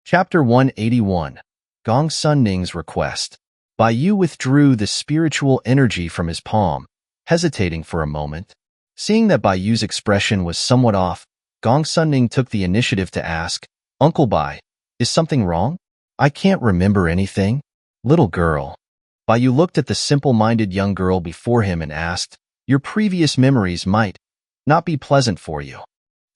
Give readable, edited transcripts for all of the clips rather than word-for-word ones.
Chapter 181 Gong Sunning's Request. Bai withdrew the spiritual energy from his palm, hesitating for a moment. Seeing that Bai's expression was somewhat off, Gong Sunning took the initiative to ask, "Uncle Bai, is something wrong? I can't remember anything." "Little girl." Bai looked at the simple-minded young girl before him and asked, "Your previous memories might not be pleasant for you.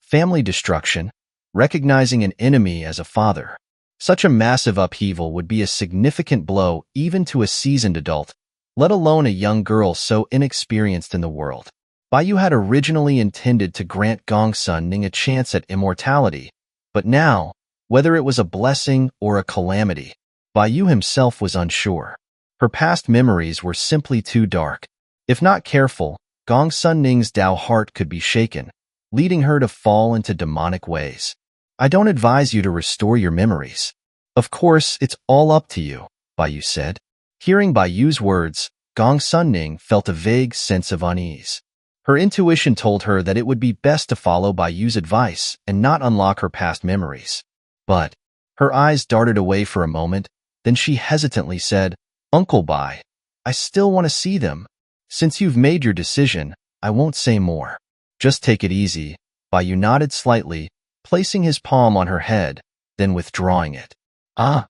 Family destruction, recognizing an enemy as a father. Such a massive upheaval would be a significant blow even to a seasoned adult, let alone a young girl so inexperienced in the world." Bai had originally intended to grant Gong Sunning a chance at immortality, but now, whether it was a blessing or a calamity, Bai himself was unsure. Her past memories were simply too dark. If not careful, Gong Sunning's Dao heart could be shaken, leading her to fall into demonic ways. "I don't advise you to restore your memories. Of course, it's all up to you," Bai said. Hearing Bai's words, Gong Sunning felt a vague sense of unease. Her intuition told her that it would be best to follow Bai's advice and not unlock her past memories. But her eyes darted away for a moment, then she hesitantly said, "Uncle Bai, I still want to see them. Since you've made your decision, I won't say more." "Just take it easy." Bai nodded slightly, placing his palm on her head, then withdrawing it. "Ah!"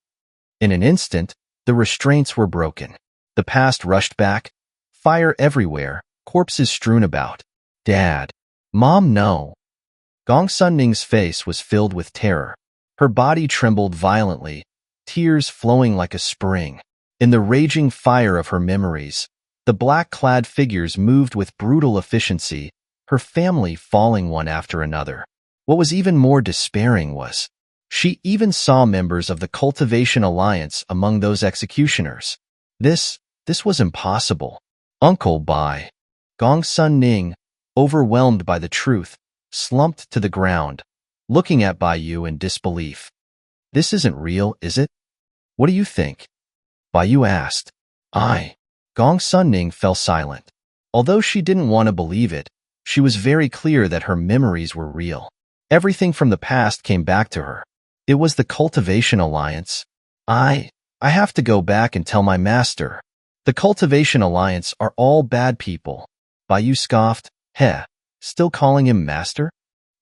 In an instant, the restraints were broken. The past rushed back, fire everywhere, corpses strewn about. "Dad. Mom, no." Gong Sunning's face was filled with terror. Her body trembled violently, tears flowing like a spring. In the raging fire of her memories, the black-clad figures moved with brutal efficiency, her family falling one after another. What was even more despairing was, she even saw members of the Cultivation Alliance among those executioners. This was impossible. "Uncle Bai." Gong Sunning, overwhelmed by the truth, slumped to the ground, looking at Bai in disbelief. "This isn't real, is it? What do you think?" Bai asked. Gong Sunning fell silent. Although she didn't want to believe it, she was very clear that her memories were real. Everything from the past came back to her. It was the Cultivation Alliance. I have to go back and tell my master. The Cultivation Alliance are all bad people." Bai scoffed. "Heh, still calling him master?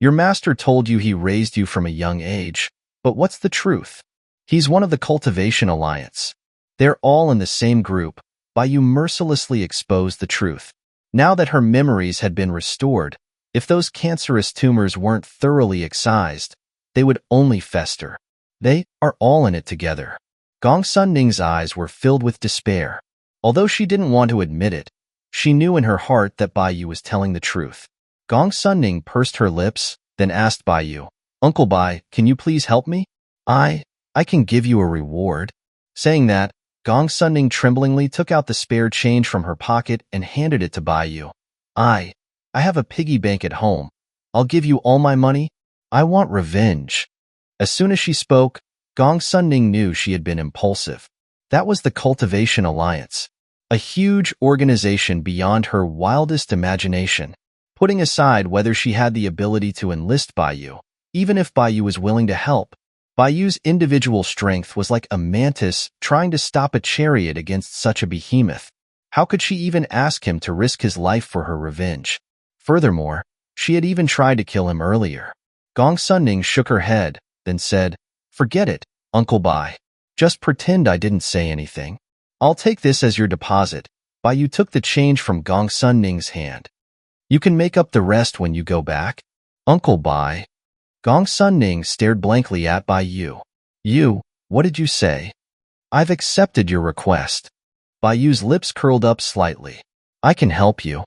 Your master told you he raised you from a young age, but what's the truth? He's one of the Cultivation Alliance. They're all in the same group." Bai mercilessly exposed the truth. Now that her memories had been restored, if those cancerous tumors weren't thoroughly excised, they would only fester. They are all in it together. Gong Sunning's eyes were filled with despair. Although she didn't want to admit it, she knew in her heart that Bai was telling the truth. Gong Sunning pursed her lips, then asked Bai, "Uncle Bai, can you please help me? I can give you a reward." Saying that, Gong Sunning tremblingly took out the spare change from her pocket and handed it to Bai. I have a piggy bank at home. I'll give you all my money. I want revenge." As soon as she spoke, Gong Sunning knew she had been impulsive. That was the Cultivation Alliance, a huge organization beyond her wildest imagination. Putting aside whether she had the ability to enlist Bai, even if Bai was willing to help, Bai's individual strength was like a mantis trying to stop a chariot against such a behemoth. How could she even ask him to risk his life for her revenge? Furthermore, she had even tried to kill him earlier. Gong Sunning shook her head, then said, "Forget it, Uncle Bai. Just pretend I didn't say anything. I'll take this as your deposit." Bai took the change from Gong Sunning's hand. "You can make up the rest when you go back." "Uncle Bai." Gong Sunning stared blankly at Bai. You, what did you say?" "I've accepted your request." Bai's lips curled up slightly. "I can help you."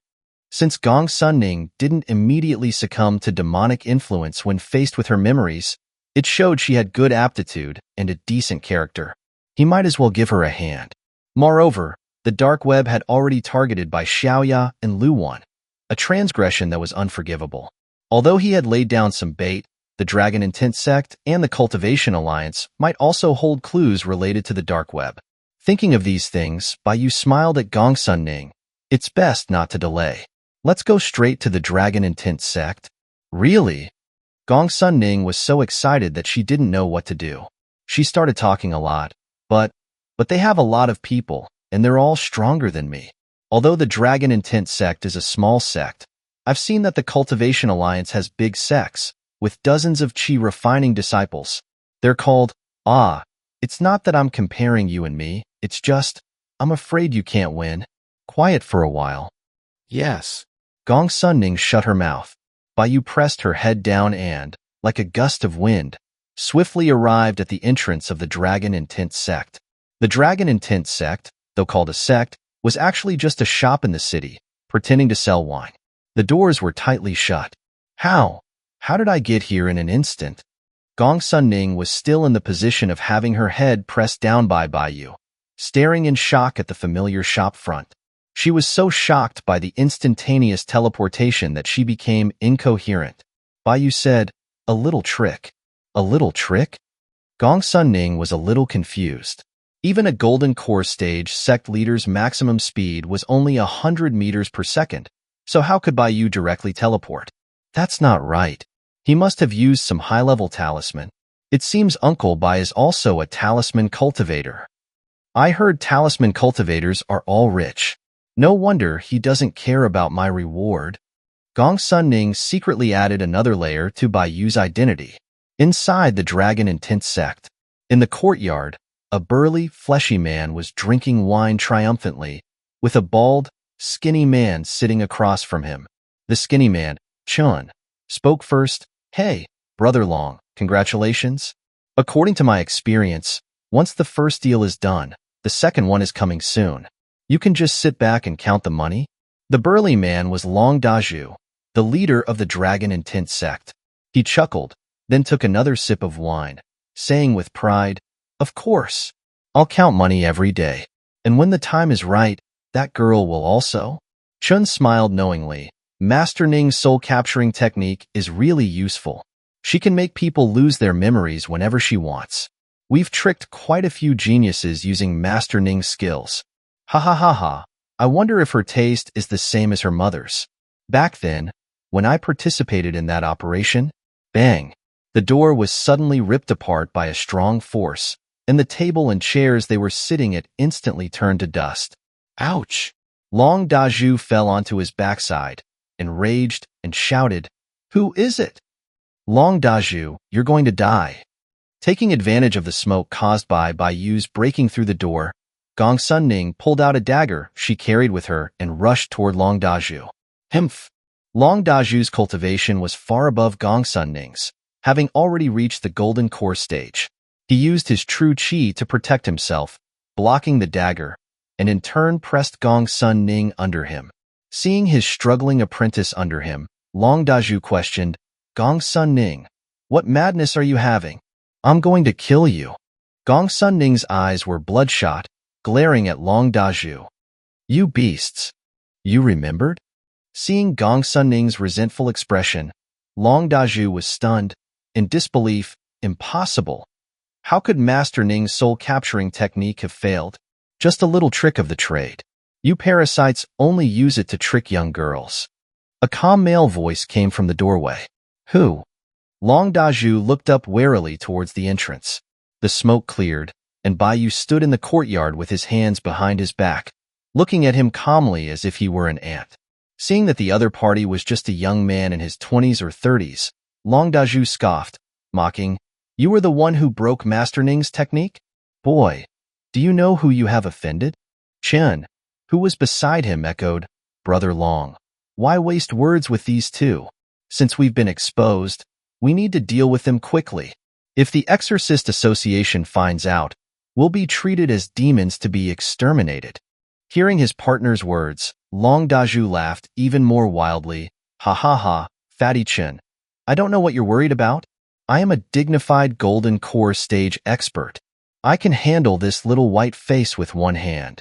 Since Gong Sunning didn't immediately succumb to demonic influence when faced with her memories, it showed she had good aptitude and a decent character. He might as well give her a hand. Moreover, the dark web had already targeted by Xiaoya and Luwan, a transgression that was unforgivable. Although he had laid down some bait, the Dragon Intent sect and the Cultivation Alliance might also hold clues related to the dark web. Thinking of these things, Bai smiled at Gong Sunning. "It's best not to delay. Let's go straight to the Dragon Intent sect." "Really?" Gong Sunning was so excited that she didn't know what to do. She started talking a lot, but they have a lot of people, and they're all stronger than me. Although the Dragon Intent sect is a small sect, I've seen that the Cultivation Alliance has big sects, with dozens of chi refining disciples. They're called, it's not that I'm comparing you and me, it's just, I'm afraid you can't win. Quiet for a while. Yes. Gong Sunning shut her mouth. Baiyu pressed her head down and, like a gust of wind, swiftly arrived at the entrance of the Dragon Intent sect. The Dragon Intent sect, though called a sect, was actually just a shop in the city, pretending to sell wine. The doors were tightly shut. How did I get here in an instant? Gong Sunning was still in the position of having her head pressed down by Baiyu, staring in shock at the familiar shop front. She was so shocked by the instantaneous teleportation that she became incoherent. Baiyu said, "A little trick." A little trick? Gong Sunning was a little confused. Even a Golden Core stage sect leader's maximum speed was only 100 meters per second, so how could Baiyu directly teleport? That's not right. He must have used some high-level talisman. It seems Uncle Bai is also a talisman cultivator. I heard talisman cultivators are all rich. No wonder he doesn't care about my reward. Gong Sunning secretly added another layer to Baiyu's identity. Inside the Dragon Intent sect, in the courtyard, a burly, fleshy man was drinking wine triumphantly, with a bald, skinny man sitting across from him. The skinny man, Chun, spoke first. "Hey, Brother Long, congratulations. According to my experience, once the first deal is done, the second one is coming soon. You can just sit back and count the money." The burly man was Long Daju, the leader of the Dragon Intent sect. He chuckled, then took another sip of wine, saying with pride, "Of course, I'll count money every day. And when the time is right, that girl will also." Chun smiled knowingly. Master Ning's soul-capturing technique is really useful. She can make people lose their memories whenever she wants. We've tricked quite a few geniuses using Master Ning's skills. Ha ha ha ha. I wonder if her taste is the same as her mother's. Back then, when I participated in that operation, bang, the door was suddenly ripped apart by a strong force, and the table and chairs they were sitting at instantly turned to dust. Ouch! Long Daju fell onto his backside, enraged, and shouted, "Who is it?" "Long Daju, you're going to die." Taking advantage of the smoke caused by Baiyu's breaking through the door, Gong Sunning pulled out a dagger she carried with her and rushed toward Long Daju. Humph! Long Daju's cultivation was far above Gong Sunning's, having already reached the Golden Core stage. He used his true chi to protect himself, blocking the dagger, and in turn pressed Gong Sunning under him. Seeing his struggling apprentice under him, Long Daju questioned, "Gong Sunning, what madness are you having? I'm going to kill you." Gong Sunning's eyes were bloodshot, glaring at Long Daju. "You beasts! You remembered?" Seeing Gong Sunning's resentful expression, Long Daju was stunned, in disbelief. Impossible. How could Master Ning's soul-capturing technique have failed? Just a little trick of the trade. You parasites only use it to trick young girls. A calm male voice came from the doorway. Who? Long Daju looked up warily towards the entrance. The smoke cleared, and Baiyu stood in the courtyard with his hands behind his back, looking at him calmly as if he were an ant. Seeing that the other party was just a young man in his 20s or 30s, Long Daju scoffed, mocking, "You were the one who broke Master Ning's technique? Boy, do you know who you have offended?" Chen, who was beside him, echoed, "Brother Long, why waste words with these two? Since we've been exposed, we need to deal with them quickly. If the Exorcist Association finds out, we'll be treated as demons to be exterminated." Hearing his partner's words, Long Daju laughed even more wildly. "Ha ha ha, Fatty Chen. I don't know what you're worried about. I am a dignified Golden Core stage expert. I can handle this little white face with one hand."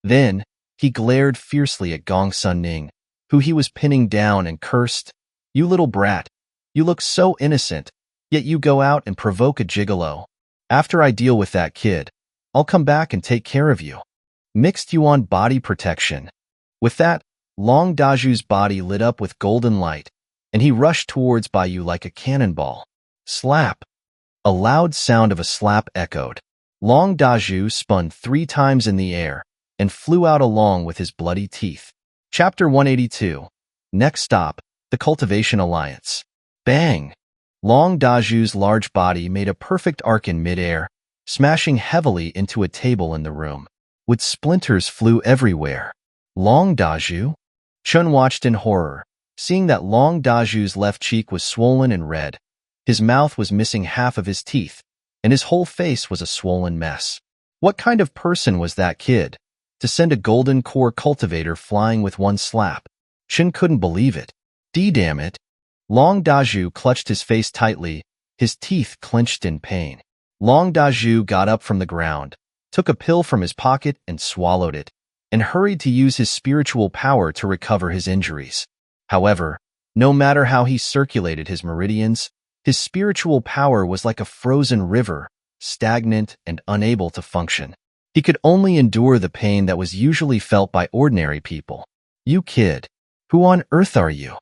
Then, he glared fiercely at Gong Sunning, who he was pinning down, and cursed, "You little brat. You look so innocent, yet you go out and provoke a gigolo. After I deal with that kid, I'll come back and take care of you. Mixed you on body protection." With that, Long Daju's body lit up with golden light, and he rushed towards Baiyu like a cannonball. Slap! A loud sound of a slap echoed. Long Daju spun 3 times in the air and flew out along with his bloody teeth. Chapter 182. Next stop, the Cultivation Alliance. Bang! Long Daju's large body made a perfect arc in midair, smashing heavily into a table in the room. With splinters flew everywhere. Long Daju? Chun watched in horror, seeing that Long Daju's left cheek was swollen and red. His mouth was missing half of his teeth, and his whole face was a swollen mess. What kind of person was that kid to send a golden core cultivator flying with one slap? Chun couldn't believe it. Damn it. Long Daju clutched his face tightly, his teeth clenched in pain. Long Daju got up from the ground, took a pill from his pocket and swallowed it, and hurried to use his spiritual power to recover his injuries. However, no matter how he circulated his meridians, his spiritual power was like a frozen river, stagnant and unable to function. He could only endure the pain that was usually felt by ordinary people. You kid, who on earth are you?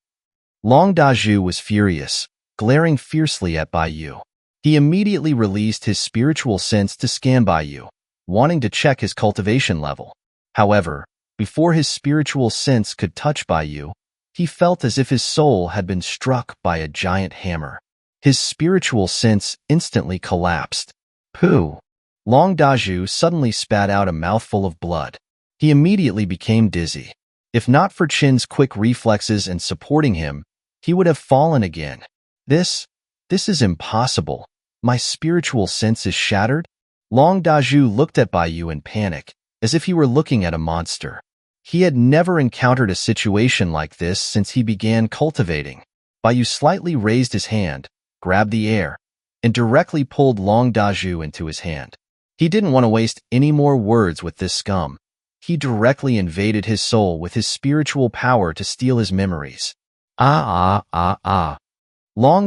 Long Daju was furious, glaring fiercely at Baiyu. He immediately released his spiritual sense to scan Baiyu, wanting to check his cultivation level. However, before his spiritual sense could touch Baiyu, he felt as if his soul had been struck by a giant hammer. His spiritual sense instantly collapsed. Pooh! Long Daju suddenly spat out a mouthful of blood. He immediately became dizzy. If not for Chin's quick reflexes and supporting him, he would have fallen again. This is impossible. My spiritual sense is shattered? Long Daju looked at Baiyu in panic, as if he were looking at a monster. He had never encountered a situation like this since he began cultivating. Baiyu slightly raised his hand, grabbed the air, and directly pulled Long Daju into his hand. He didn't want to waste any more words with this scum. He directly invaded his soul with his spiritual power to steal his memories. Long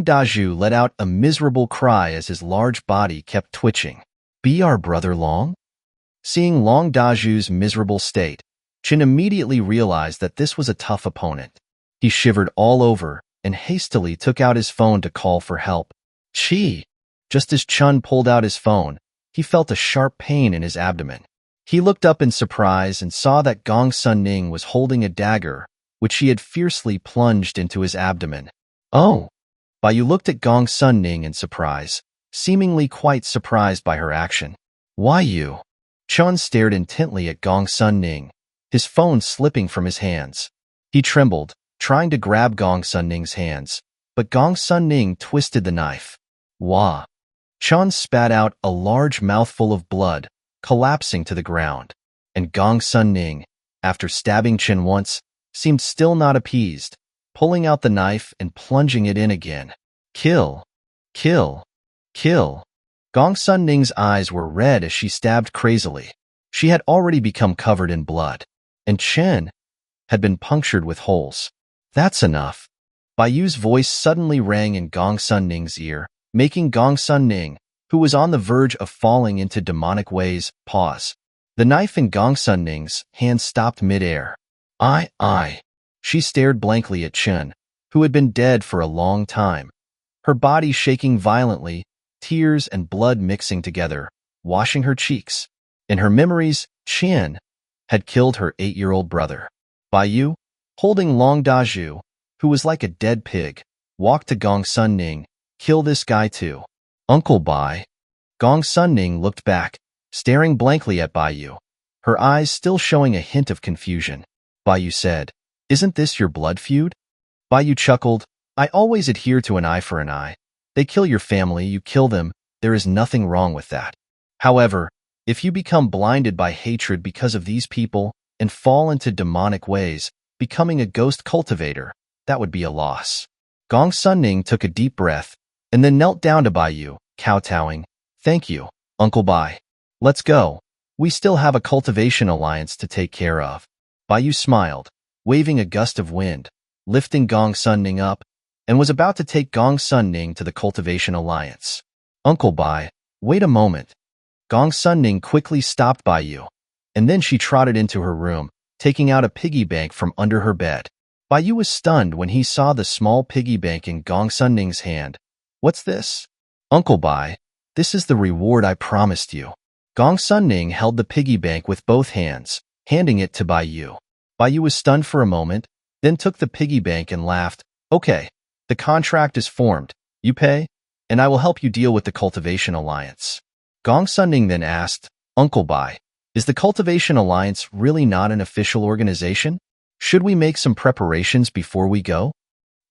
Daju let out a miserable cry as his large body kept twitching. Be our brother Long? Seeing Long Daju's miserable state, Chin immediately realized that this was a tough opponent. He shivered all over and hastily took out his phone to call for help. Chi! Just as Chun pulled out his phone, he felt a sharp pain in his abdomen. He looked up in surprise and saw that Gong Sun Ning was holding a dagger, which she had fiercely plunged into his abdomen. Oh! Baiyu looked at Gong Sun Ning in surprise, seemingly quite surprised by her action. Why you? Chun stared intently at Gong Sun Ning, his phone slipping from his hands. He trembled, trying to grab Gong Sun Ning's hands, but Gong Sun Ning twisted the knife. Wah! Chun spat out a large mouthful of blood, collapsing to the ground, and Gong Sun Ning, after stabbing Chin once, seemed still not appeased, pulling out the knife and plunging it in again. Kill! Kill! Kill! Gong Sun Ning's eyes were red as she stabbed crazily. She had already become covered in blood, and Chin had been punctured with holes. That's enough. Baiyu's voice suddenly rang in Gong Sun Ning's ear, making Gong Sun Ning, who was on the verge of falling into demonic ways, pause. The knife in Gong Sun Ning's hand stopped midair. She stared blankly at Chin, who had been dead for a long time, her body shaking violently, tears and blood mixing together, washing her cheeks. In her memories, Chin had killed her 8-year-old brother. Baiyu, holding Long Daju, who was like a dead pig, walked to Gong Sun Ning. Kill this guy too. Uncle Bai. Gong Sun Ning looked back, staring blankly at Baiyu, her eyes still showing a hint of confusion. Baiyu said, Isn't this your blood feud? Baiyu chuckled, I always adhere to an eye for an eye. They kill your family, you kill them, there is nothing wrong with that. However, if you become blinded by hatred because of these people and fall into demonic ways, becoming a ghost cultivator, that would be a loss. Gong Sun Ning took a deep breath and then knelt down to Baiyu, kowtowing. Thank you, Uncle Bai. Let's go. We still have a cultivation alliance to take care of. Baiyu smiled, waving a gust of wind, lifting Gong Sun Ning up, and was about to take Gong Sun Ning to the cultivation alliance. Uncle Bai, wait a moment. Gong Sun Ning quickly stopped Baiyu, and then she trotted into her room, taking out a piggy bank from under her bed. Baiyu was stunned when he saw the small piggy bank in Gong Sun Ning's hand. What's this? Uncle Bai, This is the reward I promised you. Gong Sunning held the piggy bank with both hands, handing it to Bai Yu. Bai Yu was stunned for a moment, then took the piggy bank and laughed. Okay, the contract is formed. You pay, and I will help you deal with the Cultivation Alliance. Gong Sunning then asked, Uncle Bai, is the Cultivation Alliance really not an official organization? Should we make some preparations before we go?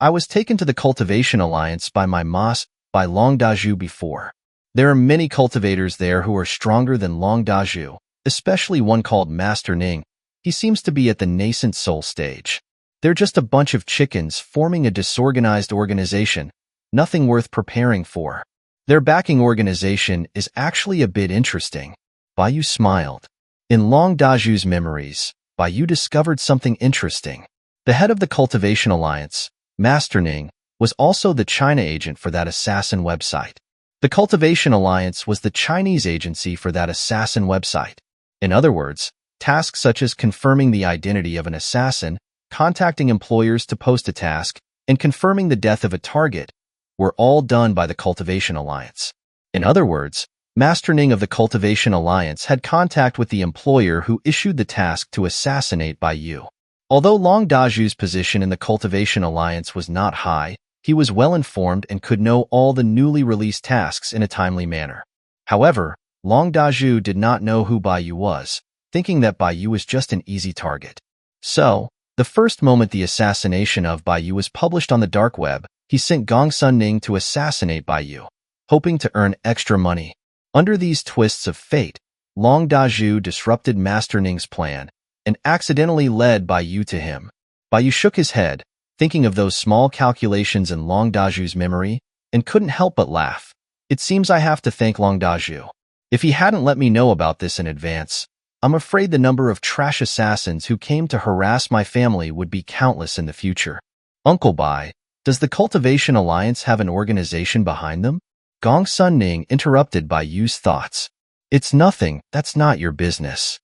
I was taken to the Cultivation Alliance by my mas, by Long Daju before. There are many cultivators there who are stronger than Long Daju, especially one called Master Ning. He seems to be at the nascent soul stage. They're just a bunch of chickens forming a disorganized organization, nothing worth preparing for. Their backing organization is actually a bit interesting. Bai Yu smiled. In Long Daju's memories, Bai Yu discovered something interesting. The head of the Cultivation Alliance, Master Ning, was also the China agent for that assassin website. The Cultivation Alliance was the Chinese agency for that assassin website. In other words, tasks such as confirming the identity of an assassin, contacting employers to post a task, and confirming the death of a target were all done by the Cultivation Alliance. In other words, Master Ning of the Cultivation Alliance had contact with the employer who issued the task to assassinate Bai Yu. Although Long Daju's position in the Cultivation Alliance was not high, he was well-informed and could know all the newly released tasks in a timely manner. However, Long Daju did not know who Bai Yu was, thinking that Bai Yu was just an easy target. So, the first moment the assassination of Bai Yu was published on the dark web, he sent Gong Sunning to assassinate Bai Yu, hoping to earn extra money. Under these twists of fate, Long Daju disrupted Master Ning's plan and accidentally led Bai Yu to him. Bai Yu shook his head, thinking of those small calculations in Long Daju's memory, and couldn't help but laugh. It seems I have to thank Long Daju. If he hadn't let me know about this in advance, I'm afraid the number of trash assassins who came to harass my family would be countless in the future. Uncle Bai, does the Cultivation Alliance have an organization behind them? Gong Sunning interrupted Bai Yu's thoughts. It's nothing, that's not your business.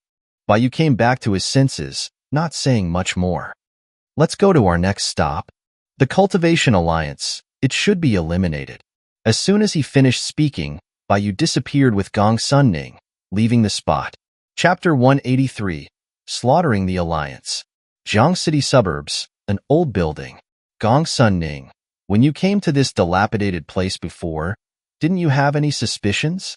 Bai Yu came back to his senses, not saying much more. Let's go to our next stop. The Cultivation Alliance. It should be eliminated. As soon as he finished speaking, Bai Yu disappeared with Gong Sunning, leaving the spot. Chapter 183. Slaughtering the Alliance. Jiang City Suburbs, an old building. Gong Sunning, when you came to this dilapidated place before, didn't you have any suspicions?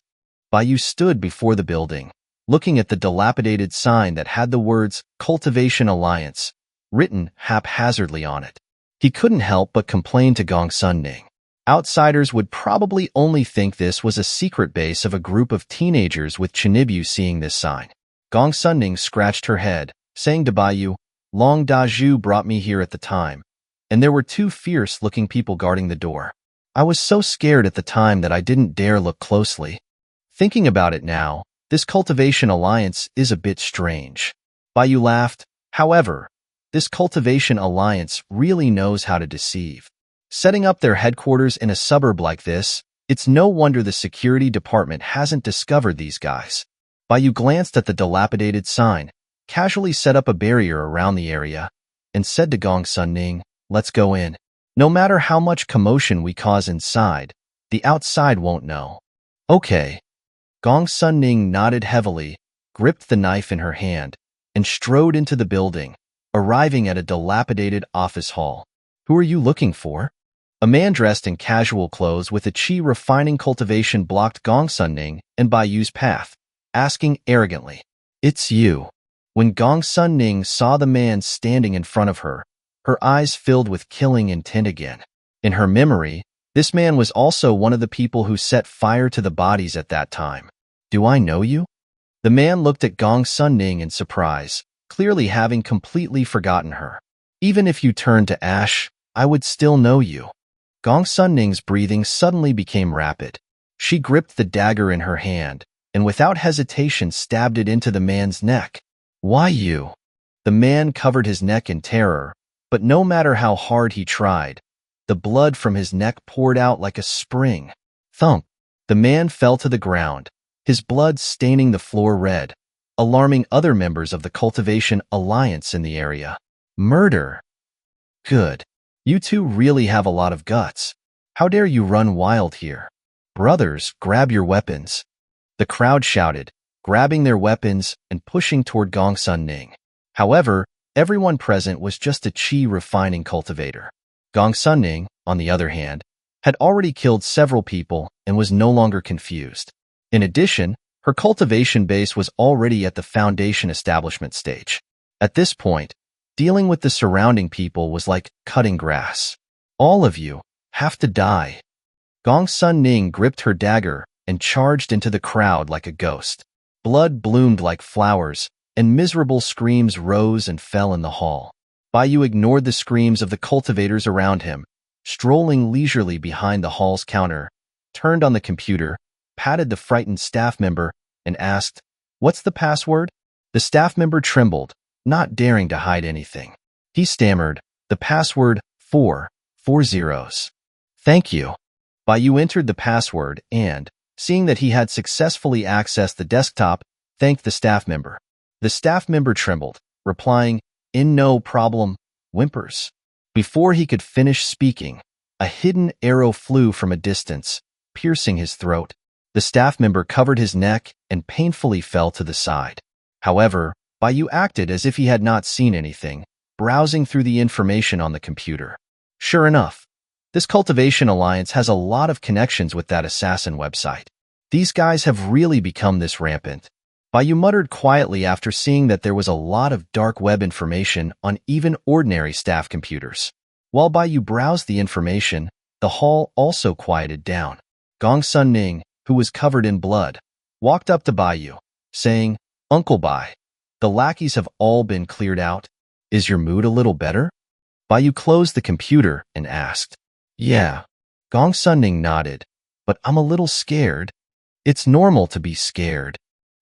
Bai Yu stood before the building, looking at the dilapidated sign that had the words Cultivation Alliance written haphazardly on it. He couldn't help but complain to Gong Sunning. Outsiders would probably only think this was a secret base of a group of teenagers with Chinibyu seeing this sign. Gong Sunning scratched her head, saying to Bai Yu, Long Daju brought me here at the time, and there were two fierce-looking people guarding the door. I was so scared at the time that I didn't dare look closely. Thinking about it now, this Cultivation Alliance is a bit strange. Bai Yu laughed. However, this Cultivation Alliance really knows how to deceive. Setting up their headquarters in a suburb like this, it's no wonder the security department hasn't discovered these guys. Bai Yu glanced at the dilapidated sign, casually set up a barrier around the area, and said to Gong Sunning, let's go in. No matter how much commotion we cause inside, the outside won't know. Okay. Gong Sunning nodded heavily, gripped the knife in her hand, and strode into the building, arriving at a dilapidated office hall. Who are you looking for? A man dressed in casual clothes with a chi refining cultivation blocked Gong Sunning and Bai Yu's path, asking arrogantly, It's you. When Gong Sunning saw the man standing in front of her, her eyes filled with killing intent again. In her memory, this man was also one of the people who set fire to the bodies at that time. Do I know you? The man looked at Gong Sunning in surprise, clearly having completely forgotten her. Even if you turned to ash, I would still know you. Gong Sunning's breathing suddenly became rapid. She gripped the dagger in her hand, and without hesitation stabbed it into the man's neck. Why you? The man covered his neck in terror, but no matter how hard he tried, the blood from his neck poured out like a spring. Thump! The man fell to the ground, his blood staining the floor red, alarming other members of the Cultivation Alliance in the area. Murder! Good. You two really have a lot of guts. How dare you run wild here? "Brothers, grab your weapons." The crowd shouted, grabbing their weapons and pushing toward Gongsun Ning. However, everyone present was just a chi refining cultivator. Gongsun Ning, on the other hand, had already killed several people and was no longer confused. In addition, her cultivation base was already at the foundation establishment stage. At this point, dealing with the surrounding people was like cutting grass. "All of you have to die." Gongsun Ning gripped her dagger and charged into the crowd like a ghost. Blood bloomed like flowers, and miserable screams rose and fell in the hall. Baiyu ignored the screams of the cultivators around him, strolling leisurely behind the hall's counter, turned on the computer, patted the frightened staff member, and asked, "What's the password?" The staff member trembled, not daring to hide anything. He stammered, "The password, 4 zeros. "Thank you." Baiyu entered the password and, seeing that he had successfully accessed the desktop, thanked the staff member. The staff member trembled, replying, "In no problem, whimpers." Before he could finish speaking, a hidden arrow flew from a distance, piercing his throat. The staff member covered his neck and painfully fell to the side. However, Baiyu acted as if he had not seen anything, browsing through the information on the computer. Sure enough, this Cultivation Alliance has a lot of connections with that assassin website. These guys have really become this rampant. Baiyu muttered quietly after seeing that there was a lot of dark web information on even ordinary staff computers. While Baiyu browsed the information, the hall also quieted down. Gongsun Ning, who was covered in blood, walked up to Baiyu, saying, "Uncle Bai, the lackeys have all been cleared out. Is your mood a little better?" Baiyu closed the computer and asked, "Yeah." Gongsun Ning nodded, "But I'm a little scared." "It's normal to be scared."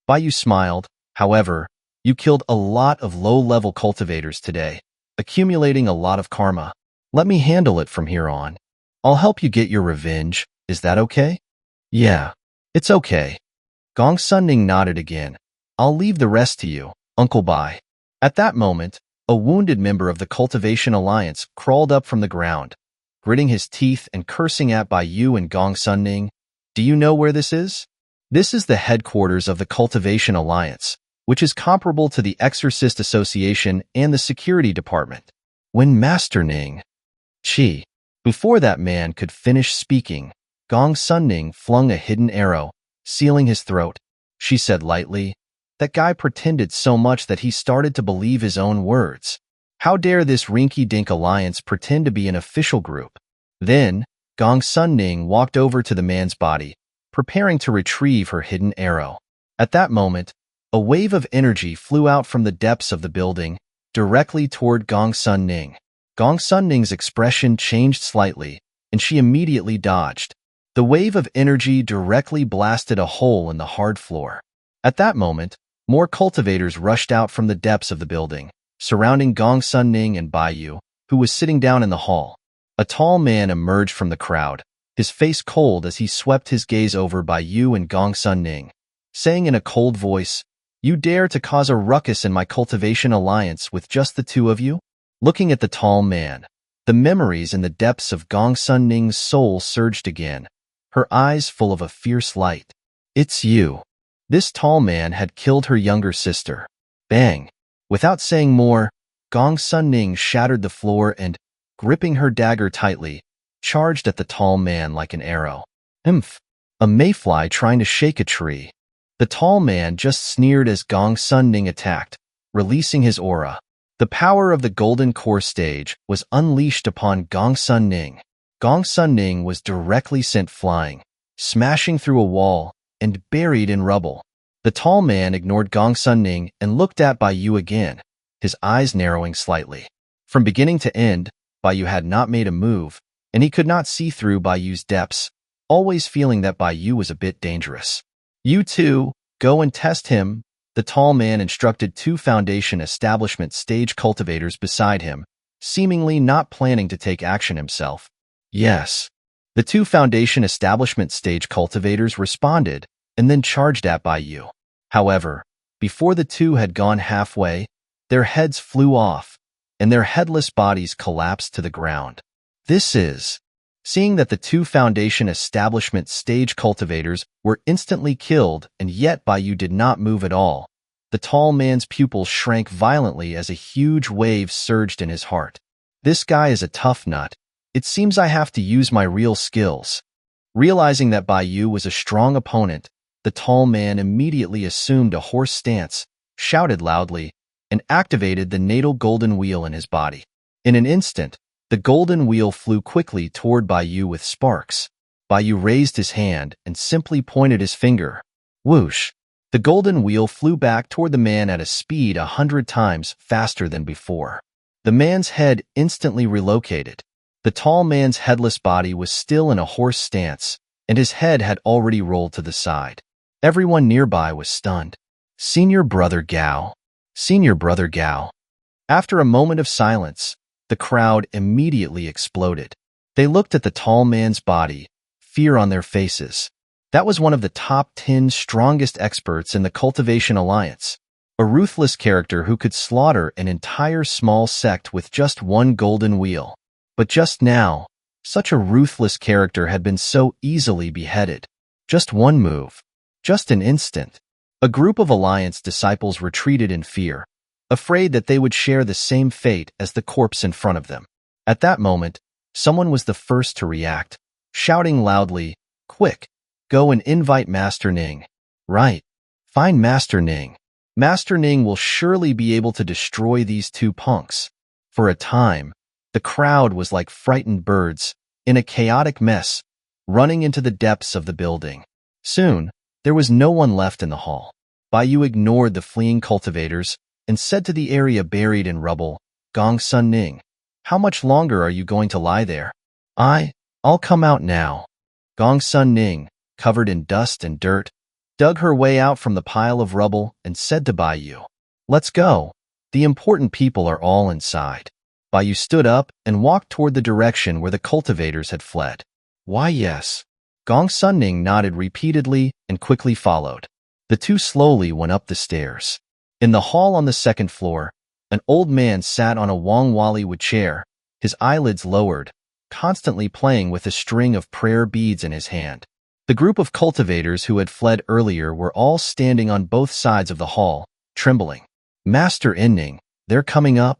Baiyu smiled. "However, you killed a lot of low-level cultivators today, accumulating a lot of karma. Let me handle it from here on. I'll help you get your revenge. Is that okay?" "Yeah, it's okay." Gongsun Ning nodded again. "I'll leave the rest to you, Uncle Bai." At that moment, a wounded member of the Cultivation Alliance crawled up from the ground, gritting his teeth and cursing at Baiyu and Gongsun Ning. "Do you know where this is?" This is the headquarters of the Cultivation Alliance, which is comparable to the Exorcist Association and the Security Department. When Master Ning... Chi. Before that man could finish speaking, Gongsun Ning flung a hidden arrow, sealing his throat. She said lightly, "That guy pretended so much that he started to believe his own words. How dare this rinky-dink alliance pretend to be an official group?" Then, Gongsun Ning walked over to the man's body, preparing to retrieve her hidden arrow. At that moment, a wave of energy flew out from the depths of the building, directly toward Gongsun Ning. Gongsun Ning's expression changed slightly, and she immediately dodged. The wave of energy directly blasted a hole in the hard floor. At that moment, more cultivators rushed out from the depths of the building, surrounding Gongsun Ning and Baiyu, who was sitting down in the hall. A tall man emerged from the crowd, his face cold as he swept his gaze over Baiyu and Gongsun Ning, saying in a cold voice, "You dare to cause a ruckus in my Cultivation Alliance with just the two of you?" Looking at the tall man, the memories in the depths of Gongsun Ning's soul surged again, her eyes full of a fierce light. "It's you." This tall man had killed her younger sister. Bang! Without saying more, Gongsun Ning shattered the floor and, gripping her dagger tightly, charged at the tall man like an arrow. Imph! A mayfly trying to shake a tree. The tall man just sneered as Gongsun Ning attacked, releasing his aura. The power of the Golden Core stage was unleashed upon Gongsun Ning. Gongsun Ning was directly sent flying, smashing through a wall, and buried in rubble. The tall man ignored Gongsun Ning and looked at Baiyu again, his eyes narrowing slightly. From beginning to end, Baiyu had not made a move, and he could not see through Baiyu's depths, always feeling that Baiyu was a bit dangerous. "You two, go and test him," the tall man instructed two Foundation Establishment stage cultivators beside him, seemingly not planning to take action himself. "Yes." The two Foundation Establishment stage cultivators responded and then charged at Baiyu. However, before the two had gone halfway, their heads flew off, and their headless bodies collapsed to the ground. "This is..." Seeing that the two Foundation establishment stage cultivators were instantly killed and yet Bai Yu did not move at all, the tall man's pupils shrank violently as a huge wave surged in his heart. This guy is a tough nut. It seems I have to use my real skills. Realizing that Bai Yu was a strong opponent, the tall man immediately assumed a hoarse stance, shouted loudly, and activated the natal golden wheel in his body. In an instant, the golden wheel flew quickly toward Bai Yu with sparks. Bai Yu raised his hand and simply pointed his finger. Whoosh! The golden wheel flew back toward the man at a speed 100 times faster than before. The man's head instantly relocated. The tall man's headless body was still in a hoarse stance, and his head had already rolled to the side. Everyone nearby was stunned. Senior Brother Gao. Senior Brother Gao. After a moment of silence, the crowd immediately exploded. They looked at the tall man's body, fear on their faces. That was one of the top 10 strongest experts in the Cultivation Alliance, a ruthless character who could slaughter an entire small sect with just one golden wheel. But just now, such a ruthless character had been so easily beheaded. Just one move. Just an instant. A group of Alliance disciples retreated in fear, afraid that they would share the same fate as the corpse in front of them. At that moment, someone was the first to react, shouting loudly, "Quick, go and invite Master Ning." Right. Find Master Ning. Master Ning will surely be able to destroy these two punks. For a time, the crowd was like frightened birds, in a chaotic mess, running into the depths of the building. Soon, there was no one left in the hall. Bai Yu ignored the fleeing cultivators and said to the area buried in rubble, "Gongsun Ning, how much longer are you going to lie there?" I'll come out now." Gongsun Ning, covered in dust and dirt, dug her way out from the pile of rubble and said to Bai Yu, "Let's go. The important people are all inside." Bai Yu stood up and walked toward the direction where the cultivators had fled. "Why, yes." Gongsun Ning nodded repeatedly and quickly followed. The two slowly went up the stairs. In the hall on the second floor, an old man sat on a Wangwali wood chair, his eyelids lowered, constantly playing with a string of prayer beads in his hand. The group of cultivators who had fled earlier were all standing on both sides of the hall, trembling. "Master Ning, they're coming up."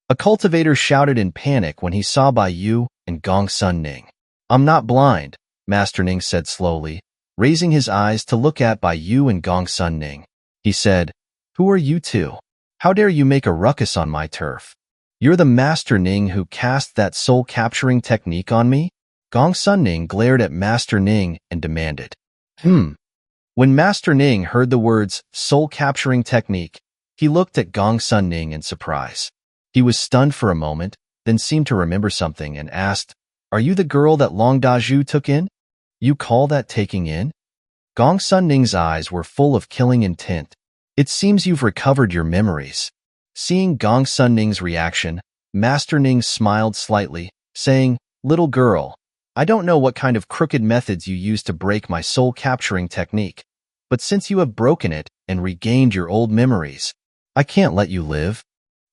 A cultivator shouted in panic when he saw Bai Yu and Gongsun Ning. "I'm not blind," Master Ning said slowly, raising his eyes to look at Bai Yu and Gongsun Ning. He said, "Who are you two? How dare you make a ruckus on my turf? You're the Master Ning who cast that soul-capturing technique on me?" Gongsun Ning glared at Master Ning and demanded. When Master Ning heard the words soul-capturing technique, he looked at Gongsun Ning in surprise. He was stunned for a moment, then seemed to remember something and asked, "Are you the girl that Long Daju took in? You call that taking in?" Gongsun Ning's eyes were full of killing intent. "It seems you've recovered your memories." Seeing Gongsun Ning's reaction, Master Ning smiled slightly, saying, "Little girl, I don't know what kind of crooked methods you used to break my soul-capturing technique, but since you have broken it and regained your old memories, I can't let you live.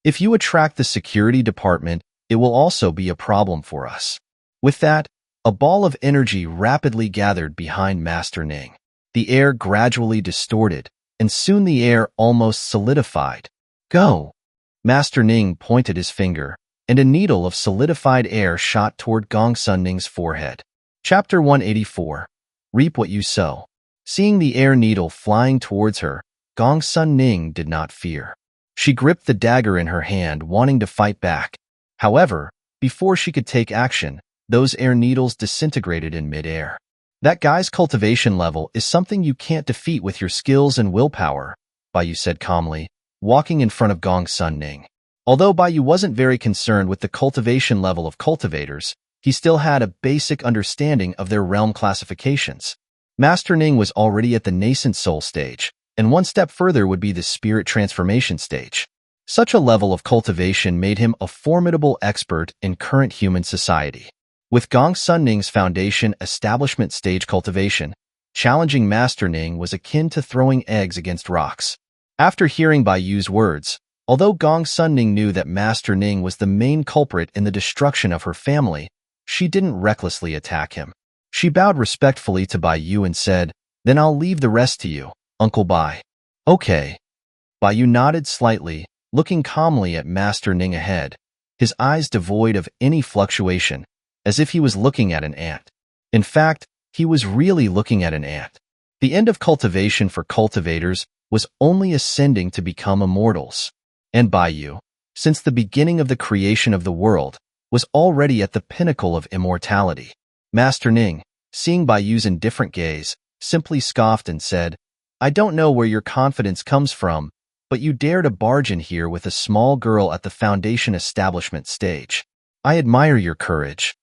If you attract the security department, it will also be a problem for us." With that, a ball of energy rapidly gathered behind Master Ning. The air gradually distorted, and soon the air almost solidified. "Go!" Master Ning pointed his finger, and a needle of solidified air shot toward Gongsun Ning's forehead. Chapter 184. Reap What You Sow. Seeing the air needle flying towards her, Gongsun Ning did not fear. She gripped the dagger in her hand, wanting to fight back. However, before she could take action, those air needles disintegrated in midair. "That guy's cultivation level is something you can't defeat with your skills and willpower," Bai Yu said calmly, walking in front of Gongsun Ning. Although Bai Yu wasn't very concerned with the cultivation level of cultivators, he still had a basic understanding of their realm classifications. Master Ning was already at the nascent soul stage, and one step further would be the spirit transformation stage. Such a level of cultivation made him a formidable expert in current human society. With Gongsun Ning's foundation establishment stage cultivation, challenging Master Ning was akin to throwing eggs against rocks. After hearing Bai Yu's words, although Gongsun Ning knew that Master Ning was the main culprit in the destruction of her family, She didn't recklessly attack him. She bowed respectfully to Bai Yu and said, "Then I'll leave the rest to you, Uncle Bai." "Okay." Bai Yu nodded slightly, looking calmly at Master Ning ahead, his eyes devoid of any fluctuation, as if he was looking at an ant. In fact, he was really looking at an ant. The end of cultivation for cultivators was only ascending to become immortals. And Bai Yu, since the beginning of the creation of the world, was already at the pinnacle of immortality. Master Ning, seeing Bai Yu's indifferent gaze, simply scoffed and said, "I don't know where your confidence comes from, but you dare to barge in here with a small girl at the foundation establishment stage. I admire your courage.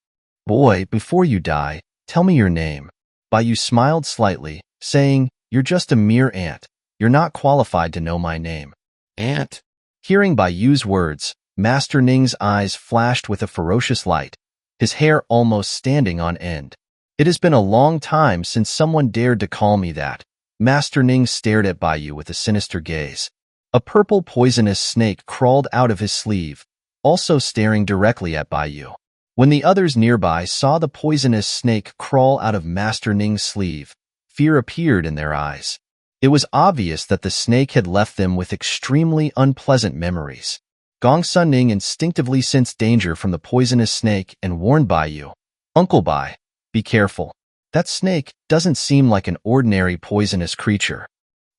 Boy, before you die, tell me your name." Bai Yu smiled slightly, saying, "You're just a mere ant. You're not qualified to know my name." "Ant?" Hearing Bai Yu's words, Master Ning's eyes flashed with a ferocious light, his hair almost standing on end. "It has been a long time since someone dared to call me that." Master Ning stared at Bai Yu with a sinister gaze. A purple poisonous snake crawled out of his sleeve, also staring directly at Bai Yu. When the others nearby saw the poisonous snake crawl out of Master Ning's sleeve, fear appeared in their eyes. It was obvious that the snake had left them with extremely unpleasant memories. Gongsun Ning instinctively sensed danger from the poisonous snake and warned Bai Yu, "Uncle Bai, be careful. That snake doesn't seem like an ordinary poisonous creature."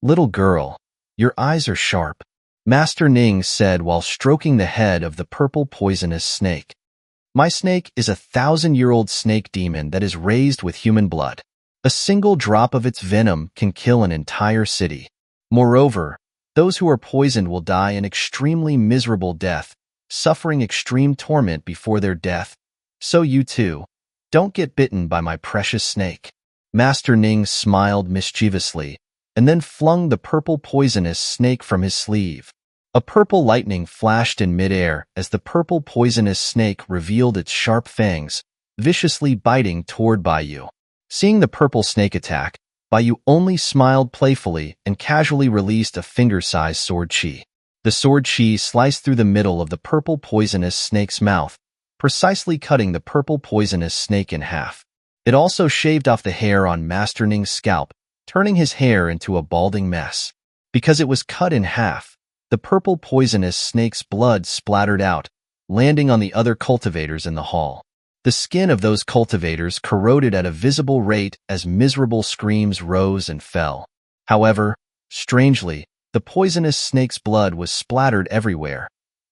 "Little girl, your eyes are sharp," Master Ning said while stroking the head of the purple poisonous snake. "My snake is a 1,000-year-old snake demon that is raised with human blood. A single drop of its venom can kill an entire city. Moreover, those who are poisoned will die an extremely miserable death, suffering extreme torment before their death. So you too, don't get bitten by my precious snake." Master Ning smiled mischievously, and then flung the purple poisonous snake from his sleeve. A purple lightning flashed in midair as the purple poisonous snake revealed its sharp fangs, viciously biting toward Bai Yu. Seeing the purple snake attack, Bai Yu only smiled playfully and casually released a finger-sized sword chi. The sword chi sliced through the middle of the purple poisonous snake's mouth, precisely cutting the purple poisonous snake in half. It also shaved off the hair on Master Ning's scalp, turning his hair into a balding mess. Because it was cut in half, the purple poisonous snake's blood splattered out, landing on the other cultivators in the hall. The skin of those cultivators corroded at a visible rate as miserable screams rose and fell. However, strangely, the poisonous snake's blood was splattered everywhere.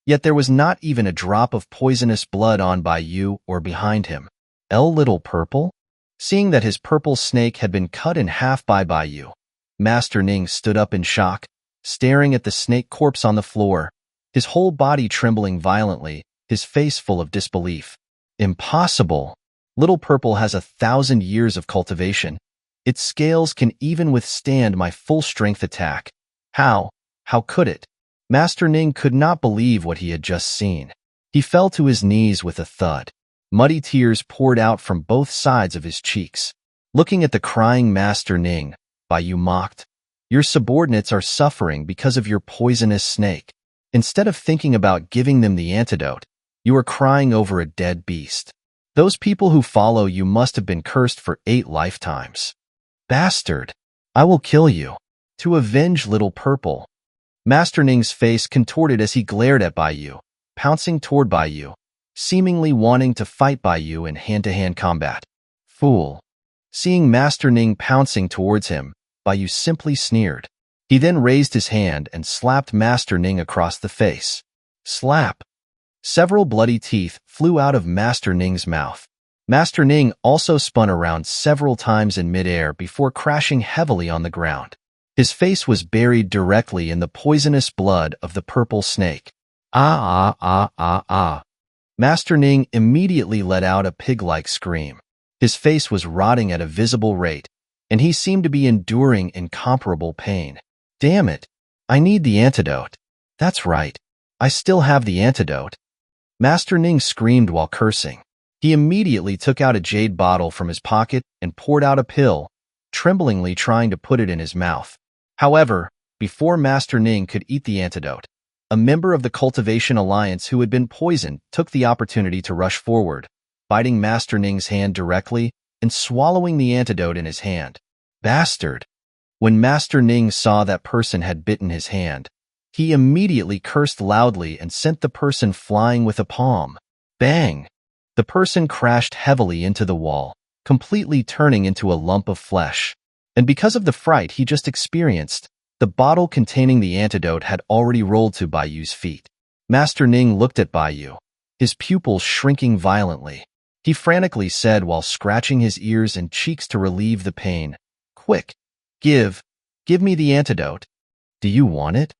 Yet there was not even a drop of poisonous blood on Bai Yu or behind him. Little purple? Seeing that his purple snake had been cut in half by Bai Yu, Master Ning stood up in shock, staring at the snake corpse on the floor, his whole body trembling violently, his face full of disbelief. "Impossible. Little Purple has 1,000 years of cultivation. Its scales can even withstand my full-strength attack. How could it?" Master Ning could not believe what he had just seen. He fell to his knees with a thud. Muddy tears poured out from both sides of his cheeks. Looking at the crying Master Ning, Bai Yu mocked, "Your subordinates are suffering because of your poisonous snake. Instead of thinking about giving them the antidote, you are crying over a dead beast. Those people who follow you must have been cursed for 8 lifetimes. Bastard! I will kill you. To avenge Little Purple." Master Ning's face contorted as he glared at Bai Yu, pouncing toward Bai Yu, seemingly wanting to fight Bai Yu in hand-to-hand combat. "Fool." Seeing Master Ning pouncing towards him, Bai Yu simply sneered. He then raised his hand and slapped Master Ning across the face. Slap! Several bloody teeth flew out of Master Ning's mouth. Master Ning also spun around several times in midair before crashing heavily on the ground. His face was buried directly in the poisonous blood of the purple snake. Ah, ah, ah, ah, ah. Master Ning immediately let out a pig-like scream. His face was rotting at a visible rate, and he seemed to be enduring incomparable pain. "Damn it! I need the antidote." "That's right. I still have the antidote." Master Ning screamed while cursing. He immediately took out a jade bottle from his pocket and poured out a pill, tremblingly trying to put it in his mouth. However, before Master Ning could eat the antidote, a member of the Cultivation Alliance who had been poisoned took the opportunity to rush forward, biting Master Ning's hand directly and swallowing the antidote in his hand. Bastard! When Master Ning saw that person had bitten his hand, he immediately cursed loudly and sent the person flying with a palm. Bang! The person crashed heavily into the wall, completely turning into a lump of flesh. And because of the fright he just experienced, the bottle containing the antidote had already rolled to Baiyu's feet. Master Ning looked at Baiyu, his pupils shrinking violently. He frantically said while scratching his ears and cheeks to relieve the pain, "Quick! Give me the antidote. Do you want it?"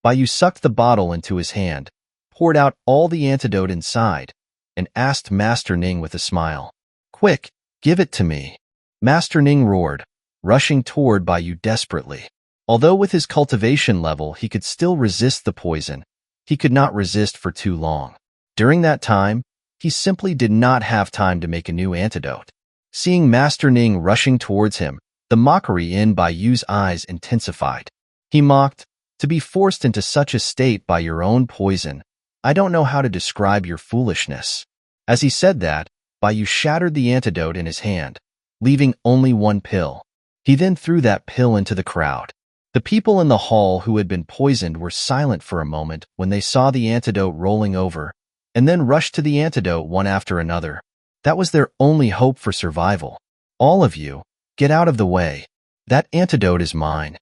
Baiyu sucked the bottle into his hand, poured out all the antidote inside, and asked Master Ning with a smile. "Quick, give it to me." Master Ning roared, rushing toward Baiyu desperately. Although with his cultivation level he could still resist the poison, he could not resist for too long. During that time, he simply did not have time to make a new antidote. Seeing Master Ning rushing towards him, the mockery in Baiyu's eyes intensified. He mocked, "To be forced into such a state by your own poison. I don't know how to describe your foolishness." As he said that, Baiyu shattered the antidote in his hand, leaving only one pill. He then threw that pill into the crowd. The people in the hall who had been poisoned were silent for a moment when they saw the antidote rolling over, and then rushed to the antidote one after another. That was their only hope for survival. "All of you, get out of the way. That antidote is mine."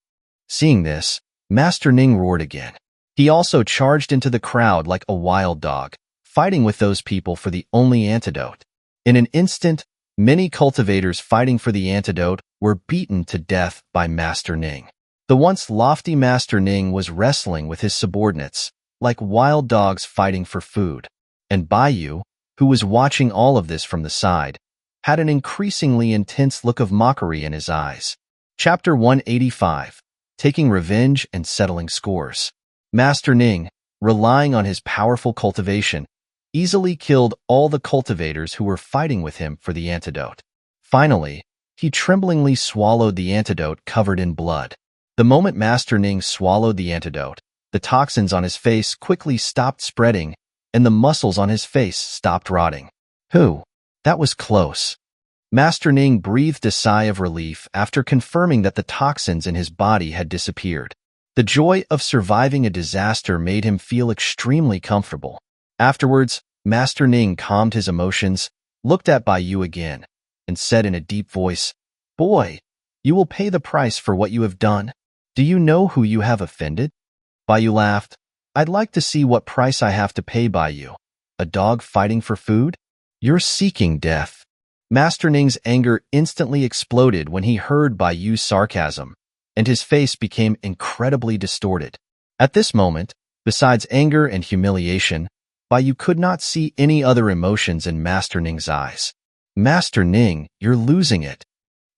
Seeing this, Master Ning roared again. He also charged into the crowd like a wild dog, fighting with those people for the only antidote. In an instant, many cultivators fighting for the antidote were beaten to death by Master Ning. The once lofty Master Ning was wrestling with his subordinates, like wild dogs fighting for food. And Baiyu, who was watching all of this from the side, had an increasingly intense look of mockery in his eyes. Chapter 185, Taking Revenge and Settling Scores. Master Ning, relying on his powerful cultivation, easily killed all the cultivators who were fighting with him for the antidote. Finally, he tremblingly swallowed the antidote covered in blood. The moment Master Ning swallowed the antidote, the toxins on his face quickly stopped spreading, and the muscles on his face stopped rotting. That was close. Master Ning breathed a sigh of relief after confirming that the toxins in his body had disappeared. The joy of surviving a disaster made him feel extremely comfortable. Afterwards, Master Ning calmed his emotions, looked at Baiyu again, and said in a deep voice, "Boy, you will pay the price for what you have done. Do you know who you have offended?" Baiyu laughed. "I'd like to see what price I have to pay, Baiyu. A dog fighting for food? You're seeking death." Master Ning's anger instantly exploded when he heard Baiyu's sarcasm, and his face became incredibly distorted. At this moment, besides anger and humiliation, Baiyu could not see any other emotions in Master Ning's eyes. "Master Ning, you're losing it."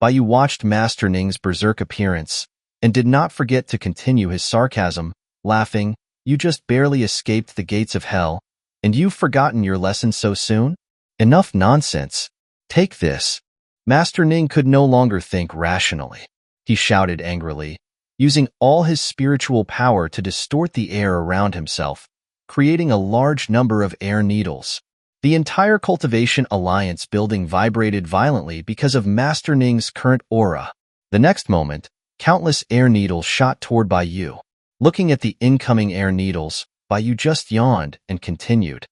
Baiyu watched Master Ning's berserk appearance and did not forget to continue his sarcasm, laughing, "You just barely escaped the gates of hell, and you've forgotten your lesson so soon? Enough nonsense. Take this." Master Ning could no longer think rationally. He shouted angrily, using all his spiritual power to distort the air around himself, creating a large number of air needles. The entire Cultivation Alliance building vibrated violently because of Master Ning's current aura. The next moment, countless air needles shot toward Baiyu. Looking at the incoming air needles, Baiyu just yawned and continued,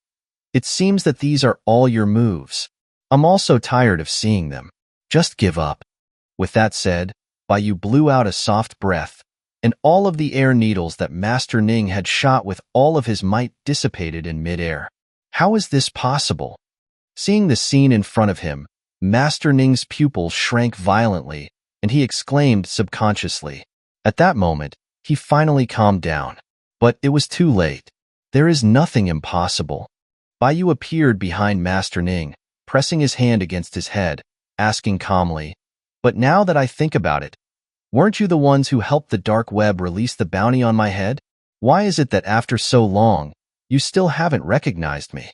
"It seems that these are all your moves. I'm also tired of seeing them. Just give up." With that said, Baiyu blew out a soft breath, and all of the air needles that Master Ning had shot with all of his might dissipated in midair. How is this possible? Seeing the scene in front of him, Master Ning's pupils shrank violently, and he exclaimed subconsciously. At that moment, he finally calmed down. But it was too late. There is nothing impossible. Baiyu appeared behind Master Ning, pressing his hand against his head, asking calmly, "But now that I think about it, weren't you the ones who helped the dark web release the bounty on my head? Why is it that after so long, you still haven't recognized me?"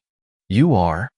"You are?"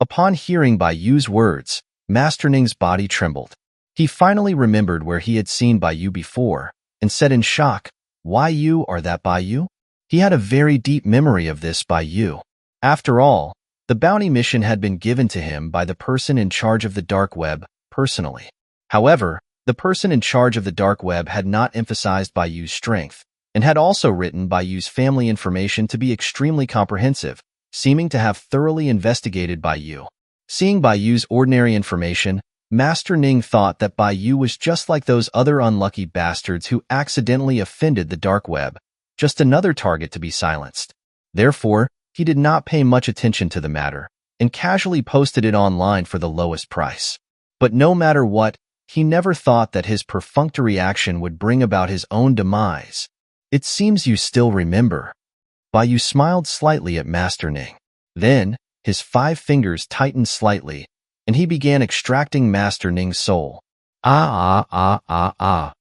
Upon hearing Baiyu's words, Master Ning's body trembled. He finally remembered where he had seen Baiyu before, and said in shock, "Why you are that Baiyu?" He had a very deep memory of this Baiyu. After all, The bounty mission had been given to him by the person in charge of the dark web personally. However, the person in charge of the dark web had not emphasized Bai Yu's strength, and had also written Bai Yu's family information to be extremely comprehensive, seeming to have thoroughly investigated Bai Yu. Seeing Bai Yu's ordinary information, Master Ning thought that Bai Yu was just like those other unlucky bastards who accidentally offended the dark web, just another target to be silenced. Therefore, he did not pay much attention to the matter, and casually posted it online for the lowest price. But no matter what, he never thought that his perfunctory action would bring about his own demise. It seems you still remember. Bai Yu smiled slightly at Master Ning. Then, his 5 fingers tightened slightly, and he began extracting Master Ning's soul. Ah, ah, ah, ah, ah.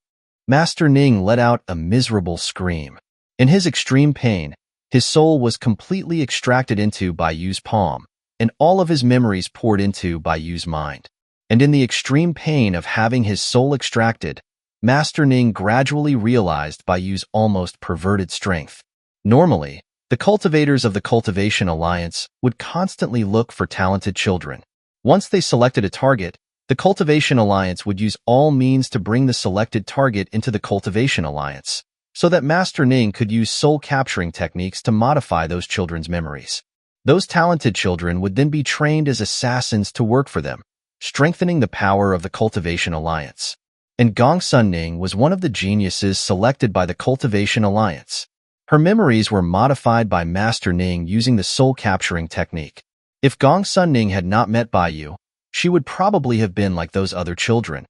Master Ning let out a miserable scream. In his extreme pain, his soul was completely extracted into Bai Yu's palm, and all of his memories poured into Bai Yu's mind. And in the extreme pain of having his soul extracted, Master Ning gradually realized Bai Yu's almost perverted strength. Normally, the cultivators of the Cultivation Alliance would constantly look for talented children. Once they selected a target, the Cultivation Alliance would use all means to bring the selected target into the Cultivation Alliance, so that Master Ning could use soul-capturing techniques to modify those children's memories. Those talented children would then be trained as assassins to work for them, strengthening the power of the Cultivation Alliance. And Gongsun Ning was one of the geniuses selected by the Cultivation Alliance. Her memories were modified by Master Ning using the soul-capturing technique. If Gongsun Ning had not met Bai Yu, she would probably have been like those other children,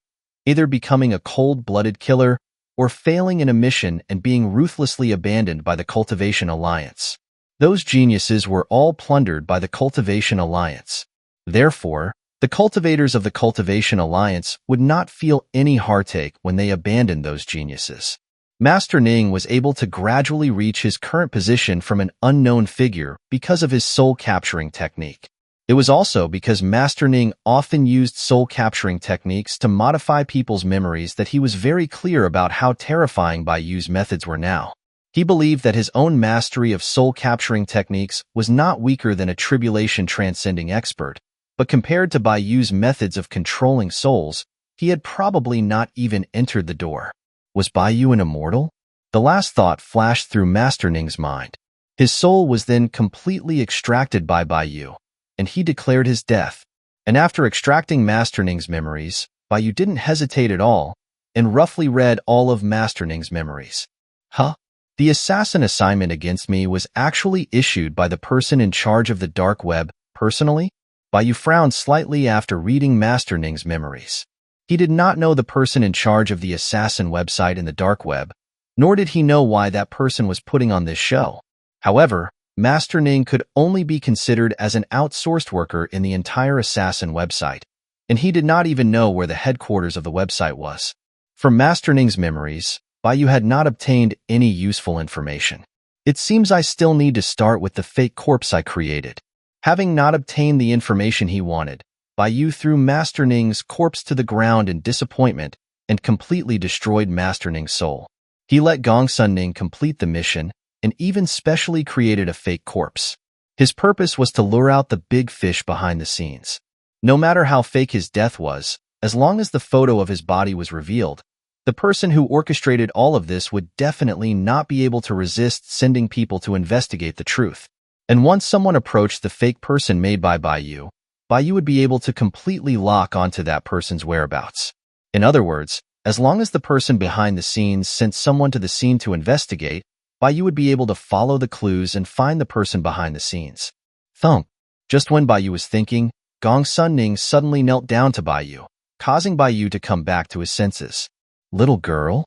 either becoming a cold-blooded killer or failing in a mission and being ruthlessly abandoned by the Cultivation Alliance. Those geniuses were all plundered by the Cultivation Alliance. Therefore, the cultivators of the Cultivation Alliance would not feel any heartache when they abandoned those geniuses. Master Ning was able to gradually reach his current position from an unknown figure because of his soul-capturing technique. It was also because Master Ning often used soul-capturing techniques to modify people's memories that he was very clear about how terrifying Bai Yu's methods were now. He believed that his own mastery of soul-capturing techniques was not weaker than a tribulation-transcending expert, but compared to Bai Yu's methods of controlling souls, he had probably not even entered the door. Was Bai Yu an immortal? The last thought flashed through Master Ning's mind. His soul was then completely extracted by Bai Yu, and he declared his death. And after extracting Master Ning's memories, Bai Yu didn't hesitate at all, and roughly read all of Master Ning's memories. Huh? The assassin assignment against me was actually issued by the person in charge of the dark web, personally? Bai Yu frowned slightly after reading Master Ning's memories. He did not know the person in charge of the assassin website in the dark web, nor did he know why that person was putting on this show. However, Master Ning could only be considered as an outsourced worker in the entire assassin website, and he did not even know where the headquarters of the website was. From Master Ning's memories, Bai Yu had not obtained any useful information. It seems I still need to start with the fake corpse I created. Having not obtained the information he wanted, Bai Yu threw Master Ning's corpse to the ground in disappointment and completely destroyed Master Ning's soul. He let Gongsun Ning complete the mission and even specially created a fake corpse. His purpose was to lure out the big fish behind the scenes. No matter how fake his death was, as long as the photo of his body was revealed, the person who orchestrated all of this would definitely not be able to resist sending people to investigate the truth. And once someone approached the fake person made by Bai Yu would be able to completely lock onto that person's whereabouts. In other words, as long as the person behind the scenes sent someone to the scene to investigate, Bai Yu would be able to follow the clues and find the person behind the scenes. Thump! Just when Bai Yu was thinking, Gongsun Ning suddenly knelt down to Bai Yu, causing Bai Yu to come back to his senses. Little girl?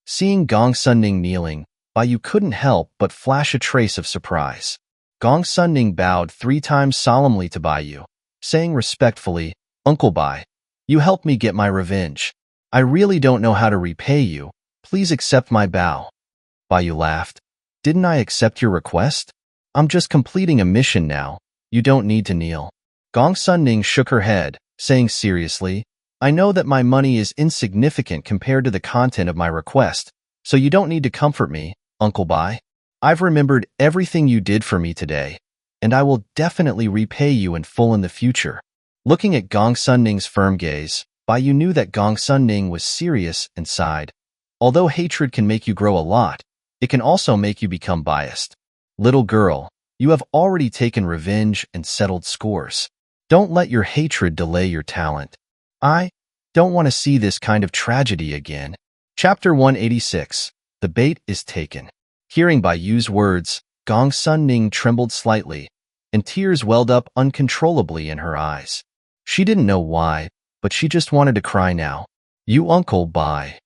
Seeing Gongsun Ning kneeling, Bai Yu couldn't help but flash a trace of surprise. Gongsun Ning bowed 3 times solemnly to Bai Yu, saying respectfully, Uncle Bai, you helped me get my revenge. I really don't know how to repay you. Please accept my bow. Bai Yu laughed. Didn't I accept your request? I'm just completing a mission now. You don't need to kneel. Gongsun Ning shook her head, saying seriously, I know that my money is insignificant compared to the content of my request, so you don't need to comfort me, Uncle Bai. I've remembered everything you did for me today, and I will definitely repay you in full in the future. Looking at Gong Sunning's firm gaze, Baiyu knew that Gong Sunning was serious and sighed. Although hatred can make you grow a lot, it can also make you become biased. Little girl, you have already taken revenge and settled scores. Don't let your hatred delay your talent. I don't want to see this kind of tragedy again. Chapter 186. The bait is taken. Hearing Baiyu's words, Gong Sunning trembled slightly, and tears welled up uncontrollably in her eyes. She didn't know why, but she just wanted to cry now. You Uncle Bai.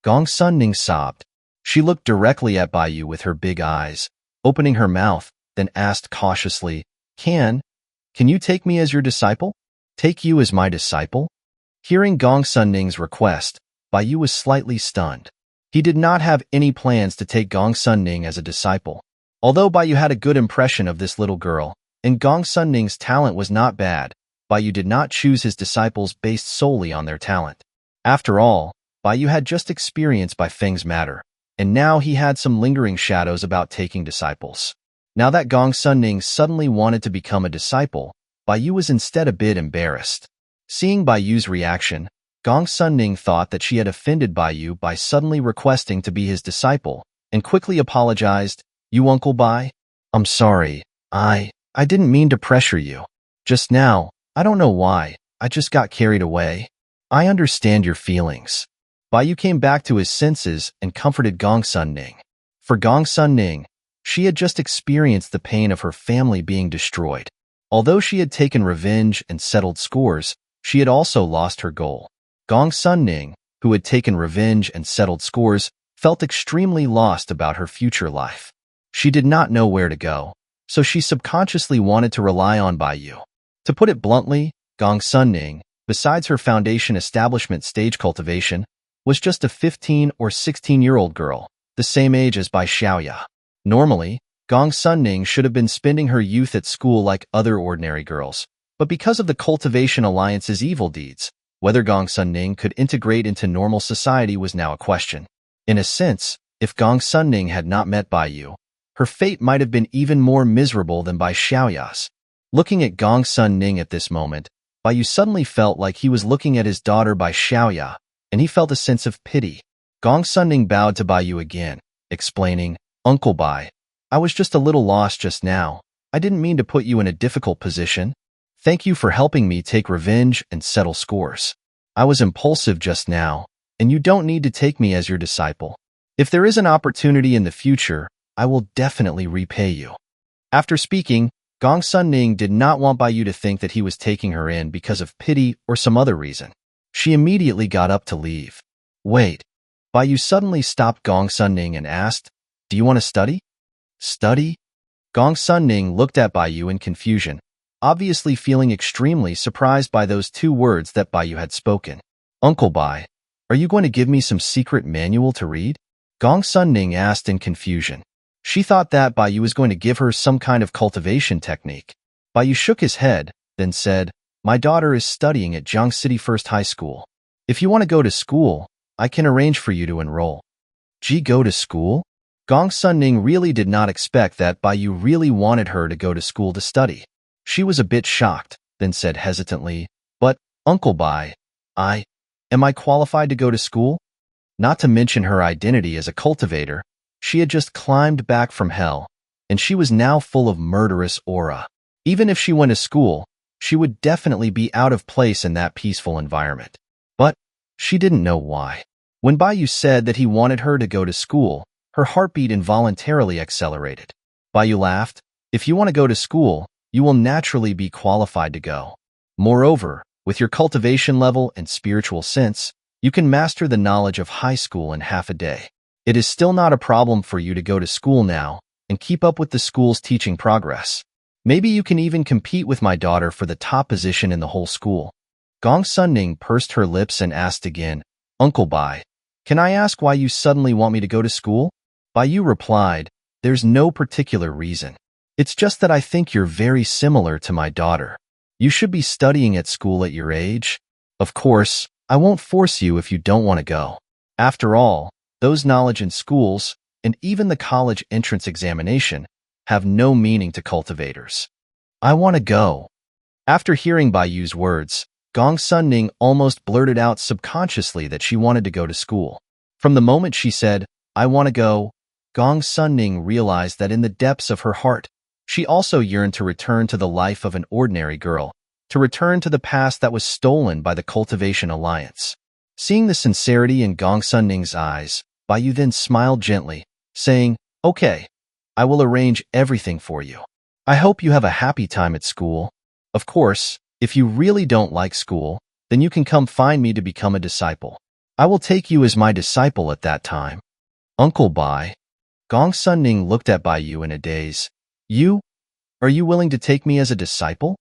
Gong Sunning sobbed. She looked directly at Baiyu with her big eyes, opening her mouth, then asked cautiously, Can you take me as your disciple? Take you as my disciple? Hearing Gong Sunning's request, Baiyu was slightly stunned. He did not have any plans to take Gong Sunning as a disciple. Although Baiyu had a good impression of this little girl, and Gong Sunning's talent was not bad, Baiyu did not choose his disciples based solely on their talent. After all, Baiyu had just experienced by Feng's matter, and now he had some lingering shadows about taking disciples. Now that Gong Sunning suddenly wanted to become a disciple, Baiyu was instead a bit embarrassed. Seeing Baiyu's reaction, Gong Sunning thought that she had offended Baiyu by suddenly requesting to be his disciple, and quickly apologized, You Uncle Bai? I'm sorry, I didn't mean to pressure you. Just now, I don't know why, I just got carried away. I understand your feelings. Baiyu came back to his senses and comforted Gong Sunning. For Gong Sunning, she had just experienced the pain of her family being destroyed. Although she had taken revenge and settled scores, she had also lost her goal. Gong Sunning, who had taken revenge and settled scores, felt extremely lost about her future life. She did not know where to go, so she subconsciously wanted to rely on Baiyu. To put it bluntly, Gong Sunning, besides her foundation establishment stage cultivation, was just a 15 or 16-year-old girl, the same age as Bai Xiaoya. Normally, Gong Sunning should have been spending her youth at school like other ordinary girls, but because of the Cultivation Alliance's evil deeds, whether Gong Sunning could integrate into normal society was now a question. In a sense, if Gong Sunning had not met Baiyu, her fate might have been even more miserable than Bai Xiaoya's. Looking at Gong Sunning at this moment, Baiyu suddenly felt like he was looking at his daughter Bai Xiaoya, and he felt a sense of pity. Gong Sunning bowed to Baiyu again, explaining, Uncle Bai, I was just a little lost just now. I didn't mean to put you in a difficult position. Thank you for helping me take revenge and settle scores. I was impulsive just now, and you don't need to take me as your disciple. If there is an opportunity in the future, I will definitely repay you. After speaking, Gong Sunning did not want Baiyu to think that he was taking her in because of pity or some other reason. She immediately got up to leave. Wait. Baiyu suddenly stopped Gong Sunning and asked, Do you want to study? Study? Gong Sunning looked at Baiyu in confusion, obviously feeling extremely surprised by those two words that Baiyu had spoken. Uncle Bai, are you going to give me some secret manual to read? Gong Sunning asked in confusion. She thought that Baiyu was going to give her some kind of cultivation technique. Baiyu shook his head, then said, My daughter is studying at Jiang City First High School. If you want to go to school, I can arrange for you to enroll. Ji go to school? Gong Sunning really did not expect that Baiyu really wanted her to go to school to study. She was a bit shocked, then said hesitantly, But, Uncle Bai, am I qualified to go to school? Not to mention her identity as a cultivator, she had just climbed back from hell, and she was now full of murderous aura. Even if she went to school, she would definitely be out of place in that peaceful environment. But she didn't know why. When Baiyu said that he wanted her to go to school, her heartbeat involuntarily accelerated. Baiyu laughed, If you want to go to school, you will naturally be qualified to go. Moreover, with your cultivation level and spiritual sense, you can master the knowledge of high school in half a day. It is still not a problem for you to go to school now and keep up with the school's teaching progress. Maybe you can even compete with my daughter for the top position in the whole school. Gong Sunning pursed her lips and asked again, Uncle Bai, can I ask why you suddenly want me to go to school? Baiyu replied, There's no particular reason. It's just that I think you're very similar to my daughter. You should be studying at school at your age. Of course, I won't force you if you don't want to go. After all, those knowledge in schools, and even the college entrance examination, have no meaning to cultivators. I want to go. After hearing Bai Yu's words, Gong Sunning almost blurted out subconsciously that she wanted to go to school. From the moment she said, I want to go, Gong Sunning realized that in the depths of her heart, she also yearned to return to the life of an ordinary girl, to return to the past that was stolen by the Cultivation Alliance. Seeing the sincerity in Gong Sunning's eyes, Bai Yu then smiled gently, saying, Okay, I will arrange everything for you. I hope you have a happy time at school. Of course, if you really don't like school, then you can come find me to become a disciple. I will take you as my disciple at that time. Uncle Bai. Gong Sunning looked at Bai Yu in a daze. You? Are you willing to take me as a disciple?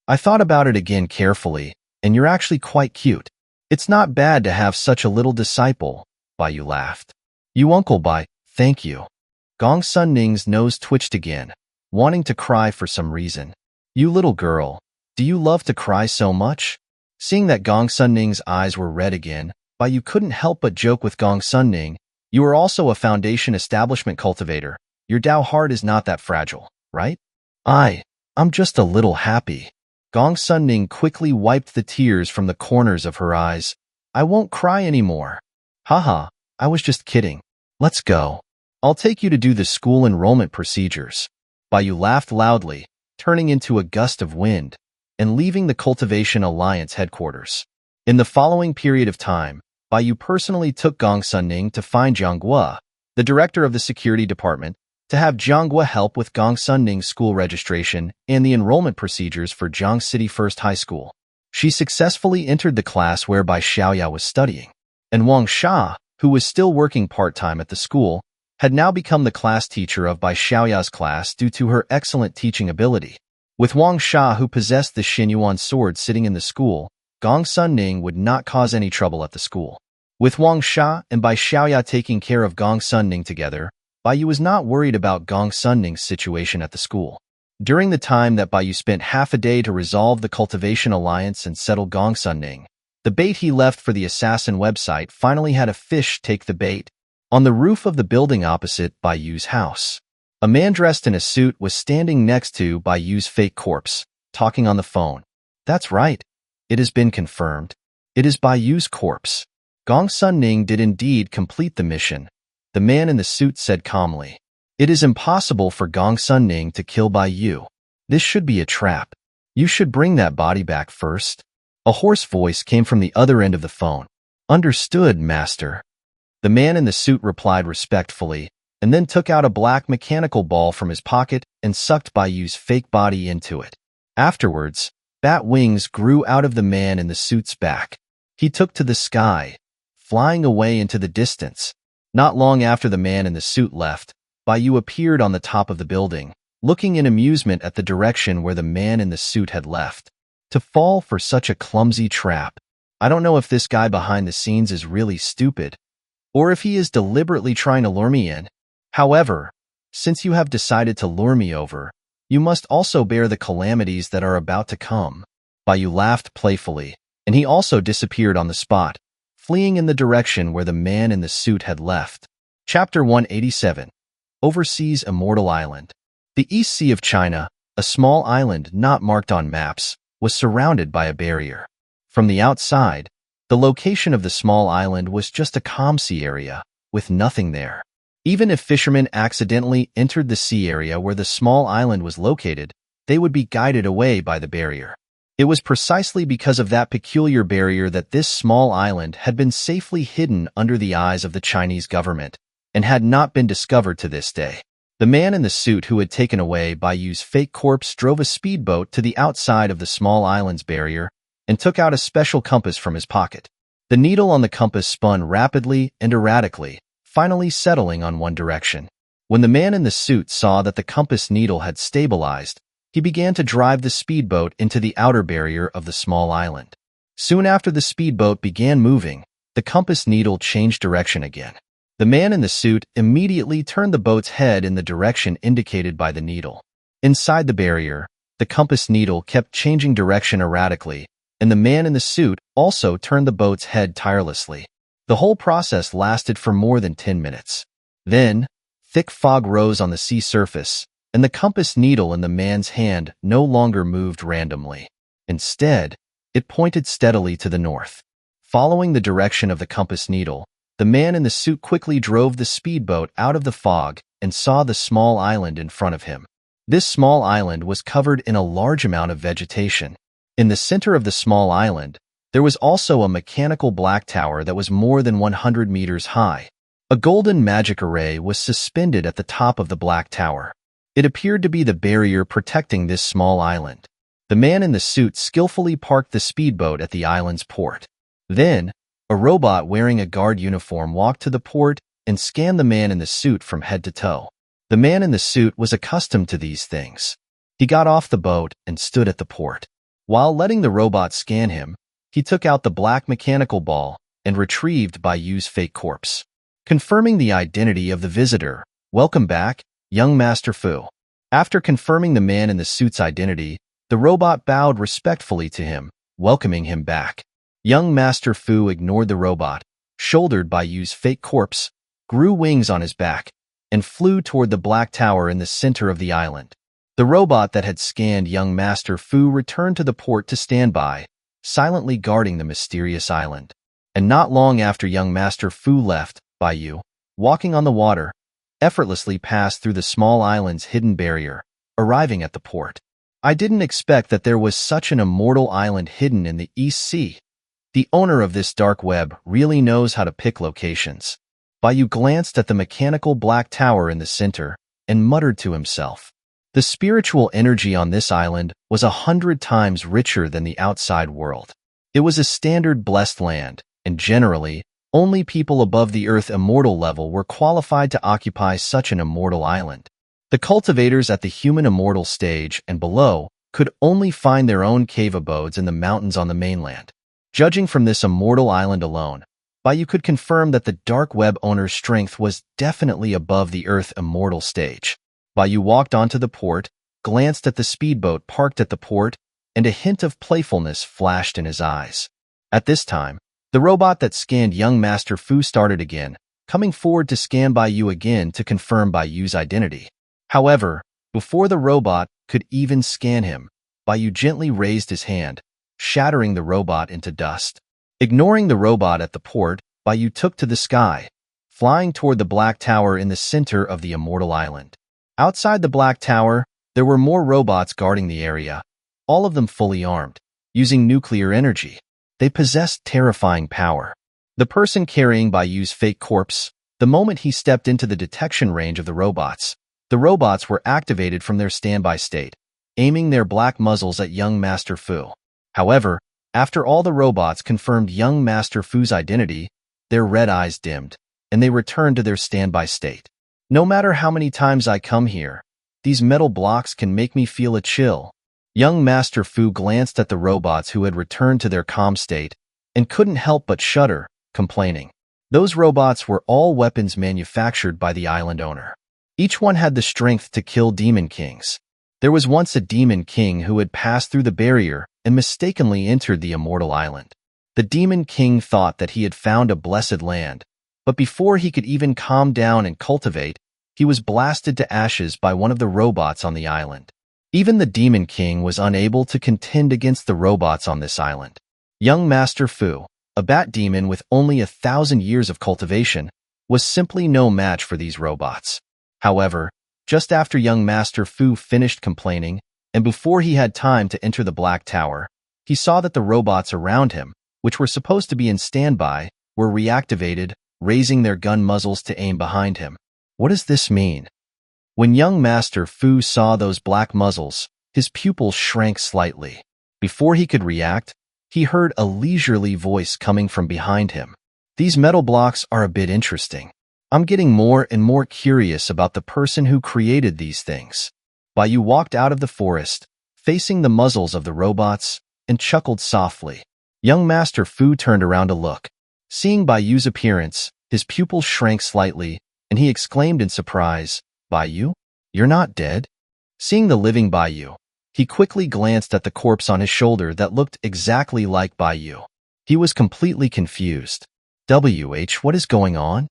I thought about it again carefully, and you're actually quite cute. It's not bad to have such a little disciple, Bai Yu laughed. You Uncle Bai, thank you. Gong Sunning's nose twitched again, wanting to cry for some reason. You little girl, do you love to cry so much? Seeing that Gong Sunning's eyes were red again, Bai Yu couldn't help but joke with Gong Sunning. You are also a foundation establishment cultivator. Your Dao heart is not that fragile, right? I'm just a little happy. Gong Sunning quickly wiped the tears from the corners of her eyes. I won't cry anymore. Haha, I was just kidding. Let's go. I'll take you to do the school enrollment procedures. Bai Yu laughed loudly, turning into a gust of wind, and leaving the Cultivation Alliance headquarters. In the following period of time, Bai Yu personally took Gong Sunning to find Xianxia, the director of the security department, to have Xianxia help with Gong Sunning's school registration and the enrollment procedures for Jiang City First High School. She successfully entered the class whereby Xiaoya was studying, and Wang Sha, who was still working part-time at the school, had now become the class teacher of Bai Xiaoya's class due to her excellent teaching ability. With Wang Sha, who possessed the Xinyuan sword, sitting in the school, Gong Sunning would not cause any trouble at the school. With Wang Sha and Bai Xiaoya taking care of Gong Sunning together, Bai Yu was not worried about Gong Sunning's situation at the school. During the time that Bai Yu spent half a day to resolve the Cultivation Alliance and settle Gong Sunning, the bait he left for the assassin website finally had a fish take the bait. On the roof of the building opposite Bai Yu's house, a man dressed in a suit was standing next to Bai Yu's fake corpse, talking on the phone. That's right. It has been confirmed. It is Bai Yu's corpse. Gong Sunning did indeed complete the mission. The man in the suit said calmly. It is impossible for Gong Sunning to kill Bai Yu. This should be a trap. You should bring that body back first. A hoarse voice came from the other end of the phone. Understood, master. The man in the suit replied respectfully, and then took out a black mechanical ball from his pocket and sucked Bai Yu's fake body into it. Afterwards, bat wings grew out of the man in the suit's back. He took to the sky, flying away into the distance. Not long after the man in the suit left, Bai Yu appeared on the top of the building, looking in amusement at the direction where the man in the suit had left. To fall for such a clumsy trap. I don't know if this guy behind the scenes is really stupid, or if he is deliberately trying to lure me in. However, since you have decided to lure me over, you must also bear the calamities that are about to come. Bai Yu laughed playfully, and he also disappeared on the spot, fleeing in the direction where the man in the suit had left. Chapter 187. Overseas Immortal Island. The East Sea of China, a small island not marked on maps, was surrounded by a barrier. From the outside, the location of the small island was just a calm sea area, with nothing there. Even if fishermen accidentally entered the sea area where the small island was located, they would be guided away by the barrier. It was precisely because of that peculiar barrier that this small island had been safely hidden under the eyes of the Chinese government, and had not been discovered to this day. The man in the suit who had taken away Bai Yu's fake corpse drove a speedboat to the outside of the small island's barrier and took out a special compass from his pocket. The needle on the compass spun rapidly and erratically, finally settling on one direction. When the man in the suit saw that the compass needle had stabilized, he began to drive the speedboat into the outer barrier of the small island. Soon after the speedboat began moving, the compass needle changed direction again. The man in the suit immediately turned the boat's head in the direction indicated by the needle. Inside the barrier, the compass needle kept changing direction erratically, and the man in the suit also turned the boat's head tirelessly. The whole process lasted for more than 10 minutes. Then, thick fog rose on the sea surface, and the compass needle in the man's hand no longer moved randomly. Instead, it pointed steadily to the north. Following the direction of the compass needle, the man in the suit quickly drove the speedboat out of the fog and saw the small island in front of him. This small island was covered in a large amount of vegetation. In the center of the small island, there was also a mechanical black tower that was more than 100 meters high. A golden magic array was suspended at the top of the black tower. It appeared to be the barrier protecting this small island. The man in the suit skillfully parked the speedboat at the island's port. Then, a robot wearing a guard uniform walked to the port and scanned the man in the suit from head to toe. The man in the suit was accustomed to these things. He got off the boat and stood at the port. While letting the robot scan him, he took out the black mechanical ball and retrieved Bayu's fake corpse. Confirming the identity of the visitor, "Welcome back, young Master Fu." After confirming the man in the suit's identity, the robot bowed respectfully to him, welcoming him back. Young Master Fu ignored the robot, shouldered Bayu's fake corpse, grew wings on his back, and flew toward the black tower in the center of the island. The robot that had scanned young Master Fu returned to the port to stand by, silently guarding the mysterious island. And not long after young Master Fu left, Bayu, walking on the water, effortlessly passed through the small island's hidden barrier, arriving at the port. "I didn't expect that there was such an immortal island hidden in the East Sea. The owner of this dark web really knows how to pick locations." Bayu glanced at the mechanical black tower in the center and muttered to himself. The spiritual energy on this island was 100 times richer than the outside world. It was a standard blessed land, and generally, only people above the Earth immortal level were qualified to occupy such an immortal island. The cultivators at the human immortal stage and below could only find their own cave abodes in the mountains on the mainland. Judging from this immortal island alone, Bayu could confirm that the dark web owner's strength was definitely above the Earth immortal stage. Bayu walked onto the port, glanced at the speedboat parked at the port, and a hint of playfulness flashed in his eyes. At this time, the robot that scanned young Master Fu started again, coming forward to scan Bayu again to confirm Bayu's identity. However, before the robot could even scan him, Bayu gently raised his hand, shattering the robot into dust. Ignoring the robot at the port, Bayu took to the sky, flying toward the black tower in the center of the immortal island. Outside the black tower, there were more robots guarding the area, all of them fully armed, using nuclear energy. They possessed terrifying power. The person carrying Bayu's fake corpse, the moment he stepped into the detection range of the robots were activated from their standby state, aiming their black muzzles at young Master Fu. However, after all the robots confirmed young Master Fu's identity, their red eyes dimmed, and they returned to their standby state. "No matter how many times I come here, these metal blocks can make me feel a chill." Young Master Fu glanced at the robots who had returned to their calm state and couldn't help but shudder, complaining. Those robots were all weapons manufactured by the island owner. Each one had the strength to kill demon kings. There was once a demon king who had passed through the barrier and mistakenly entered the immortal island. The demon king thought that he had found a blessed land, but before he could even calm down and cultivate, he was blasted to ashes by one of the robots on the island. Even the demon king was unable to contend against the robots on this island. Young Master Fu, a bat demon with only 1,000 years of cultivation, was simply no match for these robots. However, just after young Master Fu finished complaining, and before he had time to enter the Black Tower, he saw that the robots around him, which were supposed to be in standby, were reactivated, raising their gun muzzles to aim behind him. What does this mean? When young Master Fu saw those black muzzles, his pupils shrank slightly. Before he could react, he heard a leisurely voice coming from behind him. These metal blocks are a bit interesting. I'm getting more and more curious about the person who created these things. Bayu walked out of the forest, facing the muzzles of the robots, and chuckled softly. Young Master Fu turned around to look. Seeing Bayu's appearance, his pupils shrank slightly, and he exclaimed in surprise, "Bayu? You're not dead?" Seeing the living Bayu, he quickly glanced at the corpse on his shoulder that looked exactly like Bayu. He was completely confused. What is going on?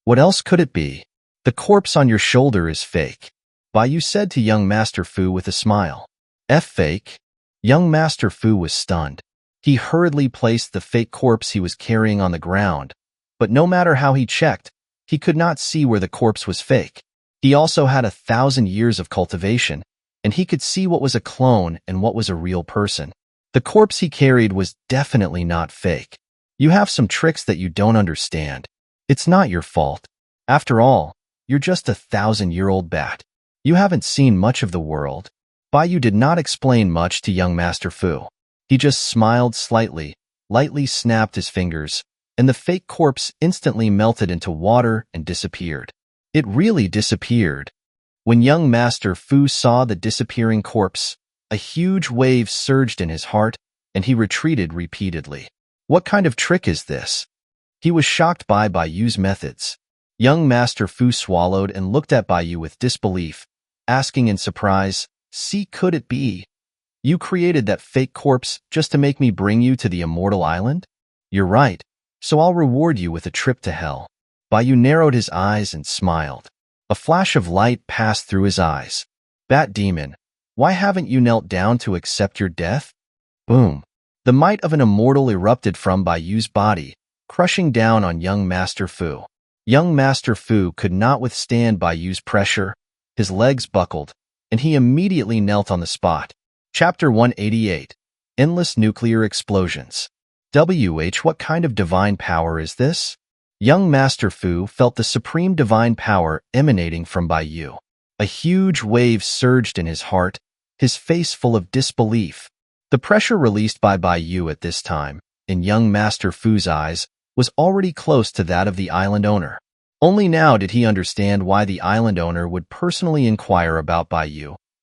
What else could it be? The corpse on your shoulder is fake. Bai said to young Master Fu with a smile. Fake? Young Master Fu was stunned. He hurriedly placed the fake corpse he was carrying on the ground, but no matter how he checked, he could not see where the corpse was fake. He also had 1,000 years of cultivation, and he could see what was a clone and what was a real person. The corpse he carried was definitely not fake. You have some tricks that you don't understand. It's not your fault. After all, you're just 1,000-year-old bat. You haven't seen much of the world. Bai did not explain much to young Master Fu. He just smiled slightly, lightly snapped his fingers, and the fake corpse instantly melted into water and disappeared. It really disappeared. When young Master Fu saw the disappearing corpse, a huge wave surged in his heart, and he retreated repeatedly. What kind of trick is this? He was shocked by Bai's methods. Young Master Fu swallowed and looked at Bai with disbelief, asking in surprise, "See, could it be? You created that fake corpse just to make me bring you to the Immortal Island?" "You're right, so I'll reward you with a trip to hell." Bai narrowed his eyes and smiled. A flash of light passed through his eyes. "Bat Demon, why haven't you knelt down to accept your death?" Boom. The might of an immortal erupted from Bai's body, crushing down on young Master Fu. Young Master Fu could not withstand Bai's pressure. His legs buckled, and he immediately knelt on the spot. Chapter 188. Endless Nuclear Explosions. What kind of divine power is this? Young Master Fu felt the supreme divine power emanating from Bai. A huge wave surged in his heart, his face full of disbelief. The pressure released by Bai at this time, in young Master Fu's eyes, was already close to that of the island owner. Only now did he understand why the island owner would personally inquire about Bai,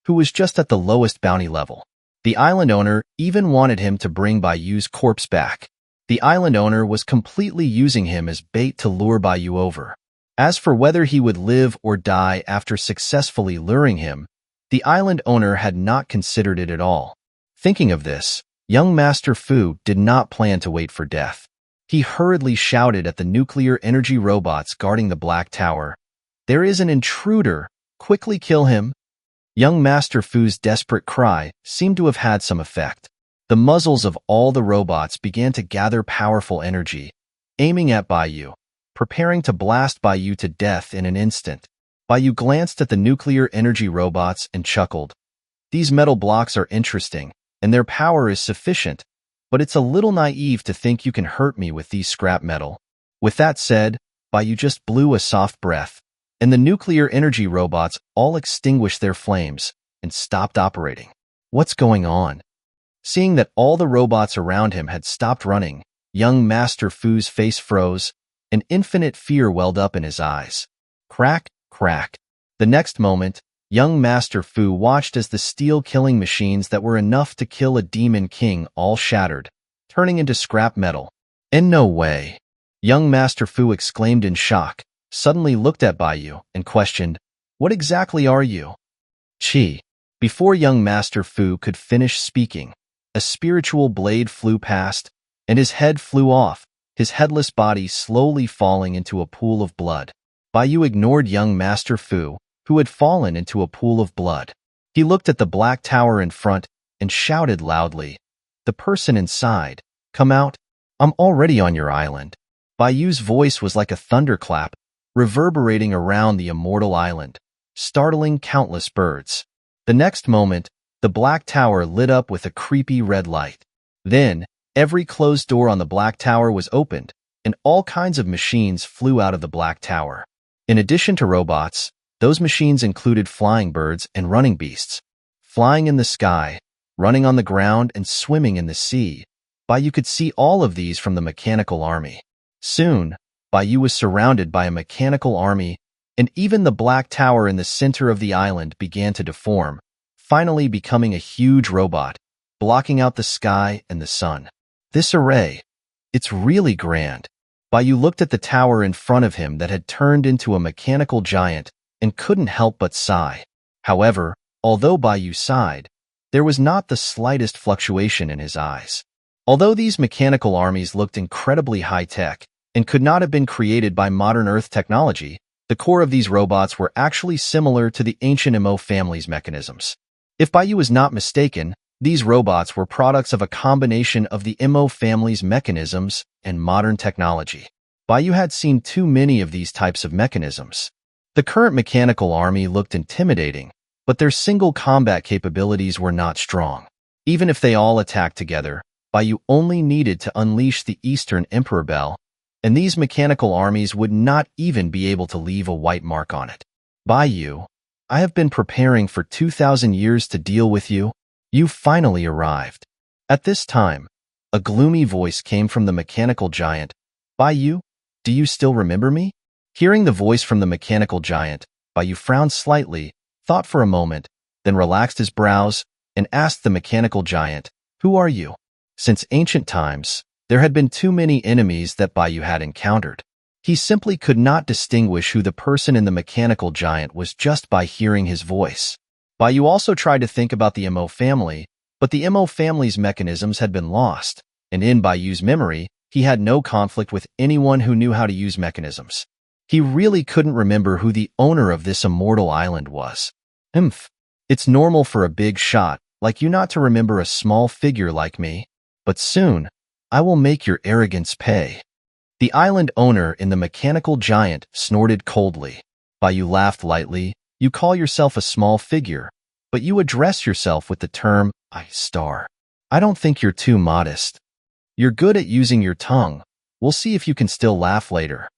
who was just at the lowest bounty level. The island owner even wanted him to bring Bai's corpse back. The island owner was completely using him as bait to lure Bai over. As for whether he would live or die after successfully luring him, the island owner had not considered it at all. Thinking of this, young Master Fu did not plan to wait for death. He hurriedly shouted at the nuclear energy robots guarding the Black Tower, "There is an intruder! Quickly kill him!" Young Master Fu's desperate cry seemed to have had some effect. The muzzles of all the robots began to gather powerful energy, aiming at Bai, preparing to blast Bai to death in an instant. Bai glanced at the nuclear energy robots and chuckled. "These metal blocks are interesting, and their power is sufficient, but it's a little naive to think you can hurt me with these scrap metal." With that said, Bai just blew a soft breath, and the nuclear energy robots all extinguished their flames and stopped operating. What's going on? Seeing that all the robots around him had stopped running, young Master Fu's face froze, and infinite fear welled up in his eyes. Crack, crack. The next moment, young Master Fu watched as the steel killing machines that were enough to kill a demon king all shattered, turning into scrap metal. "In no way!" Young Master Fu exclaimed in shock, suddenly looked at Bai and questioned, "What exactly are you?" "Chi." Before young Master Fu could finish speaking, a spiritual blade flew past, and his head flew off, his headless body slowly falling into a pool of blood. Bai ignored young Master Fu, who had fallen into a pool of blood. He looked at the Black Tower in front and shouted loudly, "The person inside, come out. I'm already on your island." Bai's voice was like a thunderclap, reverberating around the Immortal Island, startling countless birds. The next moment, the Black Tower lit up with a creepy red light. Then, every closed door on the Black Tower was opened, and all kinds of machines flew out of the Black Tower. In addition to robots, those machines included flying birds and running beasts. Flying in the sky, running on the ground, and swimming in the sea. Bai could see all of these from the mechanical army. Soon, Bai was surrounded by a mechanical army, and even the Black Tower in the center of the island began to deform, finally becoming a huge robot, blocking out the sky and the sun. This array, it's really grand. Bai looked at the tower in front of him that had turned into a mechanical giant and couldn't help but sigh. However, although Bai sighed, there was not the slightest fluctuation in his eyes. Although these mechanical armies looked incredibly high-tech and could not have been created by modern Earth technology, The core of these robots were actually similar to the ancient Imo family's mechanisms. If Baiyu was not mistaken, these robots were products of a combination of the Imo family's mechanisms and modern technology. Baiyu had seen too many of these types of mechanisms. The current mechanical army looked intimidating, but their single combat capabilities were not strong. Even if they all attacked together, Baiyu only needed to unleash the Eastern Emperor Bell, and these mechanical armies would not even be able to leave a white mark on it. Baiyu, I have been preparing for 2,000 years to deal with you. You finally arrived. At this time, a gloomy voice came from the mechanical giant. Baiyu, do you still remember me? Hearing the voice from the mechanical giant, Baiyu frowned slightly, thought for a moment, then relaxed his brows, and asked the mechanical giant, Who are you? Since ancient times, there had been too many enemies that Baiyu had encountered. He simply could not distinguish who the person in the mechanical giant was just by hearing his voice. Baiyu also tried to think about the Imo family, but the Imo family's mechanisms had been lost, and in Baiyu's memory, he had no conflict with anyone who knew how to use mechanisms. He really couldn't remember who the owner of this immortal island was. It's normal for a big shot like you not to remember a small figure like me, but soon, I will make your arrogance pay. The island owner in the mechanical giant snorted coldly. Baiyu laughed lightly. You call yourself a small figure, but you address yourself with the term, I*. I don't think you're too modest. You're good at using your tongue. We'll see if you can still laugh later.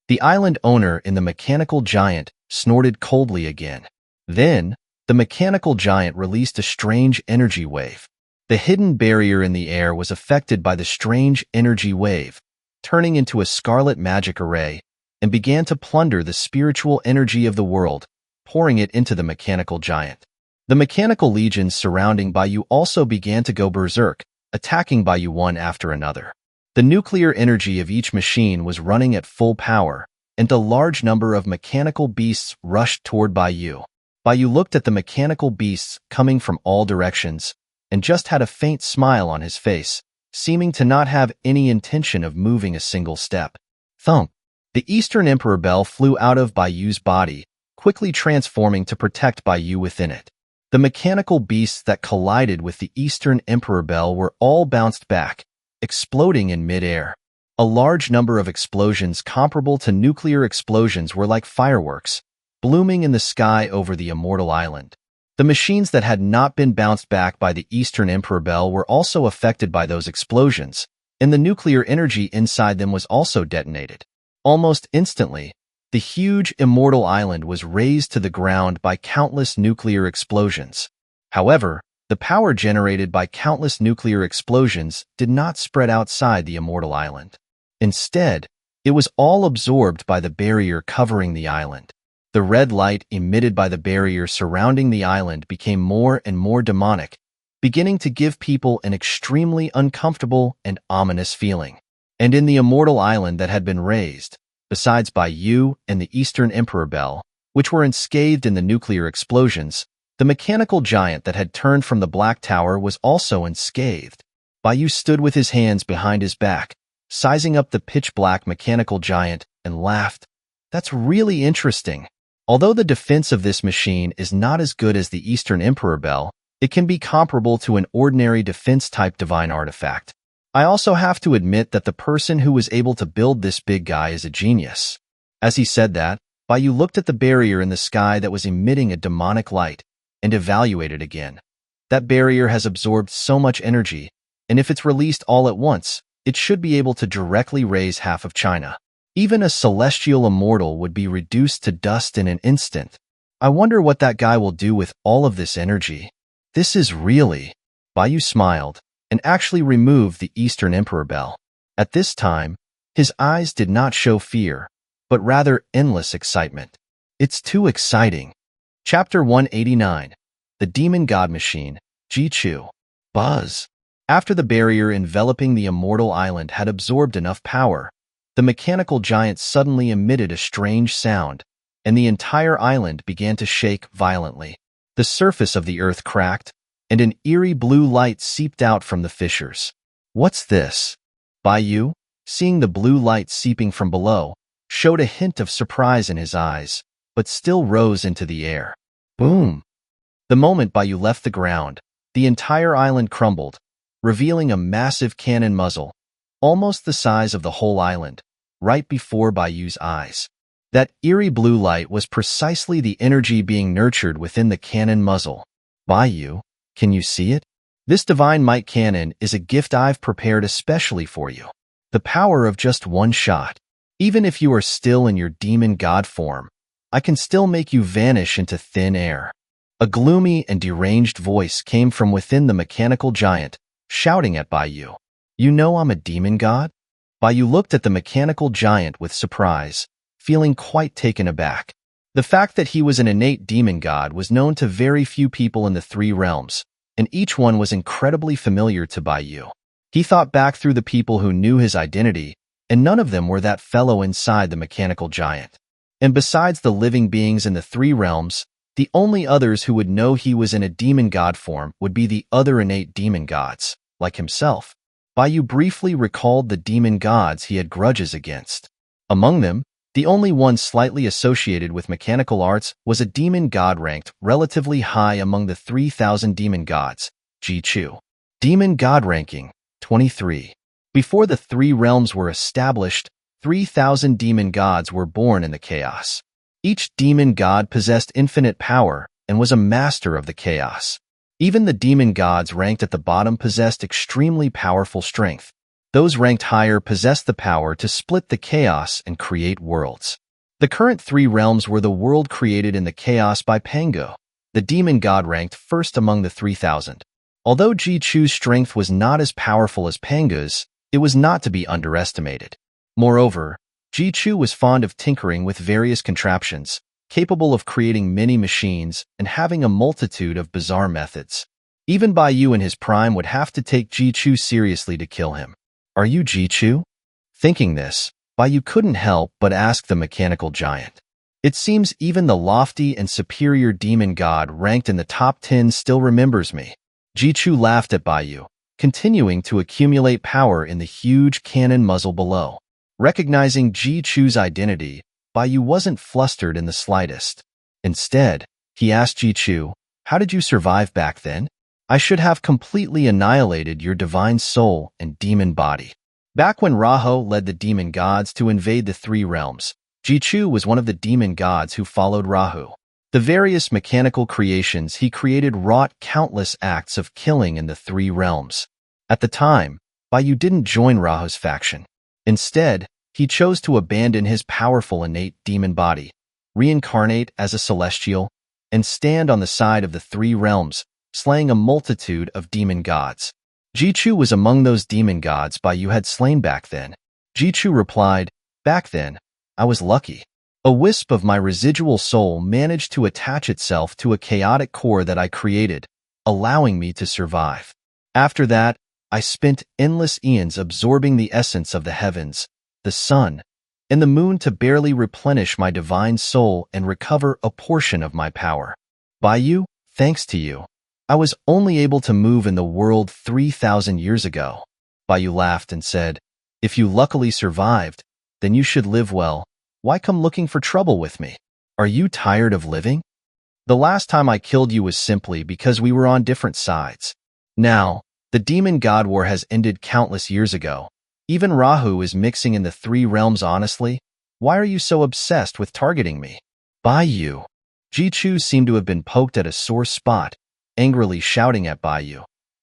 The island owner in the mechanical giant snorted coldly again. Then, the mechanical giant released a strange energy wave. The hidden barrier in the air was affected by the strange energy wave, turning into a scarlet magic array, and began to plunder the spiritual energy of the world, pouring it into the mechanical giant. The mechanical legions surrounding Baiyu also began to go berserk, attacking Baiyu one after another. The nuclear energy of each machine was running at full power, and a large number of mechanical beasts rushed toward Baiyu. Baiyu looked at the mechanical beasts coming from all directions, and just had a faint smile on his face, seeming to not have any intention of moving a single step. Thump! The Eastern Emperor Bell flew out of Baiyu's body, quickly transforming to protect Baiyu within it. The mechanical beasts that collided with the Eastern Emperor Bell were all bounced back, exploding in midair. A large number of explosions comparable to nuclear explosions were like fireworks, blooming in the sky over the Immortal Island. The machines that had not been bounced back by the Eastern Emperor Bell were also affected by those explosions, and the nuclear energy inside them was also detonated. Almost instantly, the huge Immortal Island was razed to the ground by countless nuclear explosions. However, the power generated by countless nuclear explosions did not spread outside the Immortal Island. Instead, it was all absorbed by the barrier covering the island. The red light emitted by the barrier surrounding the island became more and more demonic, beginning to give people an extremely uncomfortable and ominous feeling. And in the Immortal Island that had been razed, besides Baiyu and the Eastern Emperor Bell, which were unscathed in the nuclear explosions, the mechanical giant that had turned from the Black Tower was also unscathed. Baiyu stood with his hands behind his back, sizing up the pitch-black mechanical giant, and laughed. That's really interesting. Although the defense of this machine is not as good as the Eastern Emperor Bell, it can be comparable to an ordinary defense-type divine artifact. I also have to admit that the person who was able to build this big guy is a genius. As he said that, Baiyu looked at the barrier in the sky that was emitting a demonic light and evaluated again. That barrier has absorbed so much energy, and if it's released all at once, it should be able to directly raise half of China. Even a celestial immortal would be reduced to dust in an instant. I wonder what that guy will do with all of this energy. This is really... Baiyu smiled and actually removed the Eastern Emperor Bell. At this time, his eyes did not show fear, but rather endless excitement. It's too exciting. Chapter 189. The Demon God Machine, Jichu. Buzz. After the barrier enveloping the Immortal Island had absorbed enough power, the mechanical giant suddenly emitted a strange sound, and the entire island began to shake violently. The surface of the earth cracked, and an eerie blue light seeped out from the fissures. What's this? Baiyu, seeing the blue light seeping from below, showed a hint of surprise in his eyes, but still rose into the air. Boom! The moment Bayou left the ground, the entire island crumbled, revealing a massive cannon muzzle, almost the size of the whole island, right before Bayou's eyes. That eerie blue light was precisely the energy being nurtured within the cannon muzzle. Bayou, can you see it? This divine might cannon is a gift I've prepared especially for you. The power of just one shot. Even if you are still in your demon god form, I can still make you vanish into thin air. A gloomy and deranged voice came from within the mechanical giant, shouting at Bayou. You know I'm a demon god? Bayou looked at the mechanical giant with surprise, feeling quite taken aback. The fact that he was an innate demon god was known to very few people in the three realms, and each one was incredibly familiar to Bayou. He thought back through the people who knew his identity, and none of them were that fellow inside the mechanical giant. And besides the living beings in the three realms, the only others who would know he was in a demon god form would be the other innate demon gods, like himself. Bayou briefly recalled the demon gods he had grudges against. Among them, the only one slightly associated with mechanical arts was a demon god ranked relatively high among the 3,000 demon gods, Ji-Chu. Demon god ranking, 23. Before the three realms were established, 3,000 demon gods were born in the chaos. Each demon god possessed infinite power and was a master of the chaos. Even the demon gods ranked at the bottom possessed extremely powerful strength. Those ranked higher possessed the power to split the chaos and create worlds. The current three realms were the world created in the chaos by Pango, the demon god ranked first among the 3,000. Although Ji-Chu's strength was not as powerful as Panga's, it was not to be underestimated. Moreover, Ji-Chu was fond of tinkering with various contraptions, capable of creating many machines and having a multitude of bizarre methods. Even Bayou in his prime would have to take Ji-Chu seriously to kill him. Are you Ji-Chu? Thinking this, Bayou couldn't help but ask the mechanical giant. It seems even the lofty and superior demon god ranked in the top 10 still remembers me. Ji-Chu laughed at Bayou, continuing to accumulate power in the huge cannon muzzle below. Recognizing Ji-Chu's identity, Bayou wasn't flustered in the slightest. Instead, he asked Ji-Chu, how did you survive back then? I should have completely annihilated your divine soul and demon body. Back when Raho led the demon gods to invade the three realms, Ji-Chu was one of the demon gods who followed Rahu. The various mechanical creations he created wrought countless acts of killing in the three realms. At the time, Bayou didn't join Rahu's faction. Instead, he chose to abandon his powerful innate demon body, reincarnate as a celestial, and stand on the side of the three realms, slaying a multitude of demon gods. Ji-Chu was among those demon gods Bayou had slain back then. Ji-Chu replied, back then, I was lucky. A wisp of my residual soul managed to attach itself to a chaotic core that I created, allowing me to survive. After that, I spent endless eons absorbing the essence of the heavens, the sun, and the moon to barely replenish my divine soul and recover a portion of my power. Bayou, thanks to you, I was only able to move in the world 3,000 years ago. Bayou laughed and said, if you luckily survived, then you should live well. Why come looking for trouble with me? Are you tired of living? The last time I killed you was simply because we were on different sides. Now, the demon god war has ended countless years ago. Even Rahu is mixing in the three realms honestly. Why are you so obsessed with targeting me? Bayou. Ji-Chu seemed to have been poked at a sore spot, angrily shouting at Bayou.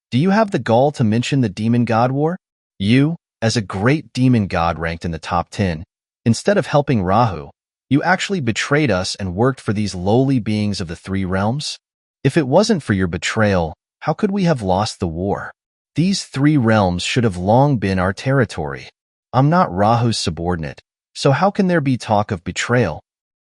Do you have the gall to mention the demon god war? You, as a great demon god ranked in the top 10, instead of helping Rahu, you actually betrayed us and worked for these lowly beings of the three realms? If it wasn't for your betrayal, how could we have lost the war? These three realms should have long been our territory. I'm not Rahu's subordinate, so how can there be talk of betrayal?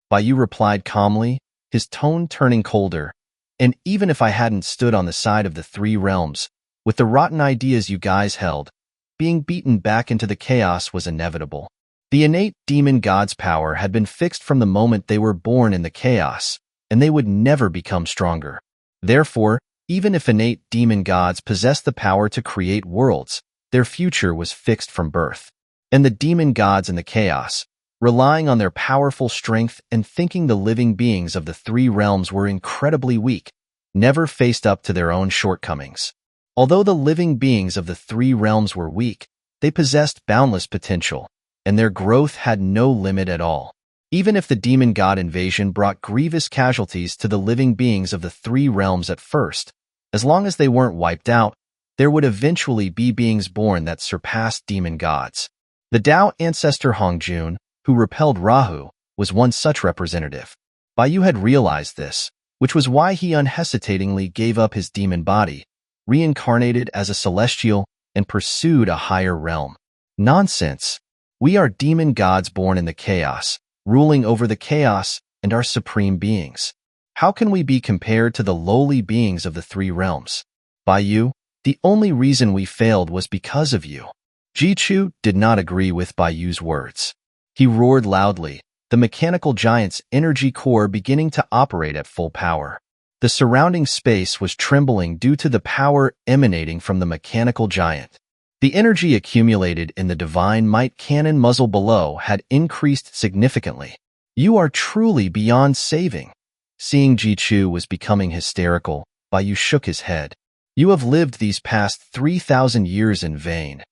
Bayou replied calmly, his tone turning colder. And even if I hadn't stood on the side of the three realms, with the rotten ideas you guys held, being beaten back into the chaos was inevitable. The innate demon god's power had been fixed from the moment they were born in the chaos, and they would never become stronger. Therefore, even if innate demon gods possessed the power to create worlds, their future was fixed from birth. And the demon gods in the chaos, relying on their powerful strength and thinking the living beings of the three realms were incredibly weak, never faced up to their own shortcomings. Although the living beings of the three realms were weak, they possessed boundless potential, and their growth had no limit at all. Even if the demon god invasion brought grievous casualties to the living beings of the three realms at first, as long as they weren't wiped out, there would eventually be beings born that surpassed demon gods. The Tao ancestor Hongjun, who repelled Rahu, was one such representative. Baiyu had realized this, which was why he unhesitatingly gave up his demon body, reincarnated as a celestial, and pursued a higher realm. Nonsense! We are demon gods born in the chaos, ruling over the chaos, and are supreme beings. How can we be compared to the lowly beings of the three realms? Baiyu, the only reason we failed was because of you. Jichu did not agree with Baiyu's words. He roared loudly, the mechanical giant's energy core beginning to operate at full power. The surrounding space was trembling due to the power emanating from the mechanical giant. The energy accumulated in the divine might cannon muzzle below had increased significantly. You are truly beyond saving. Seeing Jichu was becoming hysterical, Baiyu shook his head. You have lived these past 3,000 years in vain.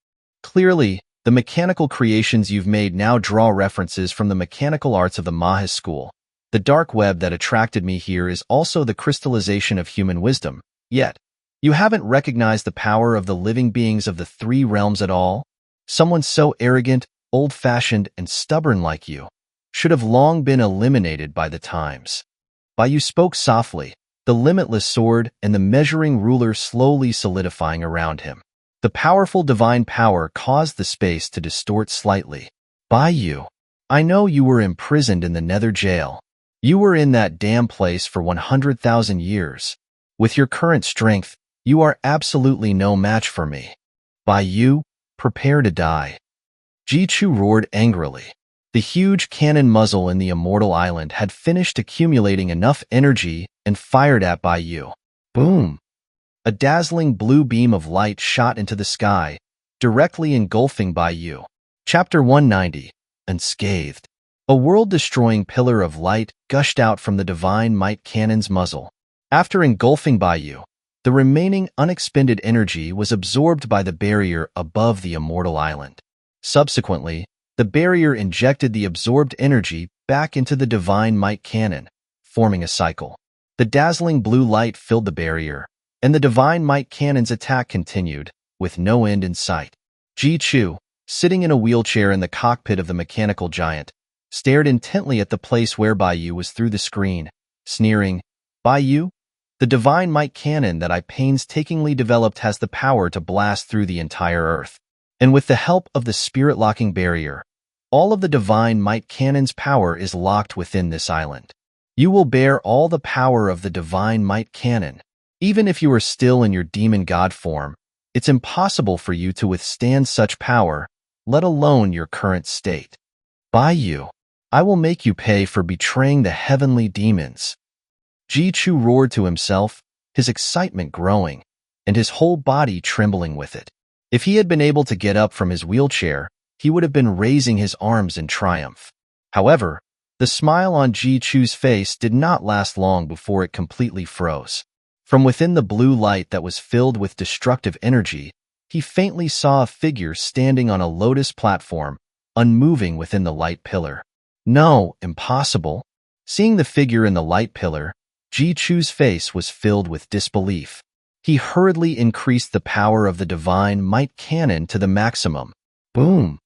Clearly, the mechanical creations you've made now draw references from the mechanical arts of the Mahis school. The dark web that attracted me here is also the crystallization of human wisdom, yet you haven't recognized the power of the living beings of the three realms at all? Someone so arrogant, old-fashioned, and stubborn like you should have long been eliminated by the times. Baiyu spoke softly, the limitless sword and the measuring ruler slowly solidifying around him. The powerful divine power caused the space to distort slightly. Baiyu, I know you were imprisoned in the nether jail. You were in that damn place for 100,000 years. With your current strength, you are absolutely no match for me. Baiyu, prepare to die. Jichu roared angrily. The huge cannon muzzle in the Immortal Island had finished accumulating enough energy and fired at Baiyu. Boom! A dazzling blue beam of light shot into the sky, directly engulfing Baiyu. Chapter 190, Unscathed. A world-destroying pillar of light gushed out from the divine might cannon's muzzle. After engulfing Baiyu, the remaining unexpended energy was absorbed by the barrier above the Immortal Island. Subsequently, the barrier injected the absorbed energy back into the divine might cannon, forming a cycle. The dazzling blue light filled the barrier, and the divine might cannon's attack continued, with no end in sight. Jichu, sitting in a wheelchair in the cockpit of the mechanical giant, stared intently at the place where Baiyu was through the screen, sneering, Baiyu? The divine might cannon that I painstakingly developed has the power to blast through the entire Earth. And with the help of the spirit-locking barrier, all of the divine might cannon's power is locked within this island. You will bear all the power of the divine might cannon. Even if you are still in your demon god form, it's impossible for you to withstand such power, let alone your current state. Baiyu, I will make you pay for betraying the heavenly demons. Jichu roared to himself, his excitement growing, and his whole body trembling with it. If he had been able to get up from his wheelchair, he would have been raising his arms in triumph. However, the smile on Jichu's face did not last long before it completely froze. From within the blue light that was filled with destructive energy, he faintly saw a figure standing on a lotus platform, unmoving within the light pillar. No, impossible. Seeing the figure in the light pillar, Jichu's face was filled with disbelief. He hurriedly increased the power of the divine might cannon to the maximum. Boom!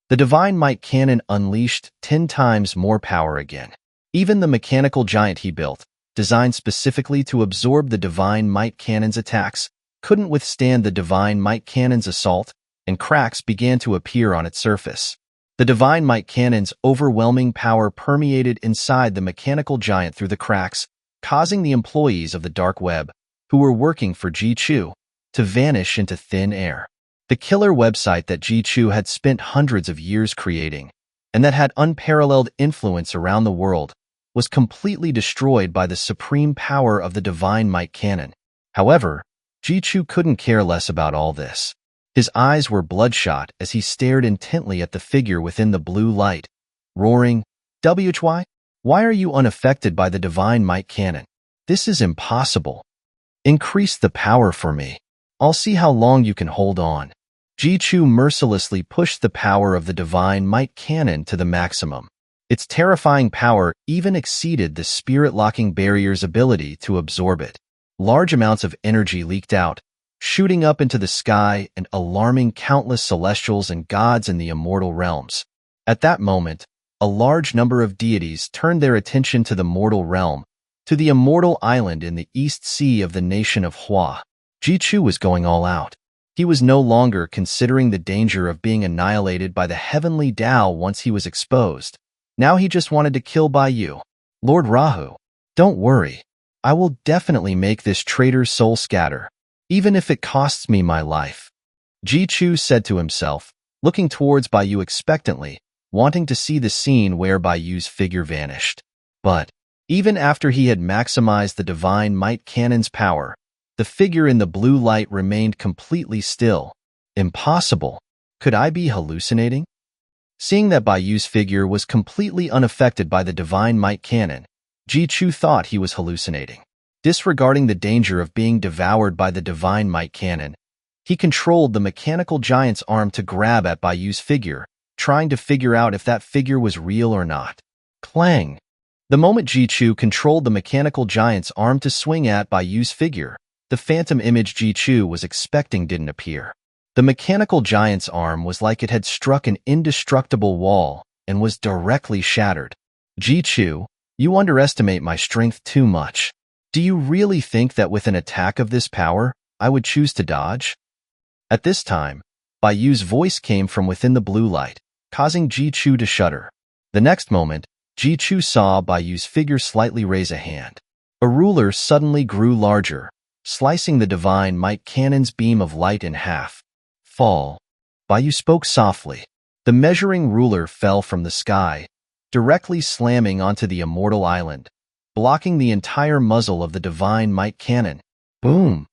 The divine might cannon unleashed 10 times more power again. Even the mechanical giant he built, designed specifically to absorb the divine might cannon's attacks, couldn't withstand the divine might cannon's assault, and cracks began to appear on its surface. The divine might cannon's overwhelming power permeated inside the mechanical giant through the cracks, causing the employees of the dark web, who were working for Jichu, to vanish into thin air. The killer website that Jichu had spent hundreds of years creating, and that had unparalleled influence around the world, was completely destroyed by the supreme power of the divine might cannon. However, Jichu couldn't care less about all this. His eyes were bloodshot as he stared intently at the figure within the blue light, roaring, "Why? Why are you unaffected by the divine might cannon? This is impossible. Increase the power for me. I'll see how long you can hold on." Jichu mercilessly pushed the power of the divine might cannon to the maximum. Its terrifying power even exceeded the spirit-locking barrier's ability to absorb it. Large amounts of energy leaked out, shooting up into the sky and alarming countless celestials and gods in the immortal realms. At that moment, a large number of deities turned their attention to the mortal realm, to the immortal island in the east sea of the nation of Hua. Jichu was going all out. He was no longer considering the danger of being annihilated by the heavenly Tao once he was exposed. Now he just wanted to kill Baiyu. "Lord Rahu, don't worry. I will definitely make this traitor's soul scatter, even if it costs me my life," Jichu said to himself, looking towards Baiyu expectantly, wanting to see the scene where Baiyu's figure vanished. But even after he had maximized the divine might cannon's power, the figure in the blue light remained completely still. Impossible. Could I be hallucinating? Seeing that Baiyu's figure was completely unaffected by the divine might cannon, Jichu thought he was hallucinating. Disregarding the danger of being devoured by the divine might cannon, he controlled the mechanical giant's arm to grab at Baiyu's figure, trying to figure out if that figure was real or not. Clang! The moment Jichu controlled the mechanical giant's arm to swing at Baiyu's figure, the phantom image Jichu was expecting didn't appear. The mechanical giant's arm was like it had struck an indestructible wall and was directly shattered. "Jichu, you underestimate my strength too much. Do you really think that with an attack of this power, I would choose to dodge?" At this time, Baiyu's voice came from within the blue light, causing Jichu to shudder. The next moment, Jichu saw Baiyu's figure slightly raise a hand. A ruler suddenly grew larger, slicing the divine might cannon's beam of light in half. "Fall." Baiyu spoke softly. The measuring ruler fell from the sky, directly slamming onto the immortal island, blocking the entire muzzle of the divine might cannon. Boom!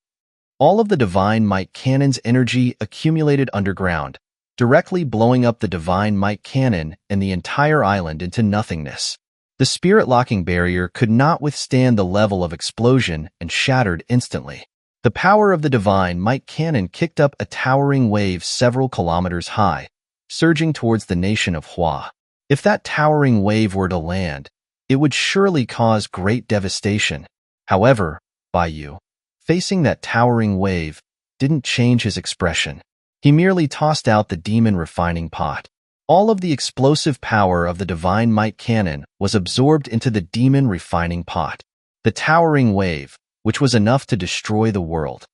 All of the divine might cannon's energy accumulated underground, directly blowing up the divine might cannon and the entire island into nothingness. The spirit-locking barrier could not withstand the level of explosion and shattered instantly. The power of the divine might cannon kicked up a towering wave several kilometers high, surging towards the nation of Hua. If that towering wave were to land, it would surely cause great devastation. However, Baiyu, facing that towering wave, didn't change his expression. He merely tossed out the demon refining pot. All of the explosive power of the divine might cannon was absorbed into the demon refining pot. The towering wave, which was enough to destroy the world,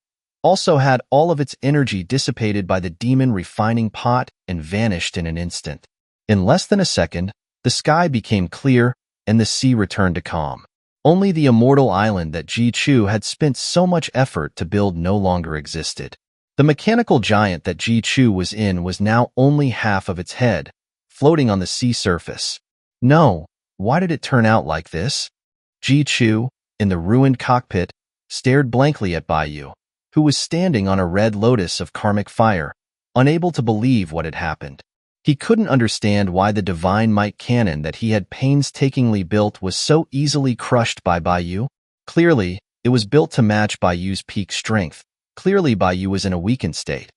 also had all of its energy dissipated by the demon refining pot and vanished in an instant. In less than a second, the sky became clear and the sea returned to calm. Only the immortal island that Jichu had spent so much effort to build no longer existed. The mechanical giant that Jichu was in was now only half of its head, floating on the sea surface. No, why did it turn out like this? Jichu, in the ruined cockpit, stared blankly at Baiyu, who was standing on a red lotus of karmic fire, unable to believe what had happened. He couldn't understand why the divine might cannon that he had painstakingly built was so easily crushed by Baiyu. Clearly, it was built to match Baiyu's peak strength. Clearly, Baiyu was in a weakened state.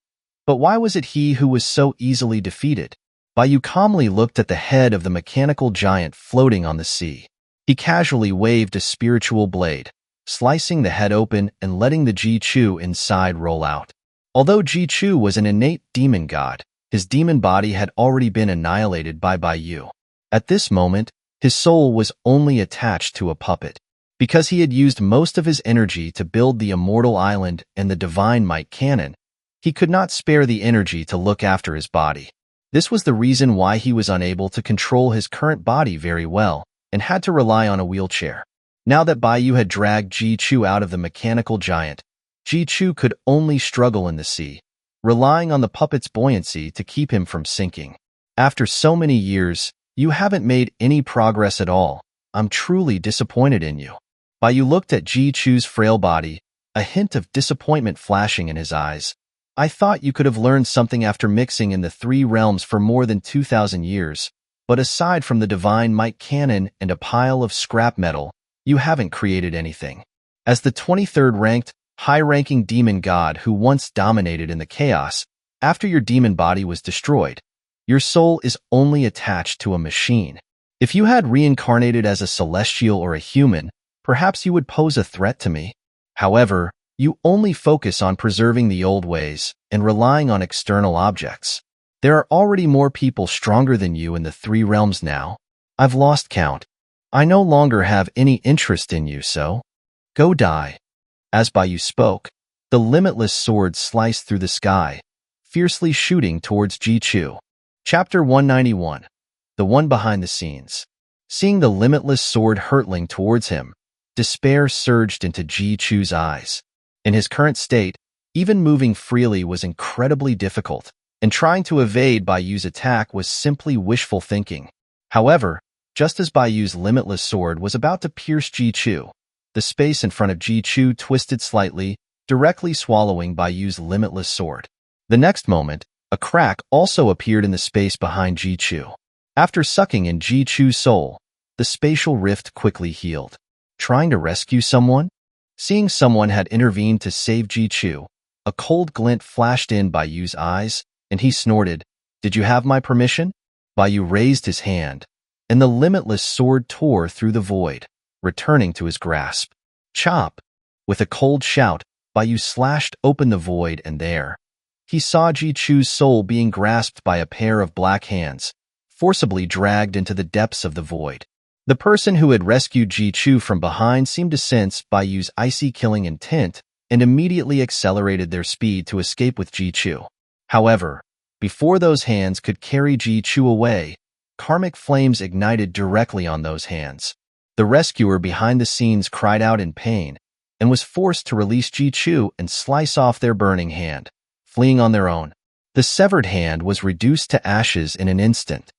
But why was it he who was so easily defeated? Baiyu calmly looked at the head of the mechanical giant floating on the sea. He casually waved a spiritual blade, slicing the head open and letting the Jichu inside roll out. Although Jichu was an innate demon god, his demon body had already been annihilated by Baiyu. At this moment, his soul was only attached to a puppet. Because he had used most of his energy to build the immortal island and the divine might cannon, he could not spare the energy to look after his body. This was the reason why he was unable to control his current body very well and had to rely on a wheelchair. Now that Baiyu had dragged Jichu out of the mechanical giant, Jichu could only struggle in the sea, relying on the puppet's buoyancy to keep him from sinking. "After so many years, you haven't made any progress at all. I'm truly disappointed in you." Baiyu looked at Jichu's frail body, a hint of disappointment flashing in his eyes. "I thought you could have learned something after mixing in the three realms for more than 2,000 years. but aside from the divine might cannon and a pile of scrap metal, you haven't created anything. As the 23rd ranked, high-ranking demon god who once dominated in the chaos, after your demon body was destroyed, your soul is only attached to a machine. If you had reincarnated as a celestial or a human, perhaps you would pose a threat to me. However, you only focus on preserving the old ways and relying on external objects. There are already more people stronger than you in the 3 realms now. I've lost count. I no longer have any interest in you, so go die. As Baiyu spoke, the limitless sword sliced through the sky, fiercely shooting towards Ji-Chu. Chapter 191. The One Behind the Scenes. Seeing the limitless sword hurtling towards him, despair surged into Ji-Chu's eyes. In his current state, even moving freely was incredibly difficult, and trying to evade Baiyu's attack was simply wishful thinking. However, just as Baiyu's limitless sword was about to pierce Ji-Chu, the space in front of Ji-Chu twisted slightly, directly swallowing Baiyu's limitless sword. The next moment, a crack also appeared in the space behind Ji-Chu. After sucking in Ji-Chu's soul, the spatial rift quickly healed. Trying to rescue someone? Seeing someone had intervened to save Ji-Chu, a cold glint flashed in Baiyu's eyes, and he snorted, "Did you have my permission?" Baiyu raised his hand, and the limitless sword tore through the void, returning to his grasp. Chop! With a cold shout, Baiyu slashed open the void, and there he saw Ji-Chu's soul being grasped by a pair of black hands, forcibly dragged into the depths of the void. The person who had rescued Ji-Chu from behind seemed to sense Baiyu's icy killing intent and immediately accelerated their speed to escape with Ji-Chu. However, before those hands could carry Ji-Chu away, karmic flames ignited directly on those hands. The rescuer behind the scenes cried out in pain and was forced to release Ji-Chu and slice off their burning hand, fleeing on their own. The severed hand was reduced to ashes in an instant.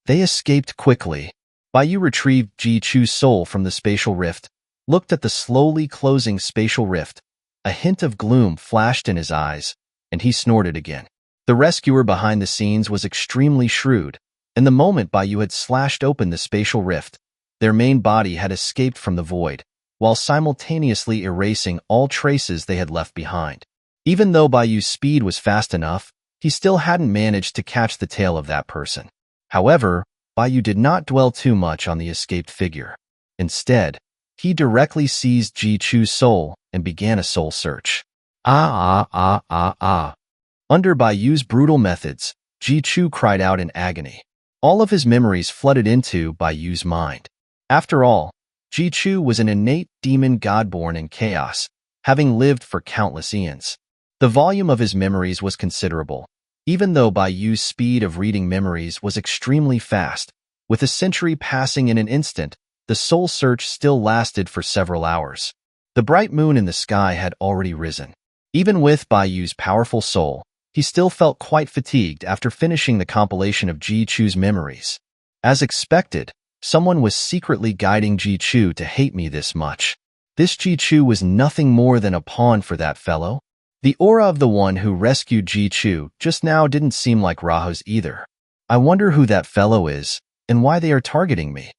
They escaped quickly. Baiyu retrieved Ji-Chu's soul from the spatial rift, looked at the slowly closing spatial rift. A hint of gloom flashed in his eyes, and he snorted again. The rescuer behind the scenes was extremely shrewd, and the moment Baiyu had slashed open the spatial rift, their main body had escaped from the void, while simultaneously erasing all traces they had left behind. Even though Baiyu's speed was fast enough, he still hadn't managed to catch the tail of that person. However, Baiyu did not dwell too much on the escaped figure. Instead, he directly seized Ji-Chu's soul and began a soul search. Under Baiyu's brutal methods, Ji-Chu cried out in agony. All of his memories flooded into Baiyu's mind. After all, Ji-Chu was an innate demon god born in chaos, having lived for countless eons. The volume of his memories was considerable, even though Baiyu's speed of reading memories was extremely fast. With a century passing in an instant, the soul search still lasted for several hours. The bright moon in the sky had already risen. Even with Baiyu's powerful soul, he still felt quite fatigued after finishing the compilation of Ji-Chu's memories. As expected, someone was secretly guiding Ji-Chu to hate me this much. This Ji-Chu was nothing more than a pawn for that fellow. The aura of the one who rescued Ji-Chu just now didn't seem like Rahu's either. I wonder who that fellow is, and why they are targeting me.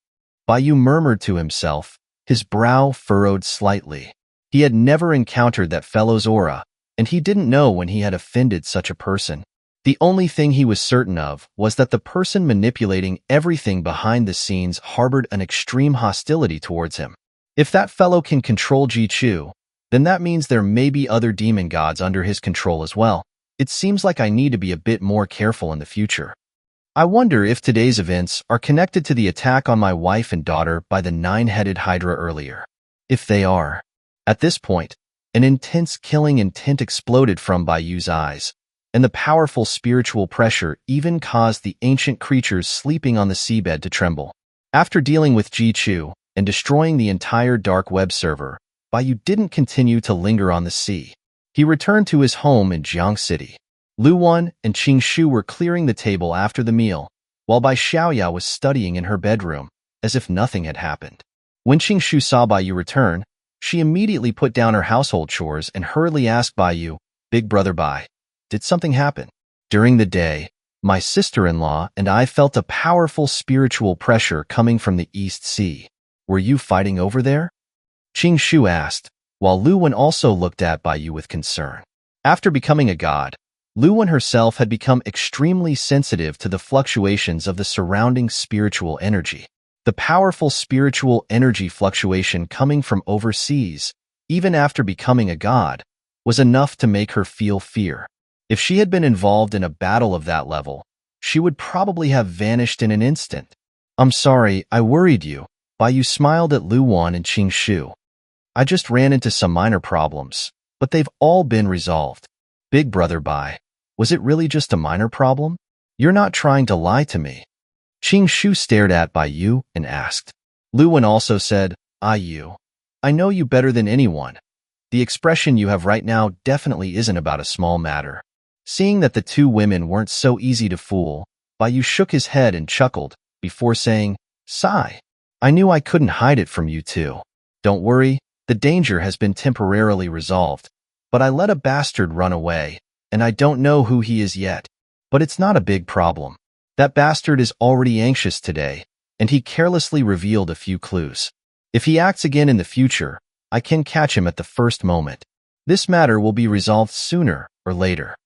Baiyu murmured to himself, his brow furrowed slightly. He had never encountered that fellow's aura, and he didn't know when he had offended such a person. The only thing he was certain of was that the person manipulating everything behind the scenes harbored an extreme hostility towards him. If that fellow can control Ji-Chu, then that means there may be other demon gods under his control as well. It seems like I need to be a bit more careful in the future. I wonder if today's events are connected to the attack on my wife and daughter by the 9-headed Hydra earlier. If they are. At this point, an intense killing intent exploded from Baiyu's eyes, and the powerful spiritual pressure even caused the ancient creatures sleeping on the seabed to tremble. After dealing with Ji-Chu and destroying the entire dark web server, Baiyu didn't continue to linger on the sea. He returned to his home in Xianxia. Luwan and Qingshu were clearing the table after the meal, while Bai Xiaoya was studying in her bedroom, as if nothing had happened. When Qingshu saw Baiyu return, she immediately put down her household chores and hurriedly asked Baiyu, "Big brother Bai, did something happen?" During the day, My sister-in-law and I felt a powerful spiritual pressure coming from the East Sea. Were you fighting over there? Xianxia asked, while Lu Wen also looked at Baiyu with concern. After becoming a god, Lu Wen herself had become extremely sensitive to the fluctuations of the surrounding spiritual energy. The powerful spiritual energy fluctuation coming from overseas, even after becoming a god, was enough to make her feel fear. If she had been involved in a battle of that level, she would probably have vanished in an instant. I'm sorry, I worried you. Baiyu smiled at Lu Wen and Xianxia. I just ran into some minor problems, but they've all been resolved. Big brother Bai, was it really just a minor problem? You're not trying to lie to me. Xianxia stared at Baiyu and asked. Lu Wen also said, Yu, I know you better than anyone. The expression you have right now definitely isn't about a small matter. Seeing that the two women weren't so easy to fool, Baiyu shook his head and chuckled, before saying, Sigh. I knew I couldn't hide it from you two. Don't worry, the danger has been temporarily resolved, but I let a bastard run away, and I don't know who he is yet. But it's not a big problem. That bastard is already anxious today, and he carelessly revealed a few clues. If he acts again in the future, I can catch him at the first moment. This matter will be resolved sooner or later.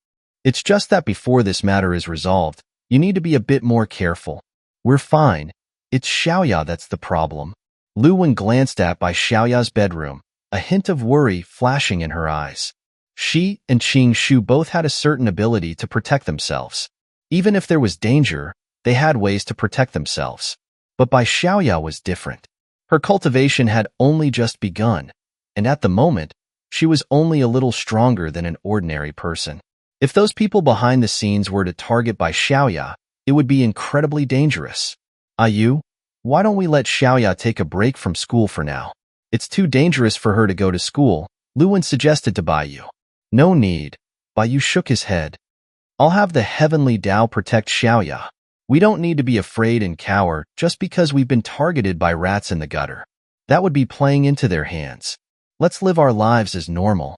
It's just that before this matter is resolved, you need to be a bit more careful. We're fine. It's Xiaoya that's the problem. Lu Wen glanced at by Xiaoya's bedroom, a hint of worry flashing in her eyes. She and Xianxia both had a certain ability to protect themselves. Even if there was danger, they had ways to protect themselves. But Bai Xiaoya was different. Her cultivation had only just begun, and at the moment, she was only a little stronger than an ordinary person. If those people behind the scenes were to target Bai Xiaoya, it would be incredibly dangerous. Yu, why don't we let Xiaoya take a break from school for now? It's too dangerous for her to go to school, Lu Wen suggested to Baiyu. No need. Baiyu shook his head. I'll have the heavenly Tao protect Xiaoya. We don't need to be afraid and cower just because we've been targeted by rats in the gutter. That would be playing into their hands. Let's live our lives as normal.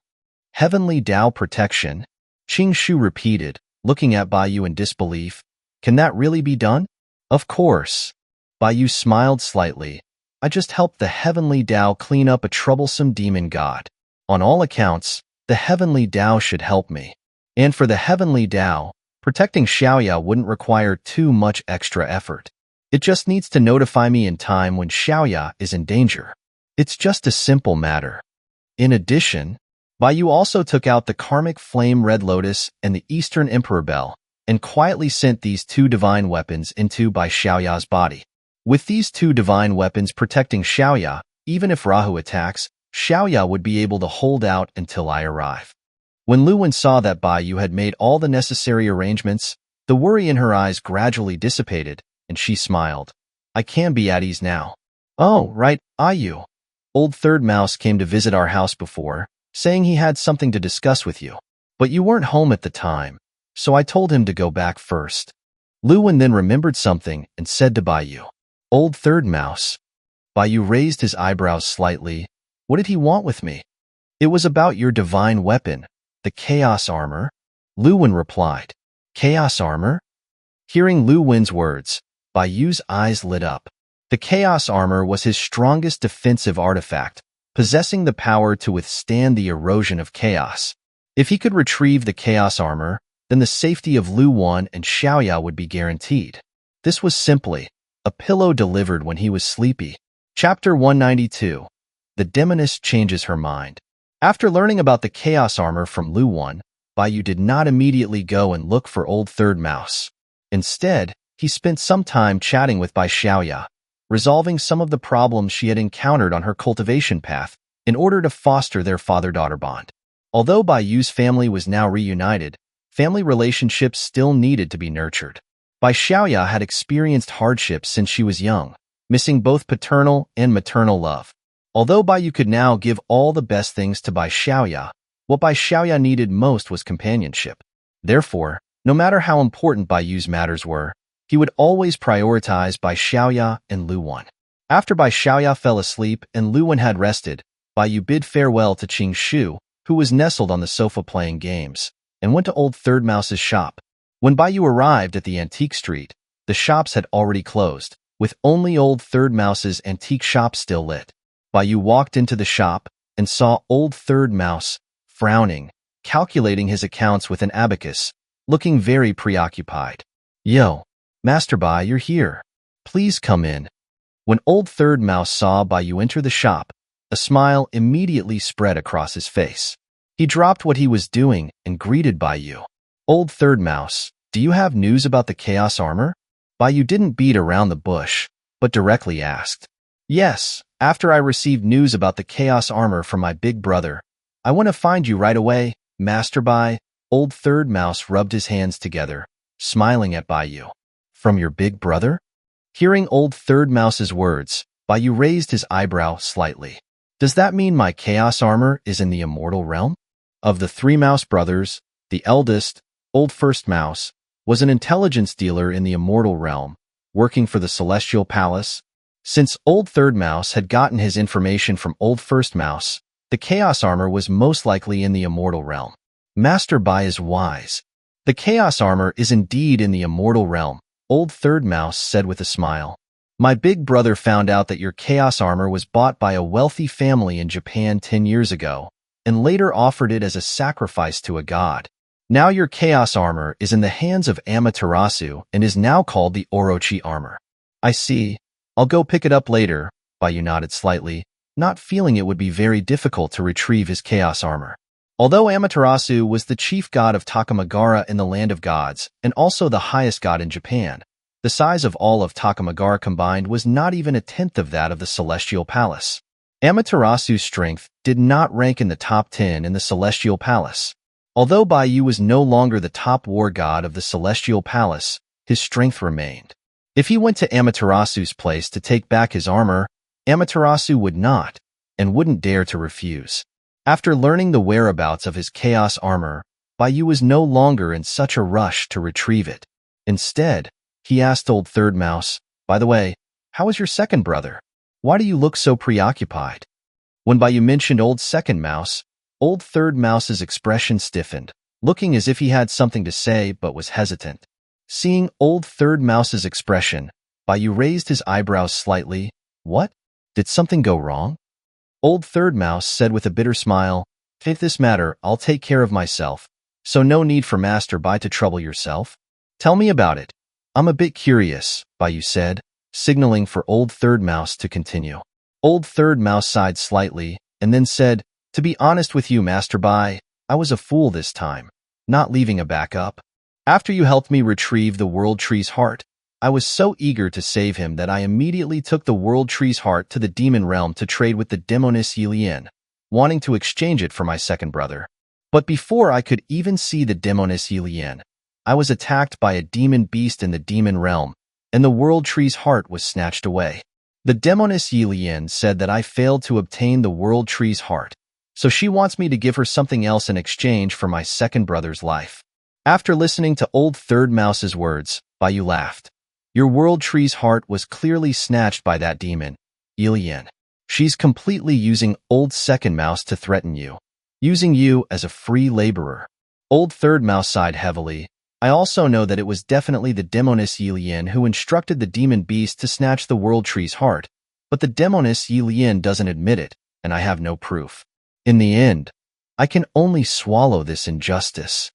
Heavenly Tao protection? Xianxia repeated, looking at Baiyu in disbelief. Can that really be done? Of course. Baiyu smiled slightly. I just helped the heavenly Tao clean up a troublesome demon god. On all accounts, the heavenly Tao should help me. And for the heavenly Tao, protecting Xiaoya wouldn't require too much extra effort. It just needs to notify me in time when Xiaoya is in danger. It's just a simple matter. In addition, Baiyu also took out the karmic flame Red Lotus and the Eastern Emperor Bell, and quietly sent these two divine weapons into Bai Xiaoya's body. With these two divine weapons protecting Xiaoya, even if Rahu attacks, Xiaoya would be able to hold out until I arrive. When Lu Wen saw that Baiyu had made all the necessary arrangements, the worry in her eyes gradually dissipated, and she smiled. I can be at ease now. Oh, right, Yu. Old Third Mouse came to visit our house before, saying he had something to discuss with you. But you weren't home at the time, so I told him to go back first. Lu Wen then remembered something and said to Baiyu, Old Third Mouse. Baiyu raised his eyebrows slightly. What did he want with me? It was about your divine weapon, the Chaos Armor. Lu Wen replied. Chaos Armor? Hearing Lu Wen's words, Baiyu's eyes lit up. The Chaos Armor was his strongest defensive artifact, possessing the power to withstand the erosion of chaos. If he could retrieve the Chaos Armor, then the safety of Lu Wen and Xiaoya would be guaranteed. This was simply a pillow delivered when he was sleepy. Chapter 192. The Demoness Changes Her Mind. After learning about the Chaos Armor from Lu Wen, Baiyu did not immediately go and look for Old Third Mouse. Instead, he spent some time chatting with Bai Xiaoya, resolving some of the problems she had encountered on her cultivation path in order to foster their father-daughter bond. Although Baiyu's family was now reunited, family relationships still needed to be nurtured. Bai Xiaoya had experienced hardships since she was young, missing both paternal and maternal love. Although Baiyu could now give all the best things to Bai Xiaoya, what Bai Xiaoya needed most was companionship. Therefore, no matter how important Baiyu's matters were, he would always prioritize Bai Xiaoya and Lu Wen. After Bai Xiaoya fell asleep and Lu Wen had rested, Baiyu bid farewell to Xianxia, who was nestled on the sofa playing games, and went to Old Third Mouse's shop. When Baiyu arrived at the antique street, the shops had already closed, with only Old Third Mouse's antique shop still lit. Baiyu walked into the shop and saw Old Third Mouse, frowning, calculating his accounts with an abacus, looking very preoccupied. "Yo, Master Bai, you're here. Please come in." When Old Third Mouse saw Baiyu enter the shop, a smile immediately spread across his face. He dropped what he was doing and greeted Baiyu. "Old Third Mouse, do you have news about the chaos armor?" Baiyu didn't beat around the bush, but directly asked. "Yes, after I received news about the chaos armor from my big brother. I want to find you right away, Master Bai." Old Third Mouse rubbed his hands together, smiling at Baiyu. "From your big brother?" Hearing Old Third Mouse's words, Baiyu raised his eyebrow slightly. "Does that mean my chaos armor is in the immortal realm?" Of the three Mouse brothers, the eldest, Old First Mouse, was an intelligence dealer in the immortal realm, working for the Celestial Palace. Since Old Third Mouse had gotten his information from Old First Mouse, the chaos armor was most likely in the immortal realm. Master Bai is wise. "The chaos armor is indeed in the immortal realm," Old Third Mouse said with a smile. "My big brother found out that your chaos armor was bought by a wealthy family in Japan 10 years ago, and later offered it as a sacrifice to a god. Now your chaos armor is in the hands of Amaterasu and is now called the Orochi armor." "I see. I'll go pick it up later," Baiyu nodded slightly, not feeling it would be very difficult to retrieve his chaos armor. Although Amaterasu was the chief god of Takamagara in the land of gods and also the highest god in Japan, the size of all of Takamagara combined was not even a tenth of that of the Celestial Palace. Amaterasu's strength did not rank in the top 10 in the Celestial Palace. Although Baiyu was no longer the top war god of the Celestial Palace, his strength remained. If he went to Amaterasu's place to take back his armor, Amaterasu would not, and wouldn't dare to refuse. After learning the whereabouts of his chaos armor, Baiyu was no longer in such a rush to retrieve it. Instead, he asked Old Third Mouse, "By the way, how is your second brother? Why do you look so preoccupied?" When Baiyu mentioned Old Second Mouse, Old Third Mouse's expression stiffened, looking as if he had something to say but was hesitant. Seeing Old Third Mouse's expression, Baiyu raised his eyebrows slightly. "What? Did something go wrong?" Old Third Mouse said with a bitter smile, "If this matter, I'll take care of myself, so no need for Master Bai to trouble yourself. Tell me about it. I'm a bit curious," Baiyu said, signaling for Old Third Mouse to continue. Old Third Mouse sighed slightly and then said, "To be honest with you, Master Bai, I was a fool this time, not leaving a backup. After you helped me retrieve the World Tree's heart, I was so eager to save him that I immediately took the World Tree's heart to the demon realm to trade with the demoness Yilian, wanting to exchange it for my second brother. But before I could even see the demoness Yilian, I was attacked by a demon beast in the demon realm, and the World Tree's heart was snatched away. The demoness Yilian said that I failed to obtain the World Tree's heart, so she wants me to give her something else in exchange for my second brother's life." After listening to Old Third Mouse's words, Baiyu laughed. "Your World Tree's heart was clearly snatched by that demon, Yilian. She's completely using Old Second Mouse to threaten you, using you as a free laborer." Old Third Mouse sighed heavily. "I also know that it was definitely the demoness Yilian who instructed the demon beast to snatch the World Tree's heart, but the demoness Yilian doesn't admit it, and I have no proof. In the end, I can only swallow this injustice."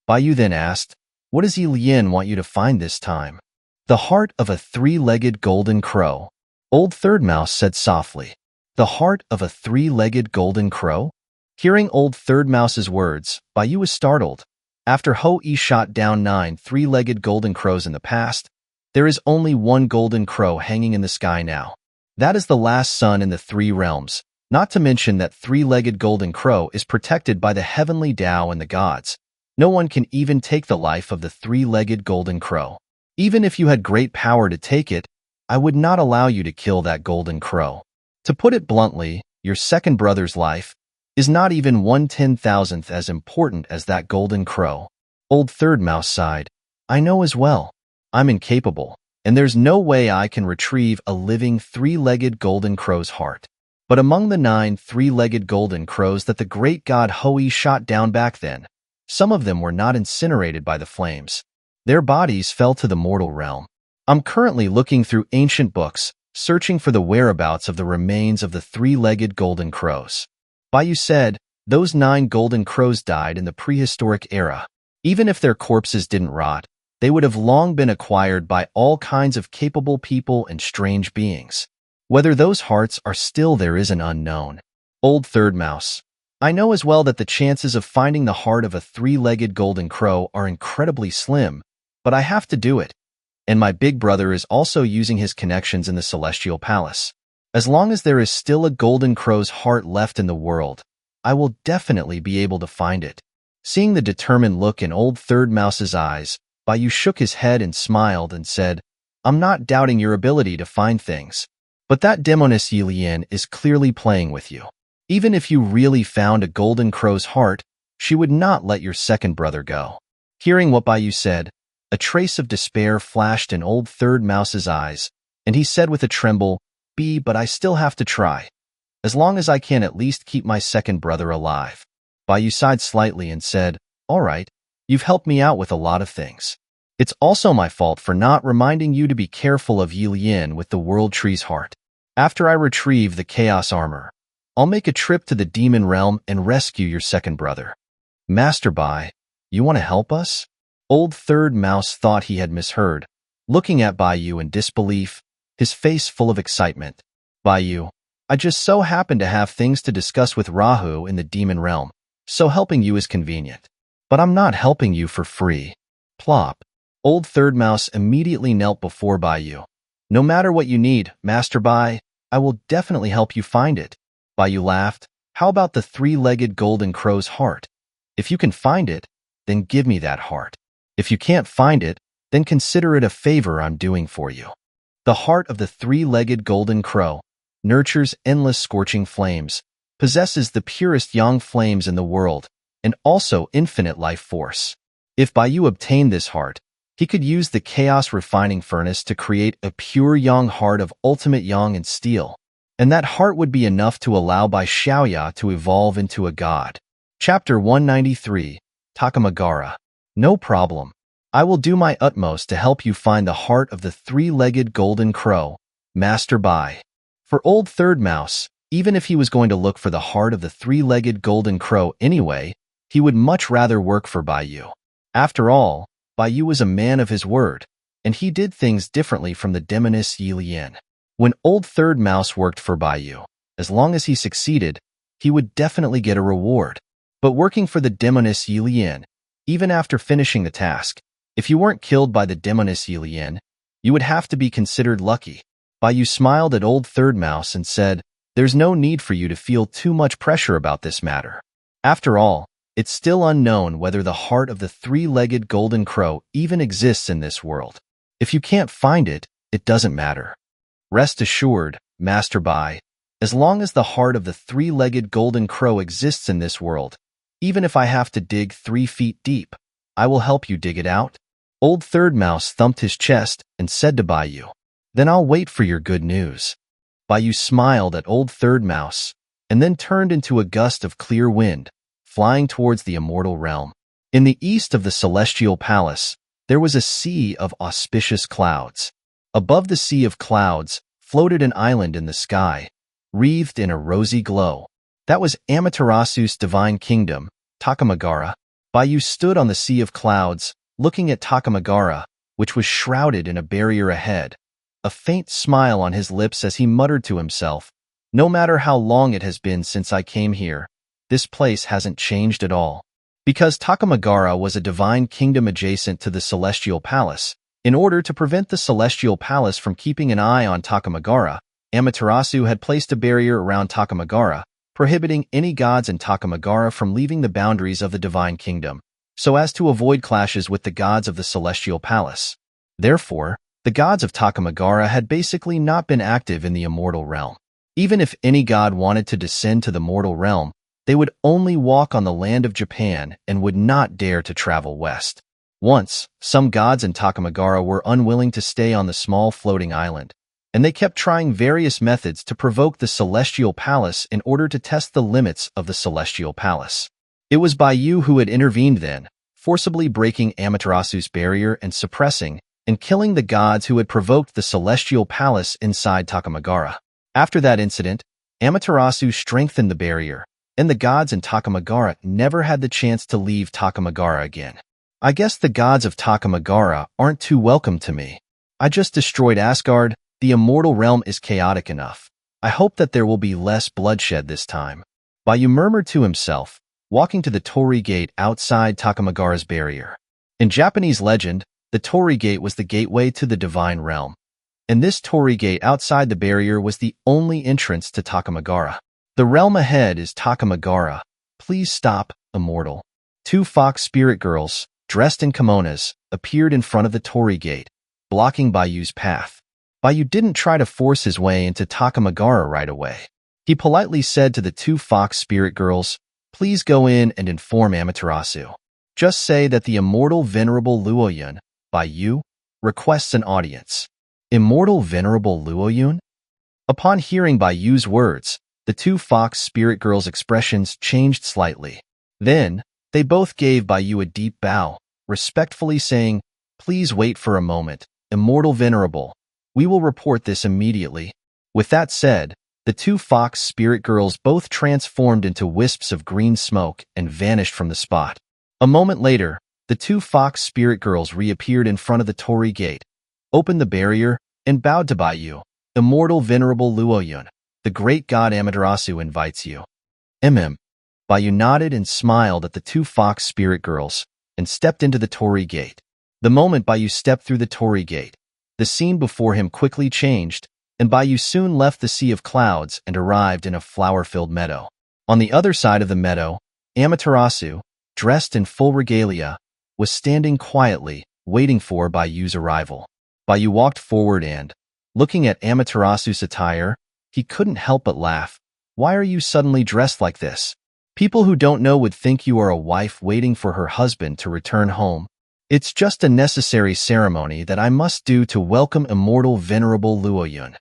Baiyu then asked, "What does Yilian want you to find this time?" "The heart of a three-legged golden crow," Old Third Mouse said softly. "The heart of a three-legged golden crow?" Hearing Old Third Mouse's words, Baiyu was startled. After Ho-E shot down 9 three-legged golden crows in the past, there is only one golden crow hanging in the sky now. That is the last sun in the three realms, not to mention that three-legged golden crow is protected by the heavenly Tao and the gods. No one can even take the life of the three-legged golden crow. Even if you had great power to take it, I would not allow you to kill that golden crow. To put it bluntly, your second brother's life is not even 1/10,000th as important as that golden crow." Old Third Mouse sighed. "I know as well. I'm incapable, and there's no way I can retrieve a living three-legged golden crow's heart. But among the 9 three-legged golden crows that the great god Ho-E shot down back then, some of them were not incinerated by the flames. Their bodies fell to the mortal realm. I'm currently looking through ancient books, searching for the whereabouts of the remains of the three-legged golden crows. Baiyu said, those 9 golden crows died in the prehistoric era. Even if their corpses didn't rot, they would have long been acquired by all kinds of capable people and strange beings. Whether those hearts are still there is an unknown. Old Third Mouse. I know as well that the chances of finding the heart of a three-legged golden crow are incredibly slim, but I have to do it. And my big brother is also using his connections in the Celestial Palace. As long as there is still a golden crow's heart left in the world, I will definitely be able to find it. Seeing the determined look in Old Third Mouse's eyes, Baiyu shook his head and smiled and said, I'm not doubting your ability to find things, but that demoness Yilian is clearly playing with you. Even if you really found a golden crow's heart, she would not let your second brother go. Hearing what Baiyu said, a trace of despair flashed in Old Third Mouse's eyes, and he said with a tremble, but I still have to try. As long as I can at least keep my second brother alive. Baiyu sighed slightly and said, all right, you've helped me out with a lot of things. It's also my fault for not reminding you to be careful of Yilian with the World Tree's heart. After I retrieve the Chaos Armor, I'll make a trip to the Demon Realm and rescue your second brother. Master Bai, you want to help us? Old Third Mouse thought he had misheard, looking at Baiyu in disbelief, his face full of excitement. Baiyu, I just so happen to have things to discuss with Rahu in the Demon Realm, so helping you is convenient. But I'm not helping you for free. Plop. Old Third Mouse immediately knelt before Baiyu. No matter what you need, Master Bai, I will definitely help you find it. Baiyu laughed. How about the three-legged golden crow's heart? If you can find it, then give me that heart. If you can't find it, then consider it a favor I'm doing for you. The heart of the three-legged golden crow nurtures endless scorching flames, possesses the purest yang flames in the world, and also infinite life force. If Baiyu obtained this heart, he could use the chaos refining furnace to create a pure yang heart of ultimate yang and steel, and that heart would be enough to allow Bai Xiaoya to evolve into a god. Chapter 193, Takamagara. No problem. I will do my utmost to help you find the heart of the three-legged golden crow, Master Bai. For Old Third Mouse, even if he was going to look for the heart of the three-legged golden crow anyway, he would much rather work for Baiyu. After all, Baiyu was a man of his word, and he did things differently from the demoness Yilian. When Old Third Mouse worked for Baiyu, as long as he succeeded, he would definitely get a reward. But working for the demoness Yilian, even after finishing the task, if you weren't killed by the demoness Yilian, you would have to be considered lucky. Baiyu smiled at Old Third Mouse and said, there's no need for you to feel too much pressure about this matter. After all, it's still unknown whether the heart of the three-legged golden crow even exists in this world. If you can't find it, it doesn't matter. Rest assured, Master Bai, as long as the heart of the three-legged golden crow exists in this world, even if I have to dig 3 feet deep, I will help you dig it out. Old Third Mouse thumped his chest and said to Baiyu, then I'll wait for your good news. Baiyu smiled at Old Third Mouse, and then turned into a gust of clear wind, flying towards the Immortal Realm. In the east of the Celestial Palace, there was a sea of auspicious clouds. Above the sea of clouds floated an island in the sky, wreathed in a rosy glow. That was Amaterasu's divine kingdom, Takamagara. Baiyu stood on the sea of clouds, looking at Takamagara, which was shrouded in a barrier ahead, a faint smile on his lips as he muttered to himself, no matter how long it has been since I came here, this place hasn't changed at all. Because Takamagara was a divine kingdom adjacent to the Celestial Palace, in order to prevent the Celestial Palace from keeping an eye on Takamagara, Amaterasu had placed a barrier around Takamagara, prohibiting any gods in Takamagara from leaving the boundaries of the divine kingdom, so as to avoid clashes with the gods of the Celestial Palace. Therefore, the gods of Takamagara had basically not been active in the Immortal Realm. Even if any god wanted to descend to the Mortal Realm, they would only walk on the land of Japan and would not dare to travel west. Once, some gods in Takamagara were unwilling to stay on the small floating island, and they kept trying various methods to provoke the Celestial Palace in order to test the limits of the Celestial Palace. It was Baiyu who had intervened then, forcibly breaking Amaterasu's barrier and suppressing and killing the gods who had provoked the celestial palace inside Takamagara. After that incident, Amaterasu strengthened the barrier, and the gods in Takamagara never had the chance to leave Takamagara again. I guess the gods of Takamagara aren't too welcome to me. I just destroyed Asgard. The immortal realm is chaotic enough. I hope that there will be less bloodshed this time. Bayu murmured to himself, walking to the Torii Gate outside Takamagara's barrier. In Japanese legend, the Torii Gate was the gateway to the divine realm, and this Torii Gate outside the barrier was the only entrance to Takamagara. The realm ahead is Takamagara. Please stop, Immortal. Two fox spirit girls, dressed in kimonos, appeared in front of the Torii Gate, blocking Bayu's path. Bayu didn't try to force his way into Takamagara right away. He politely said to the two fox spirit girls, "Please go in and inform Amaterasu. Just say that the immortal venerable Luoyun, Bayu, requests an audience." Immortal venerable Luoyun? Upon hearing Bayu's words, the two fox spirit girls' expressions changed slightly. Then, they both gave Bayu a deep bow, respectfully saying, "Please wait for a moment, immortal venerable. We will report this immediately." With that said, the two fox spirit girls both transformed into wisps of green smoke and vanished from the spot. A moment later, the two fox spirit girls reappeared in front of the Torii Gate, opened the barrier, and bowed to Bayu. "Immortal venerable Luoyun, the great god Amaterasu invites you." Bayu nodded and smiled at the two fox spirit girls and stepped into the Torii Gate. The moment Bayu stepped through the Torii Gate, the scene before him quickly changed, and Bayu soon left the sea of clouds and arrived in a flower-filled meadow. On the other side of the meadow, Amaterasu, dressed in full regalia, was standing quietly, waiting for Bayu's arrival. Bayu walked forward and, looking at Amaterasu's attire, he couldn't help but laugh. "Why are you suddenly dressed like this? People who don't know would think you are a wife waiting for her husband to return home. It's just a necessary ceremony that I must do to welcome immortal venerable Luoyun."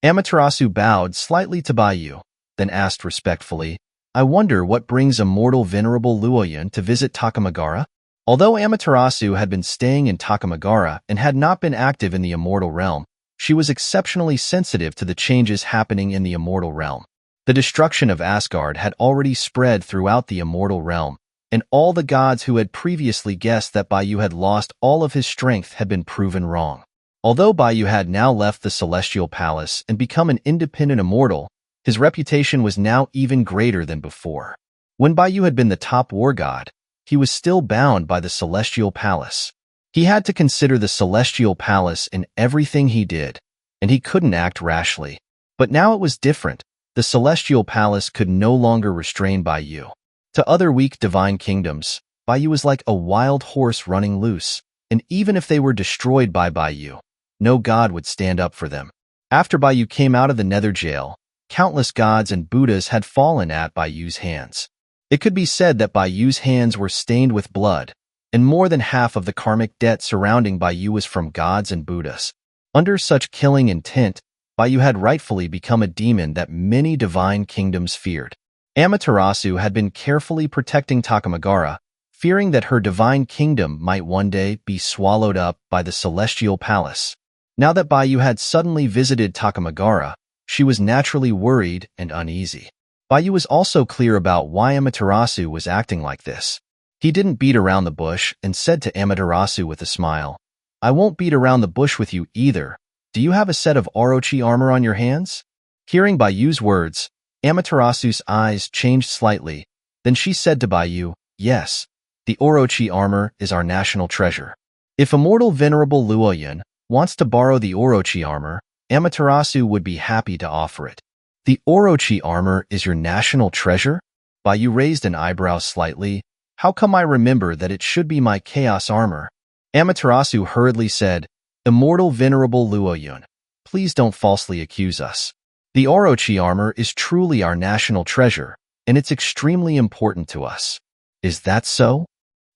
Amaterasu bowed slightly to Bayu, then asked respectfully, "I wonder what brings immortal venerable Luoyun to visit Takamagara?" Although Amaterasu had been staying in Takamagara and had not been active in the immortal realm, she was exceptionally sensitive to the changes happening in the immortal realm. The destruction of Asgard had already spread throughout the immortal realm, and all the gods who had previously guessed that Bayu had lost all of his strength had been proven wrong. Although Bayu had now left the celestial palace and become an independent immortal, his reputation was now even greater than before. When Bayu had been the top war god, he was still bound by the celestial palace. He had to consider the celestial palace in everything he did, and he couldn't act rashly. But now it was different. The celestial palace could no longer restrain Bayu. To other weak divine kingdoms, Bayu was like a wild horse running loose, and even if they were destroyed by Bayu, no god would stand up for them. After Bayu came out of the nether jail, countless gods and Buddhas had fallen at Bayu's hands. It could be said that Bayu's hands were stained with blood, and more than half of the karmic debt surrounding Bayu was from gods and Buddhas. Under such killing intent, Bayu had rightfully become a demon that many divine kingdoms feared. Amaterasu had been carefully protecting Takamagara, fearing that her divine kingdom might one day be swallowed up by the celestial palace. Now that Bayu had suddenly visited Takamagara, she was naturally worried and uneasy. Bayu was also clear about why Amaterasu was acting like this. He didn't beat around the bush and said to Amaterasu with a smile, "I won't beat around the bush with you either. Do you have a set of Orochi armor on your hands?" Hearing Bayu's words, Amaterasu's eyes changed slightly. Then she said to Bayu, "Yes, the Orochi armor is our national treasure. If immortal venerable Luoyun wants to borrow the Orochi armor, Amaterasu would be happy to offer it." "The Orochi armor is your national treasure?" Bayu raised an eyebrow slightly. "How come I remember that it should be my chaos armor?" Amaterasu hurriedly said, "Immortal venerable Luoyun, please don't falsely accuse us. The Orochi armor is truly our national treasure, and it's extremely important to us." "Is that so?"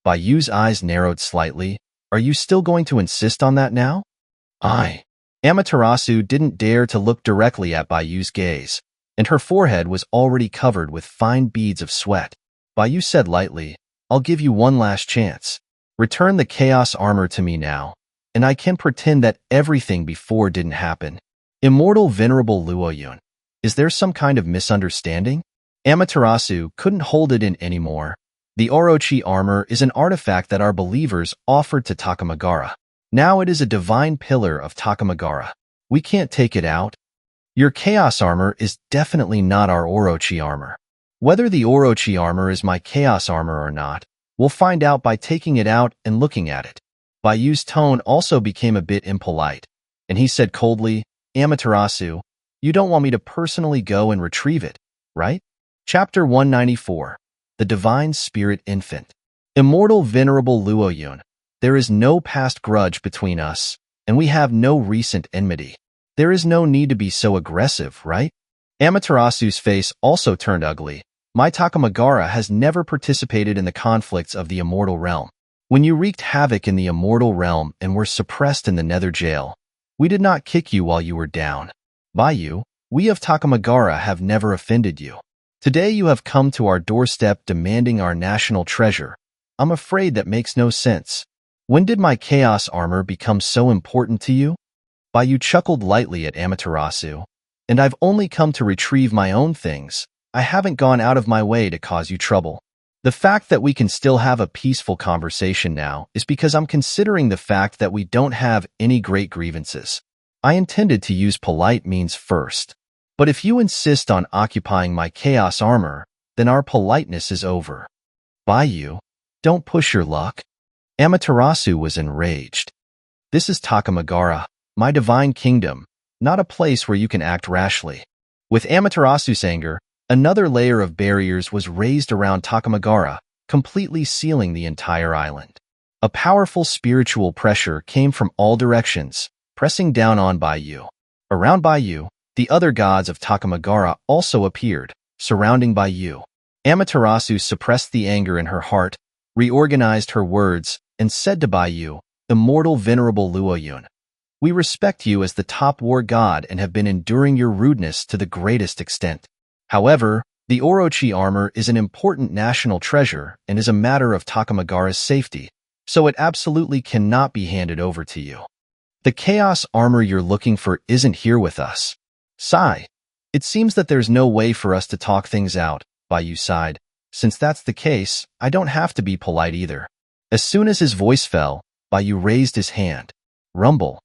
Bayu's eyes narrowed slightly. "Are you still going to insist on that now?" Amaterasu didn't dare to look directly at Bayu's gaze, and her forehead was already covered with fine beads of sweat. Bayu said lightly, "I'll give you one last chance. Return the chaos armor to me now, and I can pretend that everything before didn't happen. Immortal Venerable Luoyun, is there some kind of misunderstanding? Amaterasu couldn't hold it in anymore. The Orochi armor is an artifact that our believers offered to Takamagara. Now it is a divine pillar of Takamagara. We can't take it out. Your chaos armor is definitely not our Orochi armor. Whether the Orochi armor is my chaos armor or not, we'll find out by taking it out and looking at it. Bayu's tone also became a bit impolite, and he said coldly, Amaterasu, you don't want me to personally go and retrieve it, right? Chapter 194. The Divine Spirit Infant. Immortal Venerable Luoyun, there is no past grudge between us, and we have no recent enmity. There is no need to be so aggressive, right? Amaterasu's face also turned ugly. My Takamagara has never participated in the conflicts of the Immortal Realm. When you wreaked havoc in the Immortal Realm and were suppressed in the Nether Jail, we did not kick you while you were down. Bayu, we of Takamagara have never offended you. Today you have come to our doorstep demanding our national treasure. I'm afraid that makes no sense. When did my chaos armor become so important to you? Bayu chuckled lightly at Amaterasu. And I've only come to retrieve my own things. I haven't gone out of my way to cause you trouble. The fact that we can still have a peaceful conversation now is because I'm considering the fact that we don't have any great grievances. I intended to use polite means first. But if you insist on occupying my chaos armor, then our politeness is over. Bayu, don't push your luck. Amaterasu was enraged. This is Takamagara, my divine kingdom, not a place where you can act rashly. With Amaterasu's anger, another layer of barriers was raised around Takamagara, completely sealing the entire island. A powerful spiritual pressure came from all directions, pressing down on Bayu. Around Bayu, the other gods of Takamagara also appeared, surrounding Bayu. Amaterasu suppressed the anger in her heart, reorganized her words, and said to Bayu, Immortal Venerable Luoyun, we respect you as the top war god and have been enduring your rudeness to the greatest extent. However, the Orochi armor is an important national treasure and is a matter of Takamagara's safety, so it absolutely cannot be handed over to you. The chaos armor you're looking for isn't here with us. Sigh. It seems that there's no way for us to talk things out, Bayu sighed. Since that's the case, I don't have to be polite either. As soon as his voice fell, Bayu raised his hand. Rumble.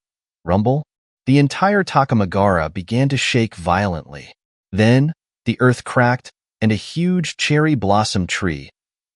Rumble? The entire Takamagara began to shake violently. Then, the earth cracked, and a huge cherry blossom tree,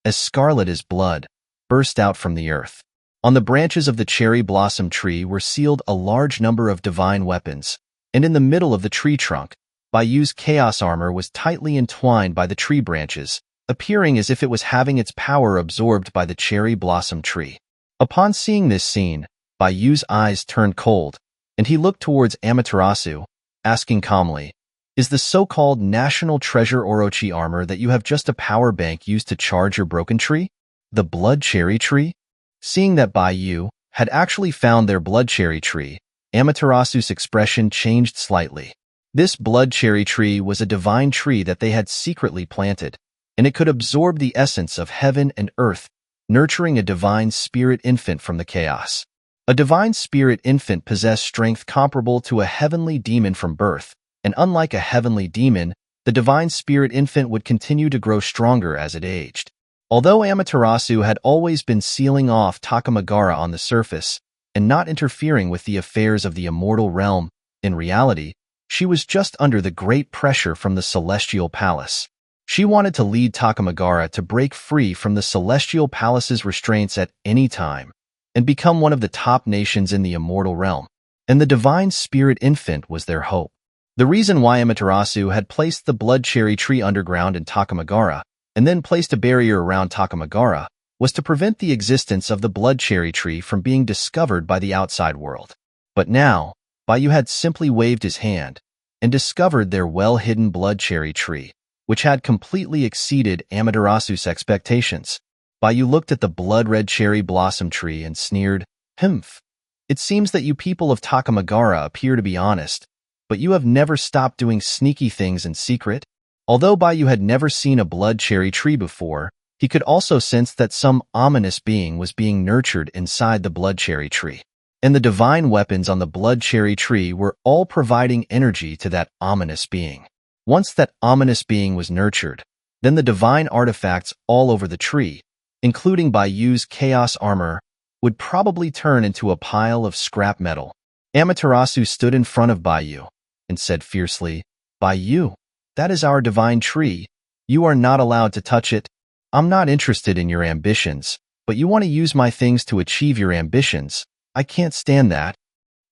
as scarlet as blood, burst out from the earth. On the branches of the cherry blossom tree were sealed a large number of divine weapons, and in the middle of the tree trunk, Bayu's chaos armor was tightly entwined by the tree branches, appearing as if it was having its power absorbed by the cherry blossom tree. Upon seeing this scene, Bayu's eyes turned cold, and he looked towards Amaterasu, asking calmly, is the so-called national treasure Orochi armor that you have just a power bank used to charge your broken tree? The blood cherry tree? Seeing that Bayu had actually found their blood cherry tree, Amaterasu's expression changed slightly. This blood cherry tree was a divine tree that they had secretly planted, and it could absorb the essence of heaven and earth, nurturing a divine spirit infant from the chaos. A divine spirit infant possessed strength comparable to a heavenly demon from birth, and unlike a heavenly demon, the divine spirit infant would continue to grow stronger as it aged. Although Amaterasu had always been sealing off Takamagara on the surface and not interfering with the affairs of the immortal realm, in reality, she was just under the great pressure from the celestial palace. She wanted to lead Takamagara to break free from the celestial palace's restraints at any time and become one of the top nations in the immortal realm, and the divine spirit infant was their hope. The reason why Amaterasu had placed the blood cherry tree underground in Takamagara and then placed a barrier around Takamagara was to prevent the existence of the blood cherry tree from being discovered by the outside world. But now, Bayu had simply waved his hand and discovered their well-hidden blood cherry tree, which had completely exceeded Amaterasu's expectations. Bayu looked at the blood-red cherry blossom tree and sneered, Humph. It seems that you people of Takamagara appear to be honest, but you have never stopped doing sneaky things in secret. Although Bayu had never seen a blood cherry tree before, He could also sense that some ominous being was being nurtured inside the blood cherry tree. And the divine weapons on the blood cherry tree were all providing energy to that ominous being. Once that ominous being was nurtured, then the divine artifacts all over the tree, including Bayu's chaos armor, would probably turn into a pile of scrap metal. Amaterasu stood in front of Bayu and said fiercely, "Bayu, that is our divine tree. You are not allowed to touch it. I'm not interested in your ambitions, but you want to use my things to achieve your ambitions. I can't stand that,"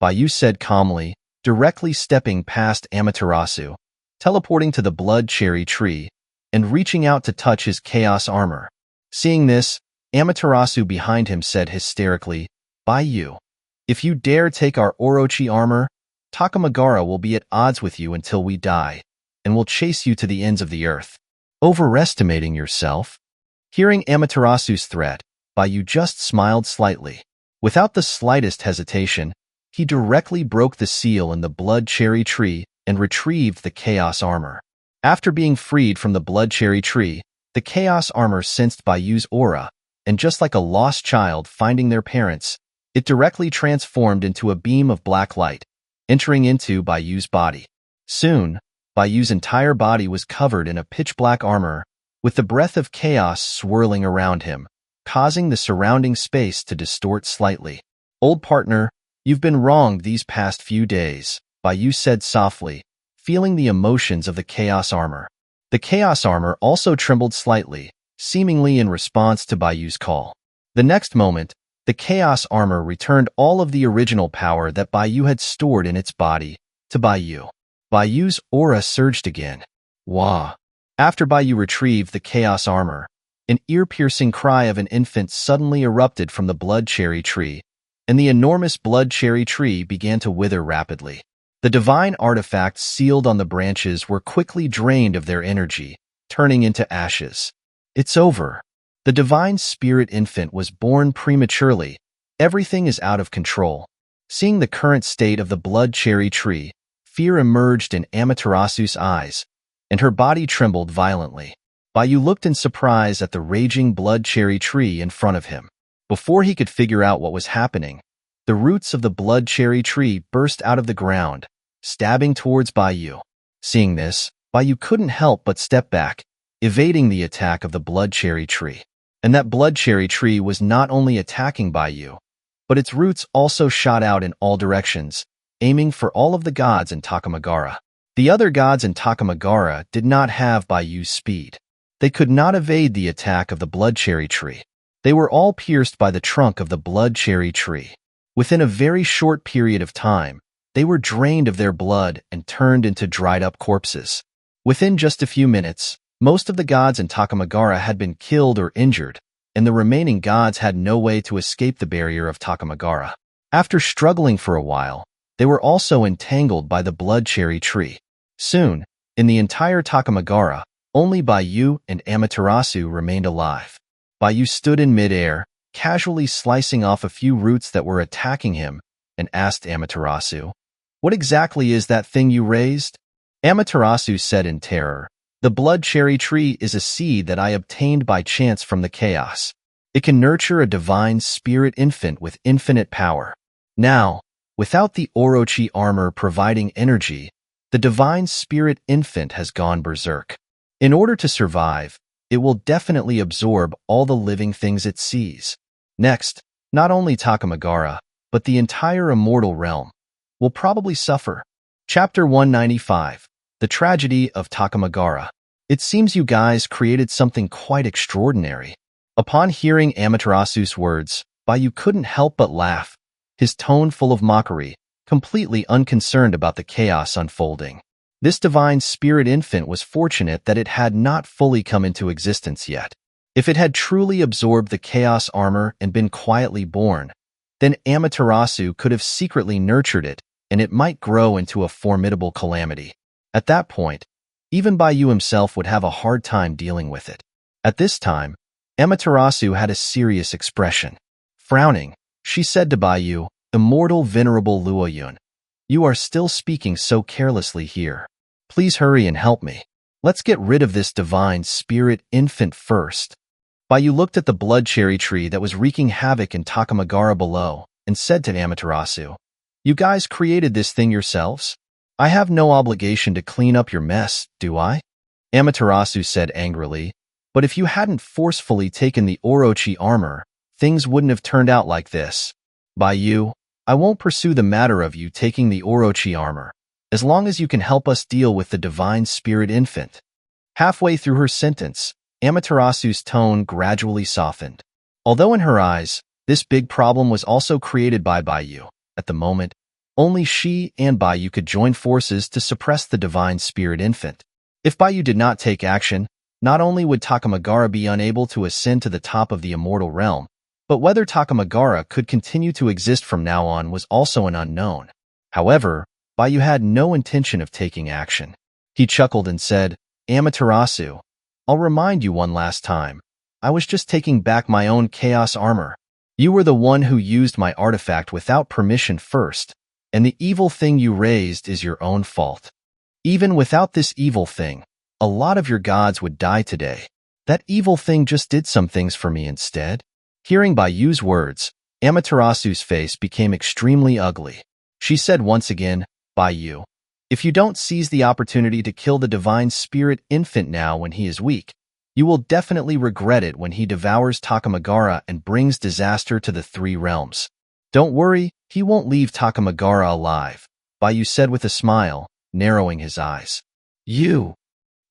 Bayu said calmly, directly stepping past Amaterasu, teleporting to the blood cherry tree, and reaching out to touch his chaos armor. Seeing this, Amaterasu behind him said hysterically, "Bayu, if you dare take our Orochi armor, Takamagara will be at odds with you until we die, and will chase you to the ends of the earth." Overestimating yourself? Hearing Amaterasu's threat, Bayu just smiled slightly. Without the slightest hesitation, he directly broke the seal in the blood cherry tree and retrieved the chaos armor. After being freed from the blood cherry tree, the chaos armor sensed Bayu's aura, and just like a lost child finding their parents, it directly transformed into a beam of black light, entering into Bayu's body. Soon, Bayu's entire body was covered in a pitch-black armor, with the breath of chaos swirling around him, causing the surrounding space to distort slightly. "Old partner, you've been wronged these past few days," Bayu said softly, feeling the emotions of the chaos armor. The chaos armor also trembled slightly, seemingly in response to Bayu's call. The next moment, the chaos armor returned all of the original power that Bayu had stored in its body to Bayu. Bayu's aura surged again. Wah! After Bayu retrieved the chaos armor, an ear-piercing cry of an infant suddenly erupted from the blood cherry tree, and the enormous blood cherry tree began to wither rapidly. The divine artifacts sealed on the branches were quickly drained of their energy, turning into ashes. It's over. The divine spirit infant was born prematurely. Everything is out of control. Seeing the current state of the blood cherry tree, fear emerged in Amaterasu's eyes, and her body trembled violently. Bayu looked in surprise at the raging blood cherry tree in front of him. Before he could figure out what was happening, the roots of the blood cherry tree burst out of the ground, stabbing towards Bayu. Seeing this, Bayu couldn't help but step back, evading the attack of the blood cherry tree. And that blood cherry tree was not only attacking Bayu, but its roots also shot out in all directions, aiming for all of the gods in Takamagara. The other gods in Takamagara did not have Bayu's speed. They could not evade the attack of the blood cherry tree. They were all pierced by the trunk of the blood cherry tree. Within a very short period of time, they were drained of their blood and turned into dried-up corpses. Within just a few minutes, most of the gods in Takamagara had been killed or injured, and the remaining gods had no way to escape the barrier of Takamagara. After struggling for a while, they were also entangled by the blood cherry tree. Soon, in the entire Takamagara, only Bayu and Amaterasu remained alive. Bayu stood in midair, casually slicing off a few roots that were attacking him, and asked Amaterasu, "What exactly is that thing you raised?" Amaterasu said in terror, "The blood cherry tree is a seed that I obtained by chance from the chaos. It can nurture a divine spirit infant with infinite power. Now, without the Orochi armor providing energy, the divine spirit infant has gone berserk. In order to survive, it will definitely absorb all the living things it sees. Next, not only Takamagara, but the entire immortal realm will probably suffer." Chapter 195, The Tragedy of Takamagara. "It seems you guys created something quite extraordinary." Upon hearing Amaterasu's words, Bayu couldn't help but laugh, his tone full of mockery, completely unconcerned about the chaos unfolding. This divine spirit infant was fortunate that it had not fully come into existence yet. If it had truly absorbed the chaos armor and been quietly born, then Amaterasu could have secretly nurtured it, and it might grow into a formidable calamity. At that point, even Bayu himself would have a hard time dealing with it. At this time, Amaterasu had a serious expression. Frowning, she said to Bayu, "Immortal Venerable Luoyun, you are still speaking so carelessly here. Please hurry and help me. Let's get rid of this divine spirit infant first." Bayu looked at the blood cherry tree that was wreaking havoc in Takamagara below and said to Amaterasu, "You guys created this thing yourselves? I have no obligation to clean up your mess, do I?" Amaterasu said angrily, "But if you hadn't forcefully taken the Orochi armor, things wouldn't have turned out like this. Bayu, I won't pursue the matter of you taking the Orochi armor, as long as you can help us deal with the divine spirit infant." Halfway through her sentence, Amaterasu's tone gradually softened. Although in her eyes, this big problem was also created by Bayu. At the moment, only she and Bayu could join forces to suppress the divine spirit infant. If Bayu did not take action, not only would Takamagara be unable to ascend to the top of the immortal realm, but whether Takamagara could continue to exist from now on was also an unknown. However, Bayu had no intention of taking action. He chuckled and said, "Amaterasu, I'll remind you one last time. I was just taking back my own chaos armor. You were the one who used my artifact without permission first, and the evil thing you raised is your own fault. Even without this evil thing, a lot of your gods would die today. That evil thing just did some things for me instead." Hearing Bayu's words, Amaterasu's face became extremely ugly. She said once again, "Bayu, if you don't seize the opportunity to kill the divine spirit infant now when he is weak, you will definitely regret it when he devours Takamagara and brings disaster to the three realms. Don't worry, he won't leave Takamagara alive," Bayu said with a smile, narrowing his eyes. "You."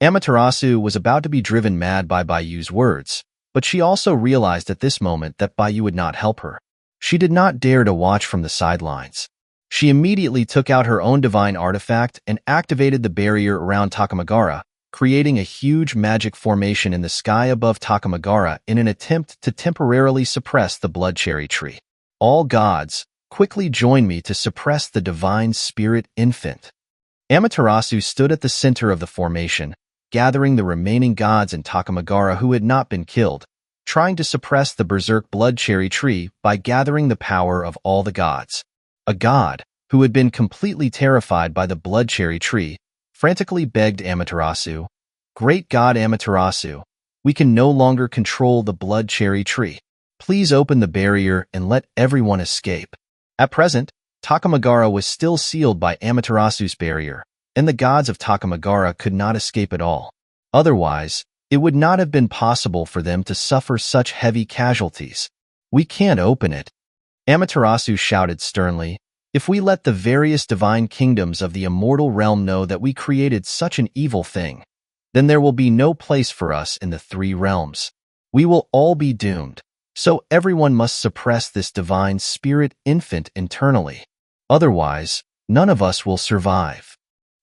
Amaterasu was about to be driven mad by Bayu's words, but she also realized at this moment that Bayu would not help her. She did not dare to watch from the sidelines. She immediately took out her own divine artifact and activated the barrier around Takamagara, creating a huge magic formation in the sky above Takamagara in an attempt to temporarily suppress the blood cherry tree. "All gods, quickly join me to suppress the divine spirit infant." Amaterasu stood at the center of the formation, gathering the remaining gods in Takamagara who had not been killed, trying to suppress the berserk blood cherry tree by gathering the power of all the gods. A god, who had been completely terrified by the blood cherry tree, frantically begged Amaterasu, "Great God Amaterasu, we can no longer control the blood cherry tree. Please open the barrier and let everyone escape." At present, Takamagara was still sealed by Amaterasu's barrier, and the gods of Takamagara could not escape at all. Otherwise, it would not have been possible for them to suffer such heavy casualties. "We can't open it," Amaterasu shouted sternly. "If we let the various divine kingdoms of the immortal realm know that we created such an evil thing, then there will be no place for us in the three realms. We will all be doomed, so everyone must suppress this divine spirit infant internally. Otherwise, none of us will survive."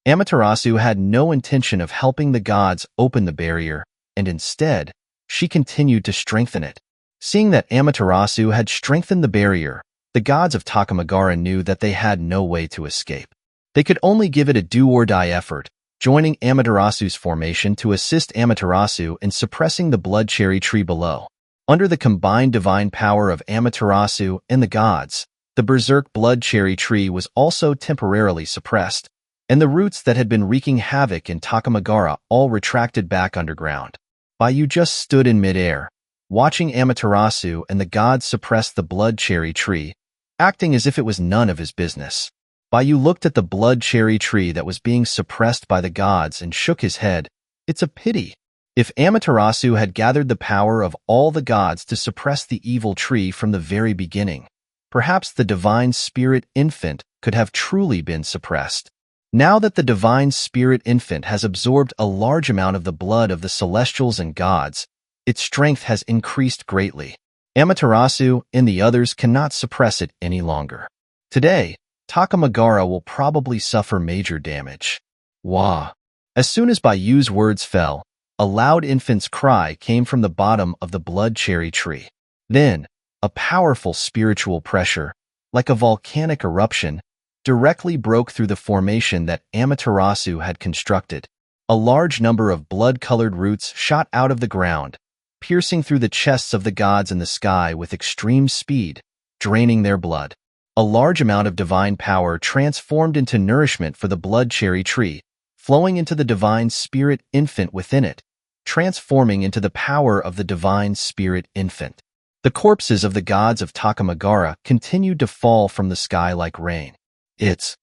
Amaterasu had no intention of helping the gods open the barrier, and instead, she continued to strengthen it. Seeing that Amaterasu had strengthened the barrier, the gods of Takamagara knew that they had no way to escape. They could only give it a do-or-die effort, joining Amaterasu's formation to assist Amaterasu in suppressing the blood cherry tree below. Under the combined divine power of Amaterasu and the gods, the berserk blood cherry tree was also temporarily suppressed, and the roots that had been wreaking havoc in Takamagara all retracted back underground. Bayu just stood in midair, watching Amaterasu and the gods suppress the blood cherry tree, acting as if it was none of his business. Bayu looked at the blood cherry tree that was being suppressed by the gods and shook his head. "It's a pity. If Amaterasu had gathered the power of all the gods to suppress the evil tree from the very beginning, perhaps the divine spirit infant could have truly been suppressed. Now that the divine spirit infant has absorbed a large amount of the blood of the celestials and gods, its strength has increased greatly. Amaterasu and the others cannot suppress it any longer. Today, Takamagara will probably suffer major damage." Wah! As soon as Bayu's words fell, a loud infant's cry came from the bottom of the blood cherry tree. Then, a powerful spiritual pressure, like a volcanic eruption, directly broke through the formation that Amaterasu had constructed. A large number of blood-colored roots shot out of the ground, piercing through the chests of the gods in the sky with extreme speed, draining their blood. A large amount of divine power transformed into nourishment for the blood cherry tree, flowing into the divine spirit infant within it, transforming into the power of the divine spirit infant. The corpses of the gods of Takamagara continued to fall from the sky like rain. It's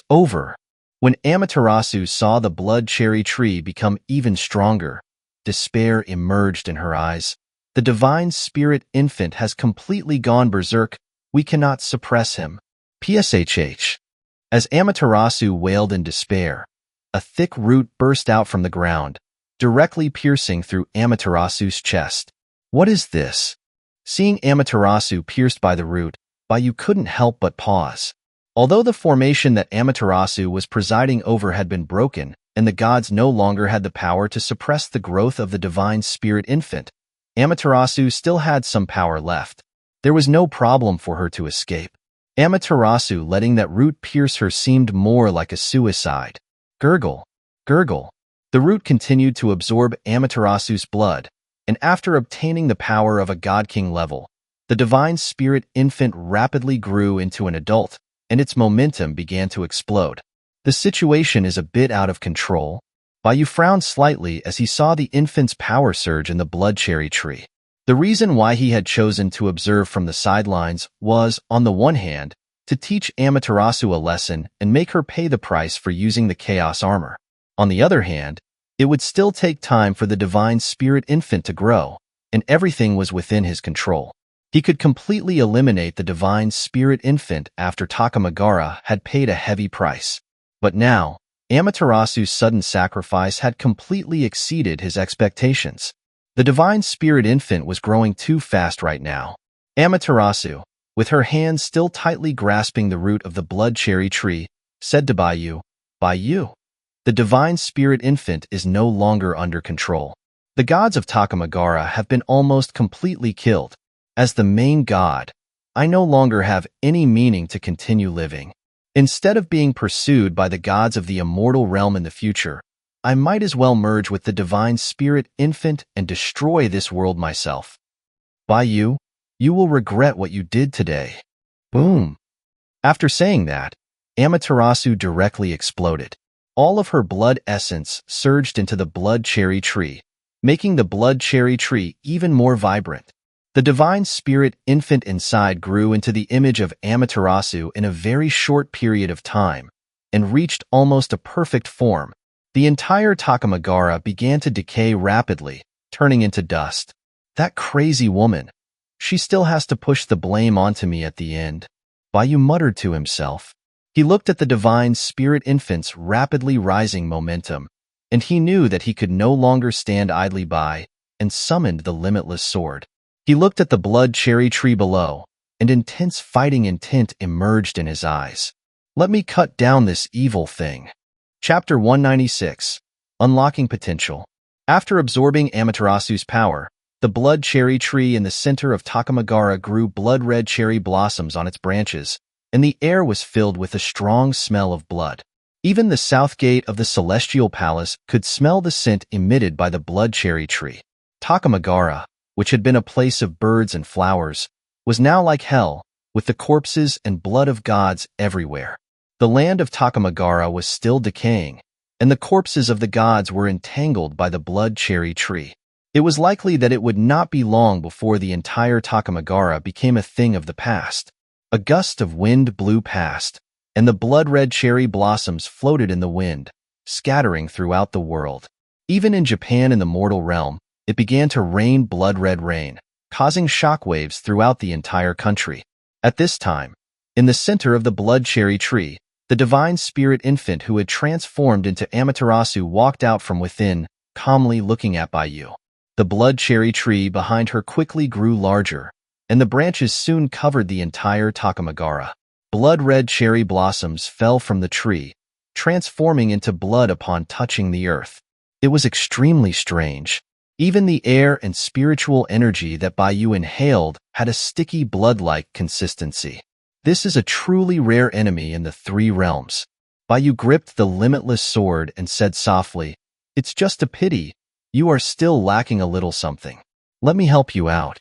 over. When Amaterasu saw the blood cherry tree become even stronger, despair emerged in her eyes. The divine spirit infant has completely gone berserk. We cannot suppress him. PSHH. As Amaterasu wailed in despair, a thick root burst out from the ground, directly piercing through Amaterasu's chest. What is this? Seeing Amaterasu pierced by the root, Bayu couldn't help but pause. Although the formation that Amaterasu was presiding over had been broken, and the gods no longer had the power to suppress the growth of the divine spirit infant, Amaterasu still had some power left. There was no problem for her to escape. Amaterasu letting that root pierce her seemed more like a suicide. Gurgle, gurgle. The root continued to absorb Amaterasu's blood, and after obtaining the power of a god-king level, the divine spirit infant rapidly grew into an adult, and its momentum began to explode. The situation is a bit out of control. Bayu frowned slightly as he saw the infant's power surge in the blood cherry tree. The reason why he had chosen to observe from the sidelines was, on the one hand, to teach Amaterasu a lesson and make her pay the price for using the chaos armor. On the other hand, it would still take time for the divine spirit infant to grow, and everything was within his control. He could completely eliminate the divine spirit infant after Takamagara had paid a heavy price. But now, Amaterasu's sudden sacrifice had completely exceeded his expectations. The divine spirit infant was growing too fast right now. Amaterasu, with her hands still tightly grasping the root of the blood cherry tree, said to Bayu, "Bayu, the divine spirit infant is no longer under control. The gods of Takamagara have been almost completely killed. As the main god, I no longer have any meaning to continue living. Instead of being pursued by the gods of the immortal realm in the future, I might as well merge with the divine spirit infant and destroy this world myself. Bayu, you will regret what you did today." Boom. After saying that, Amaterasu directly exploded. All of her blood essence surged into the blood cherry tree, making the blood cherry tree even more vibrant. The divine spirit infant inside grew into the image of Amaterasu in a very short period of time and reached almost a perfect form. The entire Takamagara began to decay rapidly, turning into dust. That crazy woman. She still has to push the blame onto me at the end. Bayu muttered to himself. He looked at the divine spirit infant's rapidly rising momentum, and he knew that he could no longer stand idly by, and summoned the limitless sword. He looked at the blood cherry tree below, and intense fighting intent emerged in his eyes. Let me cut down this evil thing. Chapter 196. Unlocking Potential. After absorbing Amaterasu's power, the blood cherry tree in the center of Takamagara grew blood-red cherry blossoms on its branches, and the air was filled with a strong smell of blood. Even the south gate of the celestial palace could smell the scent emitted by the blood cherry tree. Takamagara, which had been a place of birds and flowers, was now like hell, with the corpses and blood of gods everywhere. The land of Takamagara was still decaying, and the corpses of the gods were entangled by the blood cherry tree. It was likely that it would not be long before the entire Takamagara became a thing of the past. A gust of wind blew past, and the blood-red cherry blossoms floated in the wind, scattering throughout the world. Even in Japan in the mortal realm, it began to rain blood-red rain, causing shockwaves throughout the entire country. At this time, in the center of the blood cherry tree, the divine spirit infant who had transformed into Amaterasu walked out from within, calmly looking at Bayu. The blood cherry tree behind her quickly grew larger, and the branches soon covered the entire Takamagara. Blood-red cherry blossoms fell from the tree, transforming into blood upon touching the earth. It was extremely strange. Even the air and spiritual energy that Bayu inhaled had a sticky blood-like consistency. This is a truly rare enemy in the three realms. Bayu gripped the limitless sword and said softly, "It's just a pity. You are still lacking a little something. Let me help you out."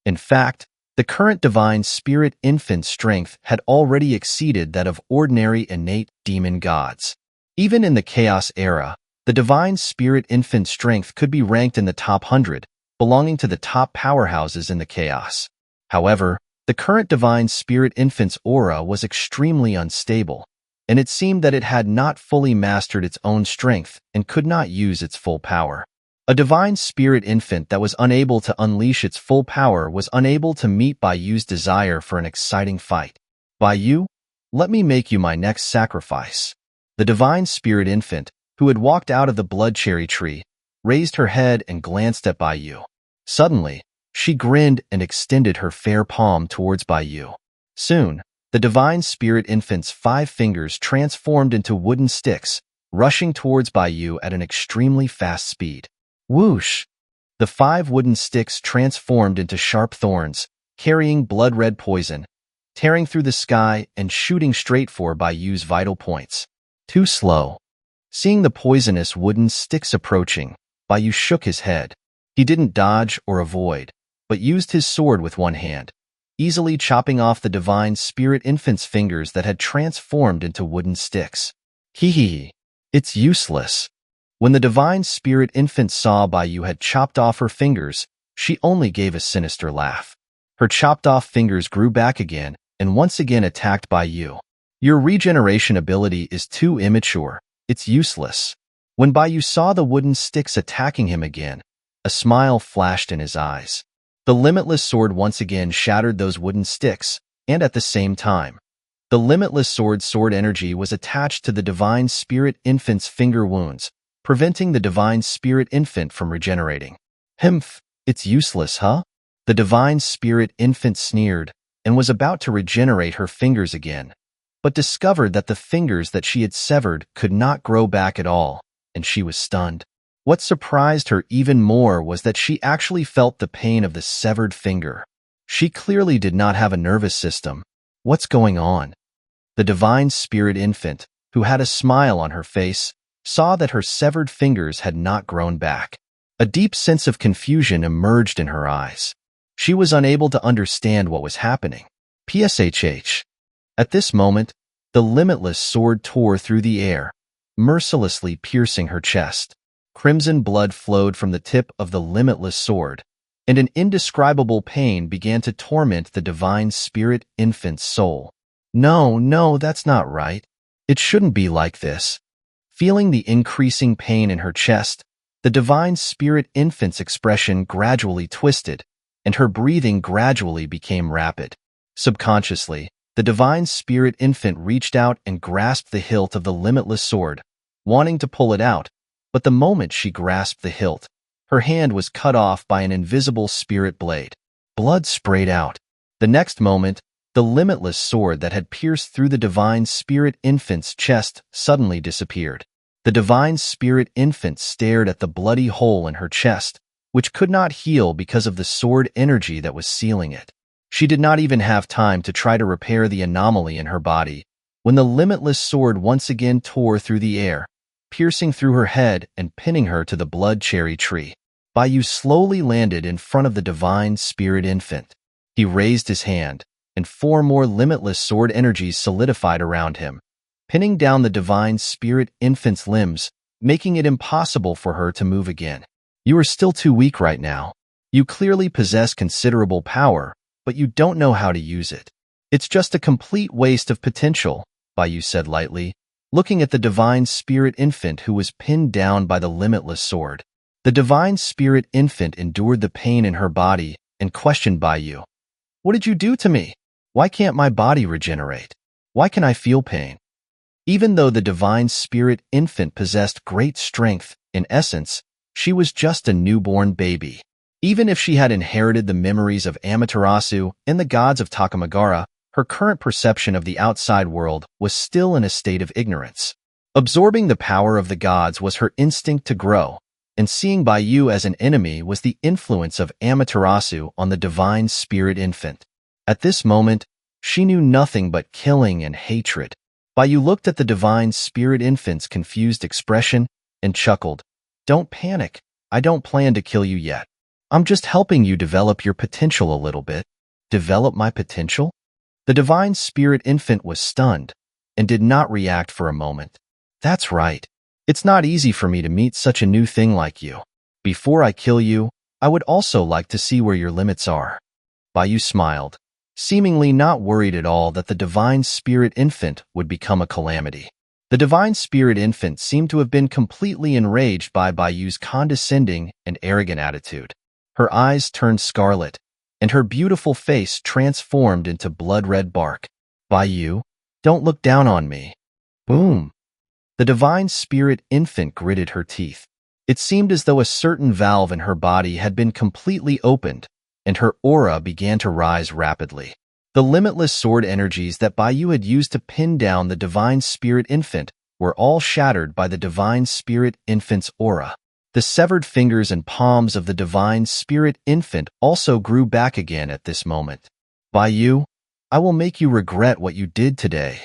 In fact, the current divine spirit infant strength had already exceeded that of ordinary innate demon gods. Even in the chaos era, The Divine Spirit Infant strength could be ranked in the top 100, belonging to the top powerhouses in the chaos. However, the current Divine Spirit Infant's aura was extremely unstable, and it seemed that it had not fully mastered its own strength and could not use its full power. A Divine Spirit Infant that was unable to unleash its full power was unable to meet Baiyu's desire for an exciting fight. Baiyu, let me make you my next sacrifice. The Divine Spirit Infant, who had walked out of the blood cherry tree, raised her head and glanced at Baiyu. Suddenly, she grinned and extended her fair palm towards Baiyu. Soon, the Divine Spirit Infant's 5 fingers transformed into wooden sticks, rushing towards Baiyu at an extremely fast speed. Whoosh! The 5 wooden sticks transformed into sharp thorns, carrying blood-red poison, tearing through the sky and shooting straight for Baiyu's vital points. Too slow. Seeing the poisonous wooden sticks approaching, Baiyu shook his head. He didn't dodge or avoid, but used his sword with one hand, easily chopping off the Divine Spirit Infant's fingers that had transformed into wooden sticks. Hee. It's useless. When the Divine Spirit Infant saw Baiyu had chopped off her fingers, she only gave a sinister laugh. Her chopped-off fingers grew back again and once again attacked Baiyu. Your regeneration ability is too immature. It's useless. When Baiyu saw the wooden sticks attacking him again, a smile flashed in his eyes. The limitless sword once again shattered those wooden sticks, and at the same time, the limitless sword energy was attached to the Divine Spirit Infant's finger wounds, preventing the Divine Spirit Infant from regenerating. Humph, it's useless, huh? The Divine Spirit Infant sneered and was about to regenerate her fingers again, but discovered that the fingers that she had severed could not grow back at all, and she was stunned. What surprised her even more was that she actually felt the pain of the severed finger. She clearly did not have a nervous system. What's going on? The Divine Spirit Infant, who had a smile on her face, saw that her severed fingers had not grown back. A deep sense of confusion emerged in her eyes. She was unable to understand what was happening. Pshh. At this moment, the limitless sword tore through the air, mercilessly piercing her chest. Crimson blood flowed from the tip of the limitless sword, and an indescribable pain began to torment the Divine Spirit Infant's soul. No, that's not right. It shouldn't be like this. Feeling the increasing pain in her chest, the Divine Spirit Infant's expression gradually twisted, and her breathing gradually became rapid. Subconsciously, the Divine Spirit Infant reached out and grasped the hilt of the limitless sword, wanting to pull it out, but the moment she grasped the hilt, her hand was cut off by an invisible spirit blade. Blood sprayed out. The next moment, the limitless sword that had pierced through the Divine Spirit Infant's chest suddenly disappeared. The Divine Spirit Infant stared at the bloody hole in her chest, which could not heal because of the sword energy that was sealing it. She did not even have time to try to repair the anomaly in her body when the limitless sword once again tore through the air, piercing through her head and pinning her to the blood cherry tree. Baiyu slowly landed in front of the Divine Spirit Infant. He raised his hand, and 4 more limitless sword energies solidified around him, pinning down the Divine Spirit Infant's limbs, making it impossible for her to move again. You are still too weak right now. You clearly possess considerable power, but you don't know how to use it. It's just a complete waste of potential, Baiyu said lightly, looking at the Divine Spirit Infant who was pinned down by the limitless sword. The Divine Spirit Infant endured the pain in her body and questioned Baiyu. What did you do to me? Why can't my body regenerate? Why can I feel pain? Even though the Divine Spirit Infant possessed great strength, in essence, she was just a newborn baby. Even if she had inherited the memories of Amaterasu and the gods of Takamagara, her current perception of the outside world was still in a state of ignorance. Absorbing the power of the gods was her instinct to grow, and seeing Baiyu as an enemy was the influence of Amaterasu on the Divine Spirit Infant. At this moment, she knew nothing but killing and hatred. Baiyu looked at the Divine Spirit Infant's confused expression and chuckled. Don't panic. I don't plan to kill you yet. I'm just helping you develop your potential a little bit. Develop my potential? The Divine Spirit Infant was stunned and did not react for a moment. That's right. It's not easy for me to meet such a new thing like you. Before I kill you, I would also like to see where your limits are. Baiyu smiled, seemingly not worried at all that the divine spirit infant would become a calamity. The divine spirit infant seemed to have been completely enraged by Baiyu's condescending and arrogant attitude. Her eyes turned scarlet, and her beautiful face transformed into blood-red bark. Baiyu, don't look down on me. Boom. The divine spirit infant gritted her teeth. It seemed as though a certain valve in her body had been completely opened, and her aura began to rise rapidly. The limitless sword energies that Baiyu had used to pin down the divine spirit infant were all shattered by the divine spirit infant's aura. The severed fingers and palms of the divine spirit infant also grew back again at this moment. Baiyu, I will make you regret what you did today.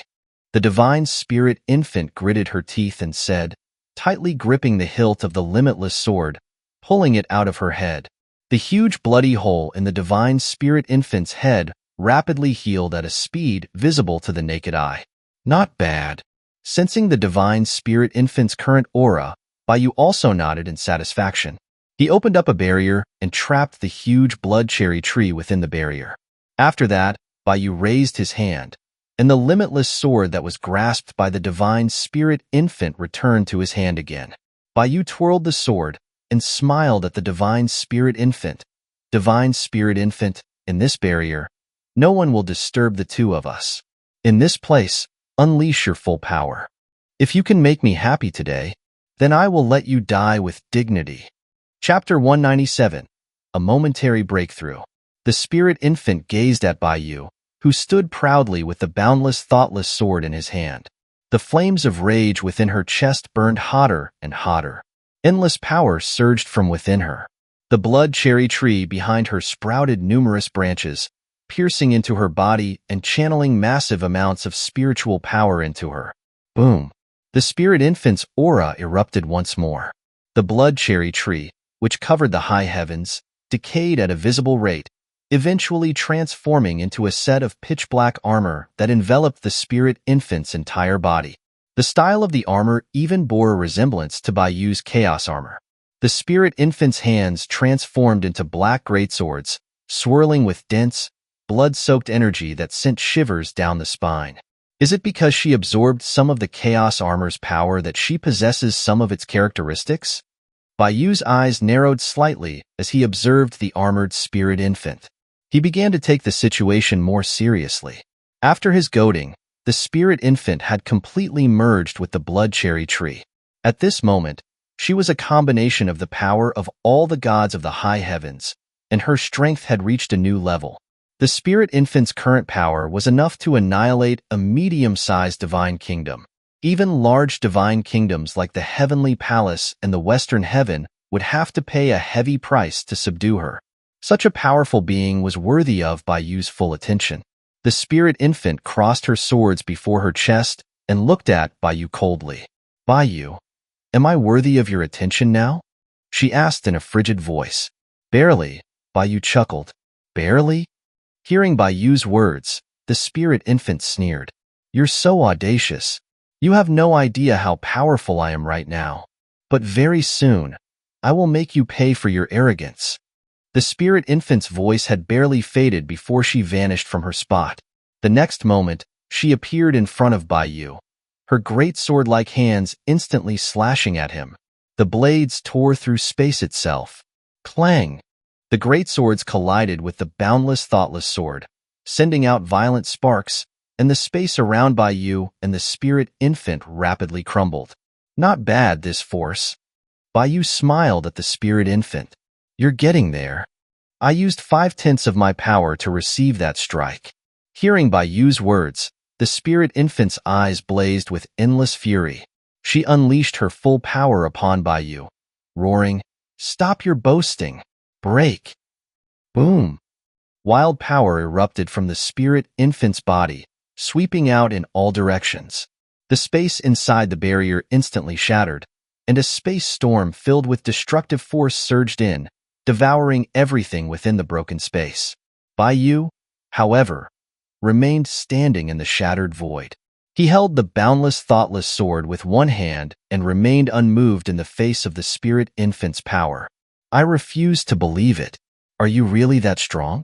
The divine spirit infant gritted her teeth and said, tightly gripping the hilt of the limitless sword, pulling it out of her head. The huge bloody hole in the divine spirit infant's head rapidly healed at a speed visible to the naked eye. Not bad. Sensing the divine spirit infant's current aura, Baiyu also nodded in satisfaction. He opened up a barrier and trapped the huge blood cherry tree within the barrier. After that, Baiyu raised his hand, and the limitless sword that was grasped by the divine spirit infant returned to his hand again. Baiyu twirled the sword and smiled at the divine spirit infant. Divine spirit infant, in this barrier, no one will disturb the two of us. In this place, unleash your full power. If you can make me happy today, then I will let you die with dignity. Chapter 197. A Momentary Breakthrough. The spirit infant gazed at Baiyu, who stood proudly with the boundless, thoughtless sword in his hand. The flames of rage within her chest burned hotter and hotter. Endless power surged from within her. The blood cherry tree behind her sprouted numerous branches, piercing into her body and channeling massive amounts of spiritual power into her. Boom! The spirit infant's aura erupted once more. The blood cherry tree, which covered the high heavens, decayed at a visible rate, eventually transforming into a set of pitch-black armor that enveloped the spirit infant's entire body. The style of the armor even bore a resemblance to Baiyu's chaos armor. The spirit infant's hands transformed into black greatswords, swirling with dense, blood-soaked energy that sent shivers down the spine. Is it because she absorbed some of the chaos armor's power that she possesses some of its characteristics? Baiyu's eyes narrowed slightly as he observed the armored spirit infant. He began to take the situation more seriously. After his goading, the spirit infant had completely merged with the blood cherry tree. At this moment, she was a combination of the power of all the gods of the high heavens, and her strength had reached a new level. The spirit infant's current power was enough to annihilate a medium-sized divine kingdom. Even large divine kingdoms like the Heavenly Palace and the Western Heaven would have to pay a heavy price to subdue her. Such a powerful being was worthy of Baiyu's full attention. The spirit infant crossed her swords before her chest and looked at Baiyu coldly. Baiyu, am I worthy of your attention now? She asked in a frigid voice. Barely, Baiyu chuckled. Barely? Hearing Baiyu's words, the spirit infant sneered. You're so audacious. You have no idea how powerful I am right now. But very soon, I will make you pay for your arrogance. The spirit infant's voice had barely faded before she vanished from her spot. The next moment, she appeared in front of Baiyu, her great sword-like hands instantly slashing at him. The blades tore through space itself. Clang! The great swords collided with the boundless, thoughtless sword, sending out violent sparks, and the space around Baiyu and the spirit infant rapidly crumbled. Not bad, this force. Baiyu smiled at the spirit infant. You're getting there. I used 5/10 of my power to receive that strike. Hearing Baiyu's words, the spirit infant's eyes blazed with endless fury. She unleashed her full power upon Baiyu, roaring, Stop your boasting! Break! Boom! Wild power erupted from the spirit infant's body, sweeping out in all directions. The space inside the barrier instantly shattered, and a space storm filled with destructive force surged in, devouring everything within the broken space. Baiyu, however, remained standing in the shattered void. He held the boundless, thoughtless sword with one hand and remained unmoved in the face of the spirit infant's power. I refuse to believe it. Are you really that strong?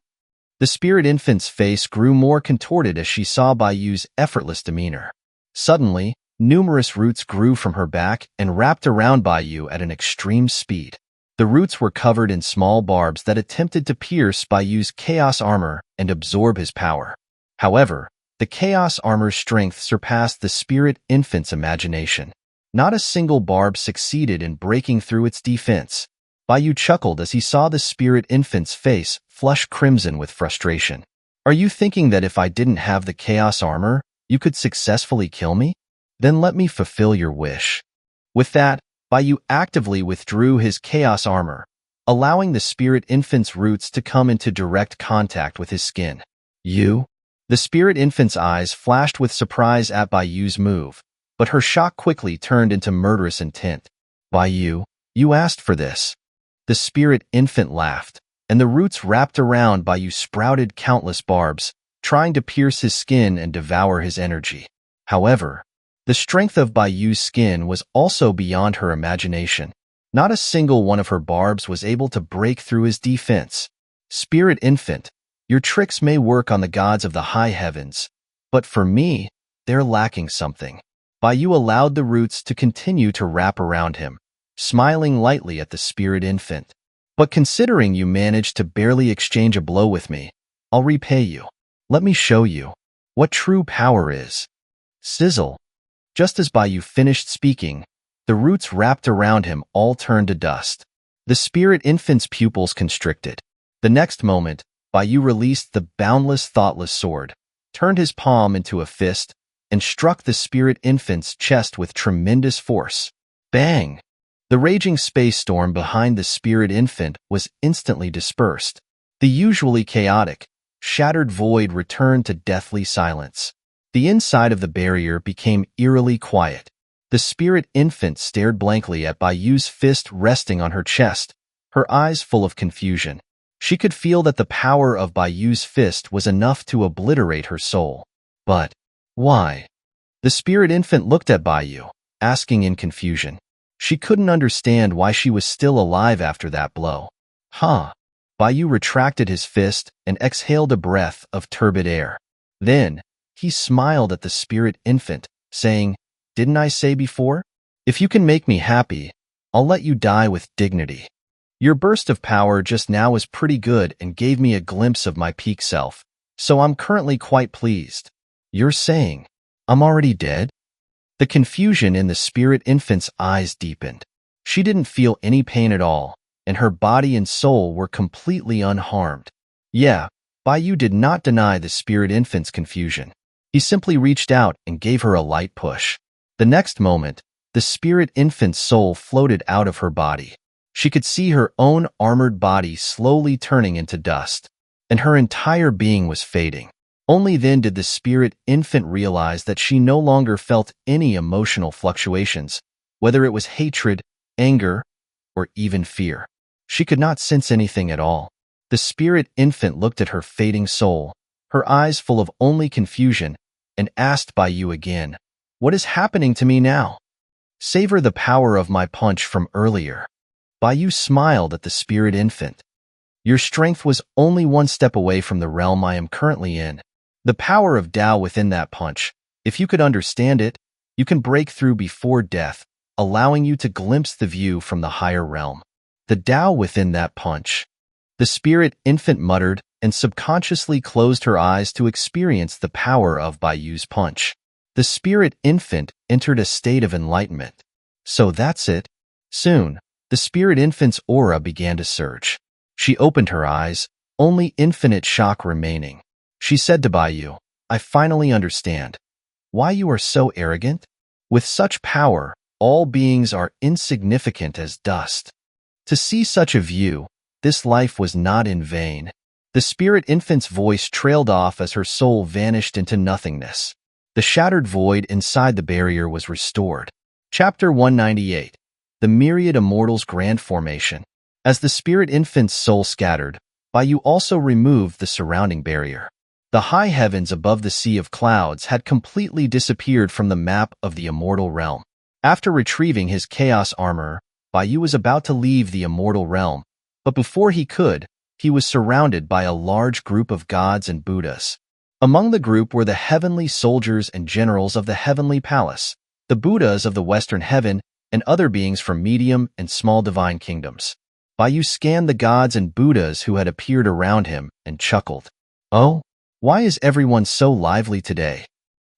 The spirit infant's face grew more contorted as she saw Baiyu's effortless demeanor. Suddenly, numerous roots grew from her back and wrapped around Baiyu at an extreme speed. The roots were covered in small barbs that attempted to pierce Baiyu's chaos armor and absorb his power. However, the chaos armor's strength surpassed the spirit infant's imagination. Not a single barb succeeded in breaking through its defense. Baiyu chuckled as he saw the spirit infant's face flush crimson with frustration. Are you thinking that if I didn't have the chaos armor, you could successfully kill me? Then let me fulfill your wish. With that, Baiyu actively withdrew his chaos armor, allowing the spirit infant's roots to come into direct contact with his skin. You? The spirit infant's eyes flashed with surprise at Baiyu's move, but her shock quickly turned into murderous intent. Baiyu, you asked for this. The spirit infant laughed, and the roots wrapped around Baiyu sprouted countless barbs, trying to pierce his skin and devour his energy. However, the strength of Baiyu's skin was also beyond her imagination. Not a single one of her barbs was able to break through his defense. Spirit infant, your tricks may work on the gods of the high heavens, but for me, they're lacking something. Baiyu allowed the roots to continue to wrap around him, smiling lightly at the spirit infant. But considering you managed to barely exchange a blow with me, I'll repay you. Let me show you what true power is. Sizzle. Just as Baiyu finished speaking, the roots wrapped around him all turned to dust. The spirit infant's pupils constricted. The next moment, Baiyu released the boundless, thoughtless sword, turned his palm into a fist, and struck the spirit infant's chest with tremendous force. Bang! The raging space storm behind the spirit infant was instantly dispersed. The usually chaotic, shattered void returned to deathly silence. The inside of the barrier became eerily quiet. The spirit infant stared blankly at Baiyu's fist resting on her chest, her eyes full of confusion. She could feel that the power of Baiyu's fist was enough to obliterate her soul. But why? The spirit infant looked at Baiyu, asking in confusion. She couldn't understand why she was still alive after that blow. Baiyu retracted his fist and exhaled a breath of turbid air. Then, he smiled at the spirit infant, saying, Didn't I say before? If you can make me happy, I'll let you die with dignity. Your burst of power just now was pretty good and gave me a glimpse of my peak self, so I'm currently quite pleased. You're saying, I'm already dead? The confusion in the spirit infant's eyes deepened. She didn't feel any pain at all, and her body and soul were completely unharmed. Yeah, Baiyu did not deny the spirit infant's confusion. He simply reached out and gave her a light push. The next moment, the spirit infant's soul floated out of her body. She could see her own armored body slowly turning into dust, and her entire being was fading. Only then did the spirit infant realize that she no longer felt any emotional fluctuations, whether it was hatred, anger, or even fear. She could not sense anything at all. The spirit infant looked at her fading soul, her eyes full of only confusion, and asked Baiyu again, What is happening to me now? Savor the power of my punch from earlier. Baiyu smiled at the spirit infant. Your strength was only one step away from the realm I am currently in. The power of Tao within that punch, if you could understand it, you can break through before death, allowing you to glimpse the view from the higher realm. The Tao within that punch. The spirit infant muttered and subconsciously closed her eyes to experience the power of Baiyu's punch. The spirit infant entered a state of enlightenment. So that's it. Soon, the spirit infant's aura began to surge. She opened her eyes, only infinite shock remaining. She said to Baiyu, I finally understand. Why you are so arrogant? With such power, all beings are insignificant as dust. To see such a view, this life was not in vain. The spirit infant's voice trailed off as her soul vanished into nothingness. The shattered void inside the barrier was restored. Chapter 198. The Myriad Immortals Grand Formation. As the spirit infant's soul scattered, Baiyu also removed the surrounding barrier. The high heavens above the sea of clouds had completely disappeared from the map of the immortal realm. After retrieving his chaos armor, Baiyu was about to leave the immortal realm, but before he could, he was surrounded by a large group of gods and Buddhas. Among the group were the heavenly soldiers and generals of the heavenly palace, the Buddhas of the western heaven, and other beings from medium and small divine kingdoms. Baiyu scanned the gods and Buddhas who had appeared around him and chuckled. Oh, why is everyone so lively today?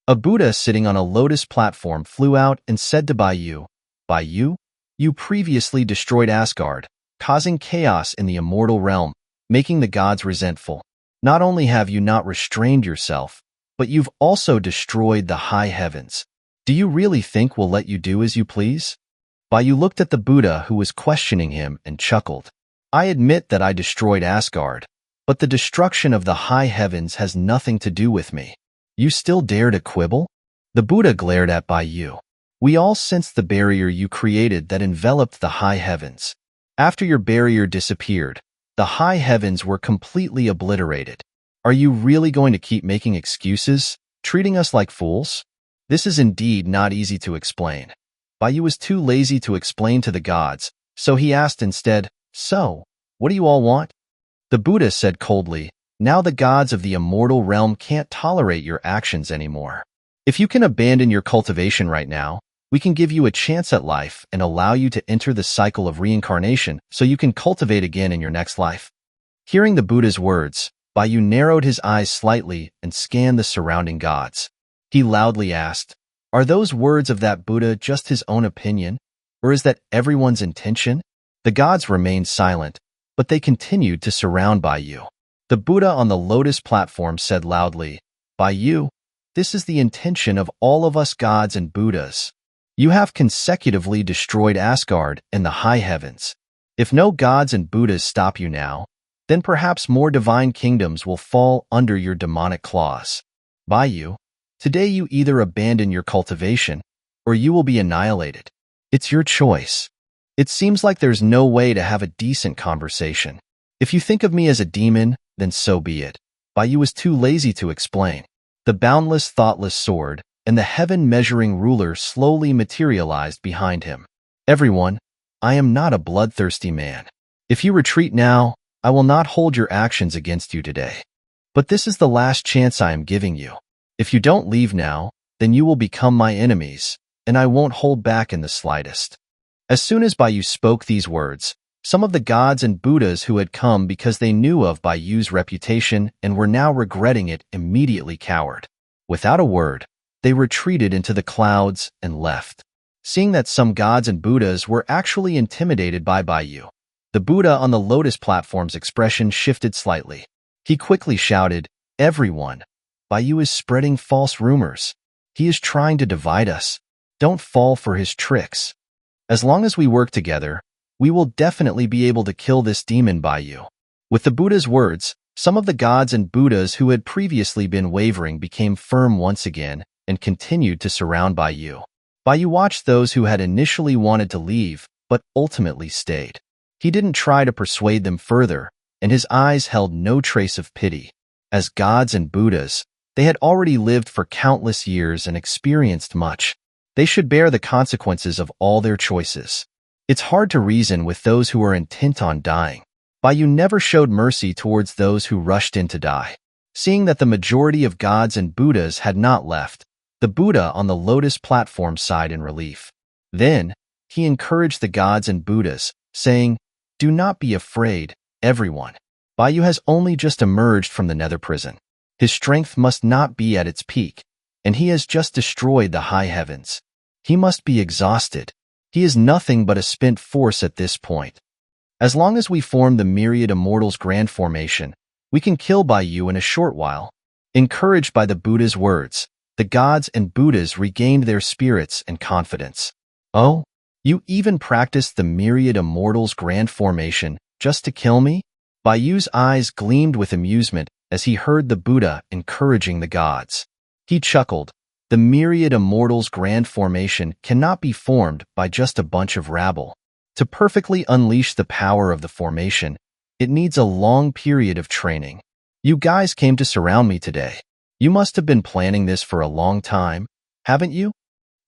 A Buddha sitting on a lotus platform flew out and said to Baiyu, Baiyu, you previously destroyed Asgard, causing chaos in the immortal realm, making the gods resentful. Not only have you not restrained yourself, but you've also destroyed the high heavens. Do you really think we'll let you do as you please? Baiyu looked at the Buddha who was questioning him and chuckled. I admit that I destroyed Asgard, but the destruction of the high heavens has nothing to do with me. You still dare to quibble? The Buddha glared at Baiyu. We all sensed the barrier you created that enveloped the high heavens. After your barrier disappeared, the high heavens were completely obliterated. Are you really going to keep making excuses, treating us like fools? This is indeed not easy to explain. Baiyu was too lazy to explain to the gods, so he asked instead, So, what do you all want? The Buddha said coldly, Now the gods of the immortal realm can't tolerate your actions anymore. If you can abandon your cultivation right now, we can give you a chance at life and allow you to enter the cycle of reincarnation so you can cultivate again in your next life. Hearing the Buddha's words, Baiyu narrowed his eyes slightly and scanned the surrounding gods. He loudly asked, Are those words of that Buddha just his own opinion, or is that everyone's intention? The gods remained silent, but they continued to surround Baiyu. The Buddha on the lotus platform said loudly, Baiyu, this is the intention of all of us gods and Buddhas. You have consecutively destroyed Asgard and the high heavens. If no gods and Buddhas stop you now, then perhaps more divine kingdoms will fall under your demonic claws. Baiyu, today you either abandon your cultivation, or you will be annihilated. It's your choice. It seems like there's no way to have a decent conversation. If you think of me as a demon, then so be it. Baiyu was too lazy to explain. The boundless, thoughtless sword and the heaven-measuring ruler slowly materialized behind him. Everyone, I am not a bloodthirsty man. If you retreat now, I will not hold your actions against you today. But this is the last chance I am giving you. If you don't leave now, then you will become my enemies, and I won't hold back in the slightest. As soon as Baiyu spoke these words, some of the gods and Buddhas who had come because they knew of Baiyu's reputation and were now regretting it immediately cowered. Without a word, they retreated into the clouds and left. Seeing that some gods and Buddhas were actually intimidated by Baiyu, the Buddha on the lotus platform's expression shifted slightly. He quickly shouted, Everyone, Baiyu is spreading false rumors. He is trying to divide us. Don't fall for his tricks. As long as we work together, we will definitely be able to kill this demon Baiyu. With the Buddha's words, some of the gods and Buddhas who had previously been wavering became firm once again and continued to surround Baiyu. Baiyu watched those who had initially wanted to leave, but ultimately stayed. He didn't try to persuade them further, and his eyes held no trace of pity. As gods and Buddhas, they had already lived for countless years and experienced much. They should bear the consequences of all their choices. It's hard to reason with those who are intent on dying. Baiyu never showed mercy towards those who rushed in to die. Seeing that the majority of gods and Buddhas had not left, the Buddha on the lotus platform sighed in relief. Then, he encouraged the gods and Buddhas, saying, Do not be afraid, everyone. Baiyu has only just emerged from the nether prison. His strength must not be at its peak, and he has just destroyed the high heavens. He must be exhausted. He is nothing but a spent force at this point. As long as we form the myriad immortals grand formation, we can kill Baiyu in a short while. Encouraged by the Buddha's words, the gods and Buddhas regained their spirits and confidence. Oh, you even practiced the myriad immortals grand formation just to kill me? Baiyu's eyes gleamed with amusement as he heard the Buddha encouraging the gods. He chuckled. The myriad immortals grand formation cannot be formed by just a bunch of rabble. To perfectly unleash the power of the formation, it needs a long period of training. You guys came to surround me today. You must have been planning this for a long time, haven't you?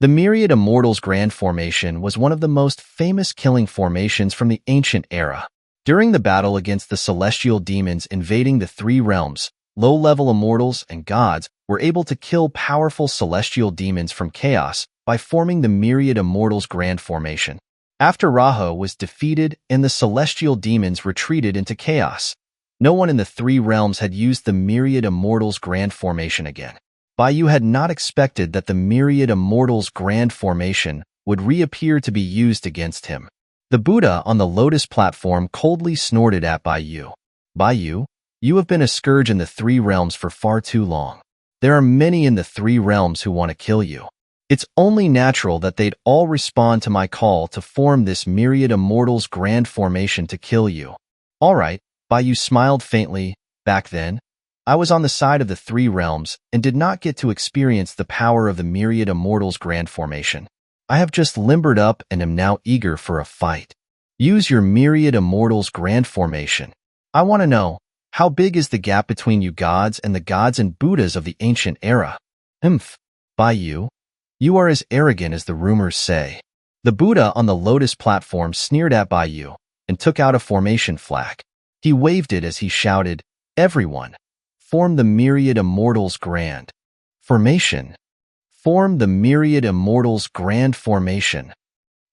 The Myriad Immortals Grand Formation was one of the most famous killing formations from the ancient era. During the battle against the celestial demons invading the three realms, low-level immortals and gods were able to kill powerful celestial demons from chaos by forming the Myriad Immortals Grand Formation. After Raho was defeated and the celestial demons retreated into chaos, no one in the three realms had used the Myriad Immortals Grand Formation again. Baiyu had not expected that the Myriad Immortals Grand Formation would reappear to be used against him. The Buddha on the lotus platform coldly snorted at Baiyu. Baiyu, you have been a scourge in the three realms for far too long. There are many in the three realms who want to kill you. It's only natural that they'd all respond to my call to form this Myriad Immortals Grand Formation to kill you. All right, Baiyu smiled faintly. Back then, I was on the side of the three realms and did not get to experience the power of the Myriad Immortals Grand Formation. I have just limbered up and am now eager for a fight. Use your Myriad Immortals Grand Formation. I want to know, how big is the gap between you gods and the gods and Buddhas of the ancient era? Baiyu, you are as arrogant as the rumors say. The Buddha on the lotus platform sneered at Baiyu and took out a formation flag. He waved it as he shouted, "Everyone, form the Myriad Immortals Grand Formation. Form the Myriad Immortals Grand Formation."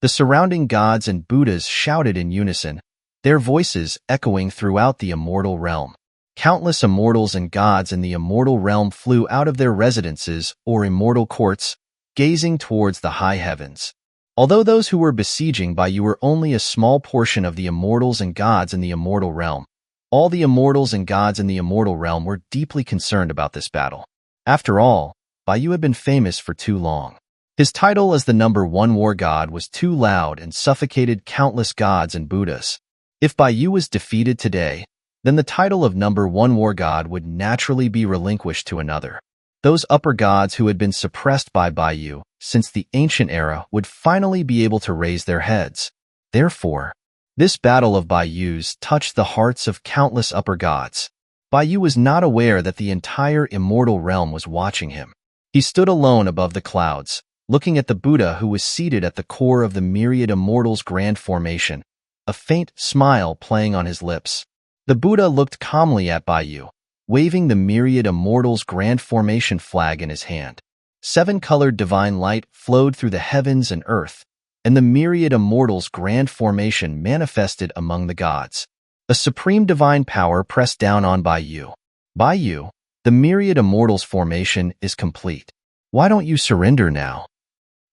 The surrounding gods and Buddhas shouted in unison, their voices echoing throughout the immortal realm. Countless immortals and gods in the immortal realm flew out of their residences or immortal courts, gazing towards the high heavens. Although those who were besieging Baiyu were only a small portion of the immortals and gods in the immortal realm, all the immortals and gods in the immortal realm were deeply concerned about this battle. After all, Baiyu had been famous for too long. His title as the #1 war god was too loud and suffocated countless gods and Buddhas. If Baiyu was defeated today, then the title of #1 war god would naturally be relinquished to another. Those upper gods who had been suppressed by Baiyu since the ancient era would finally be able to raise their heads. Therefore, this battle of Baiyu's touched the hearts of countless upper gods. Baiyu was not aware that the entire immortal realm was watching him. He stood alone above the clouds, looking at the Buddha who was seated at the core of the Myriad Immortals Grand Formation, a faint smile playing on his lips. The Buddha looked calmly at Baiyu, waving the Myriad Immortals Grand Formation flag in his hand. 7-colored divine light flowed through the heavens and earth, and the Myriad Immortals Grand Formation manifested among the gods. A supreme divine power pressed down on Baiyu. Baiyu, the Myriad Immortals Formation is complete. Why don't you surrender now?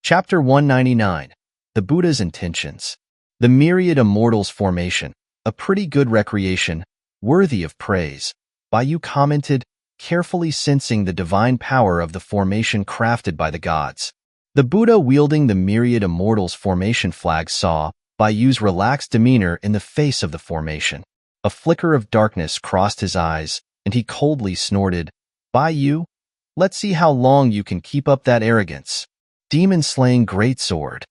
Chapter 199. The Buddha's Intentions. The Myriad Immortals Formation, a pretty good recreation, worthy of praise, Baiyu commented, carefully sensing the divine power of the formation crafted by the gods. The Buddha wielding the Myriad Immortals Formation flag saw Baiyu's relaxed demeanor in the face of the formation. A flicker of darkness crossed his eyes, and he coldly snorted, "Baiyu, let's see how long you can keep up that arrogance." Demon-slaying greatsword.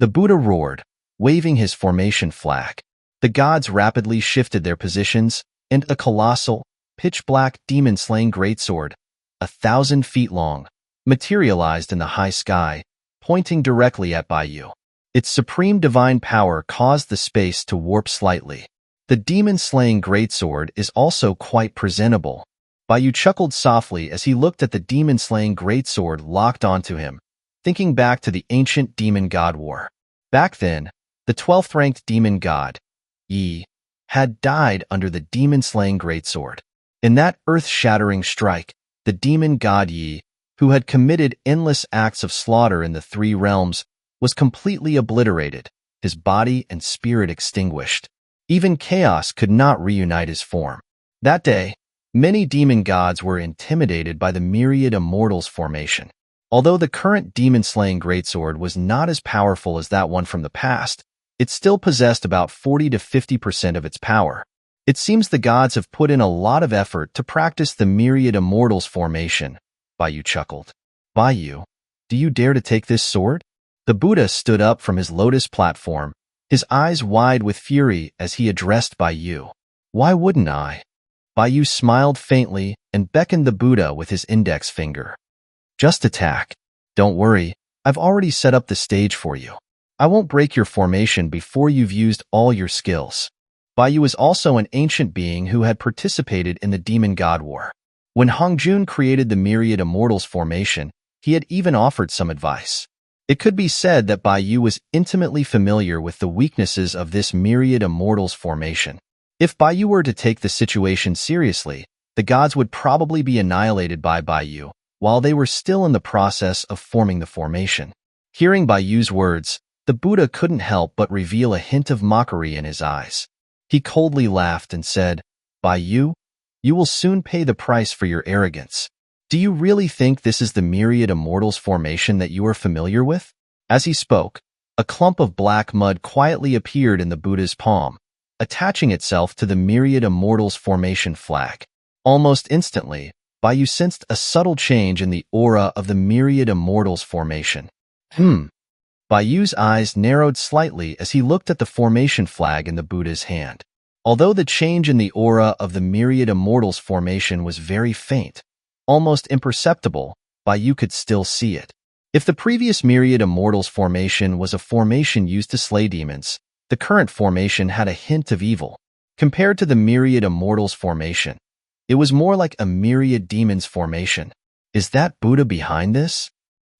The Buddha roared, waving his formation flag. The gods rapidly shifted their positions, and a colossal, pitch-black demon-slaying greatsword, 1,000 feet long, materialized in the high sky, pointing directly at Baiyu. Its supreme divine power caused the space to warp slightly. The demon-slaying greatsword is also quite presentable. Baiyu chuckled softly as he looked at the demon-slaying greatsword locked onto him, thinking back to the ancient demon god war. Back then, the 12th-ranked demon god, Yi, had died under the demon-slaying greatsword. In that earth-shattering strike, the demon god Yi, who had committed endless acts of slaughter in the three realms, was completely obliterated, his body and spirit extinguished. Even chaos could not reunite his form. That day, many demon gods were intimidated by the Myriad Immortals Formation. Although the current demon-slaying greatsword was not as powerful as that one from the past, it still possessed about 40 to 50% of its power. It seems the gods have put in a lot of effort to practice the Myriad Immortals Formation, Baiyu chuckled. Baiyu, do you dare to take this sword? The Buddha stood up from his lotus platform, his eyes wide with fury as he addressed Baiyu. Why wouldn't I? Bai smiled faintly and beckoned the Buddha with his index finger. Just attack. Don't worry, I've already set up the stage for you. I won't break your formation before you've used all your skills. Bai was also an ancient being who had participated in the Demon God War. When Hongjun created the Myriad Immortals formation, he had even offered some advice. It could be said that Bai was intimately familiar with the weaknesses of this Myriad Immortals formation. If Bai were to take the situation seriously, the gods would probably be annihilated by Bai while they were still in the process of forming the formation. Hearing Bai's words, the Buddha couldn't help but reveal a hint of mockery in his eyes. He coldly laughed and said, Bai, you will soon pay the price for your arrogance. Do you really think this is the Myriad Immortals formation that you are familiar with? As he spoke, a clump of black mud quietly appeared in the Buddha's palm, attaching itself to the Myriad Immortals formation flag. Almost instantly, Bai sensed a subtle change in the aura of the Myriad Immortals formation. Bai's eyes narrowed slightly as he looked at the formation flag in the Buddha's hand. Although the change in the aura of the Myriad Immortals formation was very faint, almost imperceptible, Bai could still see it. If the previous Myriad Immortals formation was a formation used to slay demons, the current formation had a hint of evil. Compared to the Myriad Immortals formation, it was more like a Myriad Demons formation. Is that Buddha behind this?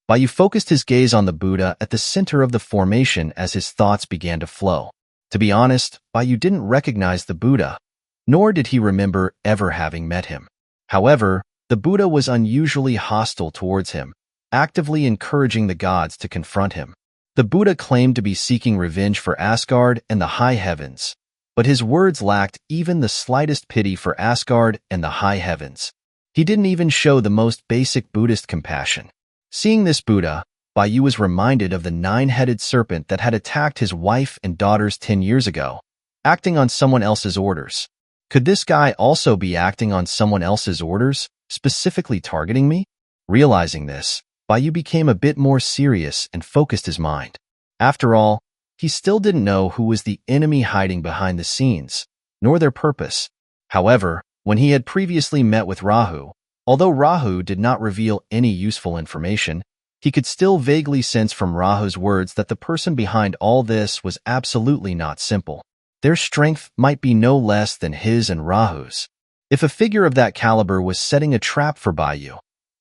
Bai focused his gaze on the Buddha at the center of the formation as his thoughts began to flow. To be honest, Bai didn't recognize the Buddha, nor did he remember ever having met him. However, the Buddha was unusually hostile towards him, actively encouraging the gods to confront him. The Buddha claimed to be seeking revenge for Asgard and the high heavens, but his words lacked even the slightest pity for Asgard and the high heavens. He didn't even show the most basic Buddhist compassion. Seeing this Buddha, Bai was reminded of the nine-headed serpent that had attacked his wife and daughters 10 years ago, acting on someone else's orders. Could this guy also be acting on someone else's orders, specifically targeting me? Realizing this, Bai became a bit more serious and focused his mind. After all, he still didn't know who was the enemy hiding behind the scenes, nor their purpose. However, when he had previously met with Rahu, although Rahu did not reveal any useful information, he could still vaguely sense from Rahu's words that the person behind all this was absolutely not simple. Their strength might be no less than his and Rahu's. If a figure of that caliber was setting a trap for Bai,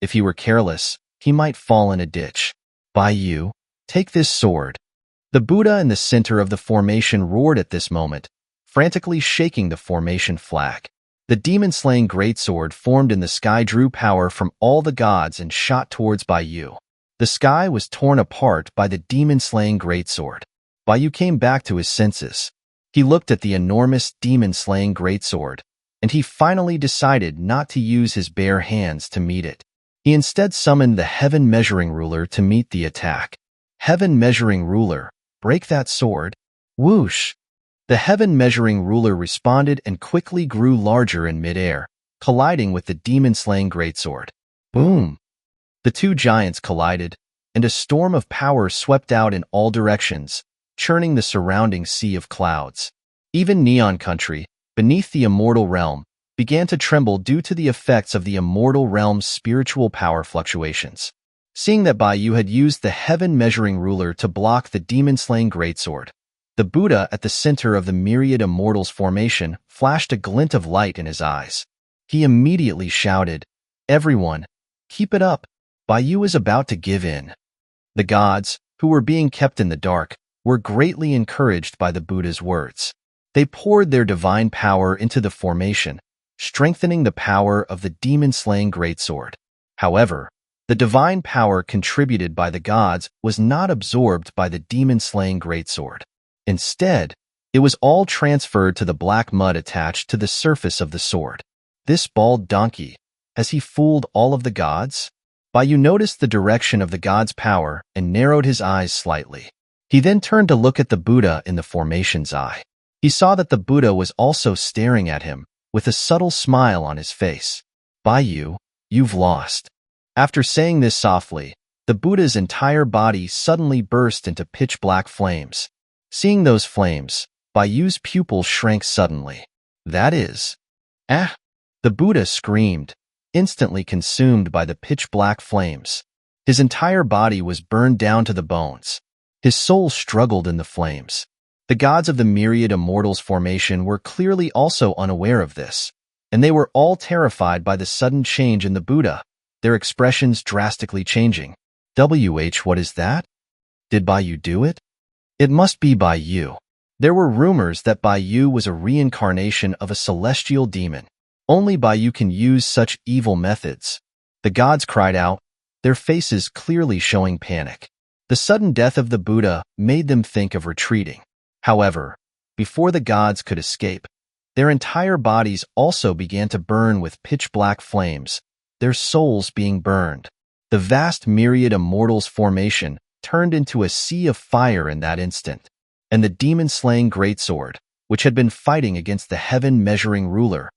if he were careless, he might fall in a ditch. Bai, take this sword. The Buddha in the center of the formation roared at this moment, frantically shaking the formation flag. The demon-slaying greatsword formed in the sky drew power from all the gods and shot towards Bai. The sky was torn apart by the demon-slaying greatsword. Bai came back to his senses. He looked at the enormous demon-slaying greatsword, and he finally decided not to use his bare hands to meet it. He instead summoned the Heaven Measuring Ruler to meet the attack. Heaven Measuring Ruler, break that sword. Whoosh! The Heaven Measuring Ruler responded and quickly grew larger in midair, colliding with the demon-slaying greatsword. Boom! The two giants collided, and a storm of power swept out in all directions, churning the surrounding sea of clouds. Even Neon Country, beneath the Immortal Realm, began to tremble due to the effects of the Immortal Realm's spiritual power fluctuations. Seeing that Bai had used the Heaven Measuring Ruler to block the demon-slaying greatsword, the Buddha at the center of the Myriad Immortals formation flashed a glint of light in his eyes. He immediately shouted, "Everyone, keep it up! Bai is about to give in." The gods, who were being kept in the dark, were greatly encouraged by the Buddha's words. They poured their divine power into the formation, strengthening the power of the demon-slaying greatsword. However, the divine power contributed by the gods was not absorbed by the demon-slaying greatsword. Instead, it was all transferred to the black mud attached to the surface of the sword. This bald donkey, has he fooled all of the gods? Bai noticed the direction of the god's power and narrowed his eyes slightly. He then turned to look at the Buddha in the formation's eye. He saw that the Buddha was also staring at him, with a subtle smile on his face. "Bai, you've lost." After saying this softly, the Buddha's entire body suddenly burst into pitch-black flames. Seeing those flames, Bai's pupils shrank suddenly. "That is..." The Buddha screamed, instantly consumed by the pitch-black flames. His entire body was burned down to the bones. His soul struggled in the flames. The gods of the myriad immortals formation were clearly also unaware of this, and they were all terrified by the sudden change in the Buddha, their expressions drastically changing. What is that? Did Baiyu do it? It must be Baiyu. There were rumors that Baiyu was a reincarnation of a celestial demon. Only Baiyu can use such evil methods. The gods cried out, their faces clearly showing panic. The sudden death of the Buddha made them think of retreating. However, before the gods could escape, their entire bodies also began to burn with pitch-black flames, their souls being burned. The vast myriad immortals formation turned into a sea of fire in that instant, and the demon-slaying greatsword, which had been fighting against the heaven-measuring ruler,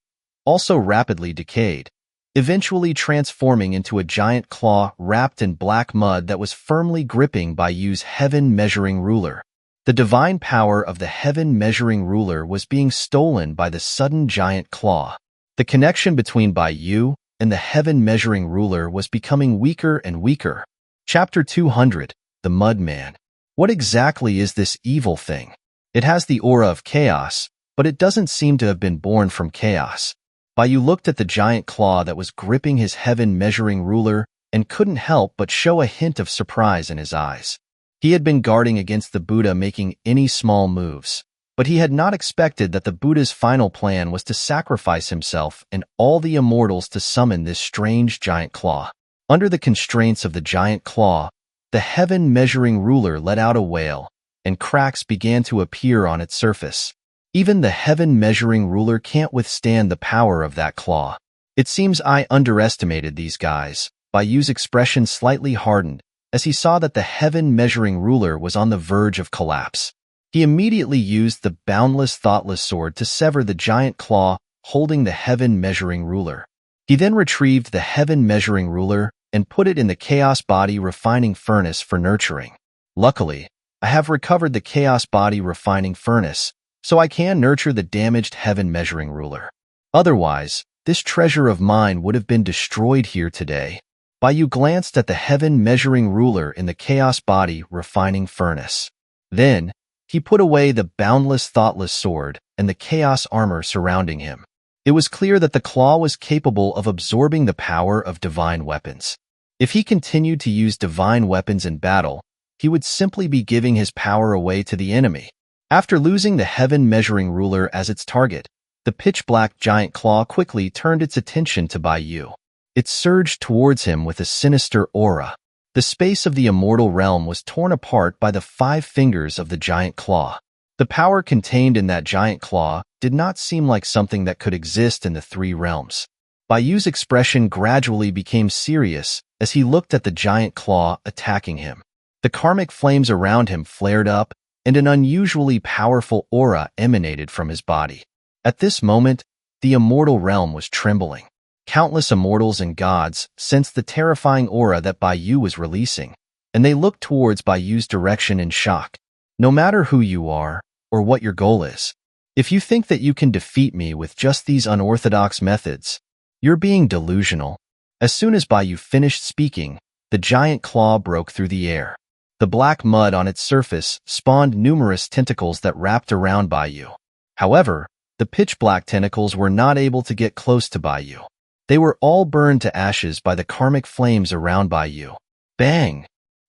also rapidly decayed, eventually transforming into a giant claw wrapped in black mud that was firmly gripping Baiyu's heaven-measuring ruler. The divine power of the heaven-measuring ruler was being stolen by the sudden giant claw. The connection between Baiyu and the heaven-measuring ruler was becoming weaker and weaker. Chapter 200, The Mudman. What exactly is this evil thing? It has the aura of chaos, but it doesn't seem to have been born from chaos. Baiyu looked at the giant claw that was gripping his heaven-measuring ruler and couldn't help but show a hint of surprise in his eyes. He had been guarding against the Buddha making any small moves, but he had not expected that the Buddha's final plan was to sacrifice himself and all the immortals to summon this strange giant claw. Under the constraints of the giant claw, the heaven-measuring ruler let out a wail, and cracks began to appear on its surface. Even the heaven-measuring ruler can't withstand the power of that claw. It seems I underestimated these guys. Baiyu's expression slightly hardened as he saw that the heaven-measuring ruler was on the verge of collapse. He immediately used the boundless, thoughtless sword to sever the giant claw holding the heaven-measuring ruler. He then retrieved the heaven-measuring ruler and put it in the chaos body refining furnace for nurturing. Luckily, I have recovered the chaos body refining furnace, so I can nurture the damaged heaven-measuring ruler. Otherwise, this treasure of mine would have been destroyed here today. Baiyu glanced at the heaven-measuring ruler in the chaos body refining furnace. Then, he put away the boundless, thoughtless sword and the chaos armor surrounding him. It was clear that the claw was capable of absorbing the power of divine weapons. If he continued to use divine weapons in battle, he would simply be giving his power away to the enemy. After losing the heaven-measuring ruler as its target, the pitch-black giant claw quickly turned its attention to Baiyu. It surged towards him with a sinister aura. The space of the immortal realm was torn apart by the 5 fingers of the giant claw. The power contained in that giant claw did not seem like something that could exist in the 3 realms. Baiyu's expression gradually became serious as he looked at the giant claw attacking him. The karmic flames around him flared up, and an unusually powerful aura emanated from his body. At this moment, the immortal realm was trembling. Countless immortals and gods sensed the terrifying aura that Baiyu was releasing, and they looked towards Baiyu's direction in shock. No matter who you are, or what your goal is, if you think that you can defeat me with just these unorthodox methods, you're being delusional. As soon as Baiyu finished speaking, the giant claw broke through the air. The black mud on its surface spawned numerous tentacles that wrapped around Baiyu. However, the pitch-black tentacles were not able to get close to Baiyu. They were all burned to ashes by the karmic flames around Baiyu. Bang!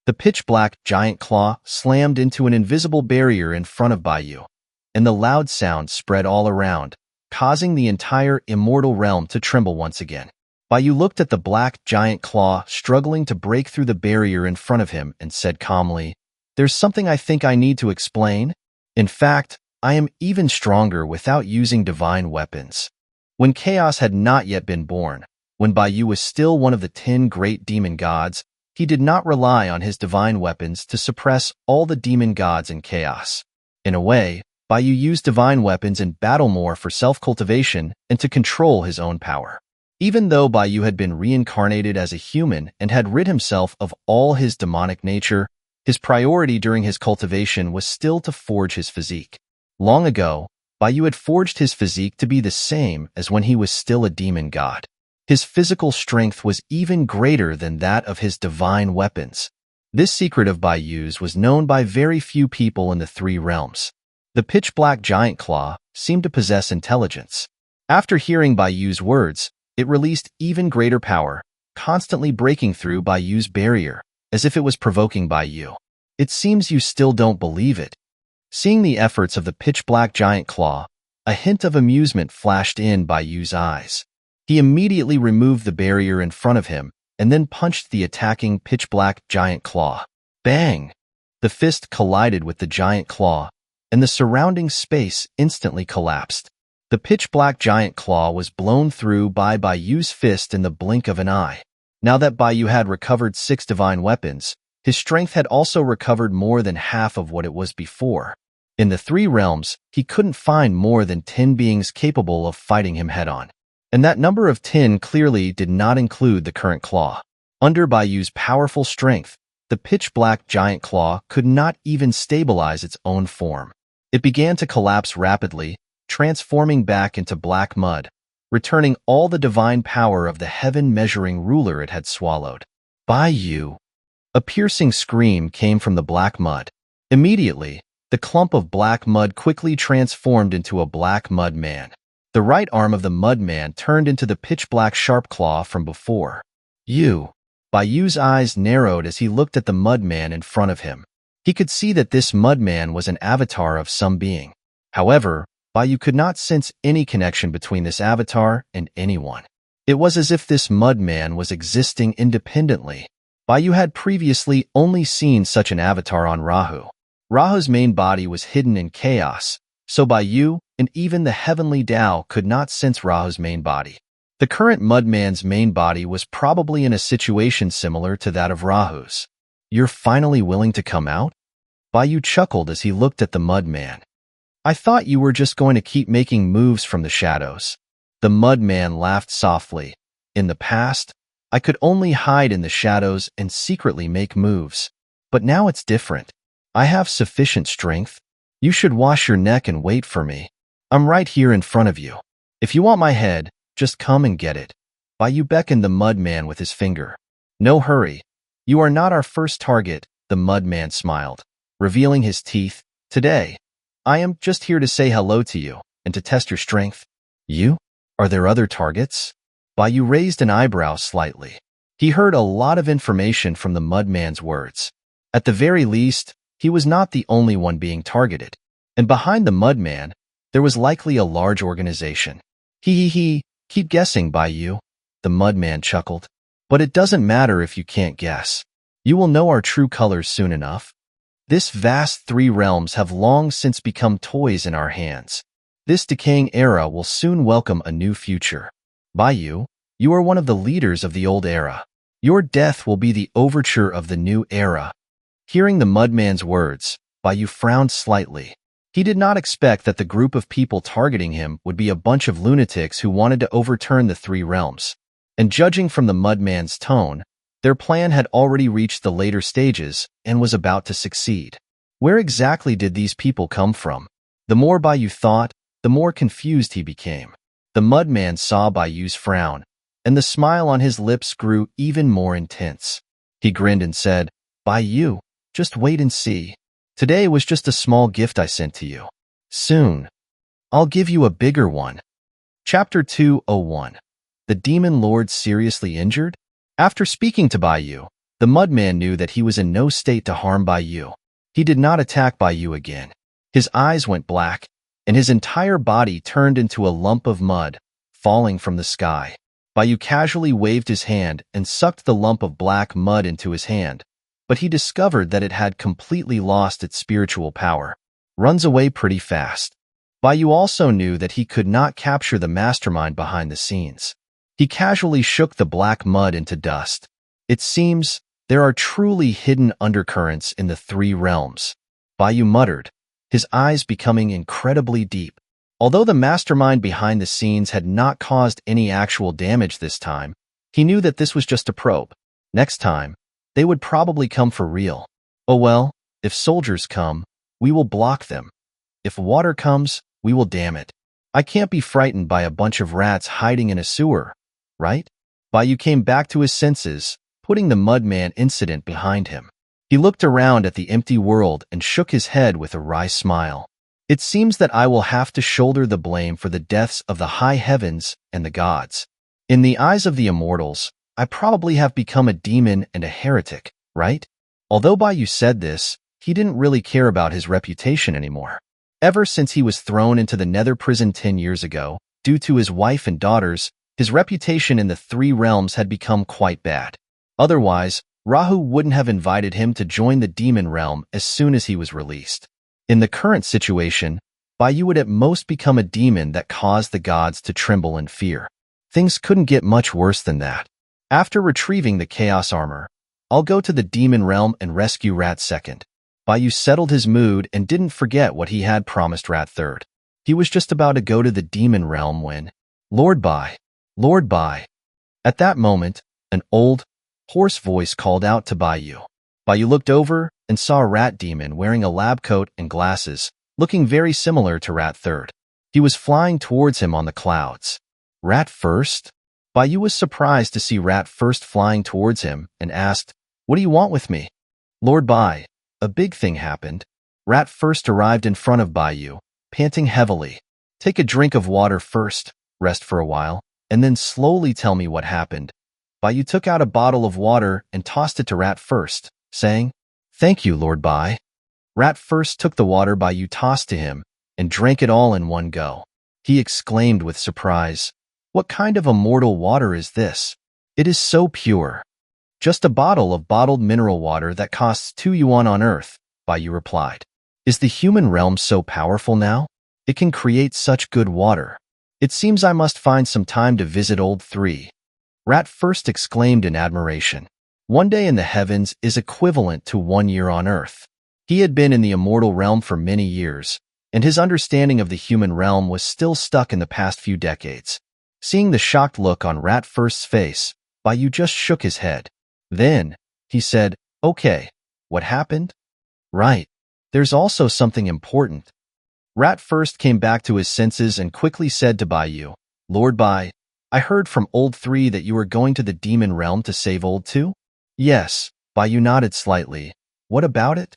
The pitch-black giant claw slammed into an invisible barrier in front of Baiyu, and the loud sound spread all around, causing the entire immortal realm to tremble once again. Baiyu looked at the black giant claw struggling to break through the barrier in front of him and said calmly, "There's something I think I need to explain. In fact, I am even stronger without using divine weapons." When chaos had not yet been born, when Baiyu was still one of the 10 great demon gods, he did not rely on his divine weapons to suppress all the demon gods in chaos. In a way, Baiyu used divine weapons in battle more for self-cultivation and to control his own power. Even though Baiyu had been reincarnated as a human and had rid himself of all his demonic nature, his priority during his cultivation was still to forge his physique. Long ago, Yu had forged his physique to be the same as when he was still a demon god. His physical strength was even greater than that of his divine weapons. This secret of Yu's was known by very few people in the three realms. The pitch-black giant claw seemed to possess intelligence. After hearing Yu's words, it released even greater power, constantly breaking through Yu's barrier, as if it was provoking Yu. It seems you still don't believe it. Seeing the efforts of the pitch-black giant claw, a hint of amusement flashed in Yu's eyes. He immediately removed the barrier in front of him and then punched the attacking pitch-black giant claw. Bang! The fist collided with the giant claw, and the surrounding space instantly collapsed. The pitch-black giant claw was blown through by Yu's fist in the blink of an eye. Now that Yu had recovered 6 divine weapons, his strength had also recovered more than half of what it was before. In the three realms, he couldn't find more than 10 beings capable of fighting him head-on. And that number of 10 clearly did not include the current claw. Under Yu's powerful strength, the pitch-black giant claw could not even stabilize its own form. It began to collapse rapidly, transforming back into black mud, returning all the divine power of the heaven-measuring ruler it had swallowed. Yu! A piercing scream came from the black mud. Immediately, the clump of black mud quickly transformed into a black mud man. The right arm of the mud man turned into the pitch-black sharp claw from before. Yu's eyes narrowed as he looked at the mud man in front of him. He could see that this mud man was an avatar of some being. However, Yu could not sense any connection between this avatar and anyone. It was as if this mud man was existing independently. Yu had previously only seen such an avatar on Rahu. Rahu's main body was hidden in chaos, so Yu and even the heavenly Tao could not sense Rahu's main body. The current Mudman's main body was probably in a situation similar to that of Rahu's. You're finally willing to come out? Yu chuckled as he looked at the Mudman. I thought you were just going to keep making moves from the shadows. The Mudman laughed softly. In the past, I could only hide in the shadows and secretly make moves. But now it's different. I have sufficient strength. You should wash your neck and wait for me. I'm right here in front of you. If you want my head, just come and get it. Yu beckoned the Mudman with his finger. No hurry. You are not our first target, the Mudman smiled, revealing his teeth. Today, I am just here to say hello to you and to test your strength. You? Are there other targets? Yu raised an eyebrow slightly. He heard a lot of information from the Mudman's words. At the very least, he was not the only one being targeted. And behind the Mudman, there was likely a large organization. Keep guessing, Yu. The Mudman chuckled. But it doesn't matter if you can't guess. You will know our true colors soon enough. This vast three realms have long since become toys in our hands. This decaying era will soon welcome a new future. Yu, you are one of the leaders of the old era. Your death will be the overture of the new era. Hearing the Mudman's words, Yu frowned slightly. He did not expect that the group of people targeting him would be a bunch of lunatics who wanted to overturn the three realms. And judging from the Mudman's tone, their plan had already reached the later stages and was about to succeed. Where exactly did these people come from? The more Yu thought, the more confused he became. The Mudman saw Yu's frown, and the smile on his lips grew even more intense. He grinned and said, Yu, just wait and see. Today was just a small gift I sent to you. Soon, I'll give you a bigger one. Chapter 201. The Demon Lord Seriously Injured? After speaking to Yu, the Mudman knew that he was in no state to harm Yu. He did not attack Yu again. His eyes went black, and his entire body turned into a lump of mud, falling from the sky. Yu casually waved his hand and sucked the lump of black mud into his hand, but he discovered that it had completely lost its spiritual power. Runs away pretty fast. Yu also knew that he could not capture the mastermind behind the scenes. He casually shook the black mud into dust. It seems there are truly hidden undercurrents in the three realms. Yu muttered, his eyes becoming incredibly deep. Although the mastermind behind the scenes had not caused any actual damage this time, he knew that this was just a probe. Next time, they would probably come for real. Oh well, if soldiers come, we will block them. If water comes, We will, damn it. I can't be frightened by a bunch of rats hiding in a sewer, right? Baiyu came back to his senses, putting the Mudman incident behind him. He looked around at the empty world and shook his head with a wry smile. It seems that I will have to shoulder the blame for the deaths of the high heavens and the gods. In the eyes of the immortals, I probably have become a demon and a heretic, right? Although Baiyu said this, he didn't really care about his reputation anymore. Ever since he was thrown into the nether prison 10 years ago, due to his wife and daughters, his reputation in the three realms had become quite bad. Otherwise, Rahu wouldn't have invited him to join the demon realm as soon as he was released. In the current situation, Baiyu would at most become a demon that caused the gods to tremble in fear. Things couldn't get much worse than that. After retrieving the chaos armor, I'll go to the demon realm and rescue Rat Second. Baiyu settled his mood and didn't forget what he had promised Rat Third. He was just about to go to the demon realm when, Lord Bai. At that moment, an old, hoarse voice called out to Baiyu. Baiyu looked over and saw a rat demon wearing a lab coat and glasses, looking very similar to Rat Third. He was flying towards him on the clouds. Rat First? Baiyu was surprised to see Rat First flying towards him and asked, "What do you want with me?" Lord Bai, a big thing happened. Rat First arrived in front of Baiyu, panting heavily. Take a drink of water first, rest for a while, and then slowly tell me what happened. Baiyu took out a bottle of water and tossed it to Rat First, saying, "Thank you, Lord Bai." Rat First took the water Baiyu tossed to him and drank it all in one go. He exclaimed with surprise, "What kind of immortal water is this? It is so pure." "Just a bottle of bottled mineral water that costs 2 yuan on Earth," Baiyu replied. "Is the human realm so powerful now? It can create such good water. It seems I must find some time to visit Old 3. Rat First exclaimed in admiration. 1 day in the heavens is equivalent to 1 year on Earth. He had been in the immortal realm for many years, and his understanding of the human realm was still stuck in the past few decades. Seeing the shocked look on Rat First's face, Baiyu just shook his head. Then, he said, "Okay, what happened?" "Right. There's also something important." Rat First came back to his senses and quickly said to Baiyu, "Lord Bai, I heard from Old 3 that you were going to the demon realm to save Old 2? "Yes," Baiyu nodded slightly. "What about it?"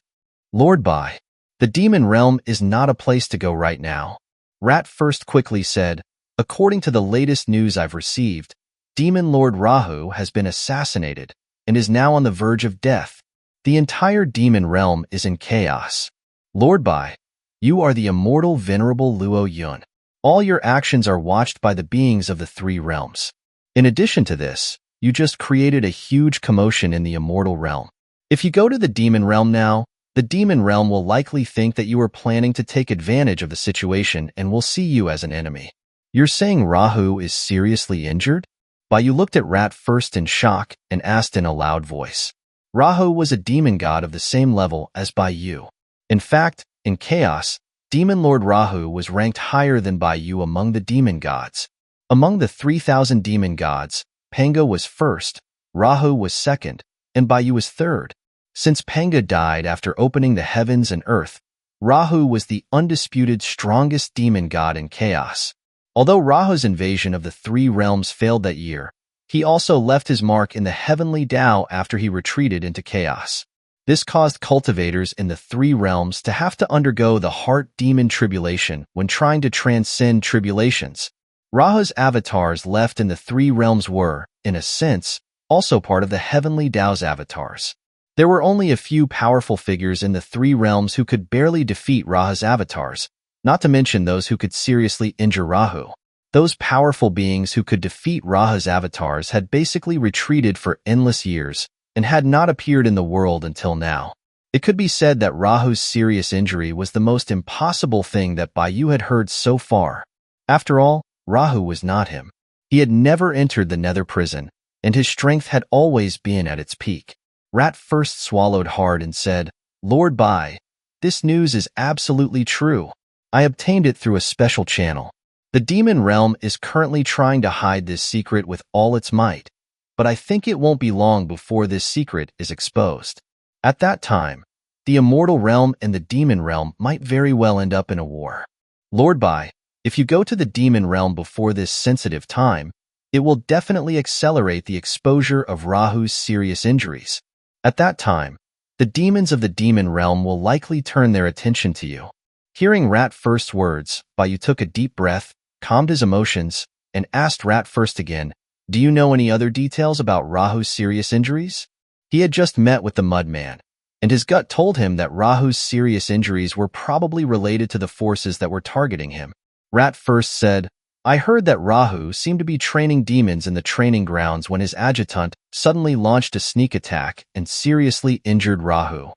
"Lord Bai, the demon realm is not a place to go right now." Rat First quickly said, "According to the latest news I've received, Demon Lord Rahu has been assassinated and is now on the verge of death. The entire demon realm is in chaos. Lord Bai, you are the immortal venerable Luo Yun. All your actions are watched by the beings of the 3 realms. In addition to this, you just created a huge commotion in the immortal realm. If you go to the demon realm now, the demon realm will likely think that you are planning to take advantage of the situation and will see you as an enemy." "You're saying Rahu is seriously injured?" Baiyu looked at Rat First in shock and asked in a loud voice. Rahu was a demon god of the same level as Baiyu. In fact, in chaos, Demon Lord Rahu was ranked higher than Baiyu among the demon gods. Among the 3,000 demon gods, Manga was first, Rahu was second, and Baiyu was third. Since Manga died after opening the heavens and earth, Rahu was the undisputed strongest demon god in chaos. Although Rahu's invasion of the 3 realms failed that year, he also left his mark in the heavenly Tao after he retreated into chaos. This caused cultivators in the 3 realms to have to undergo the heart demon tribulation when trying to transcend tribulations. Rahu's avatars left in the 3 realms were, in a sense, also part of the heavenly Tao's avatars. There were only a few powerful figures in the 3 realms who could barely defeat Rahu's avatars, not to mention those who could seriously injure Rahu. Those powerful beings who could defeat Rahu's avatars had basically retreated for endless years and had not appeared in the world until now. It could be said that Rahu's serious injury was the most impossible thing that Baiyu had heard so far. After all, Rahu was not him. He had never entered the nether prison, and his strength had always been at its peak. Rat First swallowed hard and said, "Lord Bai, this news is absolutely true. I obtained it through a special channel. The demon realm is currently trying to hide this secret with all its might, but I think it won't be long before this secret is exposed. At that time, the immortal realm and the demon realm might very well end up in a war." Lord Bai, if you go to the demon realm before this sensitive time, it will definitely accelerate the exposure of Rahu's serious injuries. At that time, the demons of the demon realm will likely turn their attention to you. Hearing Rat First's words, Bayu took a deep breath, calmed his emotions, and asked Rat First again, "Do you know any other details about Rahu's serious injuries?" He had just met with the Mudman, and his gut told him that Rahu's serious injuries were probably related to the forces that were targeting him. Rat First said, "I heard that Rahu seemed to be training demons in the training grounds when his adjutant suddenly launched a sneak attack and seriously injured Rahu."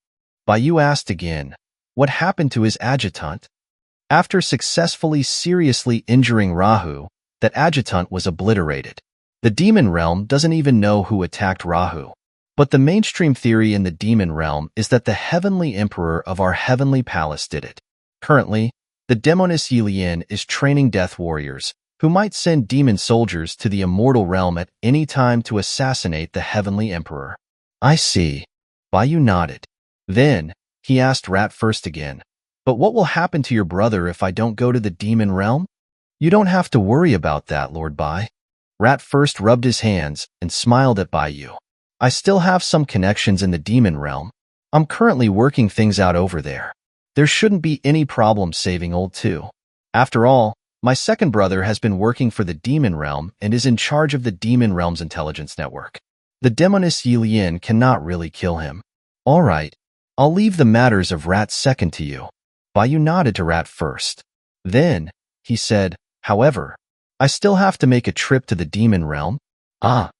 Bayu asked again, "What happened to his adjutant?" After successfully seriously injuring Rahu, that adjutant was obliterated. The demon realm doesn't even know who attacked Rahu. But the mainstream theory in the demon realm is that the heavenly emperor of our heavenly palace did it. Currently, the demoness Yilian is training death warriors, who might send demon soldiers to the immortal realm at any time to assassinate the heavenly emperor. I see. Bayu nodded. Then, he asked Rat First again, "But what will happen to your brother if I don't go to the demon realm?" "You don't have to worry about that, Lord Bai." Rat First rubbed his hands and smiled at Bayu. "I still have some connections in the demon realm. I'm currently working things out over there. There shouldn't be any problem saving old two. After all, my second brother has been working for the demon realm and is in charge of the demon realm's intelligence network. The demoness Yilian cannot really kill him." "All right, I'll leave the matters of Rat Second to you." Bayu nodded to Rat First. Then, he said, "However, I still have to make a trip to the demon realm." "Ah."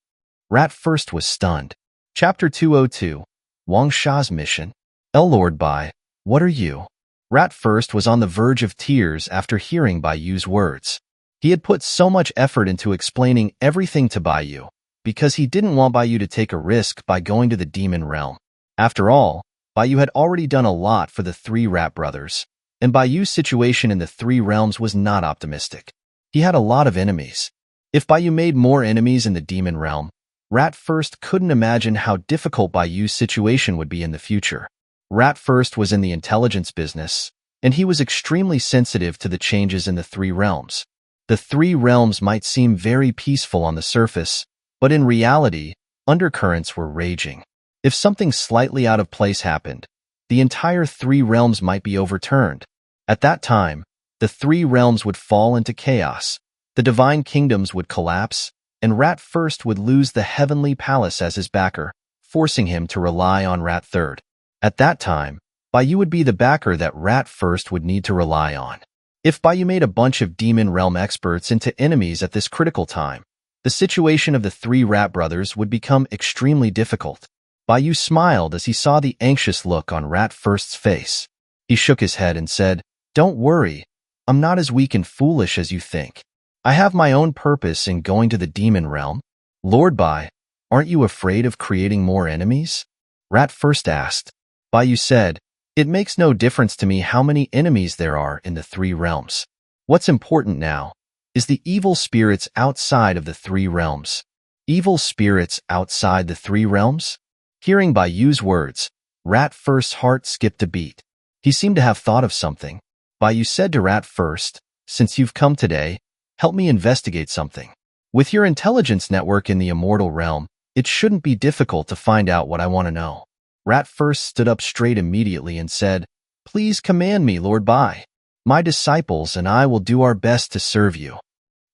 Rat First was stunned. Chapter 202, Wang Sha's Mission. Lord Bai, what are you? Rat First was on the verge of tears after hearing Bayu's words. He had put so much effort into explaining everything to Bayu, because he didn't want Bayu to take a risk by going to the demon realm. After all, Bayu had already done a lot for the three Rat brothers, and Bayu's situation in the three realms was not optimistic. He had a lot of enemies. If Bayu made more enemies in the demon realm, Rat First couldn't imagine how difficult Bayu's situation would be in the future. Rat First was in the intelligence business, and he was extremely sensitive to the changes in the three realms. The three realms might seem very peaceful on the surface, but in reality, undercurrents were raging. If something slightly out of place happened, the entire three realms might be overturned. At that time, the three realms would fall into chaos, the divine kingdoms would collapse, and Rat First would lose the heavenly palace as his backer, forcing him to rely on Rat Third. At that time, Bayu would be the backer that Rat First would need to rely on. If Bayu made a bunch of demon realm experts into enemies at this critical time, the situation of the three Rat brothers would become extremely difficult. Bayu smiled as he saw the anxious look on Rat First's face. He shook his head and said, "Don't worry, I'm not as weak and foolish as you think. I have my own purpose in going to the demon realm." "Lord Bai, aren't you afraid of creating more enemies?" Rat First asked. Bayu said, "It makes no difference to me how many enemies there are in the three realms. What's important now is the evil spirits outside of the three realms." "Evil spirits outside the three realms?" Hearing Bayu's words, Rat First's heart skipped a beat. He seemed to have thought of something. Bayu said to Rat First, "Since you've come today, help me investigate something. With your intelligence network in the immortal realm, it shouldn't be difficult to find out what I want to know." Rat First stood up straight immediately and said, "Please command me, Lord Bai. My disciples and I will do our best to serve you."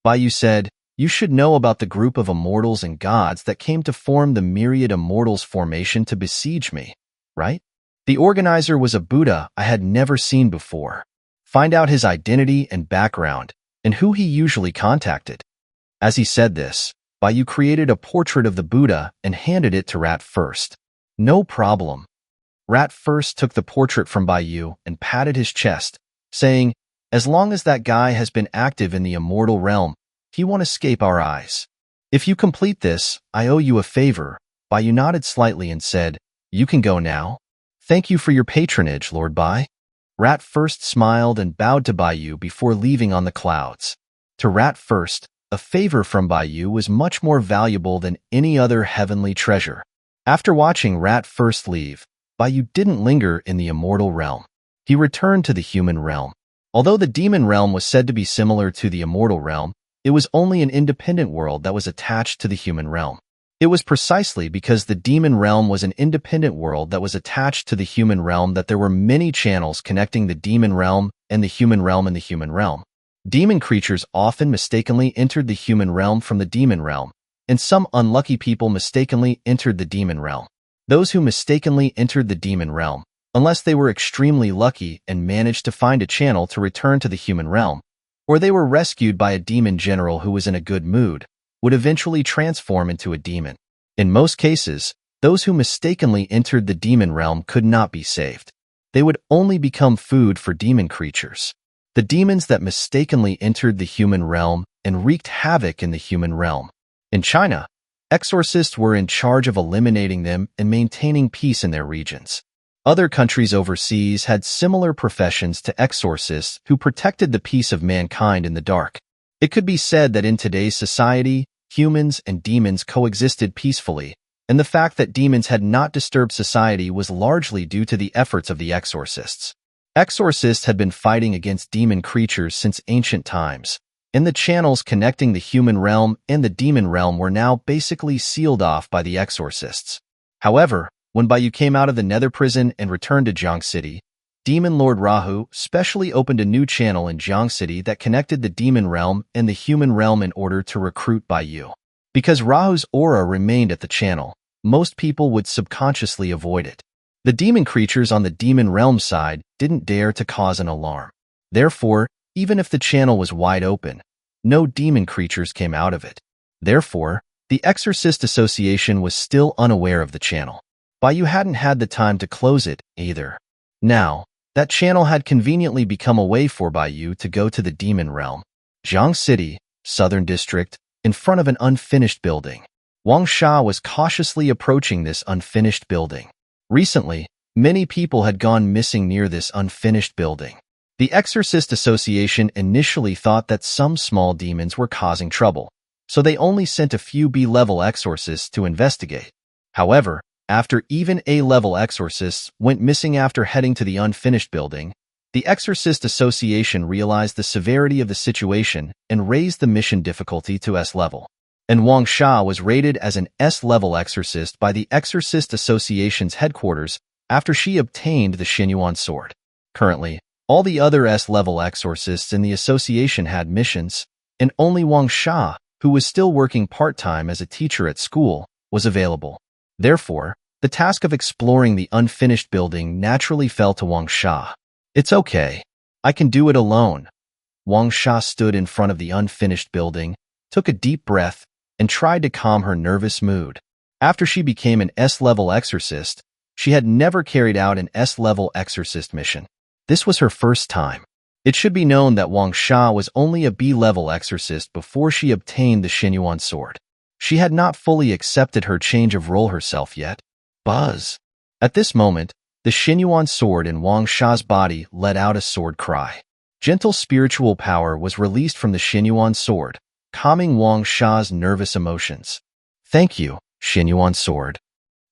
Bayu said, "You should know about the group of immortals and gods that came to form the myriad immortals formation to besiege me, right? The organizer was a Buddha I had never seen before. Find out his identity and background, and who he usually contacted." As he said this, Bayu created a portrait of the Buddha and handed it to Rat First. "No problem." Rat First took the portrait from Bayu and patted his chest, saying, "As long as that guy has been active in the immortal realm, he won't escape our eyes. If you complete this, I owe you a favor." Bayu nodded slightly and said, "You can go now." "Thank you for your patronage, Lord Bai." Rat First smiled and bowed to Bayu before leaving on the clouds. To Rat First, a favor from Bayu was much more valuable than any other heavenly treasure. After watching Rat First leave, Bayu didn't linger in the immortal realm. He returned to the human realm. Although the demon realm was said to be similar to the immortal realm, it was only an independent world that was attached to the human realm. It was precisely because the demon realm was an independent world that was attached to the human realm that there were many channels connecting the demon realm and the human realm and the human realm. Demon creatures often mistakenly entered the human realm from the demon realm, and some unlucky people mistakenly entered the demon realm. Those who mistakenly entered the demon realm, unless they were extremely lucky and managed to find a channel to return to the human realm, or they were rescued by a demon general who was in a good mood, would eventually transform into a demon. In most cases, those who mistakenly entered the demon realm could not be saved. They would only become food for demon creatures. The demons that mistakenly entered the human realm and wreaked havoc in the human realm. In China, exorcists were in charge of eliminating them and maintaining peace in their regions. Other countries overseas had similar professions to exorcists who protected the peace of mankind in the dark. It could be said that in today's society, humans and demons coexisted peacefully, and the fact that demons had not disturbed society was largely due to the efforts of the exorcists. Exorcists had been fighting against demon creatures since ancient times, and the channels connecting the human realm and the demon realm were now basically sealed off by the exorcists. However, when Bayu came out of the nether prison and returned to Jiang City, Demon Lord Rahu specially opened a new channel in Jiang City that connected the demon realm and the human realm in order to recruit Bayu. Because Rahu's aura remained at the channel, most people would subconsciously avoid it. The demon creatures on the demon realm side didn't dare to cause an alarm. Therefore, even if the channel was wide open, no demon creatures came out of it. Therefore, the Exorcist Association was still unaware of the channel. Bayu hadn't had the time to close it either. Now, that channel had conveniently become a way for Bayu to go to the demon realm. Jiang City, Southern District, in front of an unfinished building. Wang Sha was cautiously approaching this unfinished building. Recently, many people had gone missing near this unfinished building. The Exorcist Association initially thought that some small demons were causing trouble, so they only sent a few B-level exorcists to investigate. However, after even A-level exorcists went missing after heading to the unfinished building, the Exorcist Association realized the severity of the situation and raised the mission difficulty to S-level. And Wang Sha was rated as an S-level exorcist by the Exorcist Association's headquarters after she obtained the Xianxia sword. Currently, all the other S-level exorcists in the association had missions, and only Wang Sha, who was still working part-time as a teacher at school, was available. Therefore, the task of exploring the unfinished building naturally fell to Wang Sha. It's okay. I can do it alone. Wang Sha stood in front of the unfinished building, took a deep breath, and tried to calm her nervous mood. After she became an S-level exorcist, she had never carried out an S-level exorcist mission. This was her first time. It should be known that Wang Sha was only a B-level exorcist before she obtained the Xianxia sword. She had not fully accepted her change of role herself yet. Buzz. At this moment, the Xianxia sword in Wang Sha's body let out a sword cry. Gentle spiritual power was released from the Xianxia sword, calming Wang Sha's nervous emotions. Thank you, Xianxia sword.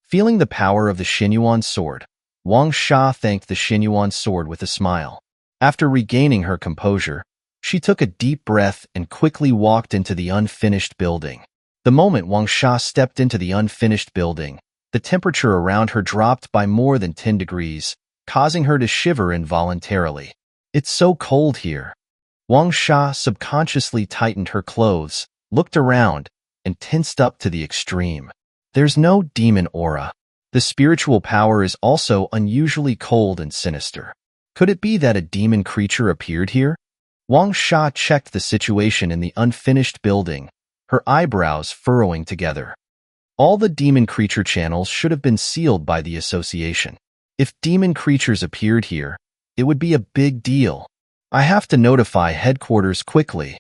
Feeling the power of the Xianxia sword, Wang Sha thanked the Xianxia sword with a smile. After regaining her composure, she took a deep breath and quickly walked into the unfinished building. The moment Wang Sha stepped into the unfinished building, the temperature around her dropped by more than 10 degrees, causing her to shiver involuntarily. It's so cold here. Wang Sha subconsciously tightened her clothes, looked around, and tensed up to the extreme. There's no demon aura. The spiritual power is also unusually cold and sinister. Could it be that a demon creature appeared here? Wang Sha checked the situation in the unfinished building, her eyebrows furrowing together. All the demon creature channels should have been sealed by the association. If demon creatures appeared here, it would be a big deal. I have to notify headquarters quickly.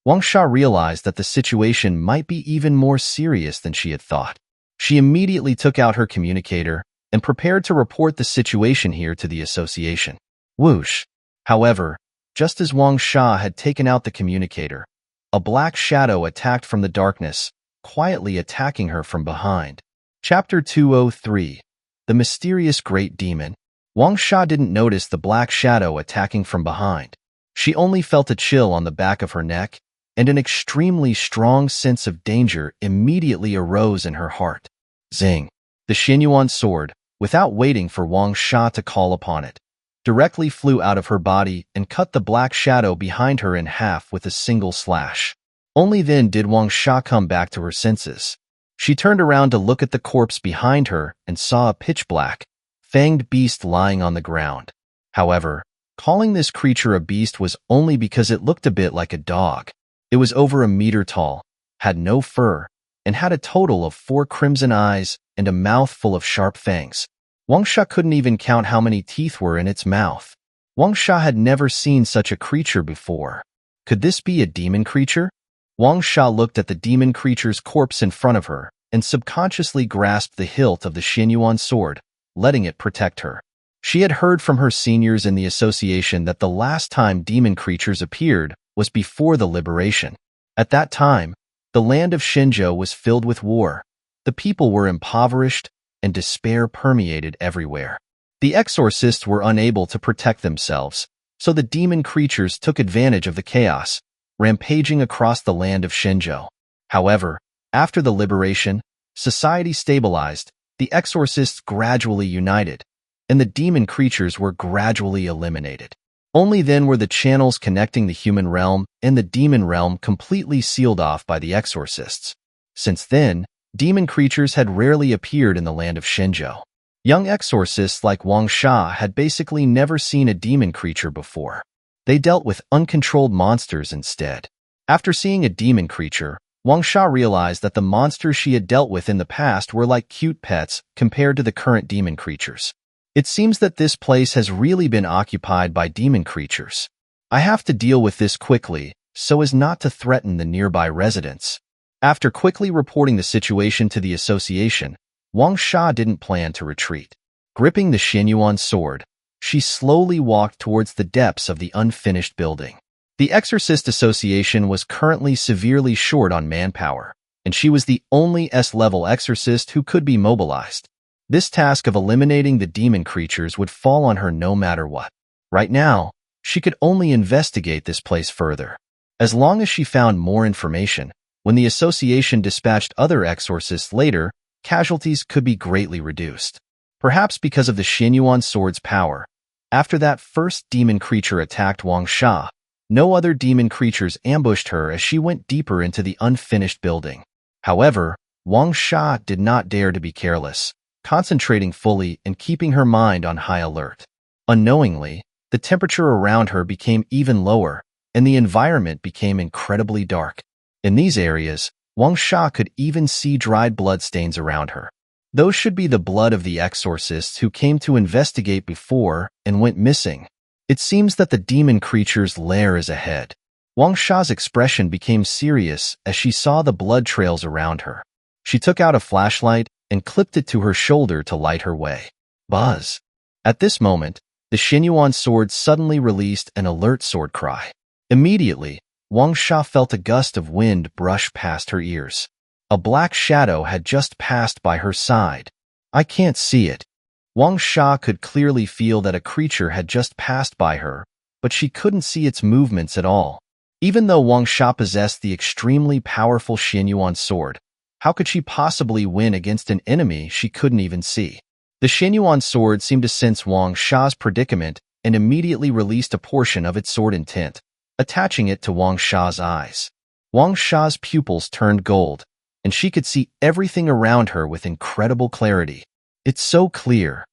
Wang Sha realized that the situation might be even more serious than she had thought. She immediately took out her communicator and prepared to report the situation here to the association. Whoosh! However, just as Wang Sha had taken out the communicator, a black shadow attacked from the darkness, quietly attacking her from behind. Chapter 203. The Mysterious Great Demon. Wang Sha didn't notice the black shadow attacking from behind. She only felt a chill on the back of her neck, and an extremely strong sense of danger immediately arose in her heart. Zing! The Xianyuan sword, without waiting for Wang Sha to call upon it, directly flew out of her body and cut the black shadow behind her in half with a single slash. Only then did Wang Sha come back to her senses. She turned around to look at the corpse behind her and saw a pitch-black, fanged beast lying on the ground. However, calling this creature a beast was only because it looked a bit like a dog. It was over a meter tall, had no fur, and had a total of 4 crimson eyes and a mouth full of sharp fangs. Wang Sha couldn't even count how many teeth were in its mouth. Wang Sha had never seen such a creature before. Could this be a demon creature? Wang Sha looked at the demon creature's corpse in front of her and subconsciously grasped the hilt of the Xianyuan sword, letting it protect her. She had heard from her seniors in the association that the last time demon creatures appeared was before the liberation. At that time, the land of Shenzhou was filled with war. The people were impoverished, and despair permeated everywhere. The exorcists were unable to protect themselves, so the demon creatures took advantage of the chaos, rampaging across the land of Shenzhou. However, after the liberation, society stabilized, the exorcists gradually united, and the demon creatures were gradually eliminated. Only then were the channels connecting the human realm and the demon realm completely sealed off by the exorcists. Since then, demon creatures had rarely appeared in the land of Shenzhou. Young exorcists like Wang Sha had basically never seen a demon creature before. They dealt with uncontrolled monsters instead. After seeing a demon creature, Wang Sha realized that the monsters she had dealt with in the past were like cute pets compared to the current demon creatures. It seems that this place has really been occupied by demon creatures. I have to deal with this quickly, so as not to threaten the nearby residents. After quickly reporting the situation to the association, Wang Sha didn't plan to retreat. Gripping the Xianyuan sword, she slowly walked towards the depths of the unfinished building. The Exorcist Association was currently severely short on manpower, and she was the only S-level exorcist who could be mobilized. This task of eliminating the demon creatures would fall on her no matter what. Right now, she could only investigate this place further. As long as she found more information, when the association dispatched other exorcists later, casualties could be greatly reduced. Perhaps because of the Xianyuan sword's power. After that first demon creature attacked Wang Sha, no other demon creatures ambushed her as she went deeper into the unfinished building. However, Wang Sha did not dare to be careless, concentrating fully and keeping her mind on high alert. Unknowingly, the temperature around her became even lower, and the environment became incredibly dark. In these areas, Wang Sha could even see dried bloodstains around her. Those should be the blood of the exorcists who came to investigate before and went missing. It seems that the demon creature's lair is ahead. Wang Sha's expression became serious as she saw the blood trails around her. She took out a flashlight and clipped it to her shoulder to light her way. Buzz! At this moment, the Xianyuan sword suddenly released an alert sword cry. Immediately, Wang Sha felt a gust of wind brush past her ears. A black shadow had just passed by her side. I can't see it. Wang Sha could clearly feel that a creature had just passed by her, but she couldn't see its movements at all. Even though Wang Sha possessed the extremely powerful Xianyuan sword, how could she possibly win against an enemy she couldn't even see? The Xianyuan sword seemed to sense Wang Sha's predicament and immediately released a portion of its sword intent, attaching it to Wang Sha's eyes. Wang Sha's pupils turned gold, and she could see everything around her with incredible clarity. It's so clear.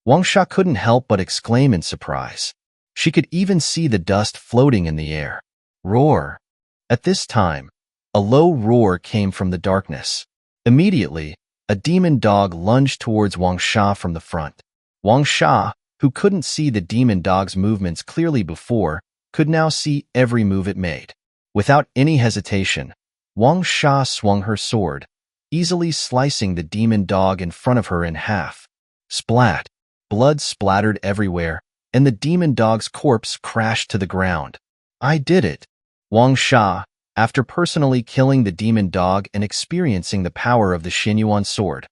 Wang Sha couldn't help but exclaim in surprise. She could even see the dust floating in the air. Roar! At this time, a low roar came from the darkness. Immediately, a demon dog lunged towards Wang Sha from the front. Wang Sha, who couldn't see the demon dog's movements clearly before, could now see every move it made. Without any hesitation, Wang Sha swung her sword, easily slicing the demon dog in front of her in half. Splat! Blood splattered everywhere, and the demon dog's corpse crashed to the ground. I did it! Wang Sha, after personally killing the demon dog and experiencing the power of the Xianyuan sword,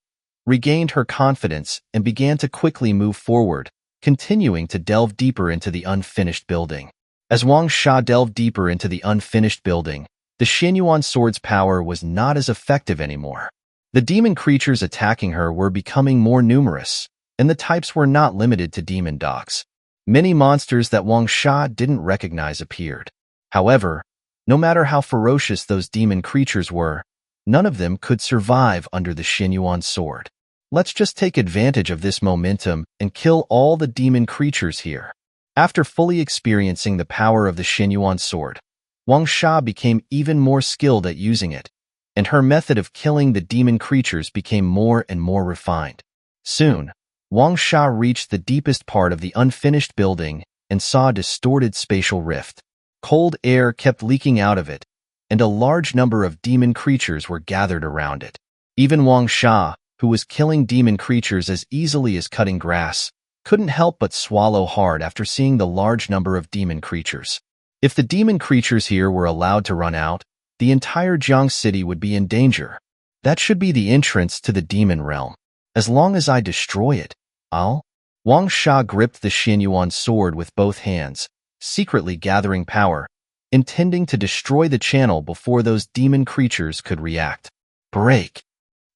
regained her confidence and began to quickly move forward, continuing to delve deeper into the unfinished building. As Wang Sha delved deeper into the unfinished building, the Xianyuan sword's power was not as effective anymore. The demon creatures attacking her were becoming more numerous, and the types were not limited to demon dogs. Many monsters that Wang Sha didn't recognize appeared. However, no matter how ferocious those demon creatures were, none of them could survive under the Xianyuan sword. Let's just take advantage of this momentum and kill all the demon creatures here. After fully experiencing the power of the Xianyuan sword, Wang Sha became even more skilled at using it, and her method of killing the demon creatures became more and more refined. Soon, Wang Sha reached the deepest part of the unfinished building and saw a distorted spatial rift. Cold air kept leaking out of it, and a large number of demon creatures were gathered around it. Even Wang Sha, who was killing demon creatures as easily as cutting grass, couldn't help but swallow hard after seeing the large number of demon creatures. If the demon creatures here were allowed to run out, the entire Jiang city would be in danger. That should be the entrance to the demon realm. As long as I destroy it, I'll... Wang Sha gripped the Xianyuan sword with both hands, secretly gathering power, intending to destroy the channel before those demon creatures could react. Break!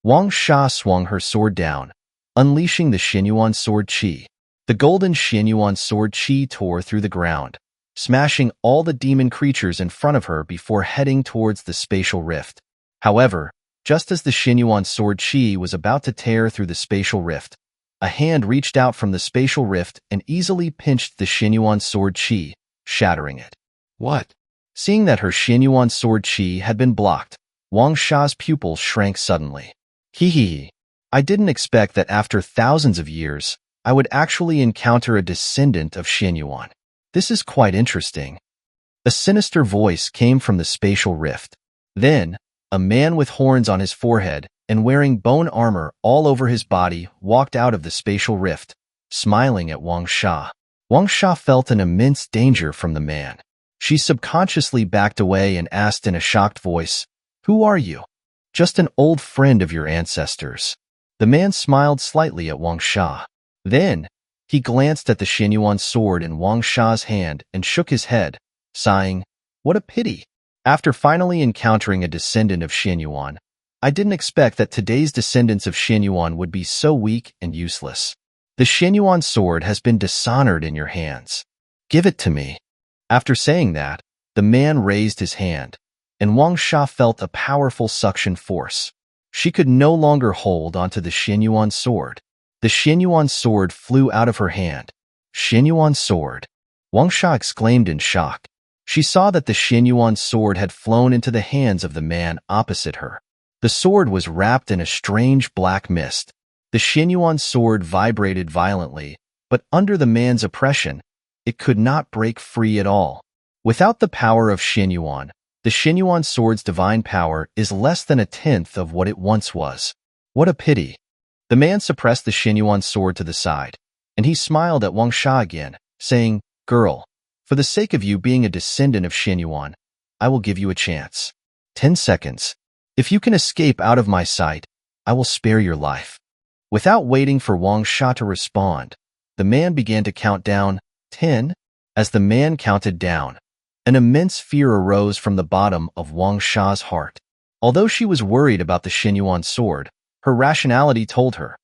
Wang Sha swung her sword down, unleashing the Xianyuan sword chi. The golden Xianyuan sword chi tore through the ground, smashing all the demon creatures in front of her before heading towards the spatial rift. However, just as the Xianyuan sword chi was about to tear through the spatial rift, a hand reached out from the spatial rift and easily pinched the Xianyuan sword chi, shattering it. What? Seeing that her Xianyuan sword chi had been blocked, Wang Sha's pupils shrank suddenly. Hee. I didn't expect that after thousands of years, I would actually encounter a descendant of Xianyuan. This is quite interesting. A sinister voice came from the spatial rift. Then, a man with horns on his forehead and wearing bone armor all over his body walked out of the spatial rift, smiling at Wang Sha. Wang Sha felt an immense danger from the man. She subconsciously backed away and asked in a shocked voice, "Who are you?" "Just an old friend of your ancestors." The man smiled slightly at Wang Sha. Then, he glanced at the Xianyuan sword in Wang Sha's hand and shook his head, sighing, "What a pity." After finally encountering a descendant of Xianyuan, I didn't expect that today's descendants of Xianyuan would be so weak and useless. The Xianyuan sword has been dishonored in your hands. Give it to me. After saying that, the man raised his hand, and Wang Sha felt a powerful suction force. She could no longer hold onto the Xianyuan sword. The Xianyuan sword flew out of her hand. Xianyuan sword! Wang Sha exclaimed in shock. She saw that the Xianyuan sword had flown into the hands of the man opposite her. The sword was wrapped in a strange black mist. The Xianyuan sword vibrated violently, but under the man's oppression, it could not break free at all. Without the power of Xianyuan, the Xianyuan sword's divine power is less than a tenth of what it once was. What a pity. The man suppressed the Xianyuan sword to the side, and he smiled at Wang Sha again, saying, "Girl, for the sake of you being a descendant of Xianyuan, I will give you a chance. 10 seconds. If you can escape out of my sight, I will spare your life." Without waiting for Wang Sha to respond, the man began to count down 10. As the man counted down, an immense fear arose from the bottom of Wang Sha's heart. Although she was worried about the Xianyuan sword, her rationality told her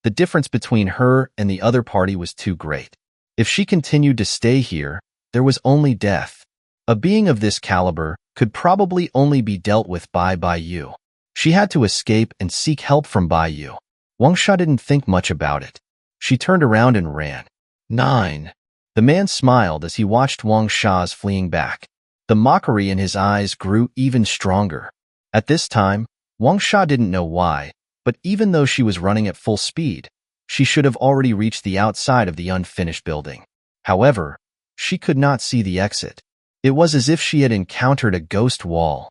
the difference between her and the other party was too great. If she continued to stay here, there was only death. A being of this caliber could probably only be dealt with by Bai Yu. She had to escape and seek help from Bai Yu. Wang Sha didn't think much about it. She turned around and ran. 9. The man smiled as he watched Wang Sha's fleeing back. The mockery in his eyes grew even stronger. At this time, Wang Sha didn't know why, but even though she was running at full speed, she should have already reached the outside of the unfinished building. However, she could not see the exit. It was as if she had encountered a ghost wall.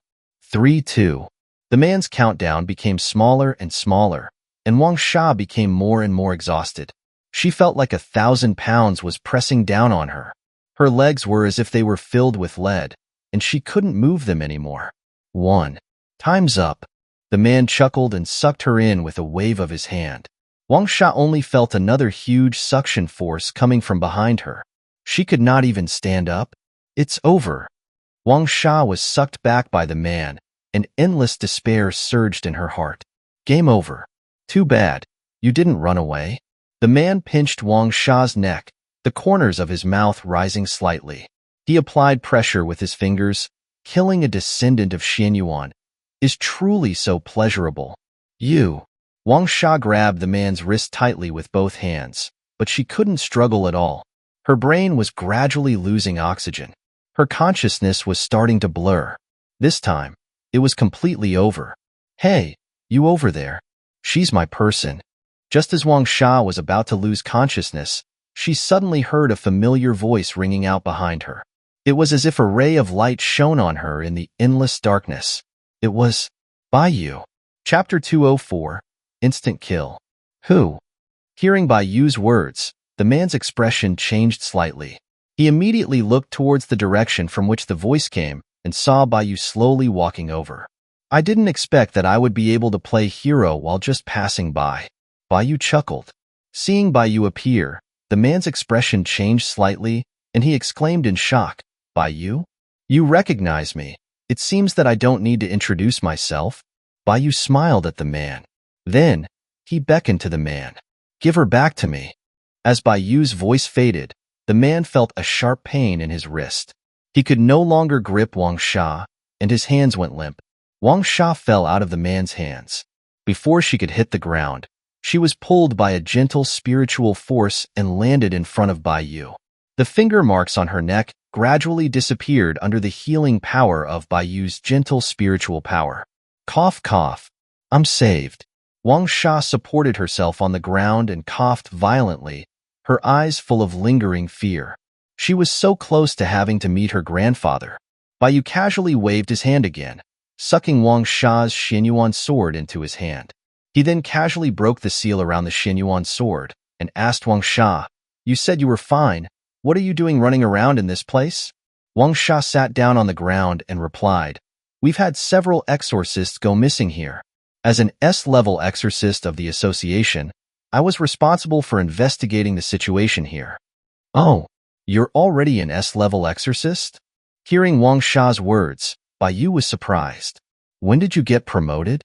3-2. The man's countdown became smaller and smaller, and Wang Sha became more and more exhausted. She felt like 1,000 pounds was pressing down on her. Her legs were as if they were filled with lead, and she couldn't move them anymore. 1. Time's up. The man chuckled and sucked her in with a wave of his hand. Wang Sha only felt another huge suction force coming from behind her. She could not even stand up. It's over. Wang Sha was sucked back by the man, and endless despair surged in her heart. Game over. Too bad. You didn't run away. The man pinched Wang Sha's neck, the corners of his mouth rising slightly. He applied pressure with his fingers. Killing a descendant of Xianyuan is truly so pleasurable. You. Wang Sha grabbed the man's wrist tightly with both hands, but she couldn't struggle at all. Her brain was gradually losing oxygen. Her consciousness was starting to blur. This time, it was completely over. Hey, you over there. She's my person. Just as Wang Sha was about to lose consciousness, she suddenly heard a familiar voice ringing out behind her. It was as if a ray of light shone on her in the endless darkness. It was Baiyu. Chapter 204, Instant Kill. Who? Hearing Baiyu's words, the man's expression changed slightly. He immediately looked towards the direction from which the voice came and saw Baiyu slowly walking over. I didn't expect that I would be able to play hero while just passing by. Baiyu chuckled. Seeing Baiyu appear, the man's expression changed slightly, and he exclaimed in shock, Baiyu? You recognize me. It seems that I don't need to introduce myself. Baiyu smiled at the man. Then, he beckoned to the man. Give her back to me. As Baiyu's voice faded, the man felt a sharp pain in his wrist. He could no longer grip Wang Sha, and his hands went limp. Wang Sha fell out of the man's hands. Before she could hit the ground, she was pulled by a gentle spiritual force and landed in front of Baiyu. The finger marks on her neck gradually disappeared under the healing power of Baiyu's gentle spiritual power. Cough, cough. I'm saved. Wang Sha supported herself on the ground and coughed violently, her eyes full of lingering fear. She was so close to having to meet her grandfather. Baiyu casually waved his hand again, sucking Wang Sha's Xianyuan sword into his hand. He then casually broke the seal around the Xianyuan sword and asked Wang Sha, You said you were fine. What are you doing running around in this place? Wang Sha sat down on the ground and replied, We've had several exorcists go missing here. As an S-level exorcist of the association, I was responsible for investigating the situation here. Oh, you're already an S-level exorcist? Hearing Wang Sha's words, Baiyu was surprised. When did you get promoted?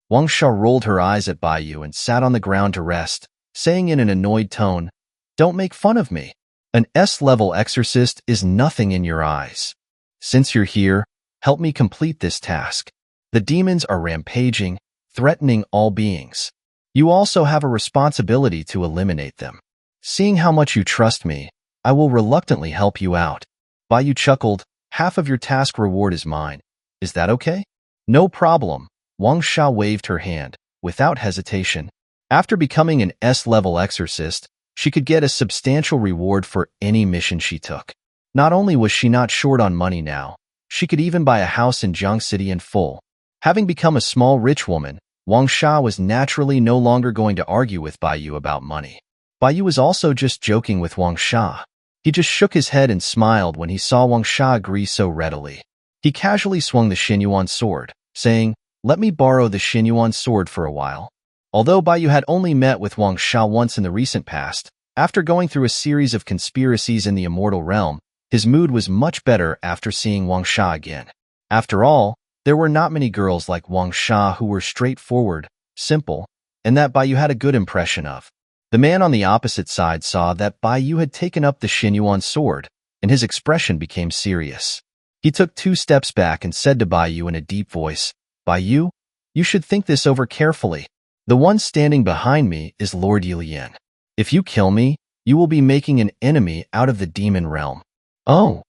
Wang Sha rolled her eyes at Baiyu and sat on the ground to rest, saying in an annoyed tone, Don't make fun of me. An S-level exorcist is nothing in your eyes. Since you're here, help me complete this task. The demons are rampaging, threatening all beings. You also have a responsibility to eliminate them. Seeing how much you trust me, I will reluctantly help you out. Baiyu chuckled, Half of your task reward is mine. Is that okay? No problem. Wang Sha waved her hand, without hesitation. After becoming an S-level exorcist, she could get a substantial reward for any mission she took. Not only was she not short on money now, she could even buy a house in Jiang City in full. Having become a small rich woman, Wang Sha was naturally no longer going to argue with Baiyu about money. Baiyu was also just joking with Wang Sha. He just shook his head and smiled when he saw Wang Sha agree so readily. He casually swung the Xianyuan sword, saying, Let me borrow the Xianyuan sword for a while. Although Baiyu had only met with Wang Sha once in the recent past, after going through a series of conspiracies in the Immortal realm, his mood was much better after seeing Wang Sha again. After all, there were not many girls like Wang Sha who were straightforward, simple, and that Baiyu had a good impression of. The man on the opposite side saw that Baiyu had taken up the Xianyuan sword, and his expression became serious. He took 2 steps back and said to Baiyu in a deep voice, Baiyu, you should think this over carefully. The one standing behind me is Lord Yilian. If you kill me, you will be making an enemy out of the demon realm. Oh.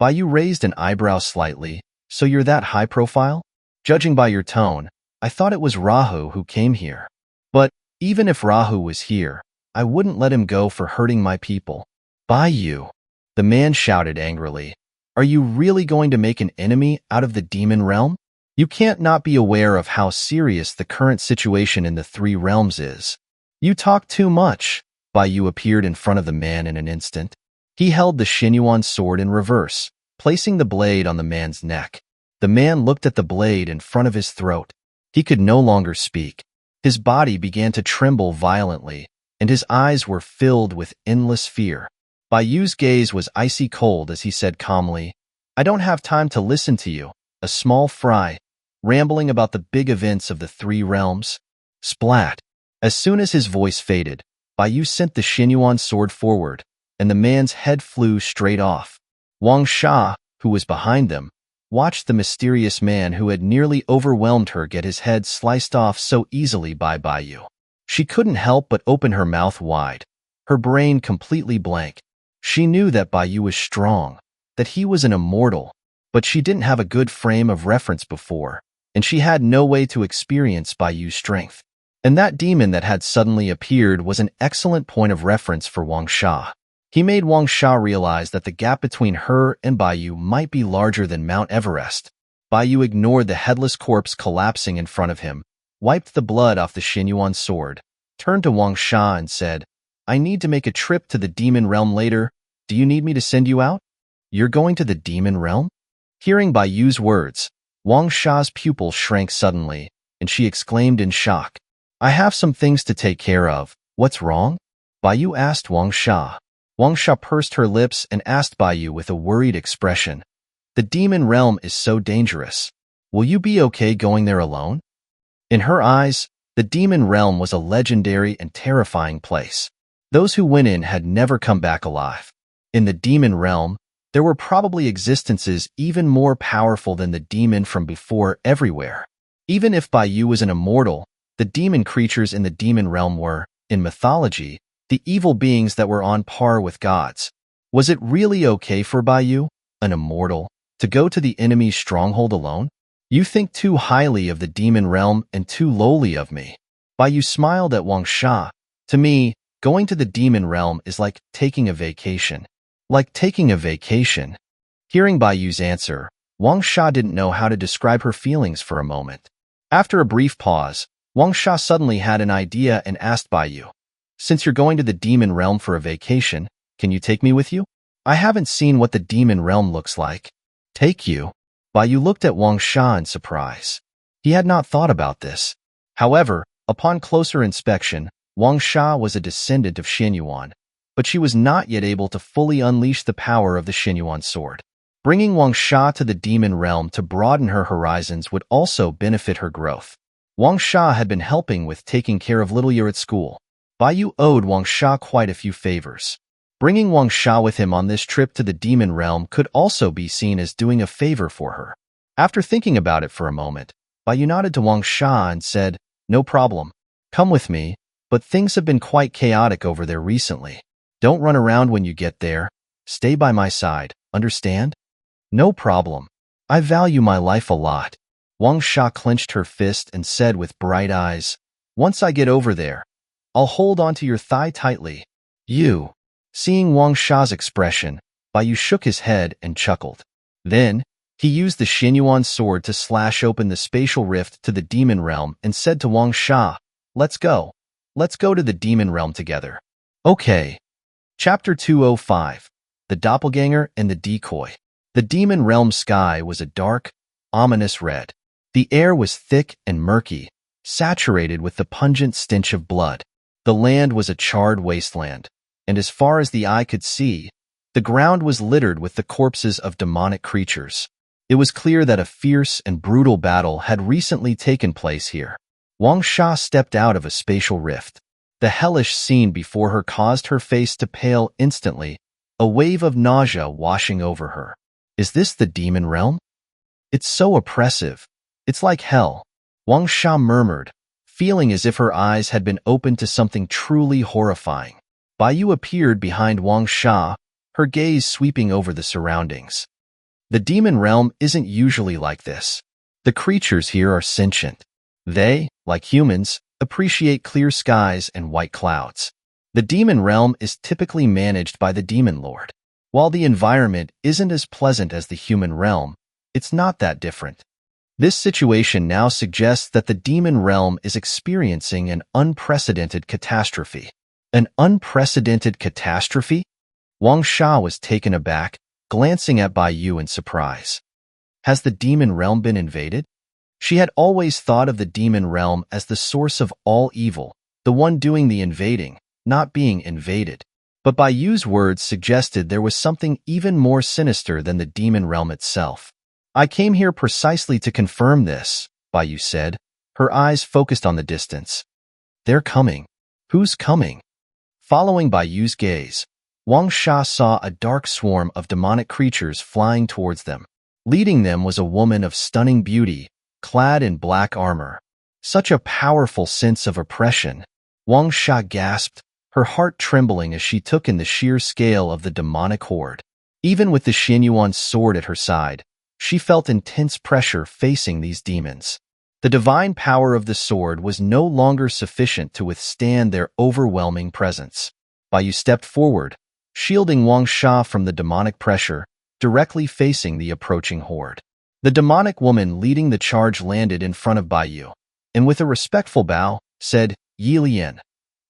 Baiyu raised an eyebrow slightly. So you're that high profile? Judging by your tone, I thought it was Rahu who came here. But even if Rahu was here, I wouldn't let him go for hurting my people. Baiyu. The man shouted angrily. Are you really going to make an enemy out of the demon realm? You can't not be aware of how serious the current situation in the 3 realms is. You talk too much. Baiyu appeared in front of the man in an instant. He held the Xianyuan sword in reverse, placing the blade on the man's neck. The man looked at the blade in front of his throat. He could no longer speak. His body began to tremble violently, and his eyes were filled with endless fear. Yu's gaze was icy cold as he said calmly, I don't have time to listen to you, a small fry, rambling about the big events of the three realms. Splat. As soon as his voice faded, Yu sent the Xinyuan sword forward, and the man's head flew straight off. Wang Sha, who was behind them, watched the mysterious man who had nearly overwhelmed her get his head sliced off so easily by Yu. She couldn't help but open her mouth wide, her brain completely blank. She knew that Yu was strong, that he was an immortal, but she didn't have a good frame of reference before, and she had no way to experience Yu's strength. And that demon that had suddenly appeared was an excellent point of reference for Wang Sha. He made Wang Sha realize that the gap between her and Yu might be larger than Mount Everest. Yu ignored the headless corpse collapsing in front of him, wiped the blood off the Xinyuan sword, turned to Wang Sha and said, I need to make a trip to the demon realm later. Do you need me to send you out? You're going to the demon realm? Hearing Yu's words, Wang Sha's pupil shrank suddenly, and she exclaimed in shock, I have some things to take care of. What's wrong? Yu asked Wang Sha. Wang Sha pursed her lips and asked Yu with a worried expression, The demon realm is so dangerous. Will you be okay going there alone? In her eyes, the demon realm was a legendary and terrifying place. Those who went in had never come back alive. In the demon realm, there were probably existences even more powerful than the demon from before everywhere. Even if Yu was an immortal, the demon creatures in the demon realm were, in mythology, the evil beings that were on par with gods. Was it really okay for Yu, an immortal, to go to the enemy's stronghold alone? You think too highly of the demon realm and too lowly of me. Yu smiled at Wang Sha. To me, going to the demon realm is like taking a vacation. Like taking a vacation. Hearing Yu's answer, Wang Sha didn't know how to describe her feelings for a moment. After a brief pause, Wang Sha suddenly had an idea and asked Yu, Since you're going to the demon realm for a vacation, can you take me with you? I haven't seen what the demon realm looks like. Take you? Yu looked at Wang Sha in surprise. He had not thought about this. However, upon closer inspection, Wang Sha was a descendant of Xinyuan, but she was not yet able to fully unleash the power of the Xinyuan sword. Bringing Wang Sha to the demon realm to broaden her horizons would also benefit her growth. Wang Sha had been helping with taking care of little Yu at school. Yu owed Wang Sha quite a few favors. Bringing Wang Sha with him on this trip to the demon realm could also be seen as doing a favor for her. After thinking about it for a moment, Yu nodded to Wang Sha and said, No problem. Come with me, but things have been quite chaotic over there recently. Don't run around when you get there. Stay by my side, understand? No problem. I value my life a lot. Wang Sha clenched her fist and said with bright eyes, Once I get over there, I'll hold onto your thigh tightly. You. Seeing Wang Sha's expression, Yu shook his head and chuckled. Then, he used the Xinyuan sword to slash open the spatial rift to the demon realm and said to Wang Sha, Let's go. Let's go to the demon realm together. Okay. Chapter 205. The Doppelganger and the Decoy. The demon realm sky was a dark, ominous red. The air was thick and murky, saturated with the pungent stench of blood. The land was a charred wasteland, and as far as the eye could see, the ground was littered with the corpses of demonic creatures. It was clear that a fierce and brutal battle had recently taken place here. Wang Sha stepped out of a spatial rift. The hellish scene before her caused her face to pale instantly, a wave of nausea washing over her. Is this the demon realm? It's so oppressive. It's like hell, Wang Sha murmured, feeling as if her eyes had been opened to something truly horrifying. Yu appeared behind Wang Sha, her gaze sweeping over the surroundings. The demon realm isn't usually like this. The creatures here are sentient. They, like humans, appreciate clear skies and white clouds. The demon realm is typically managed by the demon lord. While the environment isn't as pleasant as the human realm, it's not that different. This situation now suggests that the demon realm is experiencing an unprecedented catastrophe. An unprecedented catastrophe? Wang Sha was taken aback, glancing at Yu in surprise. Has the demon realm been invaded? She had always thought of the demon realm as the source of all evil, the one doing the invading, not being invaded. But Bai Yu's words suggested there was something even more sinister than the demon realm itself. I came here precisely to confirm this, Bai Yu said, her eyes focused on the distance. They're coming. Who's coming? Following Bai Yu's gaze, Wang Sha saw a dark swarm of demonic creatures flying towards them. Leading them was a woman of stunning beauty, clad in black armor. Such a powerful sense of oppression. Wang Sha gasped, her heart trembling as she took in the sheer scale of the demonic horde. Even with the Xianyuan's sword at her side, she felt intense pressure facing these demons. The divine power of the sword was no longer sufficient to withstand their overwhelming presence. Bai Yu stepped forward, shielding Wang Sha from the demonic pressure, directly facing the approaching horde. The demonic woman leading the charge landed in front of Bai Yu, and with a respectful bow, said, Yi Lian,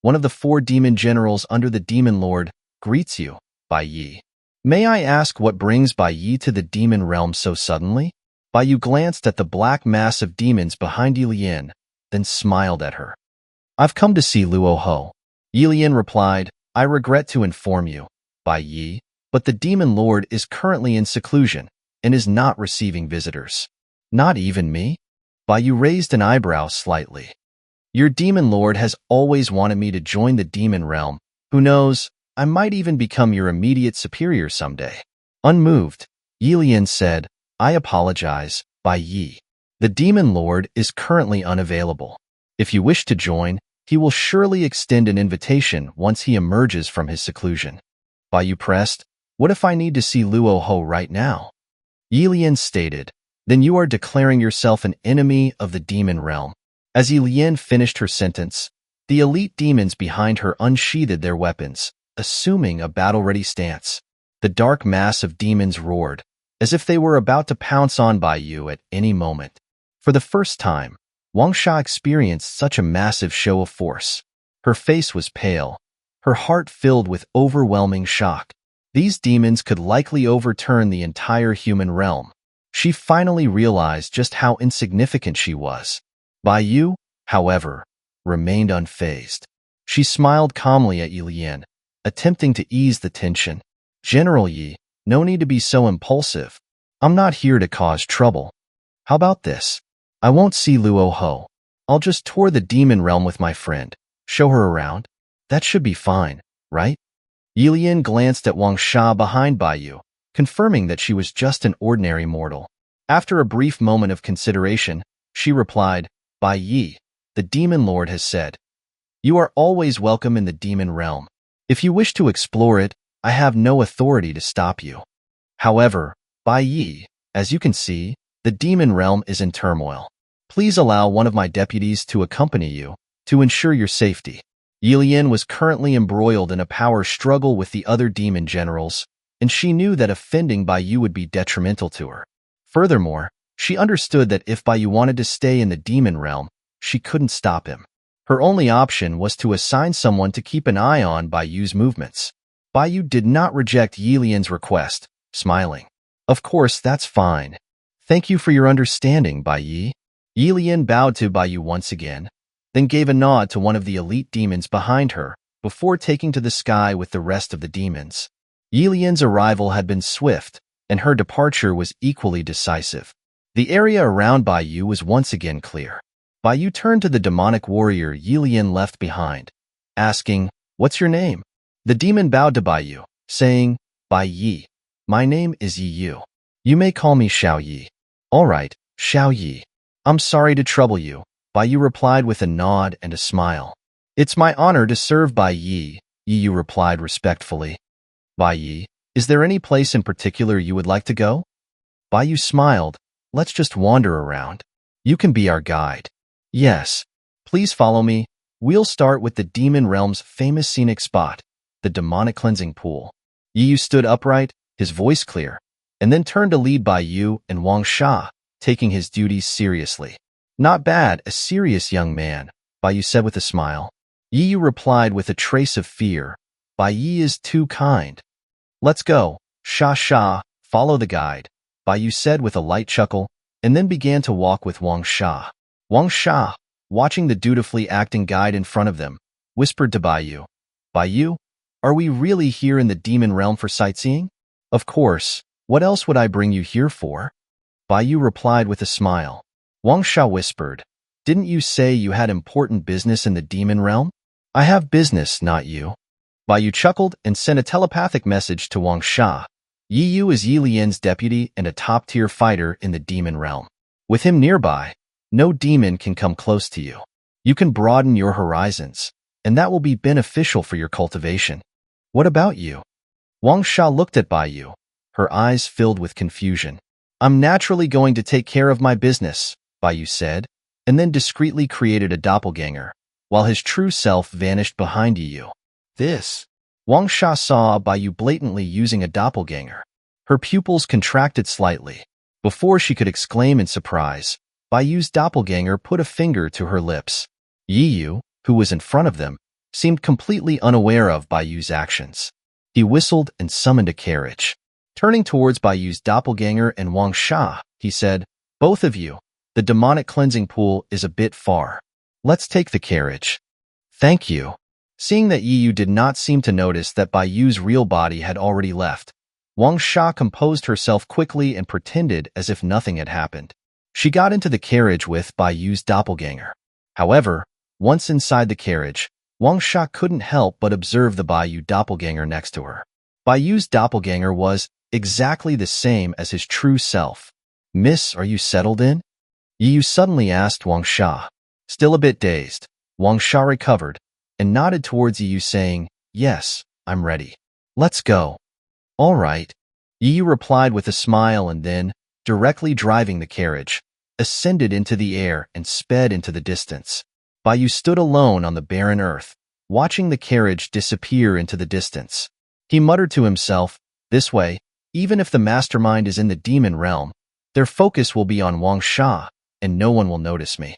one of the 4 demon generals under the demon lord, greets you, Bai Yi. May I ask what brings Bai Yi to the demon realm so suddenly? Bai Yu glanced at the black mass of demons behind Yi Lian, then smiled at her. I've come to see Luo Ho. Yi Lian replied, I regret to inform you, Bai Yi, but the demon lord is currently in seclusion and is not receiving visitors. Not even me? Bai Yu raised an eyebrow slightly. Your demon lord has always wanted me to join the demon realm. Who knows, I might even become your immediate superior someday. Unmoved, Yi Lian said, I apologize, Bai Yi. The demon lord is currently unavailable. If you wish to join, he will surely extend an invitation once he emerges from his seclusion. Bai Yu pressed, what if I need to see Luo Ho right now? Yi Lian stated, then you are declaring yourself an enemy of the demon realm. As Yi Lian finished her sentence, the elite demons behind her unsheathed their weapons, assuming a battle-ready stance. The dark mass of demons roared, as if they were about to pounce on Bai Yu at any moment. For the first time, Wang Sha experienced such a massive show of force. Her face was pale, her heart filled with overwhelming shock. These demons could likely overturn the entire human realm. She finally realized just how insignificant she was. Bai Yu, however, remained unfazed. She smiled calmly at Yi Lian, attempting to ease the tension. General Yi, no need to be so impulsive. I'm not here to cause trouble. How about this? I won't see Luo Ho. I'll just tour the demon realm with my friend, show her around. That should be fine, right? Yi Lian glanced at Wang Sha behind Bai Yu, confirming that she was just an ordinary mortal. After a brief moment of consideration, she replied, Bai Yi, the demon lord has said, you are always welcome in the demon realm. If you wish to explore it, I have no authority to stop you. However, Bai Yi, as you can see, the demon realm is in turmoil. Please allow one of my deputies to accompany you, to ensure your safety. Yi Lian was currently embroiled in a power struggle with the other demon generals, and she knew that offending Bai Yu would be detrimental to her. Furthermore, she understood that if Bai Yu wanted to stay in the demon realm, she couldn't stop him. Her only option was to assign someone to keep an eye on Bai Yu's movements. Bai Yu did not reject Yi Lian's request, smiling. Of course, that's fine. Thank you for your understanding, Bai Yi. Yi Lian bowed to Bai Yu once again, then gave a nod to one of the elite demons behind her, before taking to the sky with the rest of the demons. Yi Lian's arrival had been swift, and her departure was equally decisive. The area around Bai Yu was once again clear. Bai Yu turned to the demonic warrior Yi Lian left behind, asking, what's your name? The demon bowed to Bai Yu, saying, Bai Yi, my name is Yi Yu. You may call me Xiao Yi. All right, Xiao Yi. I'm sorry to trouble you, Bai Yu replied with a nod and a smile. It's my honor to serve Bai Yi, Yi Yu replied respectfully. Bai Yi, is there any place in particular you would like to go? Bai Yu smiled, let's just wander around. You can be our guide. Yes. Please follow me. We'll start with the demon realm's famous scenic spot, the demonic cleansing pool. Yi Yu stood upright, his voice clear, and then turned to lead Bai Yu and Wang Sha, taking his duties seriously. Not bad, a serious young man, Bai Yu said with a smile. Yi Yu replied with a trace of fear, Bai Yi is too kind. Let's go, Sha, follow the guide, Bai Yu said with a light chuckle, and then began to walk with Wang Sha. Wang Sha, watching the dutifully acting guide in front of them, whispered to Bai Yu, Are we really here in the demon realm for sightseeing? Of course. What else would I bring you here for? Bai Yu replied with a smile. Wang Sha whispered, didn't you say you had important business in the demon realm? I have business, not you. Bai Yu chuckled and sent a telepathic message to Wang Sha. Yi Yu is Yi Lian's deputy and a top-tier fighter in the demon realm. With him nearby, no demon can come close to you. You can broaden your horizons, and that will be beneficial for your cultivation. What about you? Wang Sha looked at Bai Yu, her eyes filled with confusion. I'm naturally going to take care of my business, Bai Yu said, and then discreetly created a doppelganger, while his true self vanished behind Yi Yu. This. Wang Sha saw Bai Yu blatantly using a doppelganger. Her pupils contracted slightly. Before she could exclaim in surprise, Bai Yu's doppelganger put a finger to her lips. Yi Yu, who was in front of them, seemed completely unaware of Bai Yu's actions. He whistled and summoned a carriage. Turning towards Bai Yu's doppelganger and Wang Sha, he said, both of you, the demonic cleansing pool is a bit far. Let's take the carriage. Thank you. Seeing that Yi Yu did not seem to notice that Bai Yu's real body had already left, Wang Sha composed herself quickly and pretended as if nothing had happened. She got into the carriage with Bai Yu's doppelganger. However, once inside the carriage, Wang Sha couldn't help but observe the Bai Yu doppelganger next to her. Bai Yu's doppelganger was exactly the same as his true self. Miss, are you settled in? Yi Yu suddenly asked Wang Sha. Still a bit dazed, Wang Sha recovered and nodded towards Yi Yu saying, yes, I'm ready. Let's go. All right. Yi Yu replied with a smile and then, directly driving the carriage, ascended into the air and sped into the distance. Bai Yu stood alone on the barren earth, watching the carriage disappear into the distance. He muttered to himself, this way, even if the mastermind is in the demon realm, their focus will be on Wang Sha, and no one will notice me.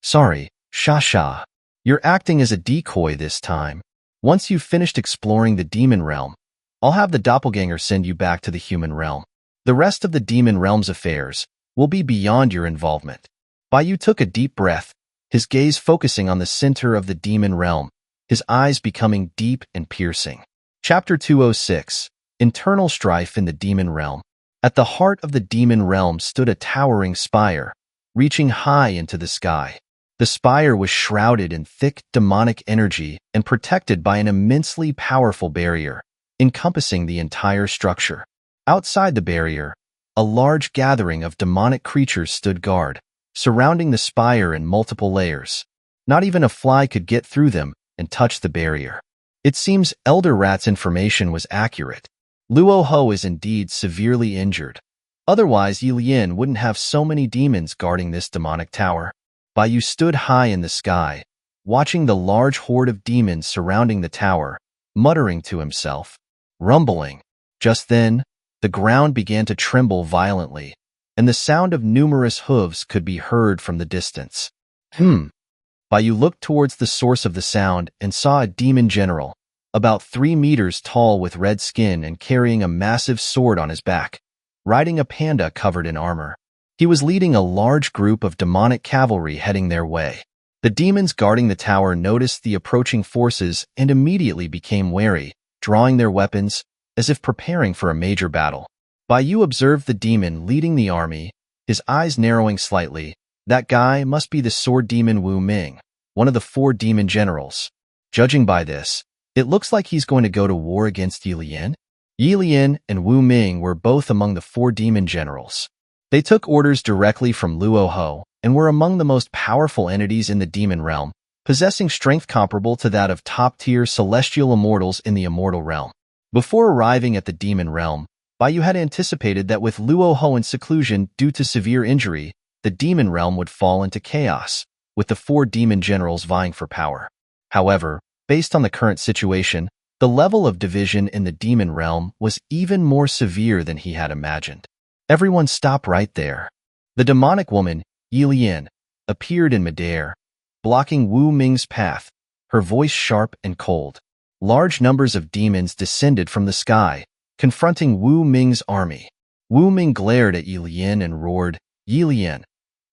Sorry, Sha. You're acting as a decoy this time. Once you've finished exploring the demon realm, I'll have the doppelganger send you back to the human realm. The rest of the demon realm's affairs will be beyond your involvement. Bai Yu took a deep breath, his gaze focusing on the center of the demon realm, his eyes becoming deep and piercing. Chapter 206, Internal Strife in the Demon Realm. At the heart of the demon realm stood a towering spire, reaching high into the sky. The spire was shrouded in thick demonic energy and protected by an immensely powerful barrier, encompassing the entire structure. Outside the barrier, a large gathering of demonic creatures stood guard, surrounding the spire in multiple layers. Not even a fly could get through them and touch the barrier. It seems Elder Rat's information was accurate. Luo Ho is indeed severely injured. Otherwise, Yi Lian wouldn't have so many demons guarding this demonic tower. Bai Yu stood high in the sky, watching the large horde of demons surrounding the tower, muttering to himself. Rumbling. Just then, the ground began to tremble violently, and the sound of numerous hooves could be heard from the distance. Bai Yu looked towards the source of the sound and saw a demon general, about 3 meters tall with red skin and carrying a massive sword on his back, riding a panda covered in armor. He was leading a large group of demonic cavalry heading their way. The demons guarding the tower noticed the approaching forces and immediately became wary, drawing their weapons as if preparing for a major battle. Bai Yu observed the demon leading the army, his eyes narrowing slightly. That guy must be the sword demon Wu Ming, one of the 4 demon generals. Judging by this, it looks like he's going to go to war against Yi Lian. Yi Lian and Wu Ming were both among the 4 demon generals. They took orders directly from Luo Ho and were among the most powerful entities in the demon realm, possessing strength comparable to that of top-tier celestial immortals in the immortal realm. Before arriving at the demon realm, Bai Yu had anticipated that with Luo Ho in seclusion due to severe injury, the demon realm would fall into chaos, with the 4 demon generals vying for power. However, based on the current situation, the level of division in the demon realm was even more severe than he had imagined. Everyone stop right there. The demonic woman, Yi Lian, appeared in midair, blocking Wu Ming's path, her voice sharp and cold. Large numbers of demons descended from the sky, confronting Wu Ming's army. Wu Ming glared at Yi Lian and roared, Yi Lian,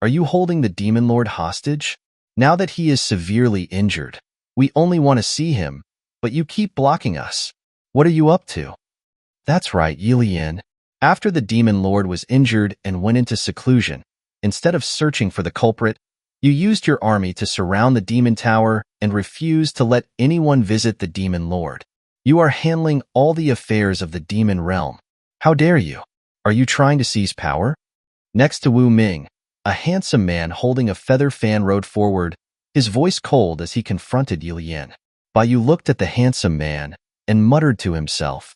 are you holding the demon lord hostage? Now that he is severely injured, we only want to see him, but you keep blocking us. What are you up to? That's right, Yilian. After the demon lord was injured and went into seclusion, instead of searching for the culprit, you used your army to surround the demon tower and refused to let anyone visit the demon lord. You are handling all the affairs of the demon realm. How dare you? Are you trying to seize power? Next to Wu Ming, a handsome man holding a feather fan rode forward, his voice cold as he confronted Yilian. Baiyu looked at the handsome man and muttered to himself,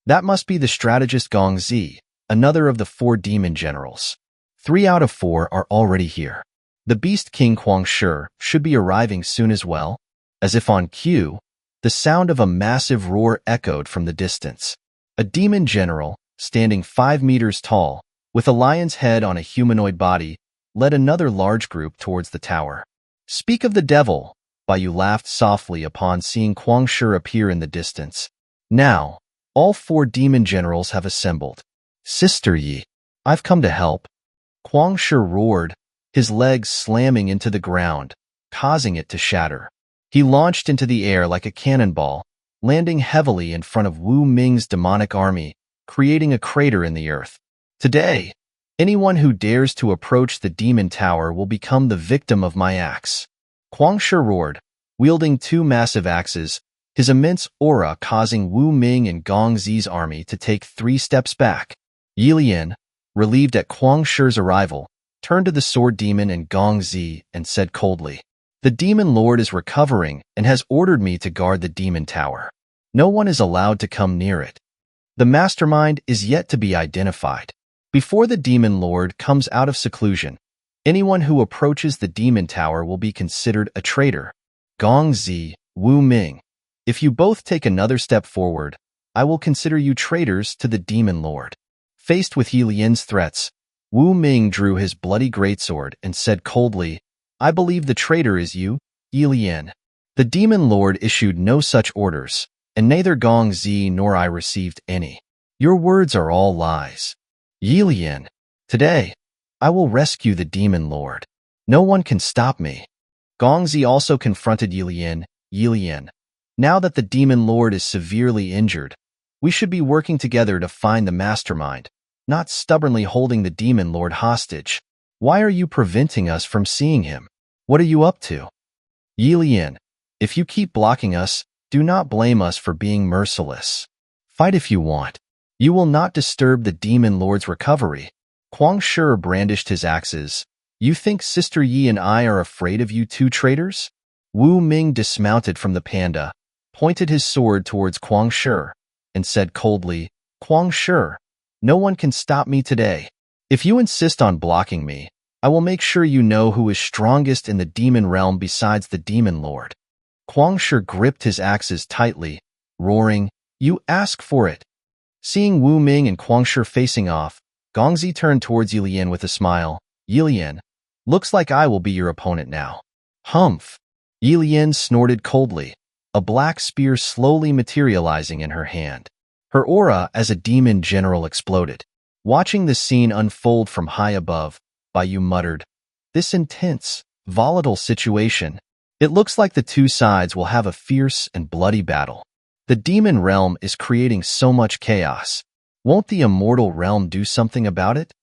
"That must be the strategist Gong Zi, another of the 4 demon generals. 3 out of 4 are already here. The Beast King Huang Shi should be arriving soon as well." As if on cue, the sound of a massive roar echoed from the distance. A demon general, standing 5 meters tall, with a lion's head on a humanoid body, led another large group towards the tower. "Speak of the devil," Baiyu laughed softly upon seeing Huang Shi appear in the distance. "Now, all 4 demon generals have assembled. Sister Yi, I've come to help." Huang Shi roared, his legs slamming into the ground, causing it to shatter. He launched into the air like a cannonball, landing heavily in front of Wu Ming's demonic army, creating a crater in the earth. "Today, anyone who dares to approach the demon tower will become the victim of my axe." Huang Shi roared, wielding 2 massive axes, his immense aura causing Wu Ming and Gong Zi's army to take 3 steps back. Yilian, relieved at Huang Shi's arrival, turned to the sword demon and Gong Zi and said coldly, "The demon lord is recovering and has ordered me to guard the demon tower. No one is allowed to come near it. The mastermind is yet to be identified. Before the demon lord comes out of seclusion, anyone who approaches the demon tower will be considered a traitor. Gong Zi, Wu Ming, if you both take another step forward, I will consider you traitors to the demon lord." Faced with Yilian's threats, Wu Ming drew his bloody greatsword and said coldly, "I believe the traitor is you, Yilian. The demon lord issued no such orders, and neither Gong Zi nor I received any. Your words are all lies. Yilian, today, I will rescue the demon lord. No one can stop me." Gong Zi also confronted Yilian. "Yilian, now that the demon lord is severely injured, we should be working together to find the mastermind, not stubbornly holding the demon lord hostage. Why are you preventing us from seeing him? What are you up to? Yilian, if you keep blocking us, do not blame us for being merciless. Fight if you want. You will not disturb the demon lord's recovery." Huang Shi brandished his axes. "You think Sister Yi and I are afraid of you 2 traitors?" Wu Ming dismounted from the panda, pointed his sword towards Huang Shi, and said coldly, "Huang Shi, no one can stop me today. If you insist on blocking me, I will make sure you know who is strongest in the demon realm besides the demon lord." Huang Shi gripped his axes tightly, roaring, "You ask for it." Seeing Wu Ming and Huang Shi facing off, Gong Zi turned towards Yilian with a smile. "Yilian, looks like I will be your opponent now." "Humph." Yilian snorted coldly, a black spear slowly materializing in her hand. Her aura as a demon general exploded. Watching the scene unfold from high above, Baiyu muttered, "This intense, volatile situation. It looks like the 2 sides will have a fierce and bloody battle. The demon realm is creating so much chaos. Won't the immortal realm do something about it?"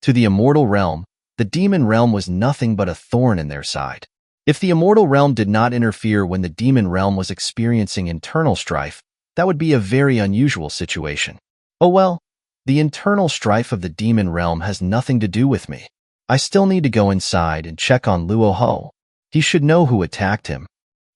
To the immortal realm, the demon realm was nothing but a thorn in their side. If the immortal realm did not interfere when the demon realm was experiencing internal strife, that would be a very unusual situation. Oh well, the internal strife of the demon realm has nothing to do with me. I still need to go inside and check on Luo Ho. He should know who attacked him.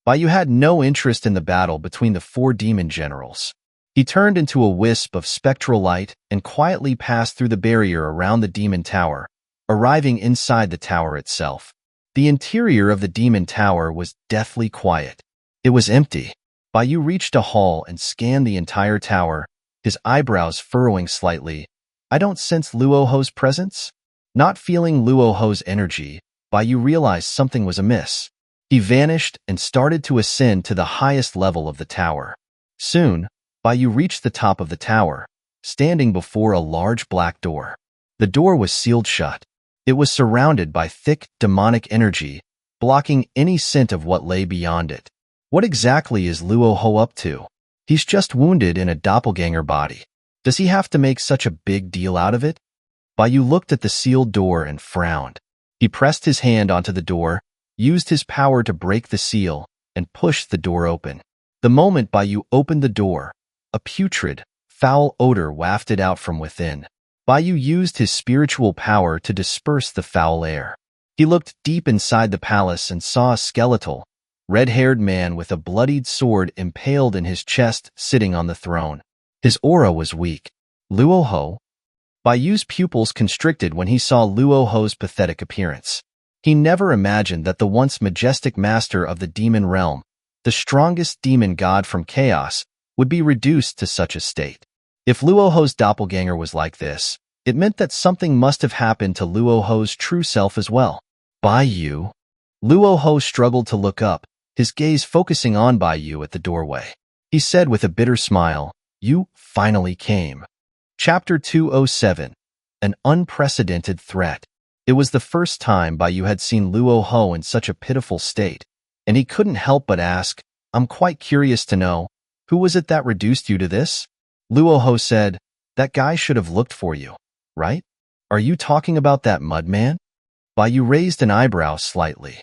Baiyu had no interest in the battle between the 4 demon generals. He turned into a wisp of spectral light and quietly passed through the barrier around the demon tower, arriving inside the tower itself. The interior of the demon tower was deathly quiet. It was empty. Baiyu reached a hall and scanned the entire tower, his eyebrows furrowing slightly. "I don't sense Luo Ho's presence?" Not feeling Luo Ho's energy, Baiyu realized something was amiss. He vanished and started to ascend to the highest level of the tower. Soon, Baiyu reached the top of the tower, standing before a large black door. The door was sealed shut. It was surrounded by thick, demonic energy, blocking any scent of what lay beyond it. What exactly is Luo Ho up to? He's just wounded in a doppelganger body. Does he have to make such a big deal out of it? Baiyu looked at the sealed door and frowned. He pressed his hand onto the door, used his power to break the seal, and pushed the door open. The moment Baiyu opened the door, a putrid, foul odor wafted out from within. Baiyu used his spiritual power to disperse the foul air. He looked deep inside the palace and saw a skeletal, red-haired man with a bloodied sword impaled in his chest sitting on the throne. His aura was weak. Luo Ho? Baiyu's pupils constricted when he saw Luo Ho's pathetic appearance. He never imagined that the once majestic master of the demon realm, the strongest demon god from chaos, would be reduced to such a state. If Luo Ho's doppelganger was like this, it meant that something must have happened to Luo Ho's true self as well. Baiyu? Luo Ho struggled to look up, his gaze focusing on Baiyu at the doorway. He said with a bitter smile, "You finally came." Chapter 207. An Unprecedented Threat. It was the first time Baiyu had seen Luo Ho in such a pitiful state, and he couldn't help but ask, "I'm quite curious to know, who was it that reduced you to this?" Luo Ho said, "That guy should have looked for you, right? Are you talking about that mudman?" Baiyu raised an eyebrow slightly.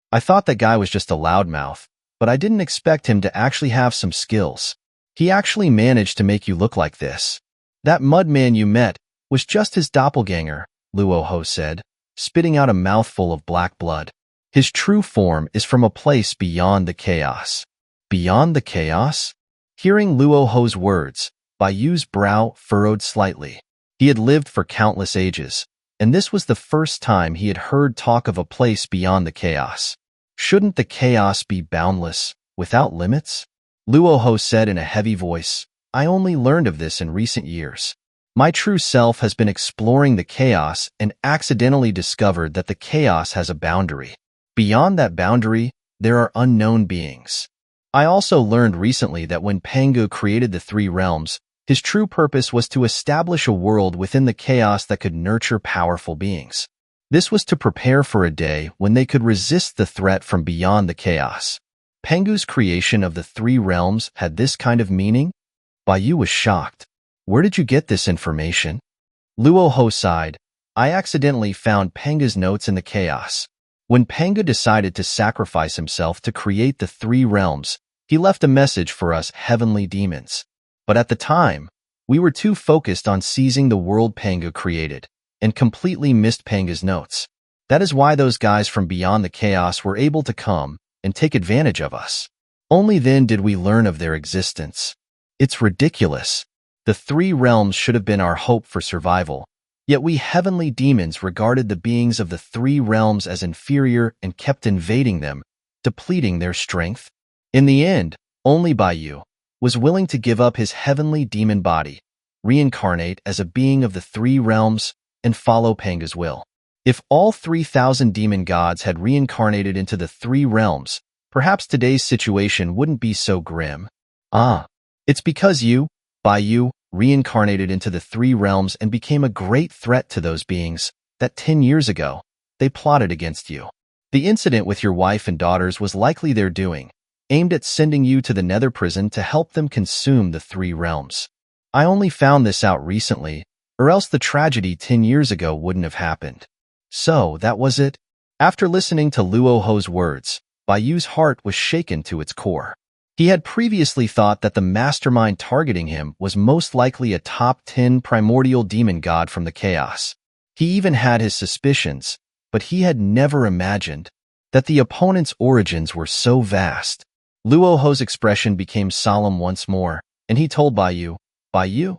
"I thought that guy was just a loudmouth, but I didn't expect him to actually have some skills. He actually managed to make you look like this." "That mudman you met was just his doppelganger," Luo Ho said, spitting out a mouthful of black blood. "His true form is from a place beyond the chaos." Beyond the chaos? Hearing Luo Ho's words, Baiyu's brow furrowed slightly. He had lived for countless ages, and this was the first time he had heard talk of a place beyond the chaos. Shouldn't the chaos be boundless, without limits? Luo Ho said in a heavy voice, "I only learned of this in recent years. My true self has been exploring the chaos and accidentally discovered that the chaos has a boundary. Beyond that boundary, there are unknown beings. I also learned recently that when Pangu created the three realms, his true purpose was to establish a world within the chaos that could nurture powerful beings. This was to prepare for a day when they could resist the threat from beyond the chaos. Pangu's creation of the three realms had this kind of meaning?" Baiyu was shocked. "Where did you get this information?" Luo Ho sighed. "I accidentally found Pangu's notes in the chaos. When Pangu decided to sacrifice himself to create the three realms, he left a message for us heavenly demons. But at the time, we were too focused on seizing the world Pangu created, and completely missed Pangu's notes. That is why those guys from beyond the chaos were able to come and take advantage of us. Only then did we learn of their existence. It's ridiculous. The three realms should have been our hope for survival, yet we heavenly demons regarded the beings of the three realms as inferior and kept invading them, depleting their strength. In the end, only Baiyu was willing to give up his heavenly demon body, reincarnate as a being of the three realms, and follow Pangu's will. If all 3,000 demon gods had reincarnated into the three realms, perhaps today's situation wouldn't be so grim. It's because you, Baiyu, reincarnated into the three realms and became a great threat to those beings, that 10 years ago, they plotted against you. The incident with your wife and daughters was likely their doing, aimed at sending you to the nether prison to help them consume the three realms. I only found this out recently, or else the tragedy 10 years ago wouldn't have happened. So, that was it? After listening to Luo Ho's words, Baiyu's heart was shaken to its core. He had previously thought that the mastermind targeting him was most likely a top 10 primordial demon god from the chaos. He even had his suspicions, but he had never imagined that the opponent's origins were so vast. Luo Ho's expression became solemn once more, and he told Baiyu, "Baiyu,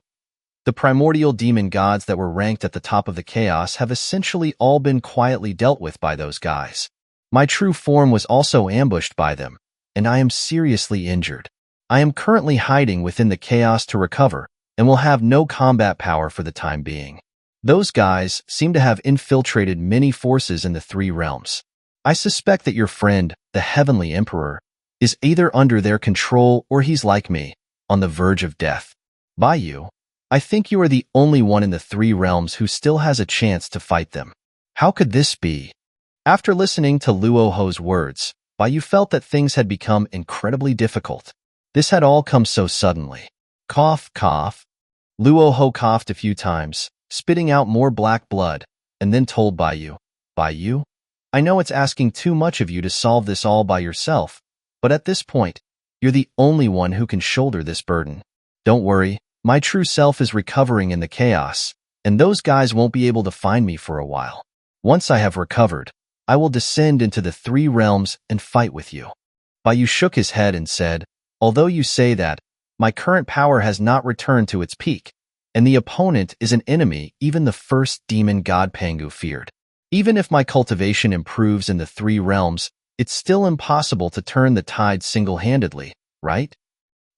the primordial demon gods that were ranked at the top of the chaos have essentially all been quietly dealt with by those guys. My true form was also ambushed by them, and I am seriously injured. I am currently hiding within the chaos to recover, and will have no combat power for the time being. Those guys seem to have infiltrated many forces in the three realms. I suspect that your friend, the Heavenly Emperor, is either under their control or he's like me, on the verge of death. Baiyu, I think you are the only one in the three realms who still has a chance to fight them. How could this be?" After listening to Luo Ho's words, Bai felt that things had become incredibly difficult. This had all come so suddenly. Cough, cough. Luo Ho coughed a few times, spitting out more black blood, and then told Bai, I know it's asking too much of you to solve this all by yourself, but at this point, you're the only one who can shoulder this burden. Don't worry, my true self is recovering in the chaos, and those guys won't be able to find me for a while. Once I have recovered, I will descend into the 3 realms and fight with you. Bai shook his head and said, although you say that, my current power has not returned to its peak, and the opponent is an enemy even the first demon god Pangu feared. Even if my cultivation improves in the 3 realms, it's still impossible to turn the tide single-handedly, right?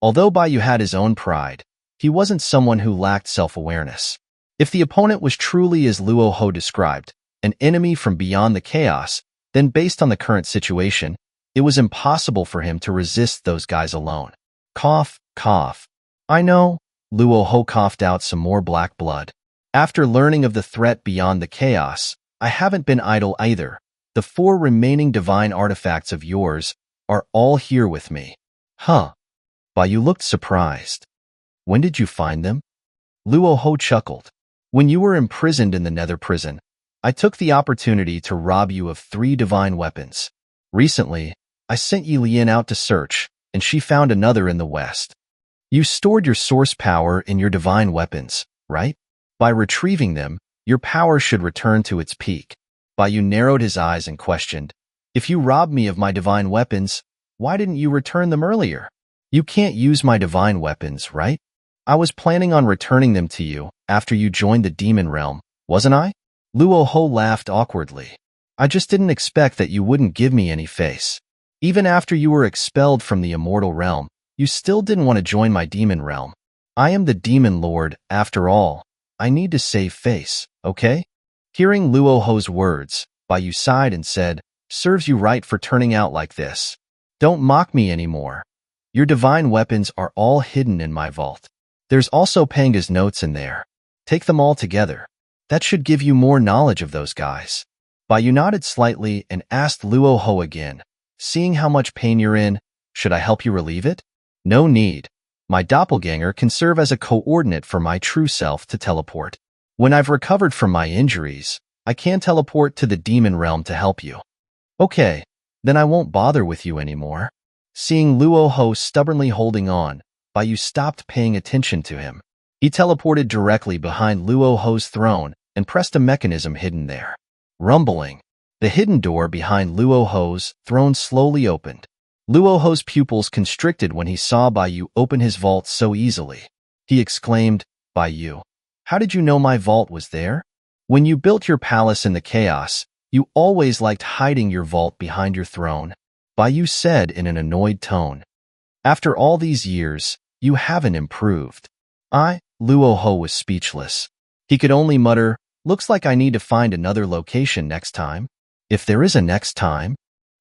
Although Bai had his own pride, he wasn't someone who lacked self-awareness. If the opponent was truly as Luo Ho described, an enemy from beyond the chaos, then based on the current situation, it was impossible for him to resist those guys alone. Cough, cough. I know. Luo Ho coughed out some more black blood. After learning of the threat beyond the chaos, I haven't been idle either. The 4 remaining divine artifacts of yours are all here with me. Huh. Bai looked surprised. When did you find them? Luo Ho chuckled. When you were imprisoned in the nether prison, I took the opportunity to rob you of 3 divine weapons. Recently, I sent Yi Lian out to search, and she found another in the west. You stored your source power in your divine weapons, right? By retrieving them, your power should return to its peak. Bai narrowed his eyes and questioned, if you robbed me of my divine weapons, why didn't you return them earlier? You can't use my divine weapons, right? I was planning on returning them to you after you joined the demon realm, wasn't I? Luo Ho laughed awkwardly. I just didn't expect that you wouldn't give me any face. Even after you were expelled from the immortal realm, you still didn't want to join my demon realm. I am the demon lord, after all. I need to save face, okay? Hearing Luo Ho's words, Bai sighed and said, serves you right for turning out like this. Don't mock me anymore. Your divine weapons are all hidden in my vault. There's also Panga's notes in there. Take them all together. That should give you more knowledge of those guys. Bai nodded slightly and asked Luo Ho again, seeing how much pain you're in, should I help you relieve it? No need. My doppelganger can serve as a coordinate for my true self to teleport. When I've recovered from my injuries, I can teleport to the demon realm to help you. Okay, then I won't bother with you anymore. Seeing Luo Ho stubbornly holding on, Bai stopped paying attention to him. He teleported directly behind Luo Ho's throne and pressed a mechanism hidden there. Rumbling. The hidden door behind Luo Ho's throne slowly opened. Luo Ho's pupils constricted when he saw Bai open his vault so easily. He exclaimed, Bai, how did you know my vault was there? When you built your palace in the chaos, you always liked hiding your vault behind your throne, Bai said in an annoyed tone. After all these years, you haven't improved. Luo Ho was speechless. He could only mutter, looks like I need to find another location next time. If there is a next time,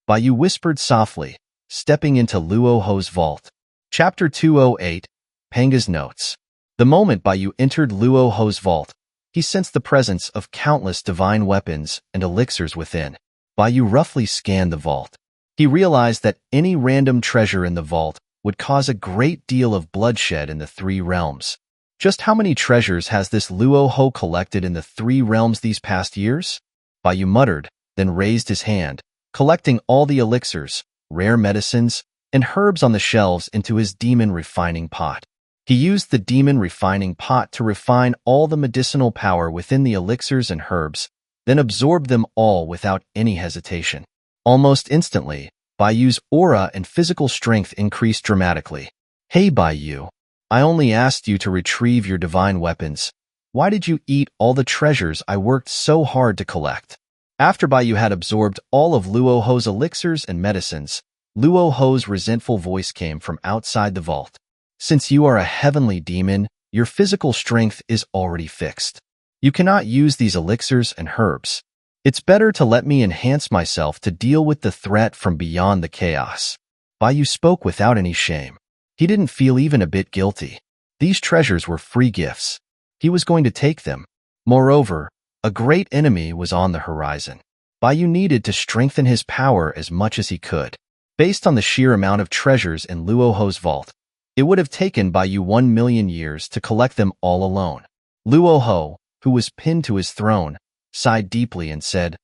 Bai whispered softly, stepping into Luo Ho's vault. Chapter 208, Panga's Notes. The moment Bai entered Luo Ho's vault, he sensed the presence of countless divine weapons and elixirs within. Bai roughly scanned the vault. He realized that any random treasure in the vault would cause a great deal of bloodshed in the 3 realms. Just how many treasures has this Luo Ho collected in the 3 realms these past years? Bai muttered, then raised his hand, collecting all the elixirs, rare medicines, and herbs on the shelves into his demon refining pot. He used the demon refining pot to refine all the medicinal power within the elixirs and herbs, then absorbed them all without any hesitation. Almost instantly, Bai's aura and physical strength increased dramatically. Hey Bai, I only asked you to retrieve your divine weapons. Why did you eat all the treasures I worked so hard to collect? After Bai had absorbed all of Luo Ho's elixirs and medicines, Luo Ho's resentful voice came from outside the vault. Since you are a heavenly demon, your physical strength is already fixed. You cannot use these elixirs and herbs. It's better to let me enhance myself to deal with the threat from beyond the chaos. Bai spoke without any shame. He didn't feel even a bit guilty. These treasures were free gifts. He was going to take them. Moreover, a great enemy was on the horizon. Bai needed to strengthen his power as much as he could. Based on the sheer amount of treasures in Luoho's vault, it would have taken Bai Yu 1,000,000 years to collect them all alone. Luoho, who was pinned to his throne, sighed deeply and said,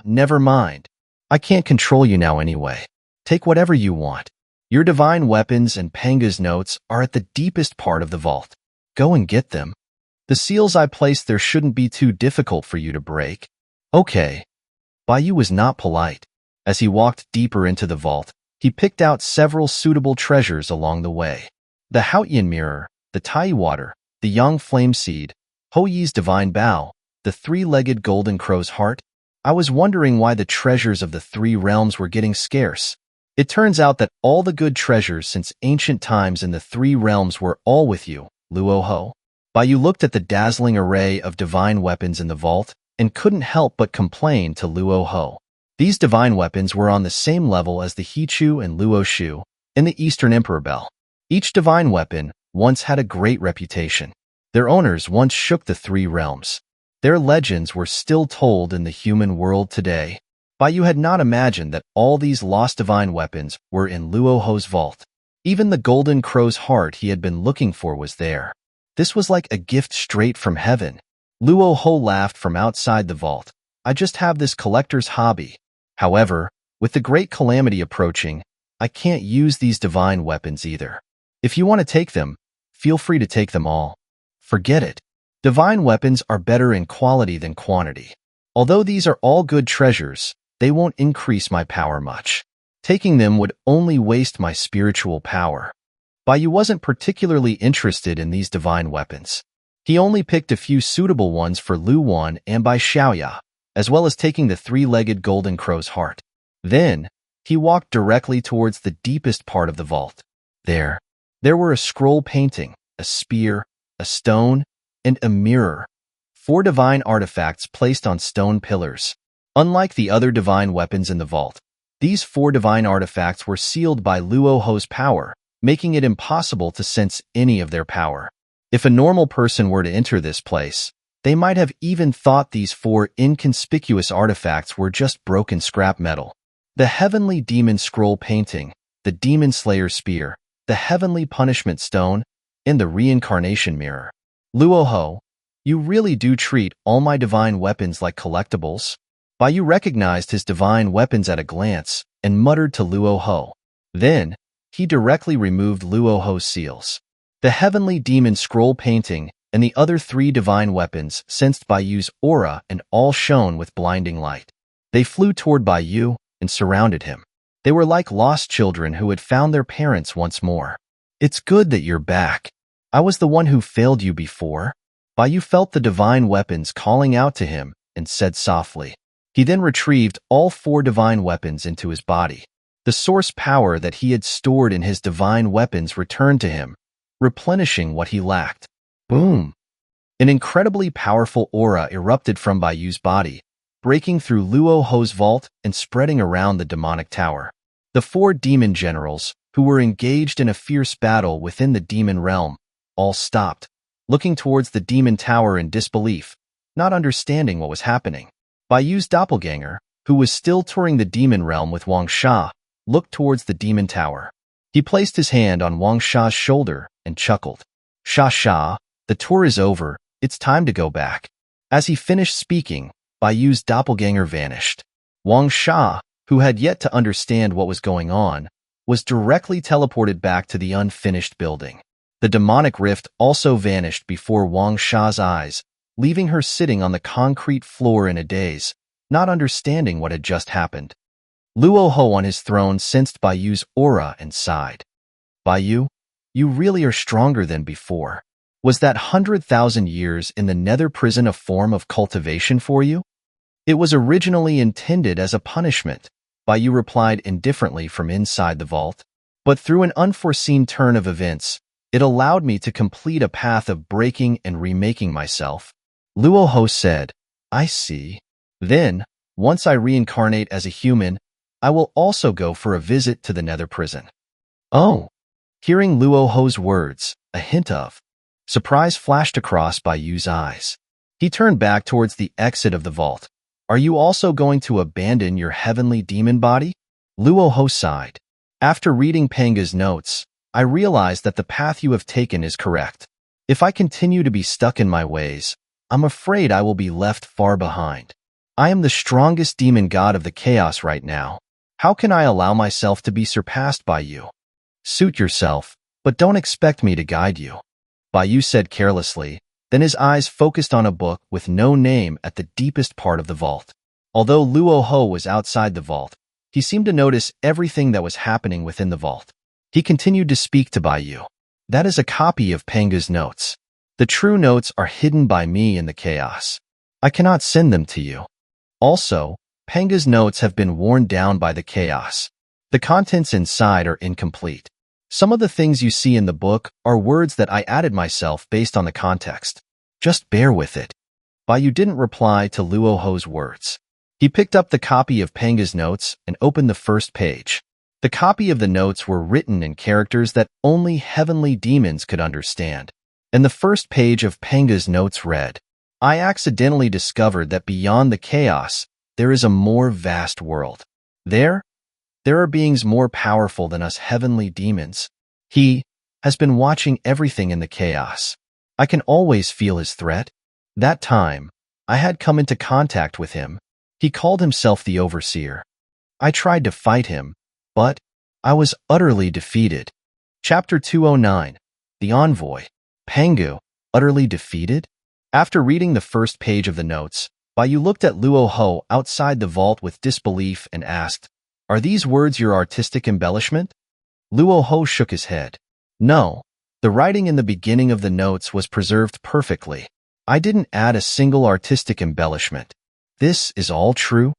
never mind. I can't control you now anyway. Take whatever you want. Your divine weapons and Panga's notes are at the deepest part of the vault. Go and get them. The seals I placed there shouldn't be too difficult for you to break. Okay. Bai Yu was not polite. As he walked deeper into the vault, he picked out several suitable treasures along the way. The Haotian mirror, the Tai water, the Yang flame seed, Ho Yi's divine bow, the three-legged golden crow's heart. I was wondering why the treasures of the three realms were getting scarce. It turns out that all the good treasures since ancient times in the three realms were all with you, Luoho. Bai Yu looked at the dazzling array of divine weapons in the vault and couldn't help but complain to Luoho. These divine weapons were on the same level as the Hichu and Luoshu in the Eastern Emperor Bell. Each divine weapon once had a great reputation. Their owners once shook the three realms. Their legends were still told in the human world today. Bai Yu had not imagined that all these lost divine weapons were in Luoho's vault. Even the golden crow's heart he had been looking for was there. This was like a gift straight from heaven. Luoho laughed from outside the vault. I just have this collector's hobby. However, with the great calamity approaching, I can't use these divine weapons either. If you want to take them, feel free to take them all. Forget it. Divine weapons are better in quality than quantity. Although these are all good treasures, they won't increase my power much. Taking them would only waste my spiritual power. Bai Yu wasn't particularly interested in these divine weapons. He only picked a few suitable ones for Lu Wan and Bai Xiaoya, as well as taking the three-legged golden crow's heart. Then, he walked directly towards the deepest part of the vault. There were a scroll painting, a spear, a stone, and a mirror. 4 divine artifacts placed on stone pillars. Unlike the other divine weapons in the vault, these 4 divine artifacts were sealed by Luoho's power, making it impossible to sense any of their power. If a normal person were to enter this place, they might have even thought these 4 inconspicuous artifacts were just broken scrap metal. The Heavenly Demon Scroll Painting, the Demon Slayer Spear, the Heavenly Punishment Stone, and the Reincarnation Mirror. Luoho, you really do treat all my divine weapons like collectibles? Bai Yu recognized his divine weapons at a glance and muttered to Luoho. Then, he directly removed Luoho's seals. The Heavenly Demon Scroll Painting and the other 3 divine weapons sensed Bai Yu's aura and all shone with blinding light. They flew toward Bai Yu and surrounded him. They were like lost children who had found their parents once more. It's good that you're back. I was the one who failed you before. Bai Yu felt the divine weapons calling out to him and said softly. He then retrieved all 4 divine weapons into his body. The source power that he had stored in his divine weapons returned to him, replenishing what he lacked. Boom! An incredibly powerful aura erupted from Bai Yu's body, breaking through Luoho's vault and spreading around the demonic tower. The 4 demon generals, who were engaged in a fierce battle within the demon realm, all stopped, looking towards the demon tower in disbelief, not understanding what was happening. Bai Yu's doppelganger, who was still touring the demon realm with Wang Sha, looked towards the demon tower. He placed his hand on Wang Sha's shoulder and chuckled. Sha, the tour is over, it's time to go back. As he finished speaking, Bai Yu's doppelganger vanished. Wang Sha, who had yet to understand what was going on, was directly teleported back to the unfinished building. The demonic rift also vanished before Wang Sha's eyes, leaving her sitting on the concrete floor in a daze, not understanding what had just happened. Luoho on his throne sensed Bai Yu's aura and sighed. Bai Yu, you really are stronger than before. Was that 100,000 years in the nether prison a form of cultivation for you? It was originally intended as a punishment, Bai Yu replied indifferently from inside the vault. But through an unforeseen turn of events, it allowed me to complete a path of breaking and remaking myself. Luoho said, I see. Then, once I reincarnate as a human, I will also go for a visit to the nether prison. Oh! Hearing Luoho's words, a hint of surprise flashed across Bai Yu's eyes. He turned back towards the exit of the vault. Are you also going to abandon your heavenly demon body? Luo Ho sighed. After reading Panga's notes, I realized that the path you have taken is correct. If I continue to be stuck in my ways, I'm afraid I will be left far behind. I am the strongest demon god of the chaos right now. How can I allow myself to be surpassed by you? Suit yourself, but don't expect me to guide you. Bai said carelessly, then his eyes focused on a book with no name at the deepest part of the vault. Although Luo Ho was outside the vault, he seemed to notice everything that was happening within the vault. He continued to speak to Bai. That is a copy of Panga's notes. The true notes are hidden by me in the chaos. I cannot send them to you. Also, Panga's notes have been worn down by the chaos. The contents inside are incomplete. Some of the things you see in the book are words that I added myself based on the context. Just bear with it. Bai didn't reply to Luo Ho's words. He picked up the copy of Panga's notes and opened the first page. The copy of the notes were written in characters that only heavenly demons could understand. And the first page of Panga's notes read, I accidentally discovered that beyond the chaos, there is a more vast world. There are beings more powerful than us heavenly demons. He has been watching everything in the chaos. I can always feel his threat. That time, I had come into contact with him. He called himself the Overseer. I tried to fight him, but I was utterly defeated. Chapter 209, The Envoy. Pangu, utterly defeated? After reading the first page of the notes, Bai looked at Luo Ho outside the vault with disbelief and asked, Are these words your artistic embellishment? Luo Ho shook his head. No, the writing in the beginning of the notes was preserved perfectly. I didn't add a single artistic embellishment. This is all true?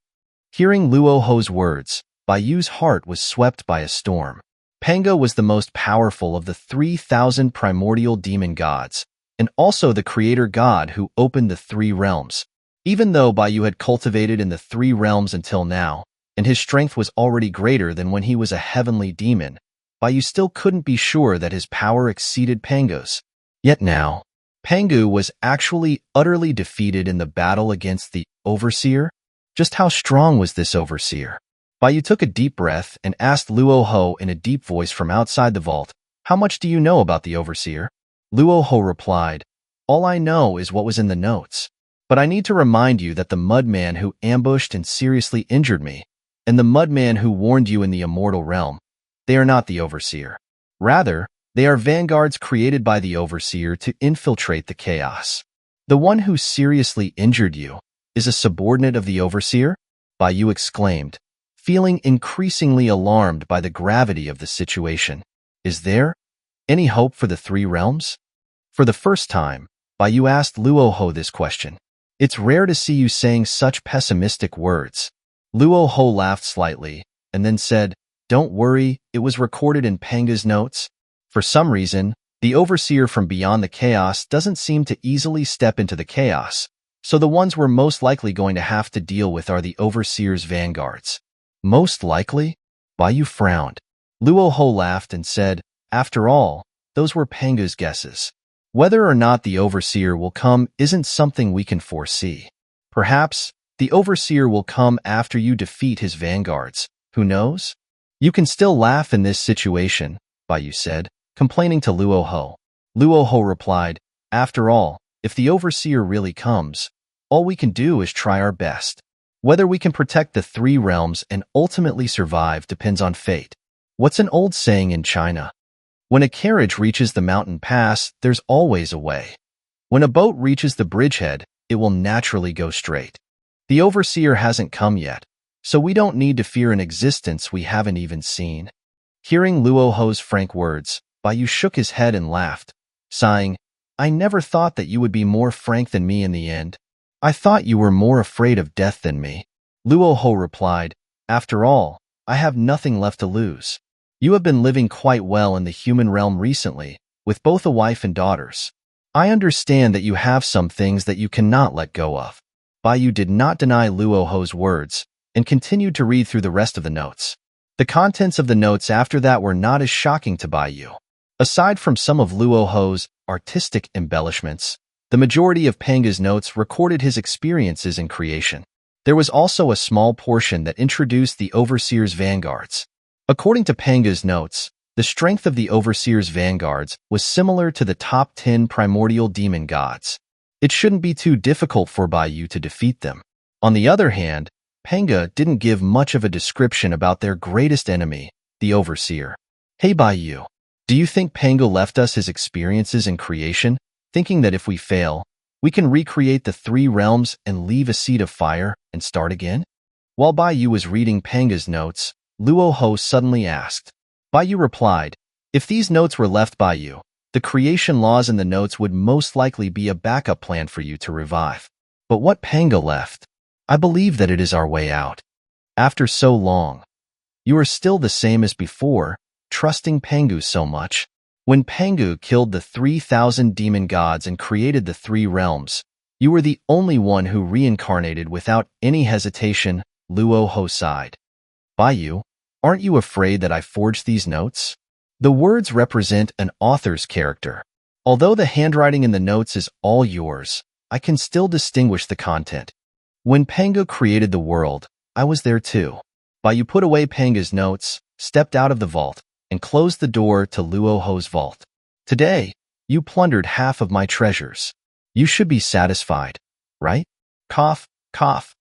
Hearing Luo Ho's words, Bai's heart was swept by a storm. Panga was the most powerful of the 3,000 primordial demon gods, and also the creator god who opened the three realms. Even though Bai had cultivated in the three realms until now, and his strength was already greater than when he was a heavenly demon, Bai still couldn't be sure that his power exceeded Pangu's. Yet now, Pangu was actually utterly defeated in the battle against the Overseer? Just how strong was this Overseer? Bai took a deep breath and asked Luo Ho in a deep voice from outside the vault, How much do you know about the Overseer? Luo Ho replied, All I know is what was in the notes. But I need to remind you that the mudman who ambushed and seriously injured me, and the mudman who warned you in the Immortal realm, they are not the Overseer. Rather, they are vanguards created by the Overseer to infiltrate the chaos. The one who seriously injured you is a subordinate of the Overseer? Bai exclaimed, feeling increasingly alarmed by the gravity of the situation. Is there any hope for the three realms? For the first time, Bai asked Luo Ho this question. It's rare to see you saying such pessimistic words. Luo Ho laughed slightly, and then said, Don't worry, it was recorded in Panga's notes. For some reason, the Overseer from beyond the chaos doesn't seem to easily step into the chaos, so the ones we're most likely going to have to deal with are the Overseer's vanguards. Most likely? Bai frowned. Luo Ho laughed and said, After all, those were Panga's guesses. Whether or not the Overseer will come isn't something we can foresee. Perhaps the Overseer will come after you defeat his vanguards. Who knows? You can still laugh in this situation, Bai said, complaining to Luo Ho. Luo Ho replied, After all, if the Overseer really comes, all we can do is try our best. Whether we can protect the three realms and ultimately survive depends on fate. What's an old saying in China? When a carriage reaches the mountain pass, there's always a way. When a boat reaches the bridgehead, it will naturally go straight. The Overseer hasn't come yet, so we don't need to fear an existence we haven't even seen. Hearing Luo Ho's frank words, Bai shook his head and laughed, sighing, I never thought that you would be more frank than me in the end. I thought you were more afraid of death than me. Luo Ho replied, After all, I have nothing left to lose. You have been living quite well in the human realm recently, with both a wife and daughters. I understand that you have some things that you cannot let go of. Bai did not deny Luo Ho's words, and continued to read through the rest of the notes. The contents of the notes after that were not as shocking to Bai. Aside from some of Luo Ho's artistic embellishments, the majority of Panga's notes recorded his experiences in creation. There was also a small portion that introduced the Overseer's vanguards. According to Panga's notes, the strength of the Overseer's vanguards was similar to the top 10 primordial demon gods. It shouldn't be too difficult for Baiyu to defeat them. On the other hand, Panga didn't give much of a description about their greatest enemy, the Overseer. Hey Baiyu, do you think Panga left us his experiences in creation, thinking that if we fail, we can recreate the 3 realms and leave a seed of fire and start again? While Baiyu was reading Panga's notes, Luo Ho suddenly asked. Baiyu replied, if these notes were left by you, the creation laws in the notes would most likely be a backup plan for you to revive. But what Panga left, I believe that it is our way out. After so long, you are still the same as before, trusting Pangu so much. When Pangu killed the 3,000 demon gods and created the 3 realms, you were the only one who reincarnated without any hesitation, Luo Ho sighed. Baiyu, aren't you afraid that I forged these notes? The words represent an author's character. Although the handwriting in the notes is all yours, I can still distinguish the content. When Panga created the world, I was there too. Baiyu put away Panga's notes, stepped out of the vault, and closed the door to Luo Ho's vault. Today, you plundered half of my treasures. You should be satisfied, right? Cough, cough.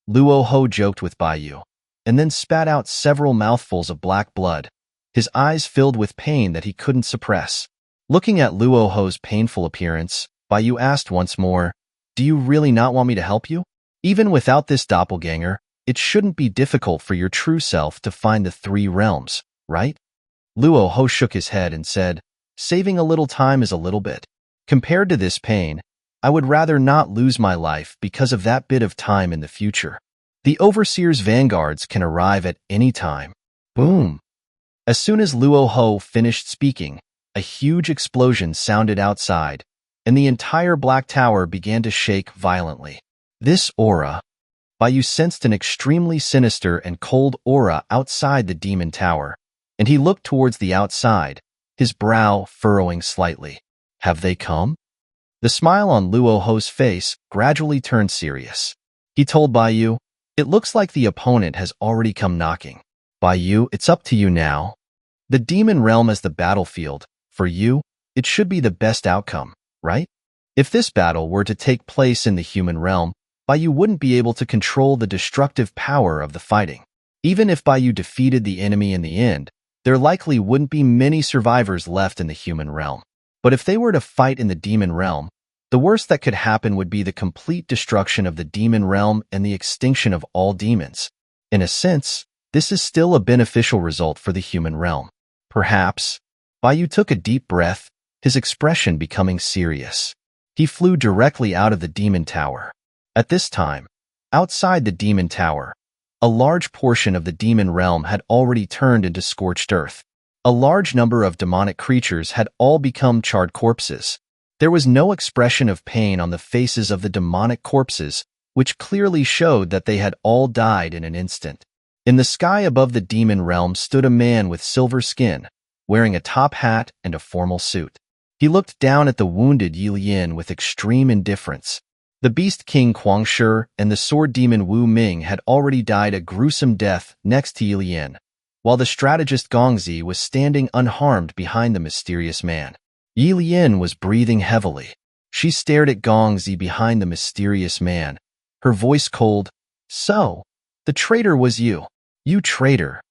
Luo Ho joked with Baiyu, and then spat out several mouthfuls of black blood, his eyes filled with pain that he couldn't suppress. Looking at Luo Ho's painful appearance, Baiyu asked once more, do you really not want me to help you? Even without this doppelganger, it shouldn't be difficult for your true self to find the 3 realms, right? Luo Ho shook his head and said, saving a little time is a little bit. Compared to this pain, I would rather not lose my life because of that bit of time in the future. The Overseer's vanguards can arrive at any time. Boom! As soon as Luo Ho finished speaking, a huge explosion sounded outside, and the entire Black Tower began to shake violently. This aura, Baiyu sensed an extremely sinister and cold aura outside the demon tower, and he looked towards the outside, his brow furrowing slightly. Have they come? The smile on Luo Ho's face gradually turned serious. He told Baiyu, it looks like the opponent has already come knocking. Baiyu, it's up to you now. The demon realm as the battlefield, for you, it should be the best outcome, right? If this battle were to take place in the human realm, Baiyu wouldn't be able to control the destructive power of the fighting. Even if Baiyu defeated the enemy in the end, there likely wouldn't be many survivors left in the human realm. But if they were to fight in the demon realm, the worst that could happen would be the complete destruction of the demon realm and the extinction of all demons. In a sense, this is still a beneficial result for the human realm. Perhaps. Baiyu took a deep breath, his expression becoming serious. He flew directly out of the demon tower. At this time, outside the demon tower, a large portion of the demon realm had already turned into scorched earth. A large number of demonic creatures had all become charred corpses. There was no expression of pain on the faces of the demonic corpses, which clearly showed that they had all died in an instant. In the sky above the demon realm stood a man with silver skin, wearing a top hat and a formal suit. He looked down at the wounded Yi Lian with extreme indifference. The Beast King Kuang Shi and the Sword Demon Wu Ming had already died a gruesome death next to Yi Lian, while the strategist Gongzi was standing unharmed behind the mysterious man. Yi Lian was breathing heavily. She stared at Gongzi behind the mysterious man, her voice cold. So, the traitor was you. You traitor.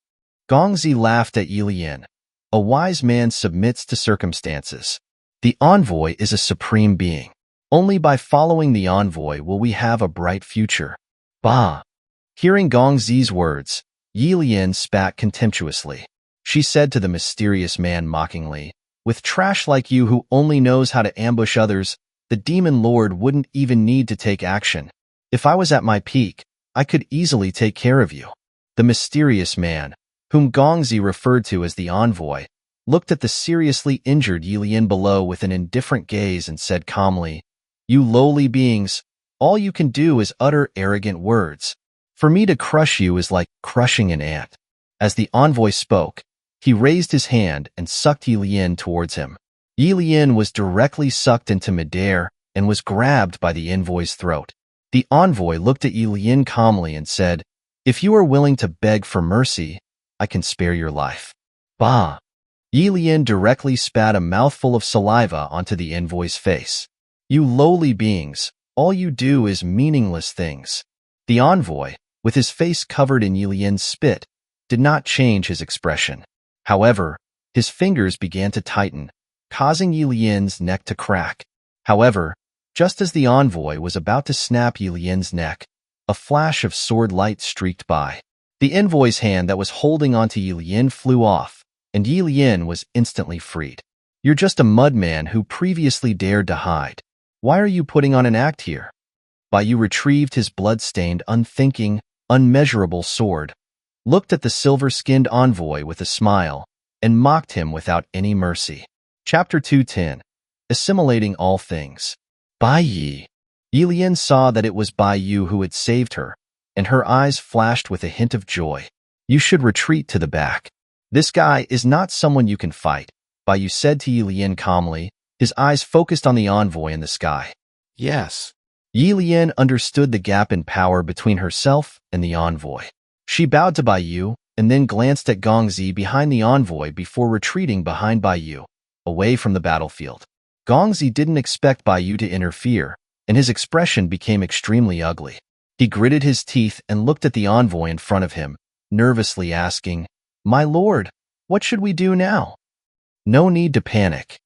Gongzi laughed at Yi Lian. A wise man submits to circumstances. The envoy is a supreme being. Only by following the envoy will we have a bright future. Bah! Hearing Gongzi's words, Yi Lian spat contemptuously. She said to the mysterious man mockingly, with trash like you who only knows how to ambush others, the demon lord wouldn't even need to take action. If I was at my peak, I could easily take care of you. The mysterious man, whom Gongzi referred to as the envoy, looked at the seriously injured Yi Lian below with an indifferent gaze and said calmly, you lowly beings, all you can do is utter arrogant words. For me to crush you is like crushing an ant. As the envoy spoke, he raised his hand and sucked Yi Lian towards him. Yi Lian was directly sucked into midair and was grabbed by the envoy's throat. The envoy looked at Yi Lian calmly and said, "If you are willing to beg for mercy, I can spare your life." Bah! Yi Lian directly spat a mouthful of saliva onto the envoy's face. "You lowly beings, all you do is meaningless things." The envoy, with his face covered in Yi Lian's spit, did not change his expression. However, his fingers began to tighten, causing Yi Lian's neck to crack. However, just as the envoy was about to snap Yi Lian's neck, a flash of sword light streaked by. The envoy's hand that was holding onto Yi Lian flew off, and Yi Lian was instantly freed. "You're just a mudman who previously dared to hide. Why are you putting on an act here?" Baiyu retrieved his blood-stained, unthinking, unmeasurable sword, looked at the silver-skinned envoy with a smile, and mocked him without any mercy. Chapter 210. Assimilating All Things. Bai Yi. Yi Lian saw that it was Baiyu who had saved her, and her eyes flashed with a hint of joy. "You should retreat to the back. This guy is not someone you can fight," Baiyu said to Yi Lian calmly, his eyes focused on the envoy in the sky. "Yes." Yi Lian understood the gap in power between herself and the envoy. She bowed to Baiyu and then glanced at Gongzi behind the envoy before retreating behind Baiyu, away from the battlefield. Gongzi didn't expect Baiyu to interfere, and his expression became extremely ugly. He gritted his teeth and looked at the envoy in front of him, nervously asking, "My lord, what should we do now?" No need to panic.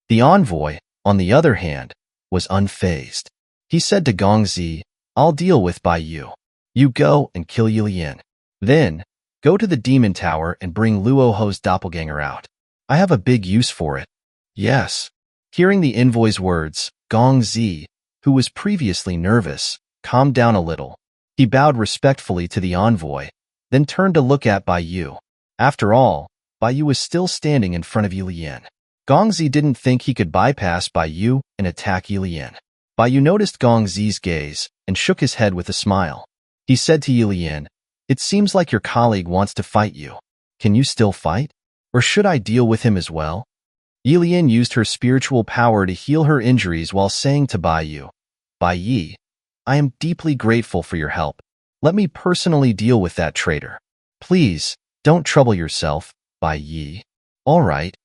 The envoy, on the other hand, was unfazed. He said to Gongzi, "I'll deal with Baiyu. You go and kill Yi Lian. Then, go to the demon tower and bring Luo Ho's doppelganger out. I have a big use for it." "Yes." Hearing the envoy's words, Gongzi, who was previously nervous, calmed down a little. He bowed respectfully to the envoy, then turned to look at Baiyu. After all, Baiyu was still standing in front of Yi Lian. Gongzi didn't think he could bypass Baiyu and attack Yi Lian. Baiyu noticed Gongzi's gaze and shook his head with a smile. He said to Yi Lian, "It seems like your colleague wants to fight you. Can you still fight? Or should I deal with him as well?" Yi Lian used her spiritual power to heal her injuries while saying to Baiyu, "Bai Yi, I am deeply grateful for your help. Let me personally deal with that traitor. Please, don't trouble yourself, Bai Yi." "All right."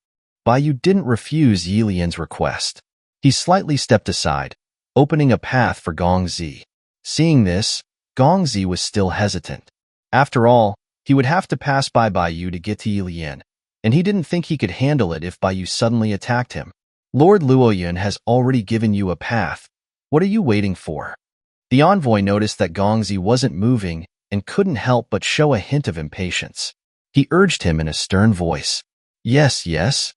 Baiyu didn't refuse Yi Lian's request. He slightly stepped aside, opening a path for Gongzi. Seeing this, Gongzi was still hesitant. After all, he would have to pass by Baiyu to get to Yi Lian, and he didn't think he could handle it if Baiyu suddenly attacked him. "Lord Luoyun has already given you a path. What are you waiting for?" The envoy noticed that Gongzi wasn't moving and couldn't help but show a hint of impatience. He urged him in a stern voice. "Yes, yes."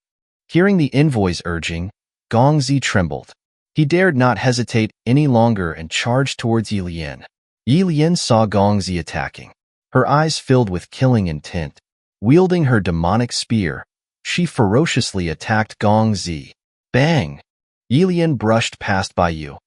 Hearing the envoy's urging, Gongzi trembled. He dared not hesitate any longer and charged towards Yi Lian. Yi Lian saw Gongzi attacking. Her eyes filled with killing intent. Wielding her demonic spear, she ferociously attacked Gongzi. Bang! Yi Lian brushed past Baiyu,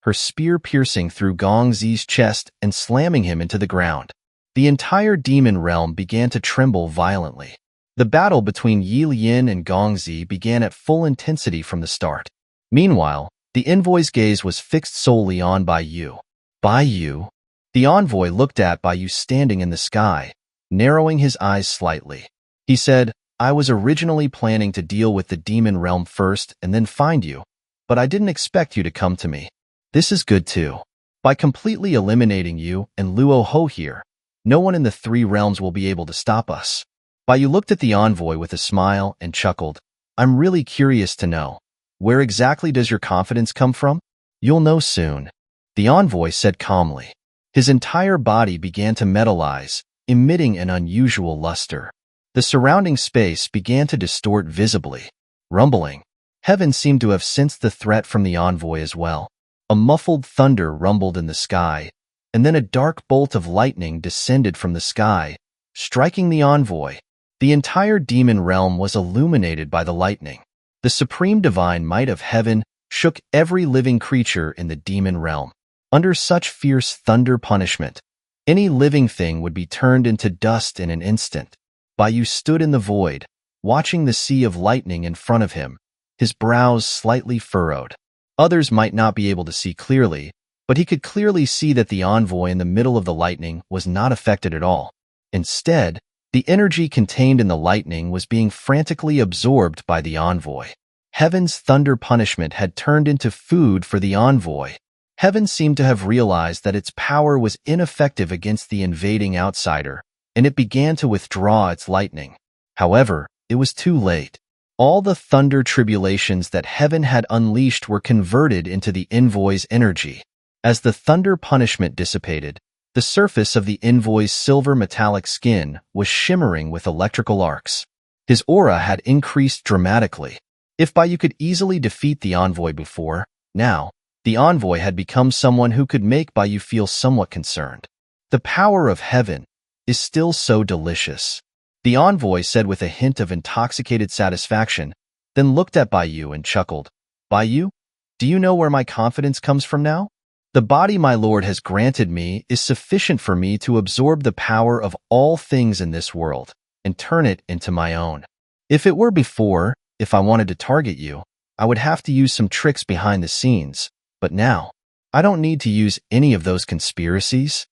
her spear piercing through Gongzi's chest and slamming him into the ground. The entire demon realm began to tremble violently. The battle between Yi Lian and Gongzi began at full intensity from the start. Meanwhile, the envoy's gaze was fixed solely on Baiyu. "Baiyu?" The envoy looked at Baiyu standing in the sky, narrowing his eyes slightly. He said, "I was originally planning to deal with the demon realm first and then find you, but I didn't expect you to come to me. This is good too. By completely eliminating you and Luo Ho here, no one in the three realms will be able to stop us." Baiyu looked at the envoy with a smile and chuckled. "I'm really curious to know. Where exactly does your confidence come from?" "You'll know soon," the envoy said calmly. His entire body began to metallize, emitting an unusual luster. The surrounding space began to distort visibly. Rumbling. Heaven seemed to have sensed the threat from the envoy as well. A muffled thunder rumbled in the sky, and then a dark bolt of lightning descended from the sky, striking the envoy. The entire demon realm was illuminated by the lightning. The supreme divine might of heaven shook every living creature in the demon realm. Under such fierce thunder punishment, any living thing would be turned into dust in an instant. Baiyu stood in the void, watching the sea of lightning in front of him, his brows slightly furrowed. Others might not be able to see clearly, but he could clearly see that the envoy in the middle of the lightning was not affected at all. Instead, the energy contained in the lightning was being frantically absorbed by the envoy. Heaven's thunder punishment had turned into food for the envoy. Heaven seemed to have realized that its power was ineffective against the invading outsider, and it began to withdraw its lightning. However, it was too late. All the thunder tribulations that heaven had unleashed were converted into the envoy's energy. As the thunder punishment dissipated, the surface of the envoy's silver metallic skin was shimmering with electrical arcs. His aura had increased dramatically. If Baiyu could easily defeat the envoy before, now, the envoy had become someone who could make Baiyu feel somewhat concerned. The power of heaven is still so delicious, the envoy said with a hint of intoxicated satisfaction, then looked at Baiyu and chuckled. Baiyu, do you know where my confidence comes from now? The body my lord has granted me is sufficient for me to absorb the power of all things in this world and turn it into my own. If it were before, if I wanted to target you, I would have to use some tricks behind the scenes, but now, I don't need to use any of those conspiracies.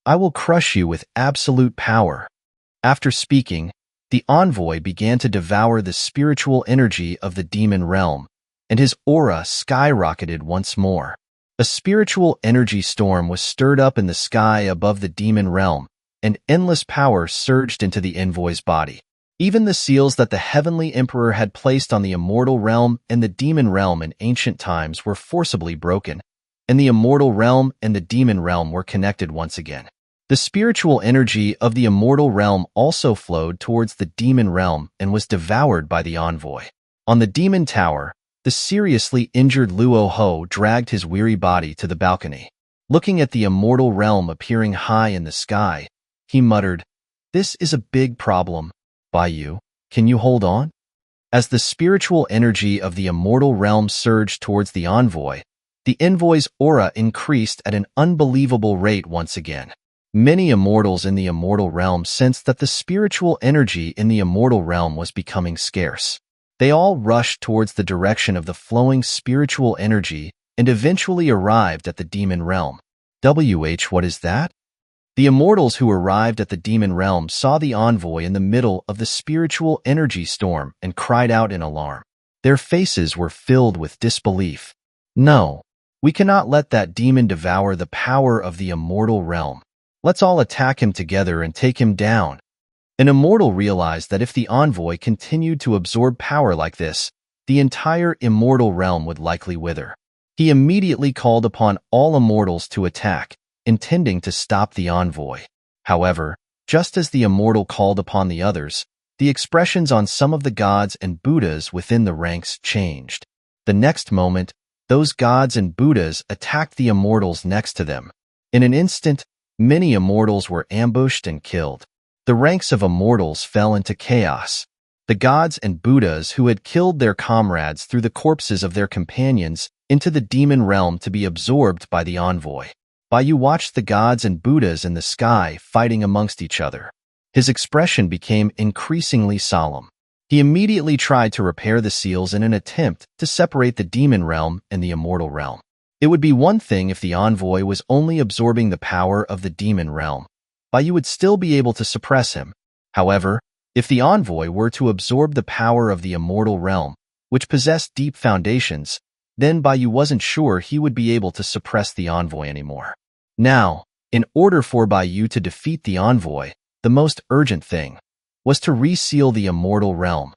I will crush you with absolute power. After speaking, the envoy began to devour the spiritual energy of the demon realm, and his aura skyrocketed once more. A spiritual energy storm was stirred up in the sky above the demon realm, and endless power surged into the envoy's body. Even the seals that the heavenly emperor had placed on the immortal realm and the demon realm in ancient times were forcibly broken, and the immortal realm and the demon realm were connected once again. The spiritual energy of the immortal realm also flowed towards the demon realm and was devoured by the envoy. On the demon tower, the seriously injured Luo Ho dragged his weary body to the balcony. Looking at the immortal realm appearing high in the sky, he muttered, "This is a big problem. Baiyu, can you hold on?" As the spiritual energy of the immortal realm surged towards the envoy's aura increased at an unbelievable rate once again. Many immortals in the immortal realm sensed that the spiritual energy in the immortal realm was becoming scarce. They all rushed towards the direction of the flowing spiritual energy and eventually arrived at the demon realm. What is that? The immortals who arrived at the demon realm saw the envoy in the middle of the spiritual energy storm and cried out in alarm. Their faces were filled with disbelief. No, we cannot let that demon devour the power of the immortal realm. Let's all attack him together and take him down. An immortal realized that if the envoy continued to absorb power like this, the entire immortal realm would likely wither. He immediately called upon all immortals to attack, intending to stop the envoy. However, just as the immortal called upon the others, the expressions on some of the gods and Buddhas within the ranks changed. The next moment, those gods and Buddhas attacked the immortals next to them. In an instant, many immortals were ambushed and killed. The ranks of immortals fell into chaos. The gods and Buddhas who had killed their comrades threw the corpses of their companions into the demon realm to be absorbed by the envoy. Baiyu watched the gods and Buddhas in the sky fighting amongst each other. His expression became increasingly solemn. He immediately tried to repair the seals in an attempt to separate the demon realm and the immortal realm. It would be one thing if the envoy was only absorbing the power of the demon realm. Baiyu would still be able to suppress him. However, if the envoy were to absorb the power of the immortal realm, which possessed deep foundations, then Baiyu wasn't sure he would be able to suppress the envoy anymore. Now, in order for Baiyu to defeat the envoy, the most urgent thing was to reseal the immortal realm.